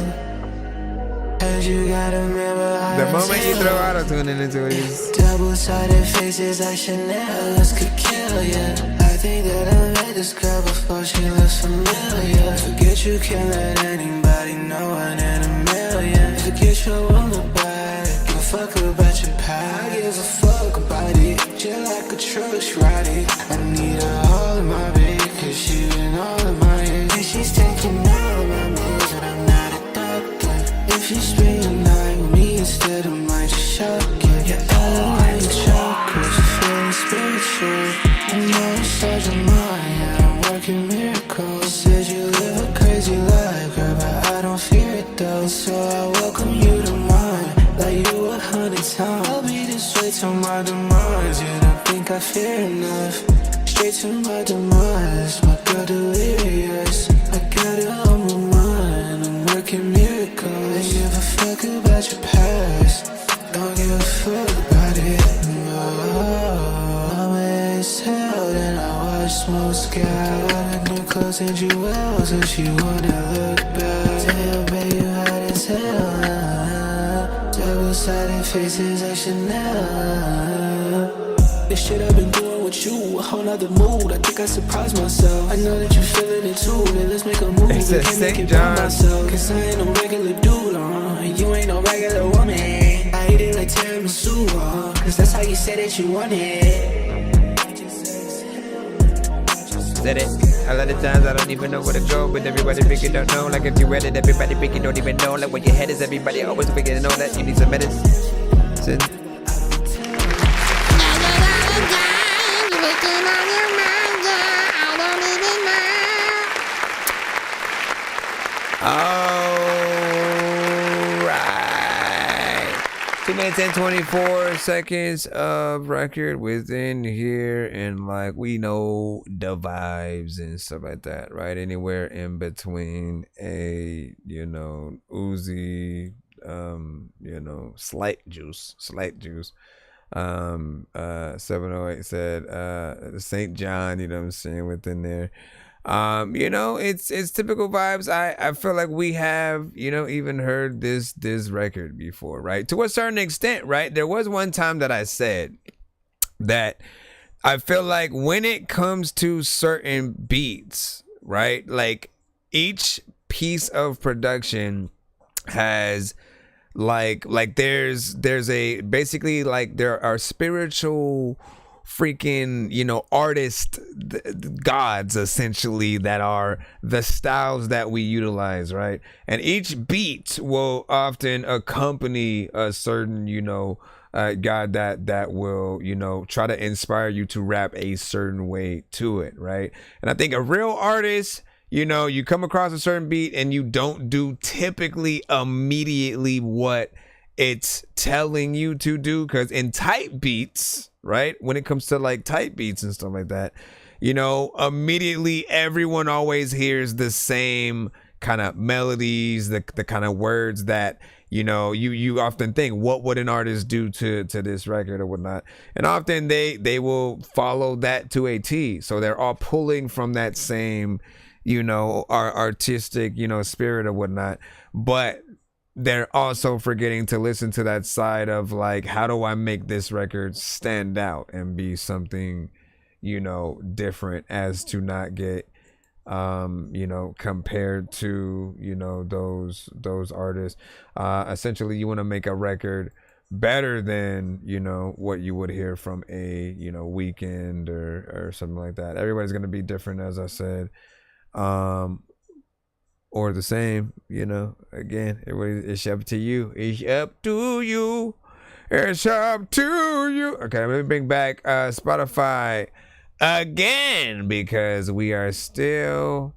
And you gotta remember the moment you throw auto-tune into it. Double-sided faces like Chanel, this could kill ya. I think that I met this girl before she looks familiar. Forget you can't let anybody know, one in a million. Forget you won't look back. Give a fuck about your past. I give a fuck about it. Just like a truck ride it. I need her all in my bed, cause she in all of my head. And she's taking all of my meds, but I'm not a doctor. If you spend the night with me instead, I might just shock you. You're all of my chakras, you're feeling spiritual. I know inside your mind, I'm working miracles. Said you live a crazy life, girl, but I don't fear it though. So I welcome you to mine, like you 100 times. I'll be this way till my demise. You don't think I fear enough? Straight to my demise, my girl delirious. I got it on my mind, I'm working miracles. Don't give a fuck about your past, don't give a fuck about it. I'm as hell and I watch smoke sky. Got new clothes and jewels and she wanna look back. Tell baby you hot as hell. Double-sided faces like Chanel. This shit I've been doing with you, a whole nother mood. I think I surprised myself. I know that you feeling it too, then let's make a move. It's a St. John. Cause I ain't no regular dude, you ain't no regular woman. I eat it like tiramisu, cause that's how you said that you want it. Said it. A lot of times I don't even know where to go, but everybody freaking don't know. Like if you read it, everybody freaking don't even know. Like where your head is, everybody always freaking know that you need some medicine. Alright. 2 minutes and 24 seconds of record within here, and like we know the vibes and stuff like that, right? Anywhere in between a, you know, Uzi, you know, slight juice. 708 said St. John, you know what I'm saying, within there. You know, it's typical vibes. I feel like we have, you know, even heard this record before, right? To a certain extent, right? There was one time that I said that I feel like when it comes to certain beats, right? Like each piece of production has like there's a basically like there are spiritual freaking, you know, artist gods essentially that are the styles that we utilize, right? And each beat will often accompany a certain, you know, god that will, you know, try to inspire you to rap a certain way to it, right? And I think a real artist, you know, you come across a certain beat and you don't do typically immediately what it's telling you to do, because in type beats, right, when it comes to like type beats and stuff like that, you know, immediately everyone always hears the same kind of melodies, the kind of words that, you know, you often think, what would an artist do to this record or whatnot? And often they will follow that to a T. So they're all pulling from that same, you know, artistic, you know, spirit or whatnot. But they're also forgetting to listen to that side of like, how do I make this record stand out and be something, you know, different, as to not get you know, compared to, you know, those artists. Essentially you want to make a record better than, you know, what you would hear from a, you know, Weeknd or something like that. Everybody's going to be different, as I said, or the same, you know. Again, it's up to you. It's up to you. It's up to you. Okay, let me bring back Spotify again, because we are still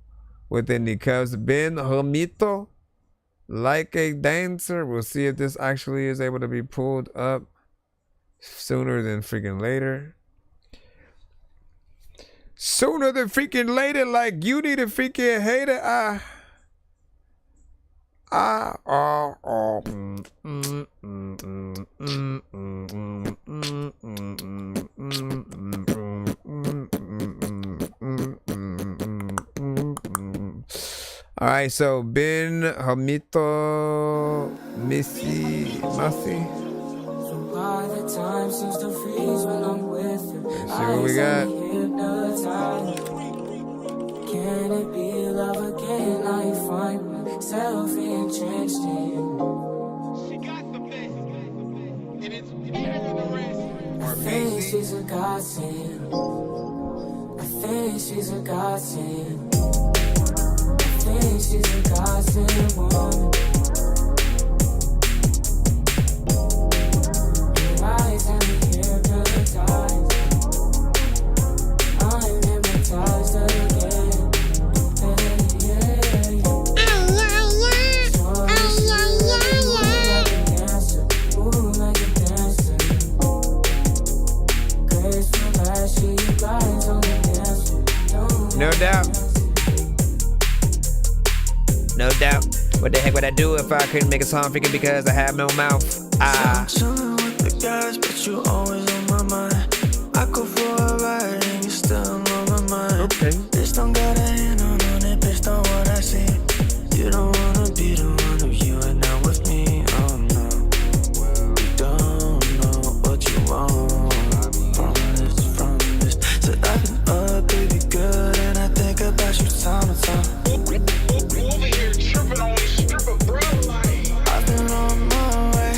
within the cups. Ben Homito, like a dancer. We'll see if this actually is able to be pulled up sooner than freaking later. Sooner than freaking later, like you need a freaking hater. All right, so Ben Hamito Missy. By the time seems to freeze when I'm with you. Let's see what we got. Can it be love again? I find myself entrenched in you. I think she's a godsend. I think she's a godsend. I think she's a godsend woman. Your eyes have me hypnotized. I'm hypnotized again. No doubt. No doubt. What the heck would I do if I couldn't make a song freaking because I have no mouth? I'm chillin' with the guys, but you always on my mind. I go for a ride and you still on my mind. Okay. Bitch don't got a hand on it, bitch don't what I see. You don't wanna be the one of you and not with me. Oh no. You don't know what you want from this. Said I've been up, baby, good, and I think about you time to time. Over here tripping on this stripper, bro. I've been on my way,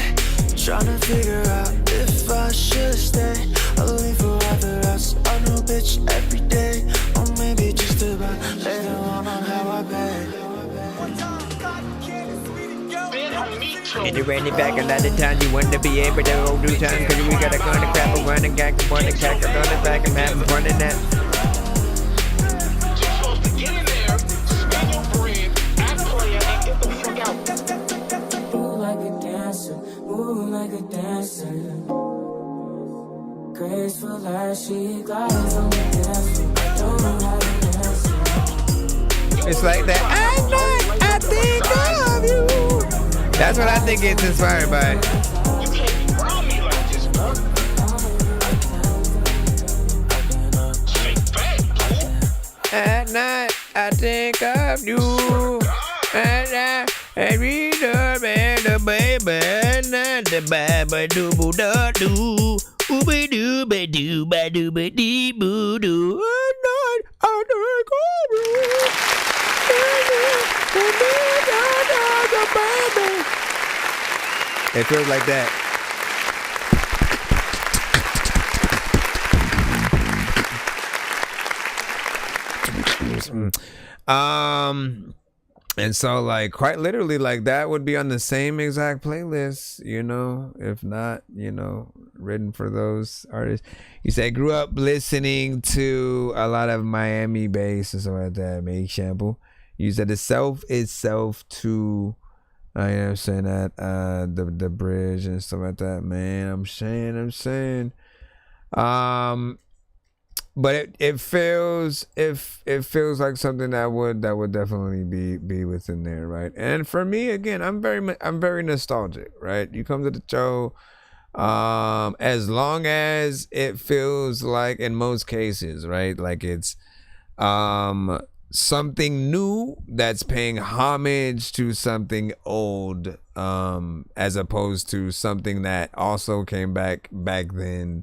trying to figure out if I should stay or leave forever else. I know, bitch, every day, or maybe just about later on how I pay. And you ran it back a lot of times. You want to be able to hold do time, cause we gotta go to crap and run and gag and run and cack and run it back and have fun in that. Move like a dancer, move like a dancer. Graceful as she glides on the dance floor. Don't know how to dance. It's like that. I think of you. That's what I think it's inspired by. At night, I think of you. At night, I read the baby. Not the baby do boo da do. Ooby doo ba doo ba doo ba dee boo doo. At night, I think of you. It feels like that. And so like quite literally like that would be on the same exact playlist, you know, if not, you know, written for those artists. You say grew up listening to a lot of Miami bass and stuff like that. Make shampoo. You said the self itself to I am saying that the bridge and stuff like that, man. I'm saying but it feels like something that would definitely be within there, right? And for me, again, I'm very nostalgic, right? You come to the show, as long as it feels like, in most cases, right, like it's something new that's paying homage to something old, as opposed to something that also came back then.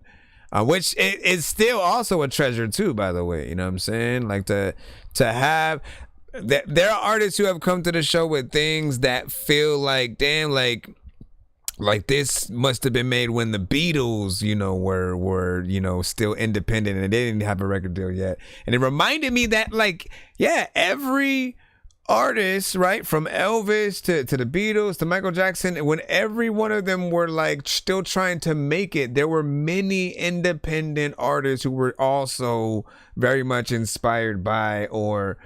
Which is still also a treasure too, by the way. You know what I'm saying? Like to have, there are artists who have come to the show with things that feel like, damn, like this must have been made when the Beatles, you know, were you know, still independent and they didn't have a record deal yet. And it reminded me that, like, yeah, every artists, right, from Elvis to the Beatles to Michael Jackson, when every one of them were like still trying to make it, there were many independent artists who were also very much inspired by or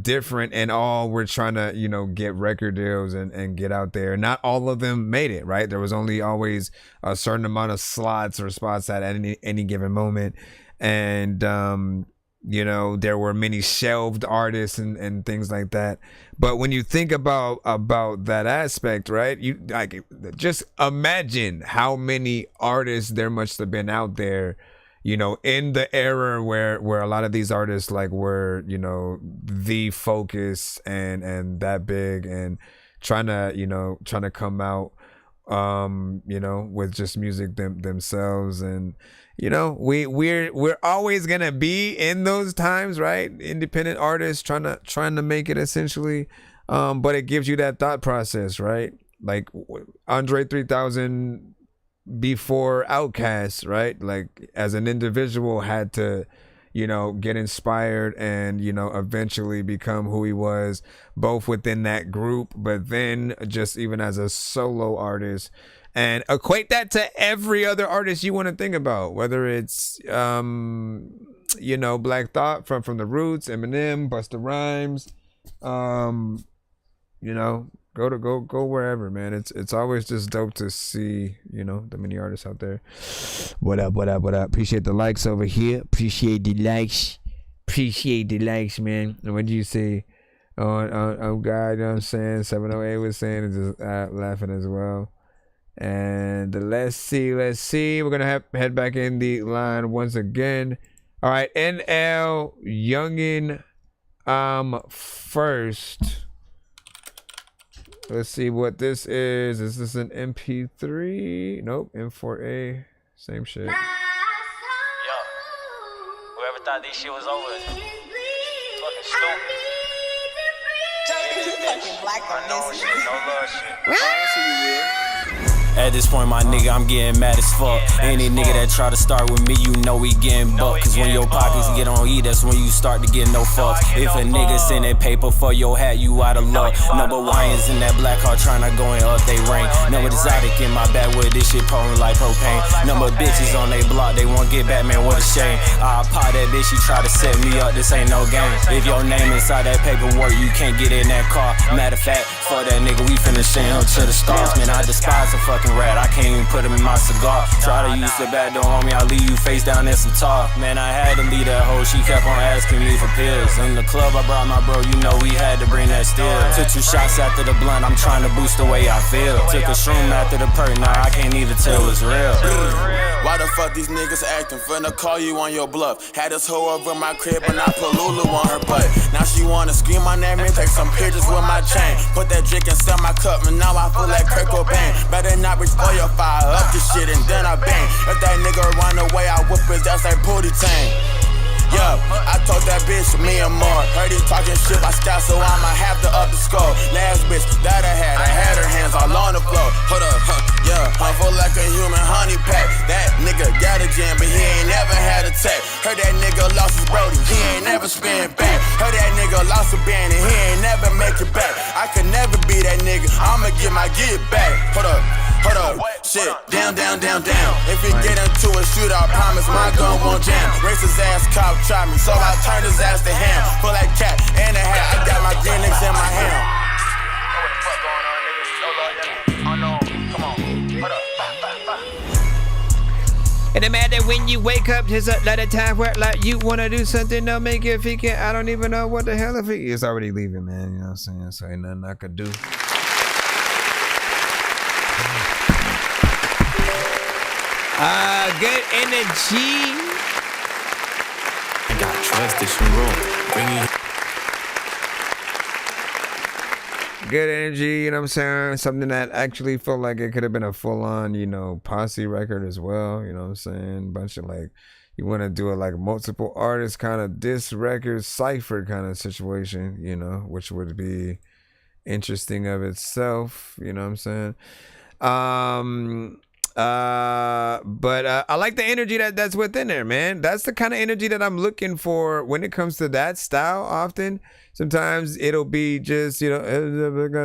different, and all were trying to, you know, get record deals and get out there. Not all of them made it, right? There was only always a certain amount of slots or spots at any given moment, and you know, there were many shelved artists and things like that. But when you think about that aspect, right, you like, just imagine how many artists there must have been out there, you know, in the era where a lot of these artists like were, you know, the focus and that big, and trying to come out, you know, with just music themselves. And you know, we're always gonna be in those times, right? Independent artists trying to make it, essentially, but it gives you that thought process, right? Like Andre 3000 before Outkast, right? Like, as an individual, had to, you know, get inspired and, you know, eventually become who he was, both within that group, but then just even as a solo artist. And equate that to every other artist you want to think about, whether it's, you know, Black Thought from the Roots, Eminem, Busta Rhymes, you know, go wherever, man. It's always just dope to see, you know, the many artists out there. What up? Appreciate the likes over here. Appreciate the likes, man. And what do you say? Oh God, you know what I'm saying? 708 was saying, and just laughing as well. And let's see. We're gonna head back in the line once again. All right, NL Youngin, first. Let's see what this is. Is this an MP3? Nope, M4A. Same shit. Yo, whoever thought this shit was over is fucking stupid. Fucking black on no this. shit, no love shit. I see you, Will. At this point, my nigga, I'm getting mad as fuck. Any nigga that try to start with me, you know we getting bucked. Cause when your pockets get on E, that's when you start to get no fucks. If a nigga sending paper for your hat, you out of luck. Number Lions in that black car trying to go and up they rank. Number exotic in my back with this shit pouring like propane. Number bitches on they block, they won't get Batman, what a shame. I pop that bitch, she try to set me up, this ain't no game. If your name inside that paperwork, you can't get in that car. Matter of fact, fuck that nigga, we finna send him to the stars. Man, I despise a fucking rat, I can't even put him in my cigar. Try to use the back door on me, I'll leave you face down in some tar. Man, I had to leave that hoe, she kept on asking me for pills. In the club, I brought my bro, you know we had to bring that still. Took 2 shots after the blunt, I'm trying to boost the way I feel. Took a shroom after the perk, now I can't even tell it's real. Why the fuck these niggas acting? Finna call you on your bluff. Had this hoe over my crib and I put Lulu on her butt. Now she wanna scream my name and take some pictures with my chain. Put that drink and sell my cup and now I feel like Kurt Cobain. Better not reach for your fire, up this shit and then I bang. If that nigga run away, I whip his ass like booty tang. Yeah, I told that bitch me and more. Heard he talking shit by Scott, so I'ma have to up the score. Last bitch that I had her hands all on the floor. Hold up, yeah, I'm full like a human honey pack. That nigga got a jam, but he ain't never had a tech. Heard that nigga lost his Brody, he ain't never spin back. Heard that nigga lost a band and he ain't never make it back. I could never be that nigga, I'ma get my get back. Hold up, shit, down. If you get into a shootout, promise my gun won't jam. Racist ass cop try me, so I turned his ass to ham. Full like cat and a hat, I got my green licks in my hand. And it matter when you wake up, just let a time work like you wanna do something, don't make it fake. I don't even know what the hell if it's already leaving, man. You know what I'm saying? So ain't nothing I could do. Good energy. I got trust issues, bro. Bring you. Good energy, you know what I'm saying? Something that actually felt like it could have been a full-on, you know, posse record as well, you know what I'm saying? Bunch of like, you want to do a like multiple artists kind of diss record cipher kind of situation, you know, which would be interesting of itself, you know what I'm saying? But I like the energy that's within there, man. That's the kind of energy that I'm looking for when it comes to that style. Often, sometimes it'll be just, you know, you know what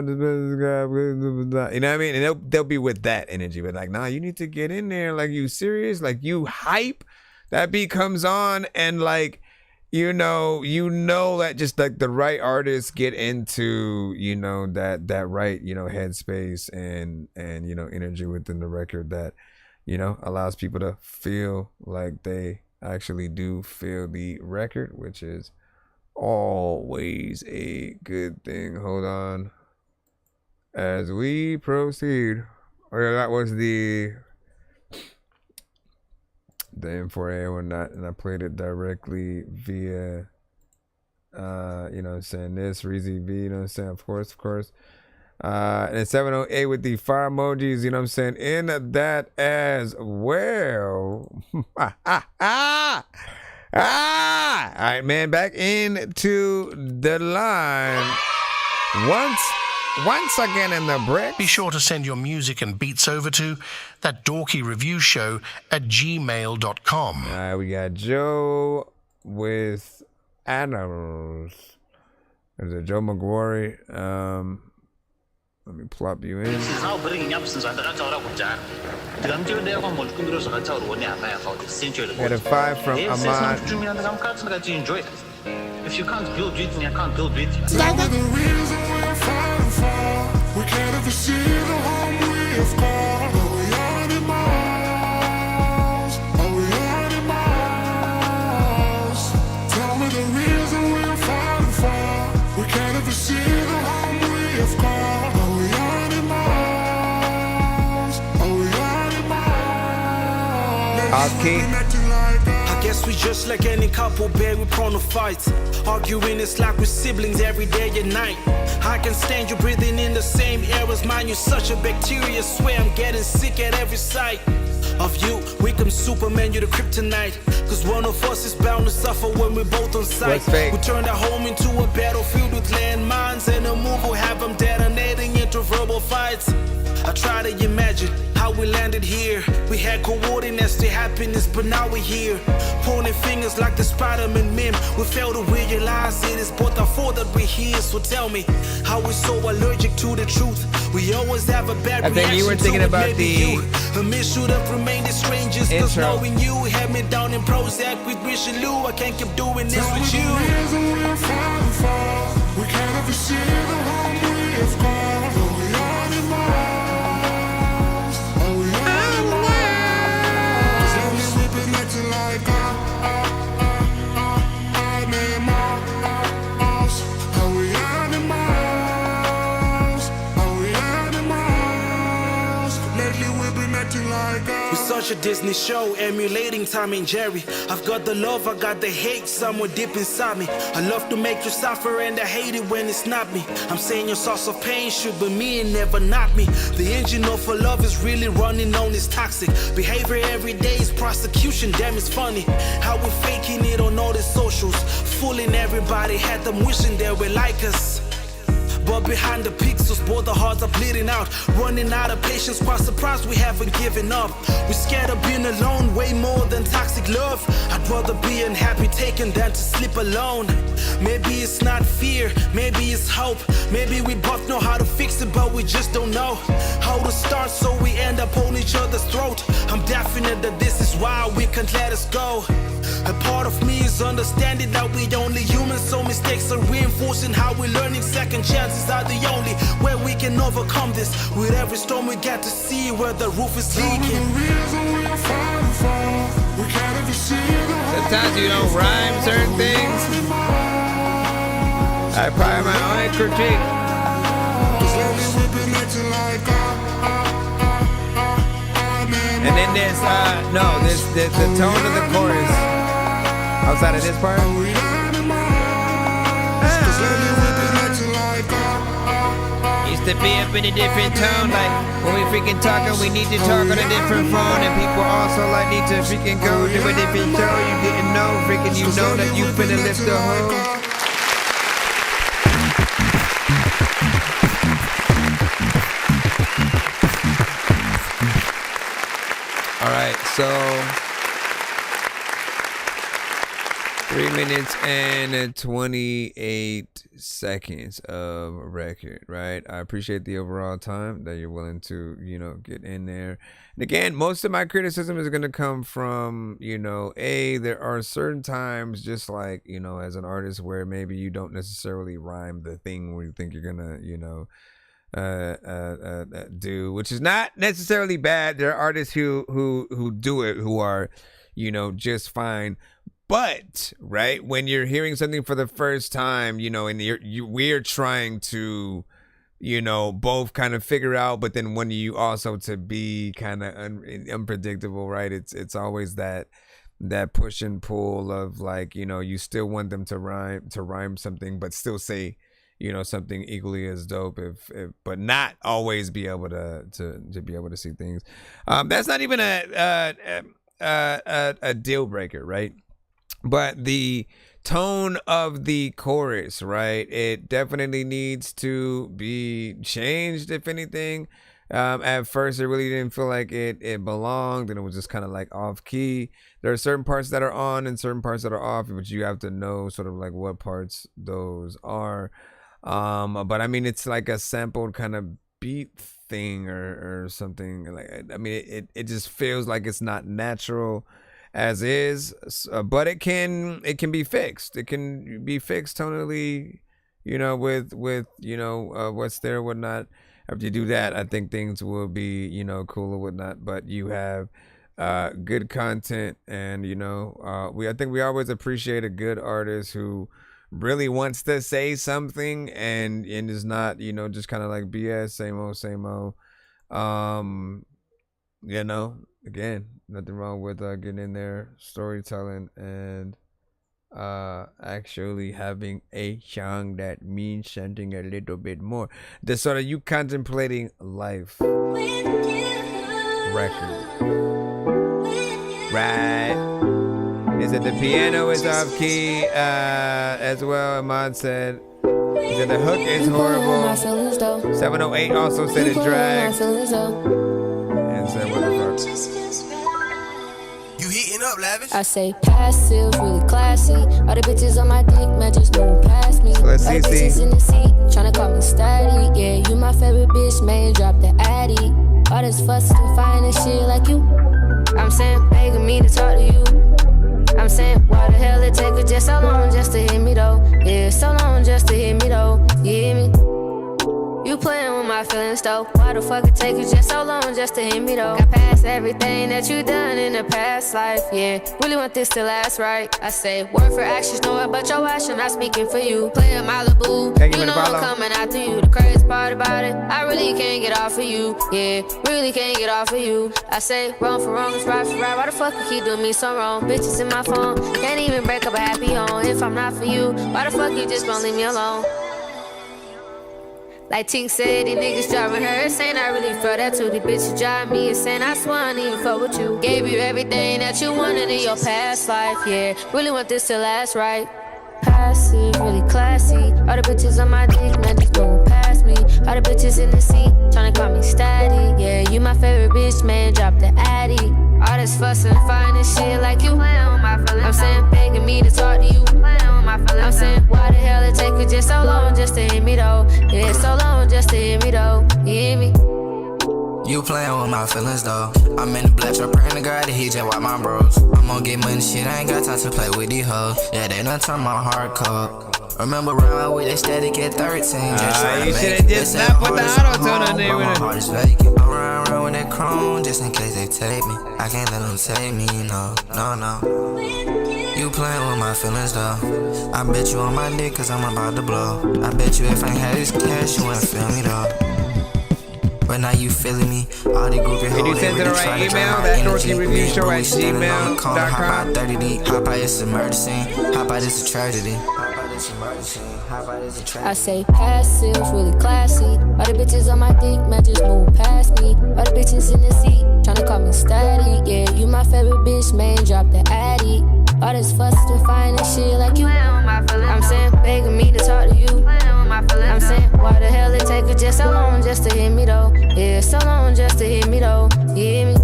I mean, and they'll be with that energy, but like, nah, you need to get in there. Like, you serious? Like, you hype? That beat comes on, and like, you know that just like the right artists get into, you know, that right, you know, headspace and you know, energy within the record that, you know, allows people to feel like they actually do feel the record, which is always a good thing. Hold on as we proceed. Oh yeah, that was the M4A or not, and I played it directly via you know what I'm saying, this Reezy V, you know what I'm saying, of course, and 708 with the fire emojis, you know what I'm saying, in that as well. All right, man, back into the line once again in the brick. Be sure to send your music and beats over to ThatDorkyReviewShow at gmail.com. All right, we got Joe with Adams. There's a Joe McGuire. Let me plop you in. Get a 5 from Ahmad. If you can't build with me, I can't build with you. Stop with the reason we're fighting for. We can't ever see the home we have got. Are we animals? Are we animals? Tell me the reason we're fighting for. We can't ever see the home we have got. Are we animals? Are we animals? Okay. I guess we just like any couple, babe, we prone to fights. Arguing is like we're siblings every day and night. I can stand you breathing in the same air as mine. You're such a bacteria, swear I'm getting sick at every sight of you. We come Superman, you're the kryptonite. Cause one of us is bound to suffer when we're both on sight. We turned our home into a battlefield with landmines, and a move will have them detonating into verbal fights. I try to imagine how we landed here. We had coordinates to happiness, but now we're here. Pointing fingers like the Spider-Man meme. We fail to realize it is both our fault that we're here. So tell me, how we're so allergic to the truth. We always have a bad reaction. I think you were thinking about the miss should have remained as strangers. Cause knowing you had me down in Prozac with Richelieu. I can't keep doing this with you. We can't ever see the home we have got. Are we animals? Are we animals? Lately we've been acting like animals. Are we animals? Are we animals? Lately we've been acting like We're such a Disney show, emulating Tom and Jerry. I've got the love, I got the hate, somewhere deep inside me. I love to make you suffer and I hate it when it's not me. I'm saying your source of pain should be me and never not me. The engine of our love is really running on this toxic behavior every day is prosecution, damn it's funny. How we're faking it on all the socials, fooling everybody, had them wishing they were like us. But behind the pixels, both the hearts are bleeding out. Running out of patience, quite surprised we haven't given up. We're scared of being alone, way more than toxic love. I'd rather be unhappy taken than to sleep alone. Maybe it's not fear, maybe it's hope. Maybe we both know how to fix it, but we just don't know how to start, so we end up on each other's throat. I'm definite that this is why we can't let us go. A part of me is understanding that we only humans, so mistakes are reinforcing how we're learning. Second chances are the only way we can overcome this. With every storm we get to see where the roof is leaking. The reason we're fighting for. sometimes you don't rhyme certain things. I probably my only critique. And then there's the tone of the chorus outside of this part. Used to be up in a different tone, like when we freaking talking, we need to talk on a different phone, and people also like need to freaking go to a different show. You didn't know, freaking you know that you finna lift the hoe. All right, so 3 minutes and 28 seconds of record, right? I appreciate the overall time that you're willing to, get in there. And again, most of my criticism is going to come from, there are certain times, just like, as an artist, where maybe you don't necessarily rhyme the thing where you think you're going to, do, which is not necessarily bad. There are artists who do it who are, just fine. But right when you're hearing something for the first time, and we're trying to, both kind of figure out, but then when you also to be kind of unpredictable, right? It's always that push and pull of like, you still want them to rhyme something, but still say, something equally as dope, if but not always be able to be able to see things. That's not even a deal breaker, right? But the tone of the chorus, right? It definitely needs to be changed, if anything. At first, it really didn't feel like it belonged, and it was just kind of like off key. There are certain parts that are on and certain parts that are off, but you have to know sort of like what parts those are. But I mean, it's like a sampled kind of beat thing or something. Like, I mean, it just feels like it's not natural as is, but it can be fixed. It can be fixed tonally, with what's there, whatnot. After you do that, I think things will be, cool or whatnot. But you have good content, and I think we always appreciate a good artist who really wants to say something and is not, just kind of like BS, same old. Again, nothing wrong with getting in there, storytelling, and actually having a song that means something a little bit more. The sort of you contemplating life record, right? He said the piano is off key as well. Ahmad said, he said the hook is horrible. 708 also said it drags. And said what the fuck. You heating up, Lavish? I say passive, really classy. All the bitches on my dick, man, just move past me. Let's see. Bitches in the seat, tryna call me steady. Yeah, you my favorite bitch, man, drop the addy. All this fuss and fine and shit like you. I'm saying, begging me to talk to you. I'm saying, why the hell it take her just so long just to hit me though? Yeah, so long just to hit me though. You hear me? You playing with my feelings though. Why the fuck it take you just so long just to hit me though? Got past everything that you done in the past life, yeah. Really want this to last right. I say, word for actions, know it, but your action not speaking for you. Playing Malibu, you know I'm coming after you. The crazy part about it, I really can't get off of you, yeah. Really can't get off of you. I say, wrong for wrong is right for right. Why the fuck you keep doing me so wrong? Bitches in my phone, can't even break up a happy home. If I'm not for you, why the fuck you just gon' leave me alone? Like Tink said, these niggas driving her insane. I really felt that too. These bitches driving me insane. I swear I didn't even fuck with you. Gave you everything that you wanted in your past life, yeah. Really want this to last right. Passive, really classy. All the bitches on my dick, man, just going past me. All the bitches in the seat, tryna call me steady. Yeah, you my favorite bitch, man, drop the addy. All this fuss and fighting and shit like you. I'm saying, begging me to talk to you. I'm saying, why the hell it take you just so long just to hit me though? Yeah, so long just to hit me though. You hear me? You playing with my feelings though. I'm in the black trap, praying to God that he just wipe my bros. I'm gonna get money, shit, I ain't got time to play with these hoes. Yeah, they done turn my heart cold. Remember round with that static at 13. You should've just not put the auto-tune on there with it. My heart is vacant. I'm around with that chrome just in case they take me. I can't let them take me, no. You playing with my feelings though. I bet you on my dick cause I'm about to blow. I bet you if I ain't had this cash, you wouldn't feel me though. But now you feeling me. All the groupie hoes, Did you send to the right email? ThatDorkyReviewShow@gmail.com. Hop out 30 deep. Hop out, it's a murder scene. Hop out, it's a tragedy. I say passive, really classy. All the bitches on my dick, man, just move past me. All the bitches in the seat, tryna call me static. Yeah, you my favorite bitch, man, drop the addy. All this fuss to find and shit like you. I'm saying, begging me to talk to you. I'm saying, why the hell it take her just so long just to hit me though? Yeah, so long just to hit me though. You hear me?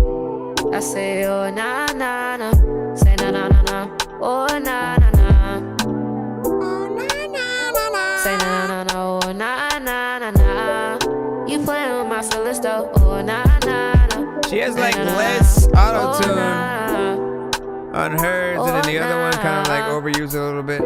I say, oh, nah, nah, nah. Say, nah, nah, nah, nah. Oh, nah, nah, nah. Say nah nah nah, oh nah nah nah nah. You playing with my feelings though, oh nah nah nah. She has like less auto-tune on hers, and then the other one kind of like overused a little bit.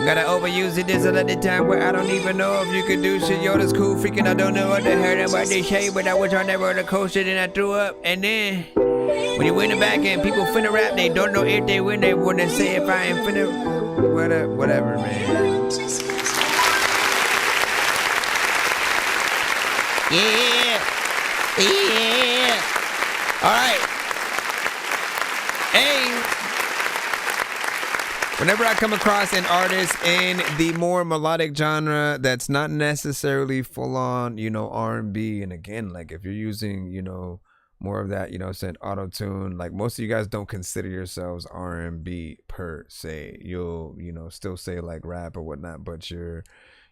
Gotta overuse it this another time where I don't even know if you can do shit. Yo, that's cool, freaking I don't know what the hell about this shade, but I was on that roller coaster and I threw up. And then when you win the back end, people finna rap, they don't know if they win, they wanna say if I ain't finna. Whatever, man. Yeah. All right. Hey. Whenever I come across an artist in the more melodic genre that's not necessarily full on, R&B, and again, like if you're using, more of that, saying auto-tune, like most of you guys don't consider yourselves R&B per se. You'll, still say like rap or whatnot, but you're,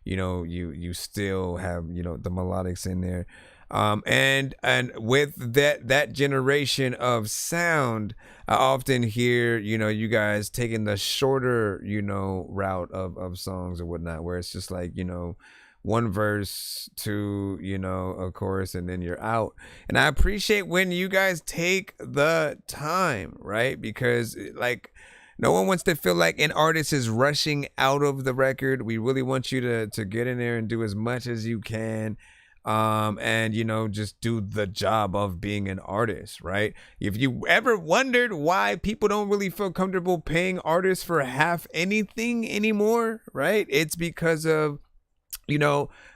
you still have, the melodics in there. And with that generation of sound, I often hear, you guys taking the shorter, route of songs or whatnot, where it's just like, one verse, two, a chorus, and then you're out. And I appreciate when you guys take the time, right? Because like no one wants to feel like an artist is rushing out of the record. We really want you to get in there and do as much as you can. And just do the job of being an artist, right? If you ever wondered why people don't really feel comfortable paying artists for half anything anymore, right? It's because of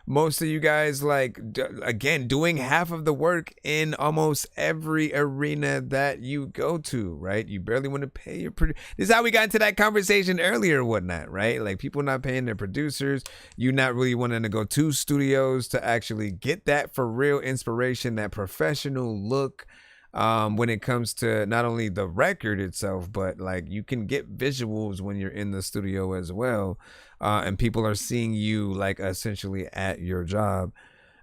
most of you guys like again doing half of the work in almost every arena that you go to, right? You barely want to pay your this is how we got into that conversation earlier or whatnot, right? Like people not paying their producers, you not really wanting to go to studios to actually get that for real inspiration, that professional look. When it comes to not only the record itself, but like you can get visuals when you're in the studio as well. And people are seeing you like essentially at your job.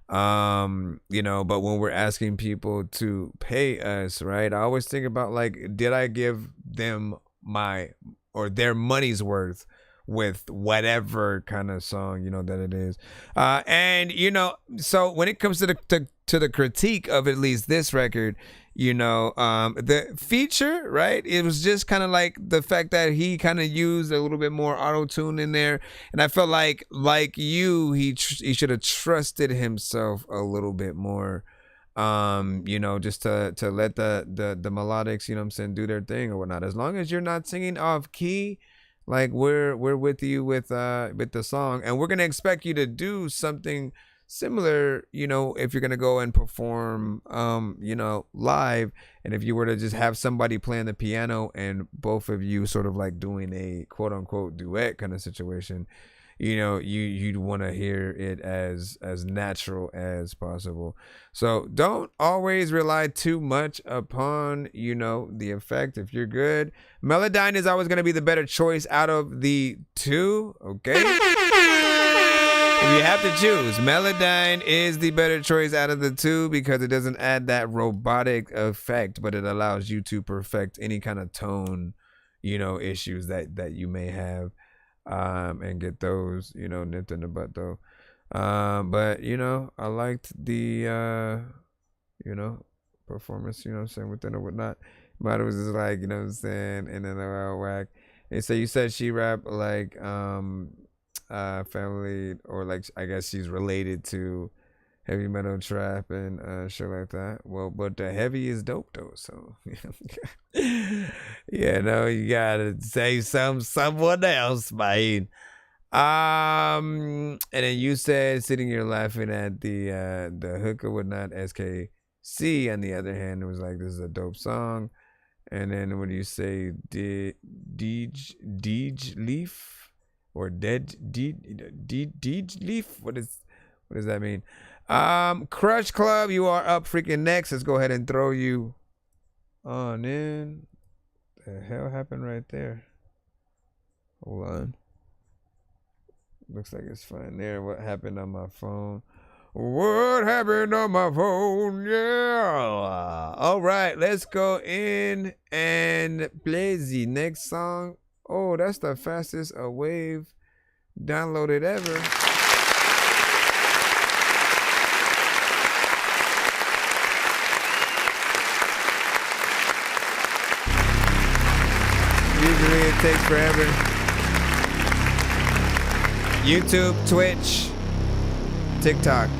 But when we're asking people to pay us, right, I always think about like, did I give them their money's worth with whatever kind of song, that it is. So when it comes to the critique of at least this record, the feature, right, it was just kind of like the fact that he kind of used a little bit more auto-tune in there, and I felt like he should have trusted himself a little bit more, just to let the melodics, do their thing or whatnot. As long as you're not singing off key, like we're with you with the song, and we're gonna expect you to do something similar, if you're gonna go and perform live, and if you were to just have somebody playing the piano and both of you sort of like doing a quote unquote duet kind of situation, you'd want to hear it as natural as possible. So don't always rely too much upon the effect. If you're good, Melodyne is always going to be the better choice out of the two, okay? If you have to choose, Melodyne is the better choice out of the two because it doesn't add that robotic effect, but it allows you to perfect any kind of tone, issues that you may have, and get those, nipped in the butt though. But I liked the, performance, saying within or whatnot. But it was just like, saying, and then whack. And so you said she rap like, family, or like I guess she's related to heavy metal trap and shit like that. Well, but the heavy is dope though. So yeah, no, you gotta say someone else, man. And then you said sitting here laughing at the hooker would not SKC. On the other hand, it was like, this is a dope song. And then what do you say? Deej Leaf or Deej Leaf? What does that mean? Crush Club, you are up freaking next. Let's go ahead and throw you on in. The hell happened right there? Hold on. Looks like it's fine there. What happened on my phone? What happened on my phone? Yeah. All right, let's go in and play the next song. Oh, that's the fastest a wave downloaded ever. Usually it takes forever. YouTube, Twitch, TikTok.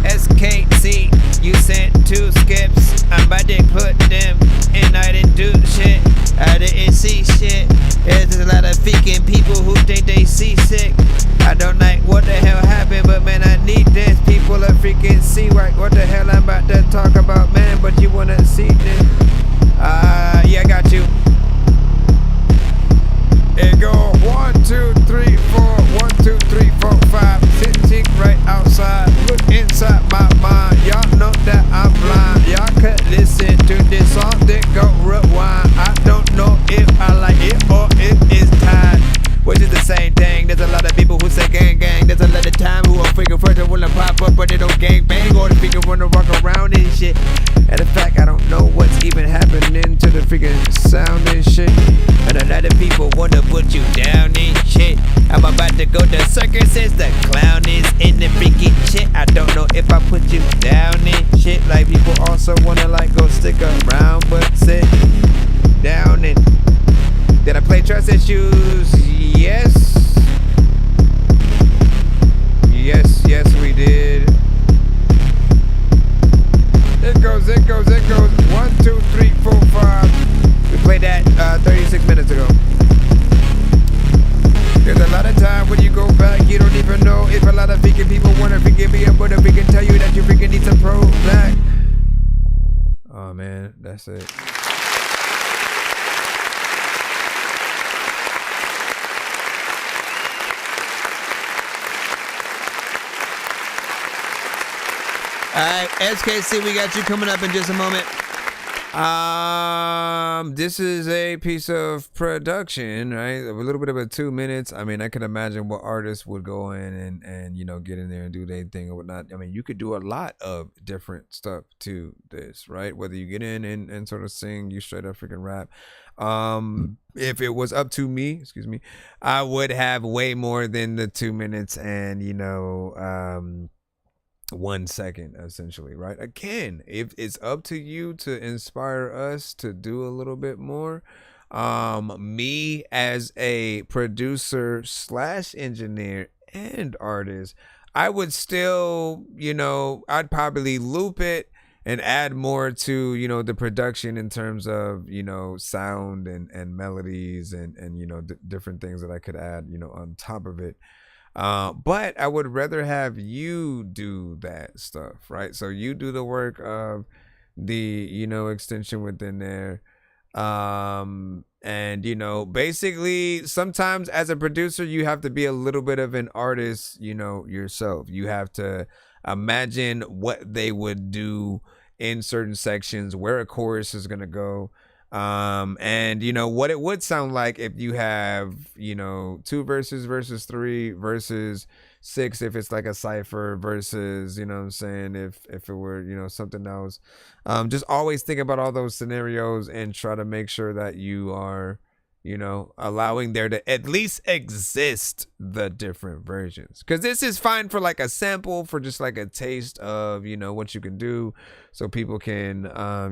SKC, you sent 2 skips. I'm about to put them in. I didn't do shit. I didn't see shit. There's a lot of freaking people who think they see sick. I don't like what the hell happened, but man, I need this. People are freaking see what the hell I'm about to talk about, man. But you wanna see this? Yeah, I got you. It go 1, 2, 3, 4. 1, 2, 3, 4, 5. Sitting right outside. Look inside my mind. Y'all know that I'm blind. Y'all could listen to this song, then go rewind. I don't know if I like it or if it's time, which is the same thing. There's a lot of people who say gang gang. There's a lot of time who are freaking first and wanna pop up, but they don't gang bang, or the freaking wanna walk around and shit. And in fact, I don't know what's even happening to the freaking sound and shit. And a lot of people wanna put you down and shit. I'm about to go to circuses, the clown is in the freaking shit. I don't know if I put you down and shit. Like people also wanna like go stick around, but sit down and did I play trust issues? Yes. Yes, we did. It goes. 1, 2, 3, 4, 5. We played that 36 minutes ago. There's a lot of time when you go back, you don't even know if a lot of freaking people wanna freaking be able to freaking tell you that you freaking need some pro black. Oh man, that's it. All right, SKC, we got you coming up in just a moment. This is a piece of production, right? A little bit of 2 minutes. I mean, I can imagine what artists would go in and you know, get in there and do their thing or whatnot. I mean, you could do a lot of different stuff to this, right? Whether you get in and sort of sing, you straight up freaking rap. If it was up to me, I would have way more than the 2 minutes and, you know, 1 second essentially, right? Again, if it's up to you to inspire us to do a little bit more, me as a producer / engineer and artist, I would still, you know, I'd probably loop it and add more to, you know, the production in terms of, you know, sound and melodies and you know, different things that I could add, you know, on top of it. But I would rather have you do that stuff, right? So you do the work of the, you know, extension within there. And, you know, basically sometimes as a producer, you have to be a little bit of an artist, you know, yourself. You have to imagine what they would do in certain sections, where a chorus is going to go. And you know what it would sound like if you have, you know, 2 verses 3 verses 6 if it's like a cipher versus, you know what I'm saying, if it were, you know, something else. Just always think about all those scenarios and try to make sure that you are, you know, allowing there to at least exist the different versions. Because this is fine for like a sample, for just like a taste of, you know, what you can do, so people can,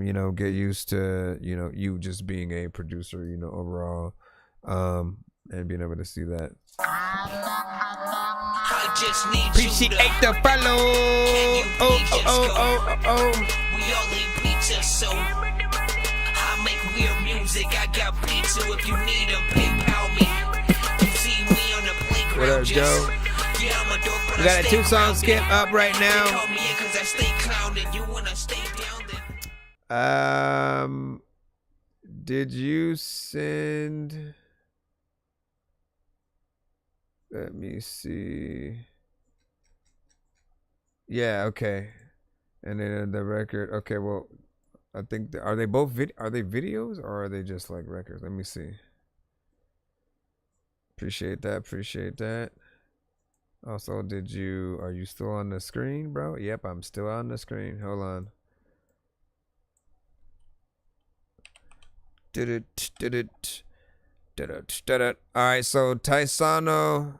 you know, get used to, you know, you just being a producer, you know, overall, and being able to see that. I just need Appreciate the follow. We all eat pizza, so I make weird music. I got beats, so if you need them, PayPal me. You see me on the playground. What up, Joe? Yeah, I'm a dork, but We got a 2-song skip up right now. They call me in 'cause I stay clowning. You wanna stay down, then Did you send? Let me see. Yeah, okay. And then the record. Okay, well, I think are they both are they videos or are they just like records? Let me see. Appreciate that. Appreciate that. Also, are you still on the screen, bro? Yep, I'm still on the screen. Hold on. All right, so Taisano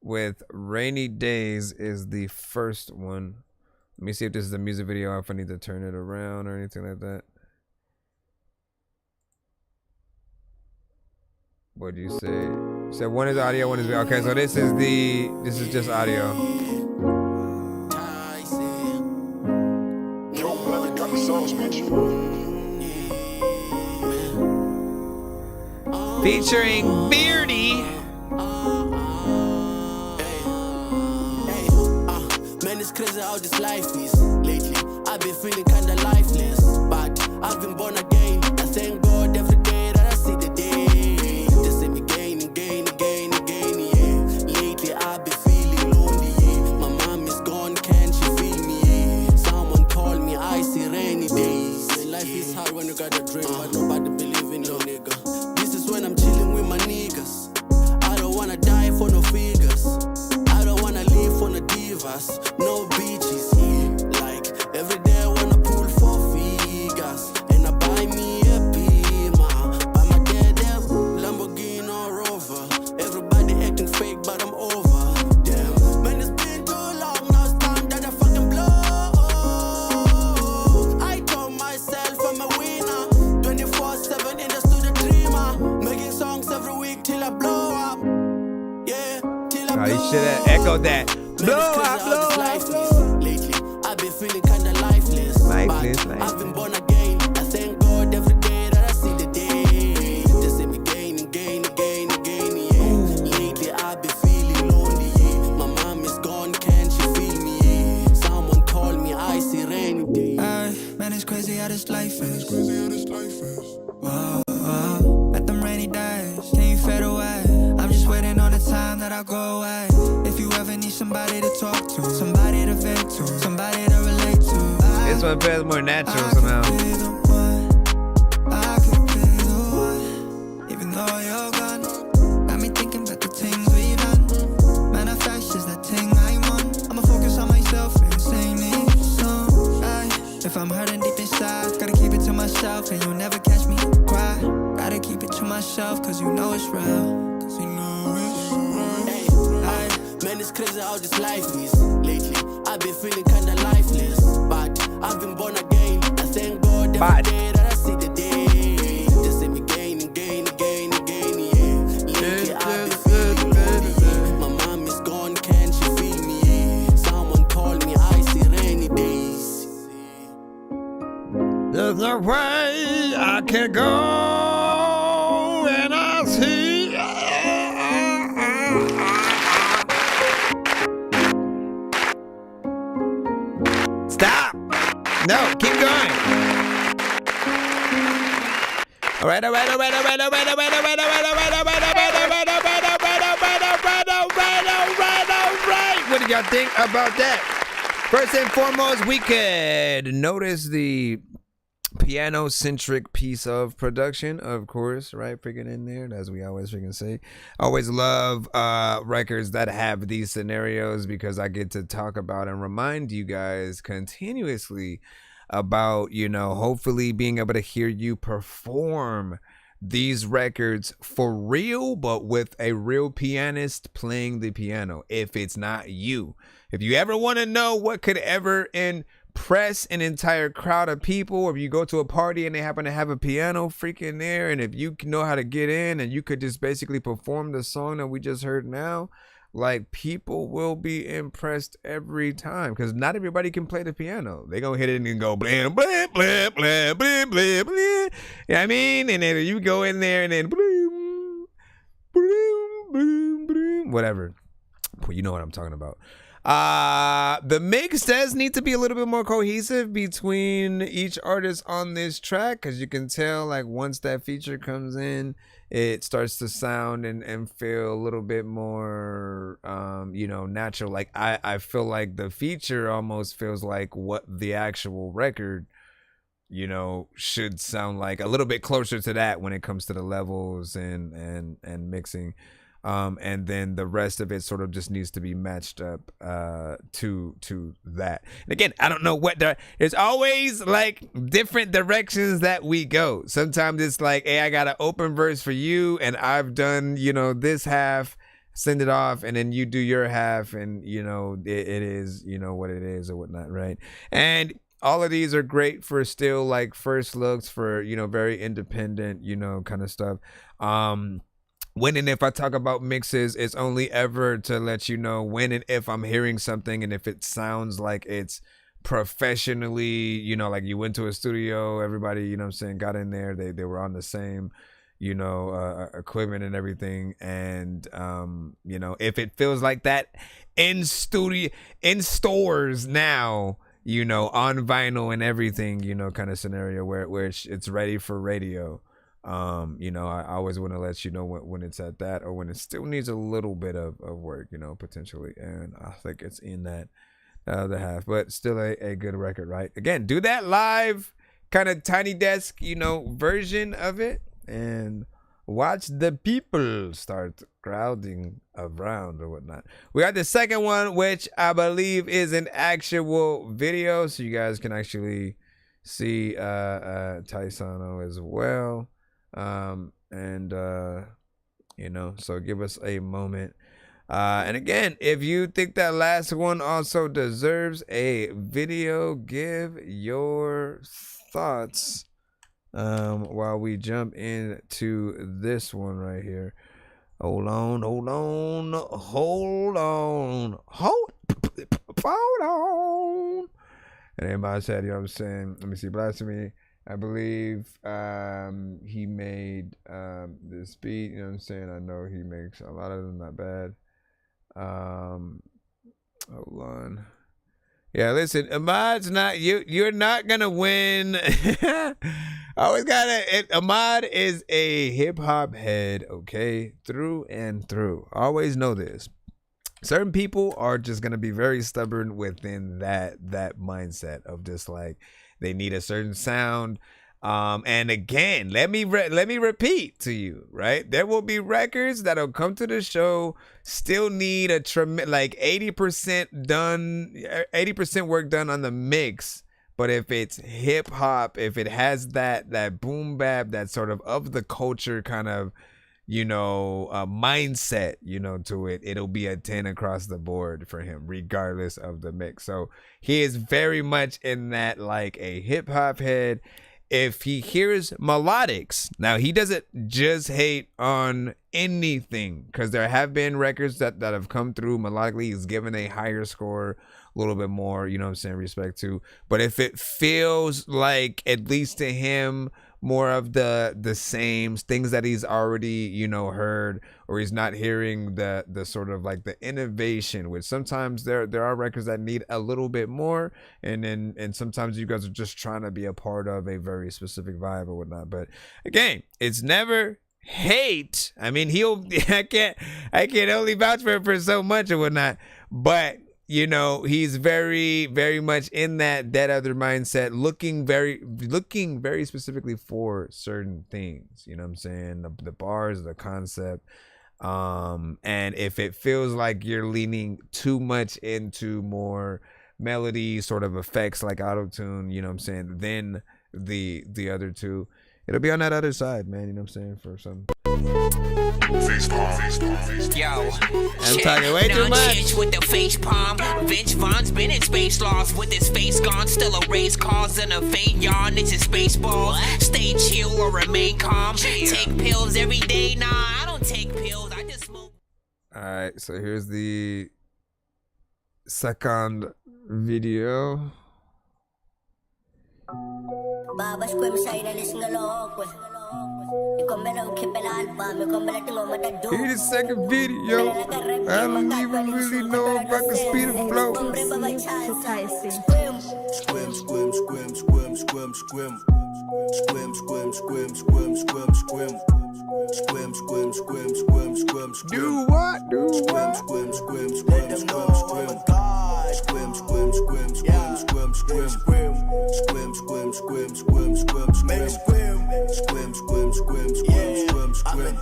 with Rainy Days is the first one. Let me see if this is a music video or if I need to turn it around or anything like that. What do you say? You said one is audio, one is video. Okay, so this is just audio. Featuring Beardy. Man, it's crazy how this life is. Lately, I've been feeling kinda lifeless, but I've been born again. I thank God every day that I see the day. They say me gaining, yeah. Lately, I've been feeling lonely, yeah. My mom is gone, can she feel me, yeah? Someone call me, I see rainy days. Life is hard when you got a dream, but nobody believe in no nigga. This is when I'm chilling with my niggas. I don't wanna die for no figures. I don't wanna live for no divas. No beaches here. Like every day I wanna pull for figures. And I buy me a Pima. Buy my dad a Lamborghini or Rover. Everybody acting fake, but I'm over. Damn. Man, it's been too long. Now it's time that I fucking blow. I told myself I'm a winner. 24/7 in the studio dreamer. Making songs every week till I blow up. Yeah, till I blow up. You should have echoed that. Blow up, blow up. Lately, I've been feeling kinda lifeless. I've been born again. I thank God every day that I see the day. They say me gaining, yeah. Lately, I've been feeling lonely, yeah. My mom is gone, can she feel me, yeah? Someone call me, I see rainy days. Man, it's crazy how this life is. Whoa, whoa. Let them rainy days, can you fade away? I'm just waiting on the time that I'll go away. If you ever need somebody to talk to, somebody to vent to, somebody to relate to, This one feels more natural somehow. I could be the one, even though you're gone. Got me thinking about the things we've done. Manifest is that thing I'm on. I'ma focus on myself and sing these songs. If I'm hurting deep inside, gotta keep it to myself and you'll never catch me cry. Gotta keep it to myself cause you know it's real. Cause you know it's real. Man, it's crazy how this life is. Lately, I've been feeling kinda lifeless, but I've been born again. I thank God every day that I see the day. They say me gaining, yeah. Lately, I've been feeling lonely, yeah. My mom is gone, can she feel me, yeah? Someone call me, I see rainy days. There's no way I can go and I see. Stop! No, keep going. All right. What do y'all think about that? First and foremost, we could notice the piano-centric piece of production, of course, right? Freaking in there, as we always freaking say. Always love records that have these scenarios because I get to talk about and remind you guys continuously about, you know, hopefully being able to hear you perform these records for real, but with a real pianist playing the piano. If it's not you, if you ever want to know what could ever impress an entire crowd of people, or if you go to a party and they happen to have a piano freaking there, and if you know how to get in and you could just basically perform the song that we just heard now, like, people will be impressed every time, because not everybody can play the piano. They gonna hit it and go blam blam blam blam blam blam blam. You know what I mean? And then you go in there and then boom boom boom boom, whatever. Well, you know what I'm talking about. The mix does need to be a little bit more cohesive between each artist on this track, because you can tell, like, once that feature comes in, it starts to sound and feel a little bit more natural. Like, I feel like the feature almost feels like what the actual record should sound like, a little bit closer to that when it comes to the levels and mixing. And then the rest of it sort of just needs to be matched up to that. And again, I don't know what there's always like different directions that we go. Sometimes it's like, hey, I got an open verse for you, and I've done this half, send it off, and then you do your half, and it is what it is or whatnot, right? And all of these are great for still like first looks for very independent kind of stuff. When and if I talk about mixes, it's only ever to let you know when and if I'm hearing something, and if it sounds like it's professionally, like you went to a studio, everybody, got in there, they were on the same, equipment and everything. And, if it feels like that in stores now, on vinyl and everything, kind of scenario where it's ready for radio. I always want to let you know when it's at that, or when it still needs a little bit of work, potentially. And I think it's in that other half, but still a good record, right? Again, do that live kind of tiny desk, version of it, and watch the people start crowding around or whatnot. We got the second one, which I believe is an actual video, so you guys can actually see Taisano as well. So give us a moment. And again, if you think that last one also deserves a video, give your thoughts while we jump into this one right here. Hold on. And everybody said, what I'm saying? Let me see, Blasphemy. I believe he made this beat, what I'm saying? I know he makes a lot of them not bad. Hold on. Yeah, listen, Ahmad's not, you're not gonna win. Ahmad is a hip-hop head, okay? Through and through. Always know this. Certain people are just gonna be very stubborn within that mindset of just like, they need a certain sound. And again, let me repeat to you, right? There will be records that'll come to the show, still need a like 80% work done on the mix. But if it's hip hop, if it has that boom bap, that sort of the culture kind of, mindset, to it, it'll be a 10 across the board for him, regardless of the mix. So he is very much in that, like, a hip hop head. If he hears melodics, now he doesn't just hate on anything, because there have been records that have come through melodically. He's given a higher score, a little bit more, respect to. But if it feels like, at least to him, more of the same things that he's already heard, or he's not hearing the sort of like the innovation, which sometimes there are records that need a little bit more, and sometimes you guys are just trying to be a part of a very specific vibe or whatnot. But again, it's never hate. I mean, I can't only vouch for so much or whatnot, but he's very, very much in that other mindset, looking very specifically for certain things. You know what I'm saying? The bars, the concept. And if it feels like you're leaning too much into more melody sort of effects like auto-tune, you know what I'm saying, then the other two, it'll be on that other side, man. You know what I'm saying? For some. Yo, I'm talking way too much. With the face palm. Vince Vaughn's been in space lost with his face gone. Still a race cars and a faint yawn. It's a space ball. Stay chill or remain calm. Take pills every day. Nah, I don't take pills. I just smoke. All right, so here's the second video. Here's the second video. I don't even really know if I can speed the flow. Squim, squim, squim, squim, squim, squim. Squim, squim, squim, squim, squim, squim. Squim, squim, squim, squim, squim, squim. Do what? Do what? Squim, squim, squim, squim, squim. Squim, squim, squim, squim, squim, squim. Squim, squim, squim, squim, squim, squim. Squim, squim, squim, squim, squim, squim.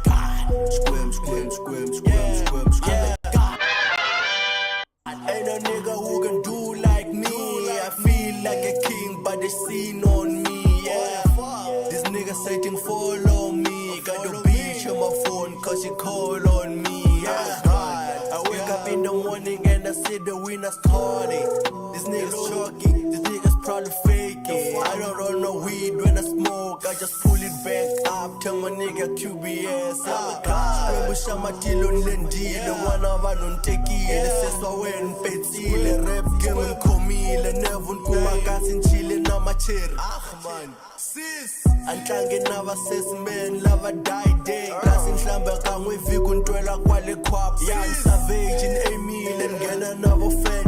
Squim, squim, squim, squim, squim, squim. Ain't no nigga who can do like me. I feel like a king, but they seen on me, yeah. This nigga saying follow me. Got the beach on my phone, cause she call on me, yeah. I wake up in the morning and I see the winner starting. This nigga's chalky, this nigga's probably faking. I don't roll no weed when I smoke, I just pull it back up. Tell my nigga QBS, Squim Shamatilo Lendile, one of I don't take it. Seswa when Petile, rap game and comile, never kumagas in Chile, na machir. Man, sis, Antlange never says man, lava die day. Glass in Slamba can we fi kuntwela kwale kwap. Young savage in Emil and get another fan.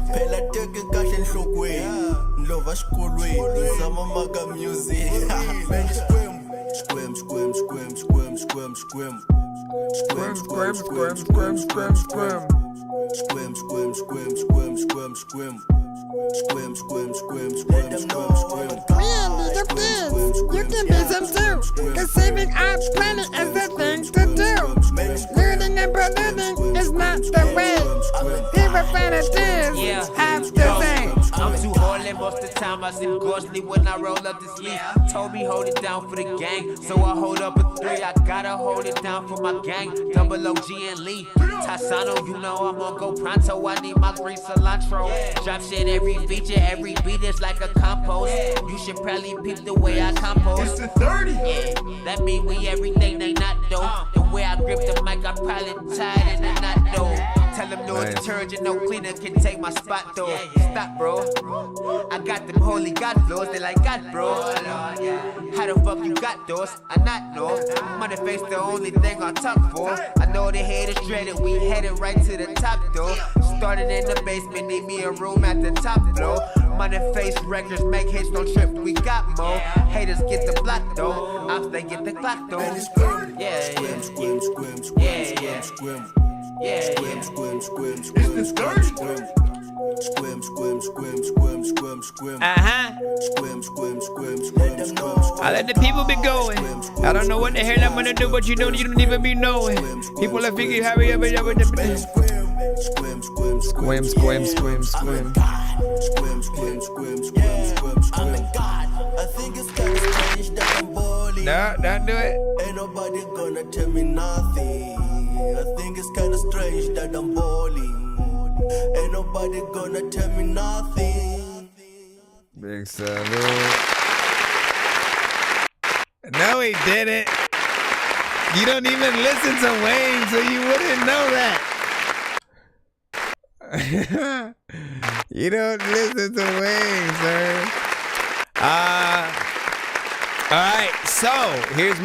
Pela teke kahle enhlokweni. Lova esikolweni, sama maga music. Squim, squim, squim, squim, squim, squim. Squim, squim, squim, squim, squim, squim. Squim, squim, squim, squim, squim, squim. Squim, squim, squim, squim, squim, squim. Randy, you kids, you can be some too. Cause saving our planet is the thing to do. Looting and polluting is not the way. People fanatics have to say. I'm too holy most of the time. I seem ghostly when I roll up this leaf. Told me hold it down for the gang, so I hold up a 3. I gotta hold it down for my gang. Double OG and Lee. Tassano, you know I'm on go pronto. I need my green cilantro. Drop shit every feature, every beat is like a compost. You should probably peep the way I compost. It's the 30. Yeah, that mean we everything they not dope. The way I grip the mic, I probably tied in the knot though. Tell them no detergent, no cleaner can take my spot though. Stop, bro. I got them holy God flows, they like God, bro. How the fuck you got those? I not know. Money face the only thing I talk for. I know the haters dreaded, we headed right to the top though. Started in the basement, need me a room at the top floor. Money face records make hits, don't trip, we got more. Haters get the block though, ops they get the clock though. Yeah, yeah. Squim, squim, squim, Yeah, squim, yeah. squim. Squim, squim, squim, squim, squim, squim. Squim, squim, squim, squim, squim, squim. Squim, squim, squim, squim, squim. I let the people be going. I don't know what the hell I'm gonna do, but you don't even be knowing. People are thinking, hurry up, Squim, squim, squim, Squim, squim, squim, squim. Squim, squim, squim, squim, squim, squim. I think it's kind of strange that I'm balling. No, don't do it. Ain't nobody gonna tell me nothing. I think it's kind of strange that I'm balling. Ain't nobody gonna tell me nothing. Big salute. No, he didn't. You don't even listen to Wayne, so you wouldn't know that. You don't listen to Wayne, sir. All right, so here's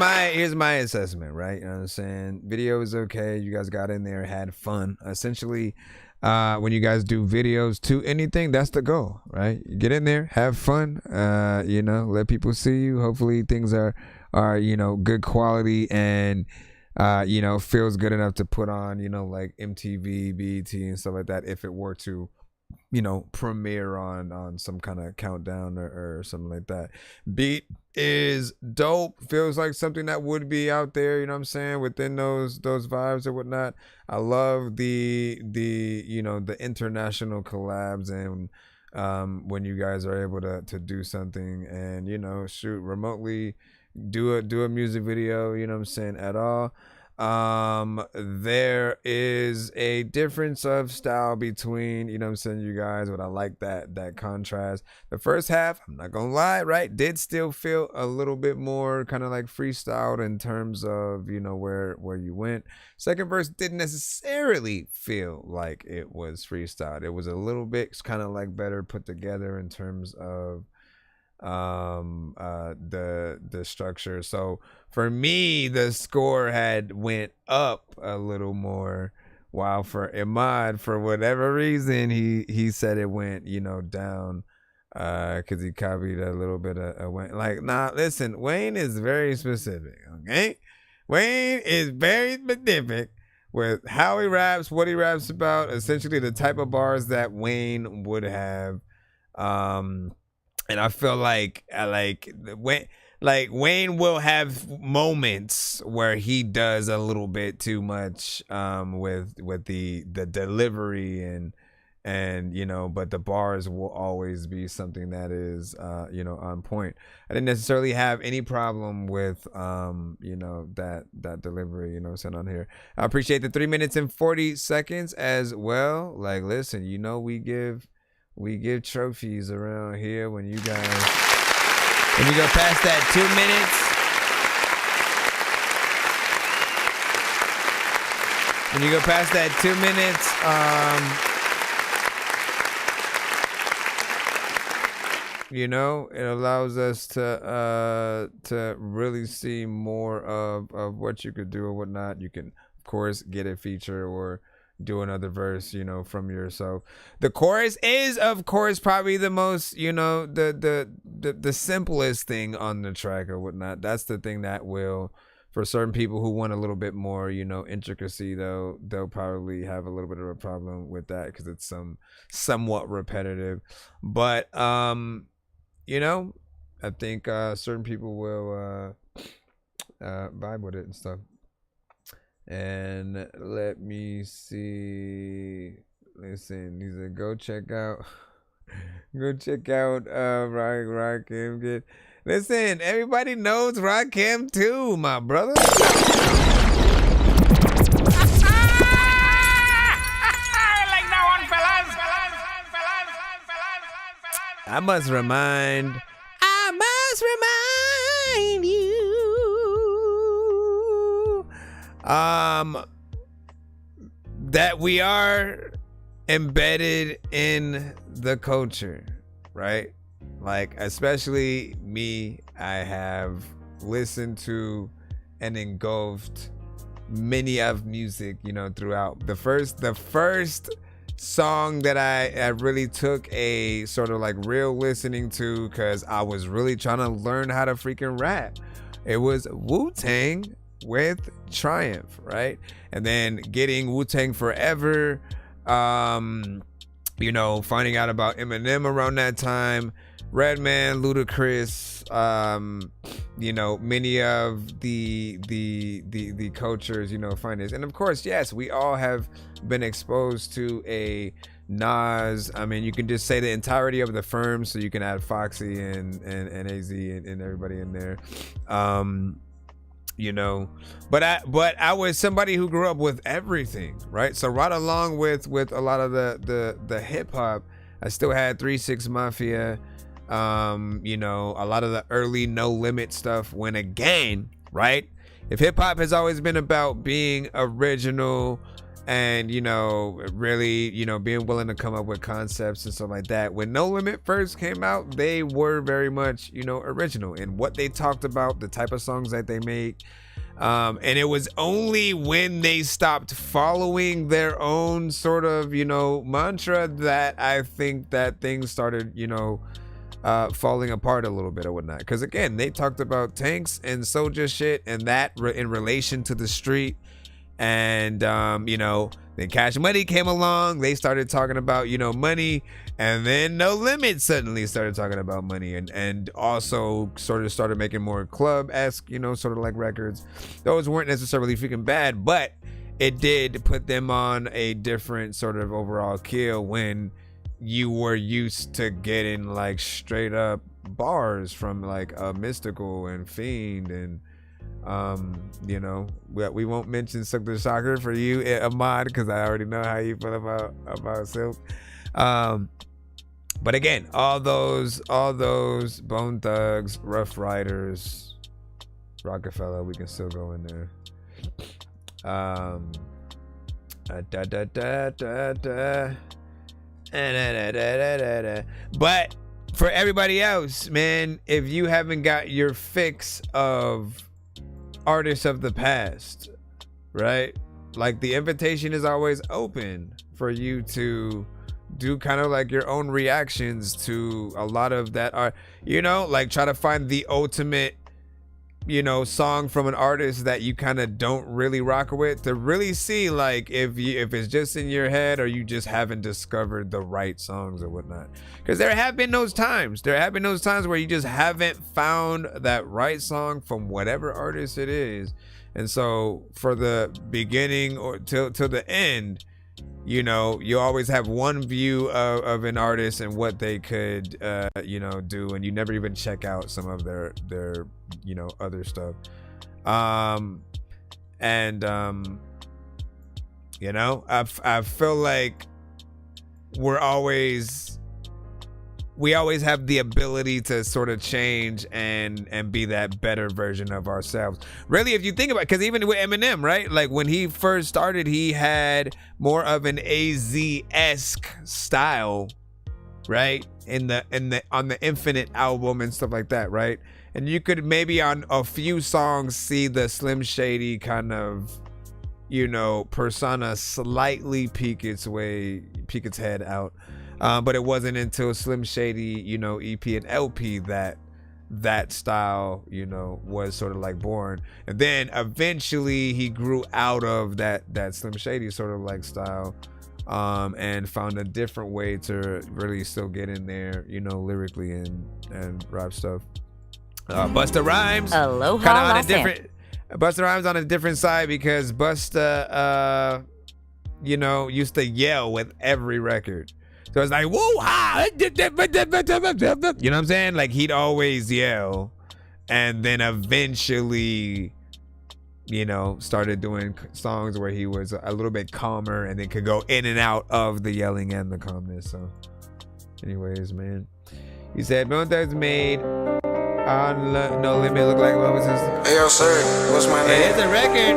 my assessment, right? You know what I'm saying? Video is okay. You guys got in there, had fun. Essentially, when you guys do videos to anything, that's the goal, right? You get in there, have fun, you know, let people see you. Hopefully things are you know, good quality and you know, feels good enough to put on, you know, like MTV, BET and stuff like that if it were to, you know, premiere on some kind of countdown or something like that. Beat is dope. Feels like something that would be out there, you know what I'm saying, within those vibes or whatnot. I love the you know, the international collabs and when you guys are able to do something and, you know, shoot remotely, do a music video, you know what I'm saying, at all. There is a difference of style between, you know what I'm saying, you guys, but I like that contrast. The first half, I'm not gonna lie, right, did still feel a little bit more kind of like freestyled in terms of, you know, where you went. Second verse didn't necessarily feel like it was freestyled. It was a little bit kind of like better put together in terms of the structure. So for me, the score had went up a little more, while for Imad, for whatever reason, he said it went, you know, down, because he copied a little bit of Wayne. Like, nah, listen, Wayne is very specific, okay? Wayne is very specific with how he raps, what he raps about, essentially the type of bars that Wayne would have. And I feel like Wayne will have moments where he does a little bit too much with the delivery and you know, but the bars will always be something that is you know, on point. I didn't necessarily have any problem with you know, that delivery, you know what I'm saying, on here. I appreciate the 3 minutes and 40 seconds as well. Like, listen, you know, we give trophies around here when you go past that 2 minutes. When you go past that 2 minutes, you know, it allows us to really see more of what you could do or whatnot. You can, of course, get a feature or do another verse, you know, from yourself. The chorus is, of course, probably the most, you know, the simplest thing on the track or whatnot. That's the thing that will, for certain people who want a little bit more, you know, intricacy, though, they'll probably have a little bit of a problem with that because it's somewhat repetitive. But you know, I think certain people will vibe with it and stuff. And let me see. Listen, he said, go check out Rakim. Get listen, everybody knows Rakim too, my brother. I must remind you that we are embedded in the culture, right? Like, especially me, I have listened to and engulfed many of music, you know, throughout. The first song that I really took a sort of like real listening to, because I was really trying to learn how to freaking rap, it was Wu-Tang with Triumph, right? And then getting Wu-Tang Forever, you know, finding out about Eminem around that time, Redman, Ludacris, you know, many of the cultures, you know, finest. And of course, yes, we all have been exposed to a Nas. I mean, you can just say the entirety of the firm, so you can add Foxy and AZ and everybody in there. You know, but I was somebody who grew up with everything, right? So right along with a lot of the hip hop, I still had 3 6 Mafia, you know, a lot of the early No Limit stuff. When again, right, if hip hop has always been about being original and, you know, really, you know, being willing to come up with concepts and stuff like that, when No Limit first came out, they were very much, you know, original in what they talked about, the type of songs that they made. And it was only when they stopped following their own sort of, you know, mantra that I think that things started, you know, falling apart a little bit or whatnot. Because again, they talked about tanks and soldier shit, and that in relation to the street. And you know, then Cash Money came along, they started talking about, you know, money, and then No Limit suddenly started talking about money, and also sort of started making more club-esque, you know, sort of like records. Those weren't necessarily freaking bad, but it did put them on a different sort of overall kill when you were used to getting like straight up bars from like a Mystical and Fiend and you know, we won't mention Suck the Shocker for you, Ahmad, because I already know how you feel about Silk. But again, all those Bone Thugs, Rough Riders, Rockefeller, we can still go in there. But for everybody else, man, if you haven't got your fix of artists of the past, right? Like, the invitation is always open for you to do kind of like your own reactions to a lot of that art, you know, like try to find the ultimate, you know, song from an artist that you kind of don't really rock with, to really see like if it's just in your head or you just haven't discovered the right songs or whatnot. Because there have been those times where you just haven't found that right song from whatever artist it is. And so for the beginning or till the end, you know, you always have one view of an artist and what they could you know, do, and you never even check out some of their you know, other stuff. You know, I feel like we always have the ability to sort of change and be that better version of ourselves. Really, if you think about it, because even with Eminem, right? Like when he first started, he had more of an AZ-esque style, right? On the Infinite album and stuff like that, right? And you could maybe on a few songs see the Slim Shady kind of, you know, persona slightly peek its head out. But it wasn't until Slim Shady, you know, EP and LP that style, you know, was sort of like born. And then eventually he grew out of that Slim Shady sort of like style, and found a different way to really still get in there, you know, lyrically and rap stuff. Busta Rhymes, Aloha, kind of on a different. Busta Rhymes on a different side because Busta, you know, used to yell with every record. So it's like, woo ha, you know what I'm saying? Like he'd always yell, and then eventually, you know, started doing songs where he was a little bit calmer and then could go in and out of the yelling and the calmness. So, anyways, man, he said Bone Thugs made on No Limit look like what was his? Hey yo, sir, what's my name? It is a record.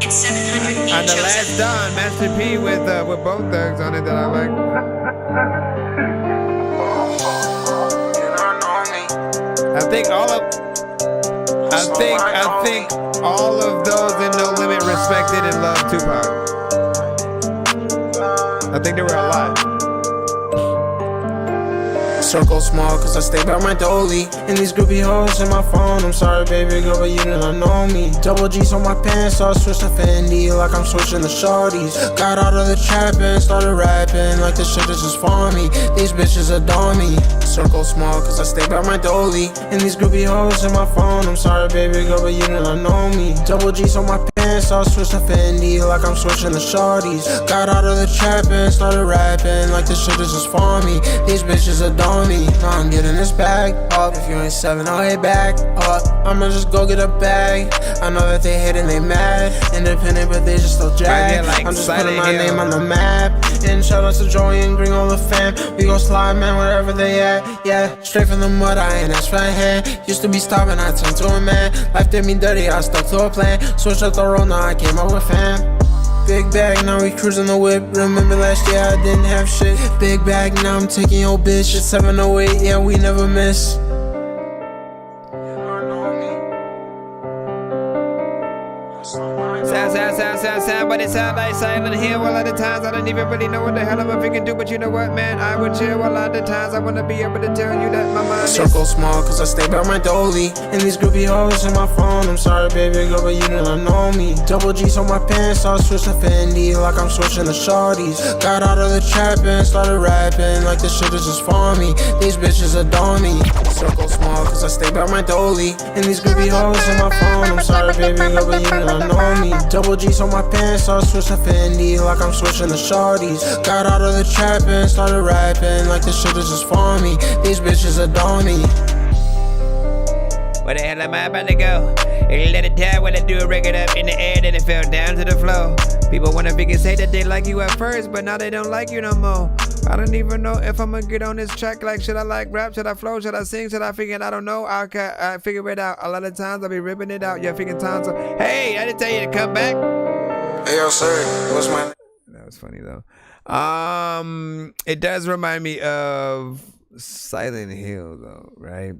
On the Last Dawn, Master P with Bone Thugs on it that I like. I think all of those in No Limit respected and loved Tupac. I think there were a lot. Circle small, cause I stay by my dolly. And these groupie hoes in my phone. I'm sorry, baby girl, but you do not know me. Double G's on my pants, so I switched to Fendi like I'm switching the shorties. Got out of the trap and started rapping like this shit is just for me. These bitches adore me. Circle small, cause I stay by my dolly. And these groupie hoes in my phone. I'm sorry, baby girl, but you do not know me. Double G's on my pants, so I switched to Fendi like I'm switching the shorties. Got out of the trap and started rapping like this shit is just for me. These bitches adore me. Now I'm getting this bag up. If you ain't 7, I'll hit back up. I'ma just go get a bag. I know that they hate and they mad. Independent, but they just still jag. Like I'm just putting my name on the map. And shout out to Joey and Green, all the fam. We gon' slide, man, wherever they at. Yeah, straight from the mud, I ain't asked for a hand. Used to be starving, I turned to a man. Life did me dirty, I stuck to a plan. Switched up the road, now I came up with fam. Big bag, now we cruising the whip. Remember last year I didn't have shit. Big bag, now I'm taking your bitch. It's 708, yeah, we never miss. Sound, but it sound like Silent Hill. A lot of times I don't even really know what the hell I'm freaking do. But you know what, man, I would chill. A lot of times I wanna be able to tell you that my mind Circle small, cause I stay by my dolly. And these groupie hoes in my phone. I'm sorry, baby girl, but you do not know me. Double G's on my pants, so I switched to Fendi like I'm switching the shorties. Got out of the trap and started rapping like this shit is just for me. These bitches adore me. Circle small, cause I stay by my dolly. And these groupie hoes in my phone. I'm sorry, baby girl, but you do not know me. Double G's on my my pants, so I switched to Fendi like I'm switching the shorties. Got out of the trap and started rapping like this shit is just for me. These bitches adore me. Where the hell am I about to go? And let it die when I do a record up in the air, then it fell down to the floor. People wonder if you can say that they like you at first, but now they don't like you no more. I don't even know if I'm gonna get on this track. Like, should I like rap? Should I flow? Should I sing? Should I figure it? I don't know. I figure it out. A lot of times I'll be ripping it out. Yeah, figuring times. Hey, I didn't tell you to come back. Hey, yo, sir, what's my... That was funny though. It does remind me of Silent Hill though, right?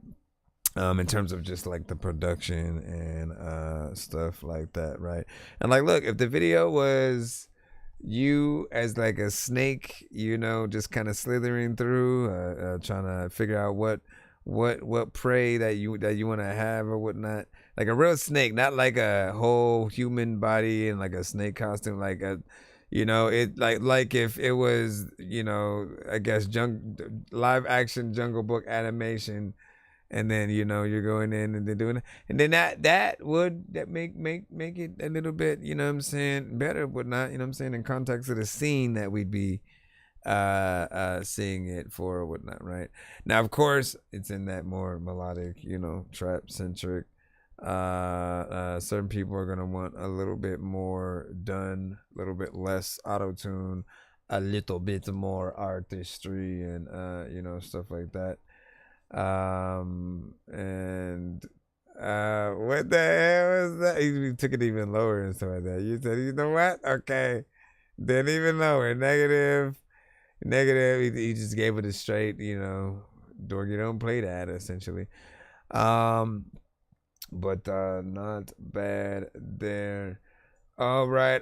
In terms of just like the production and stuff like that, right? And like, look, if the video was you as like a snake, you know, just kind of slithering through, trying to figure out what prey that you want to have or whatnot, like a real snake, not like a whole human body and like a snake costume, like a, you know, it like if it was, you know, I guess live action Jungle Book animation. And then, you know, you're going in and they're doing it. And then that would make it a little bit, you know what I'm saying, better, but not, you know what I'm saying, in context of the scene that we'd be seeing it for or whatnot, right? Now, of course, it's in that more melodic, you know, trap-centric. Certain people are going to want a little bit more done, a little bit less auto-tune, a little bit more artistry and, you know, stuff like that. What the hell was that? He took it even lower and stuff like that. You said, you know what? Okay. Then even lower. Negative. He just gave it a straight, you know, Dorky don't play that essentially. But not bad there. All right.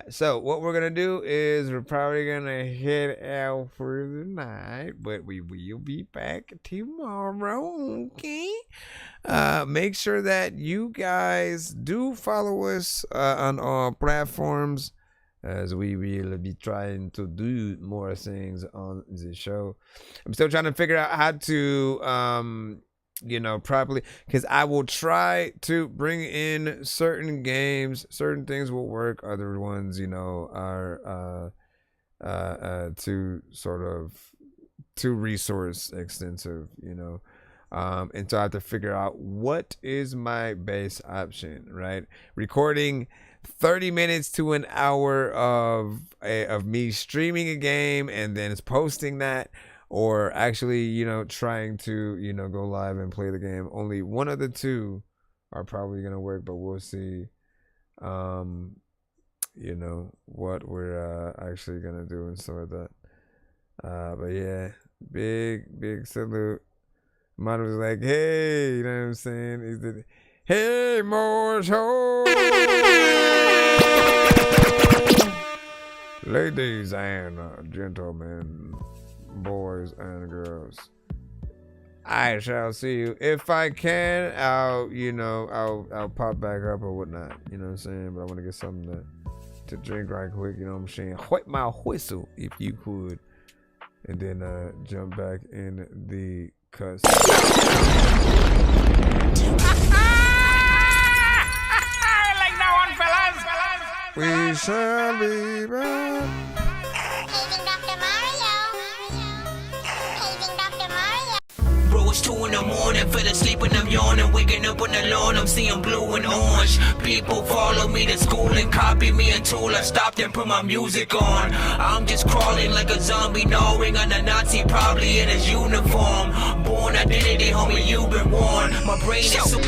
So what we're gonna do is we're probably gonna head out for the night, but we will be back tomorrow. Okay. Make sure that you guys do follow us on all platforms, as we will be trying to do more things on the show. I'm still trying to figure out how to you know, properly, because I will try to bring in certain games. Certain things will work, other ones, you know, are too resource extensive, you know. And so I have to figure out what is my base option, right? Recording 30 minutes to an hour of me streaming a game and then it's posting that, or actually, you know, trying to, you know, go live and play the game. Only one of the two are probably going to work, but we'll see, you know, what we're actually going to do and stuff like that. But yeah, big salute. Mine was like, hey, you know what I'm saying? He said, hey, more show. Ladies and gentlemen, boys and girls, I shall see you. If I can, I'll pop back up or whatnot. You know what I'm saying? But I want to get something to drink right quick. You know what I'm saying? Wet my whistle, if you could, and then jump back in the cuss. Like that one, fellas. We shall be back. Bro, it's 2 in the morning, fell asleep and I'm yawning. Waking up on the lawn, I'm seeing blue and orange. People follow me to school and copy me until I stopped and put my music on. I'm just crawling like a zombie, gnawing on a Nazi, probably in his uniform. Born identity, homie, you've been warned. My brain is so...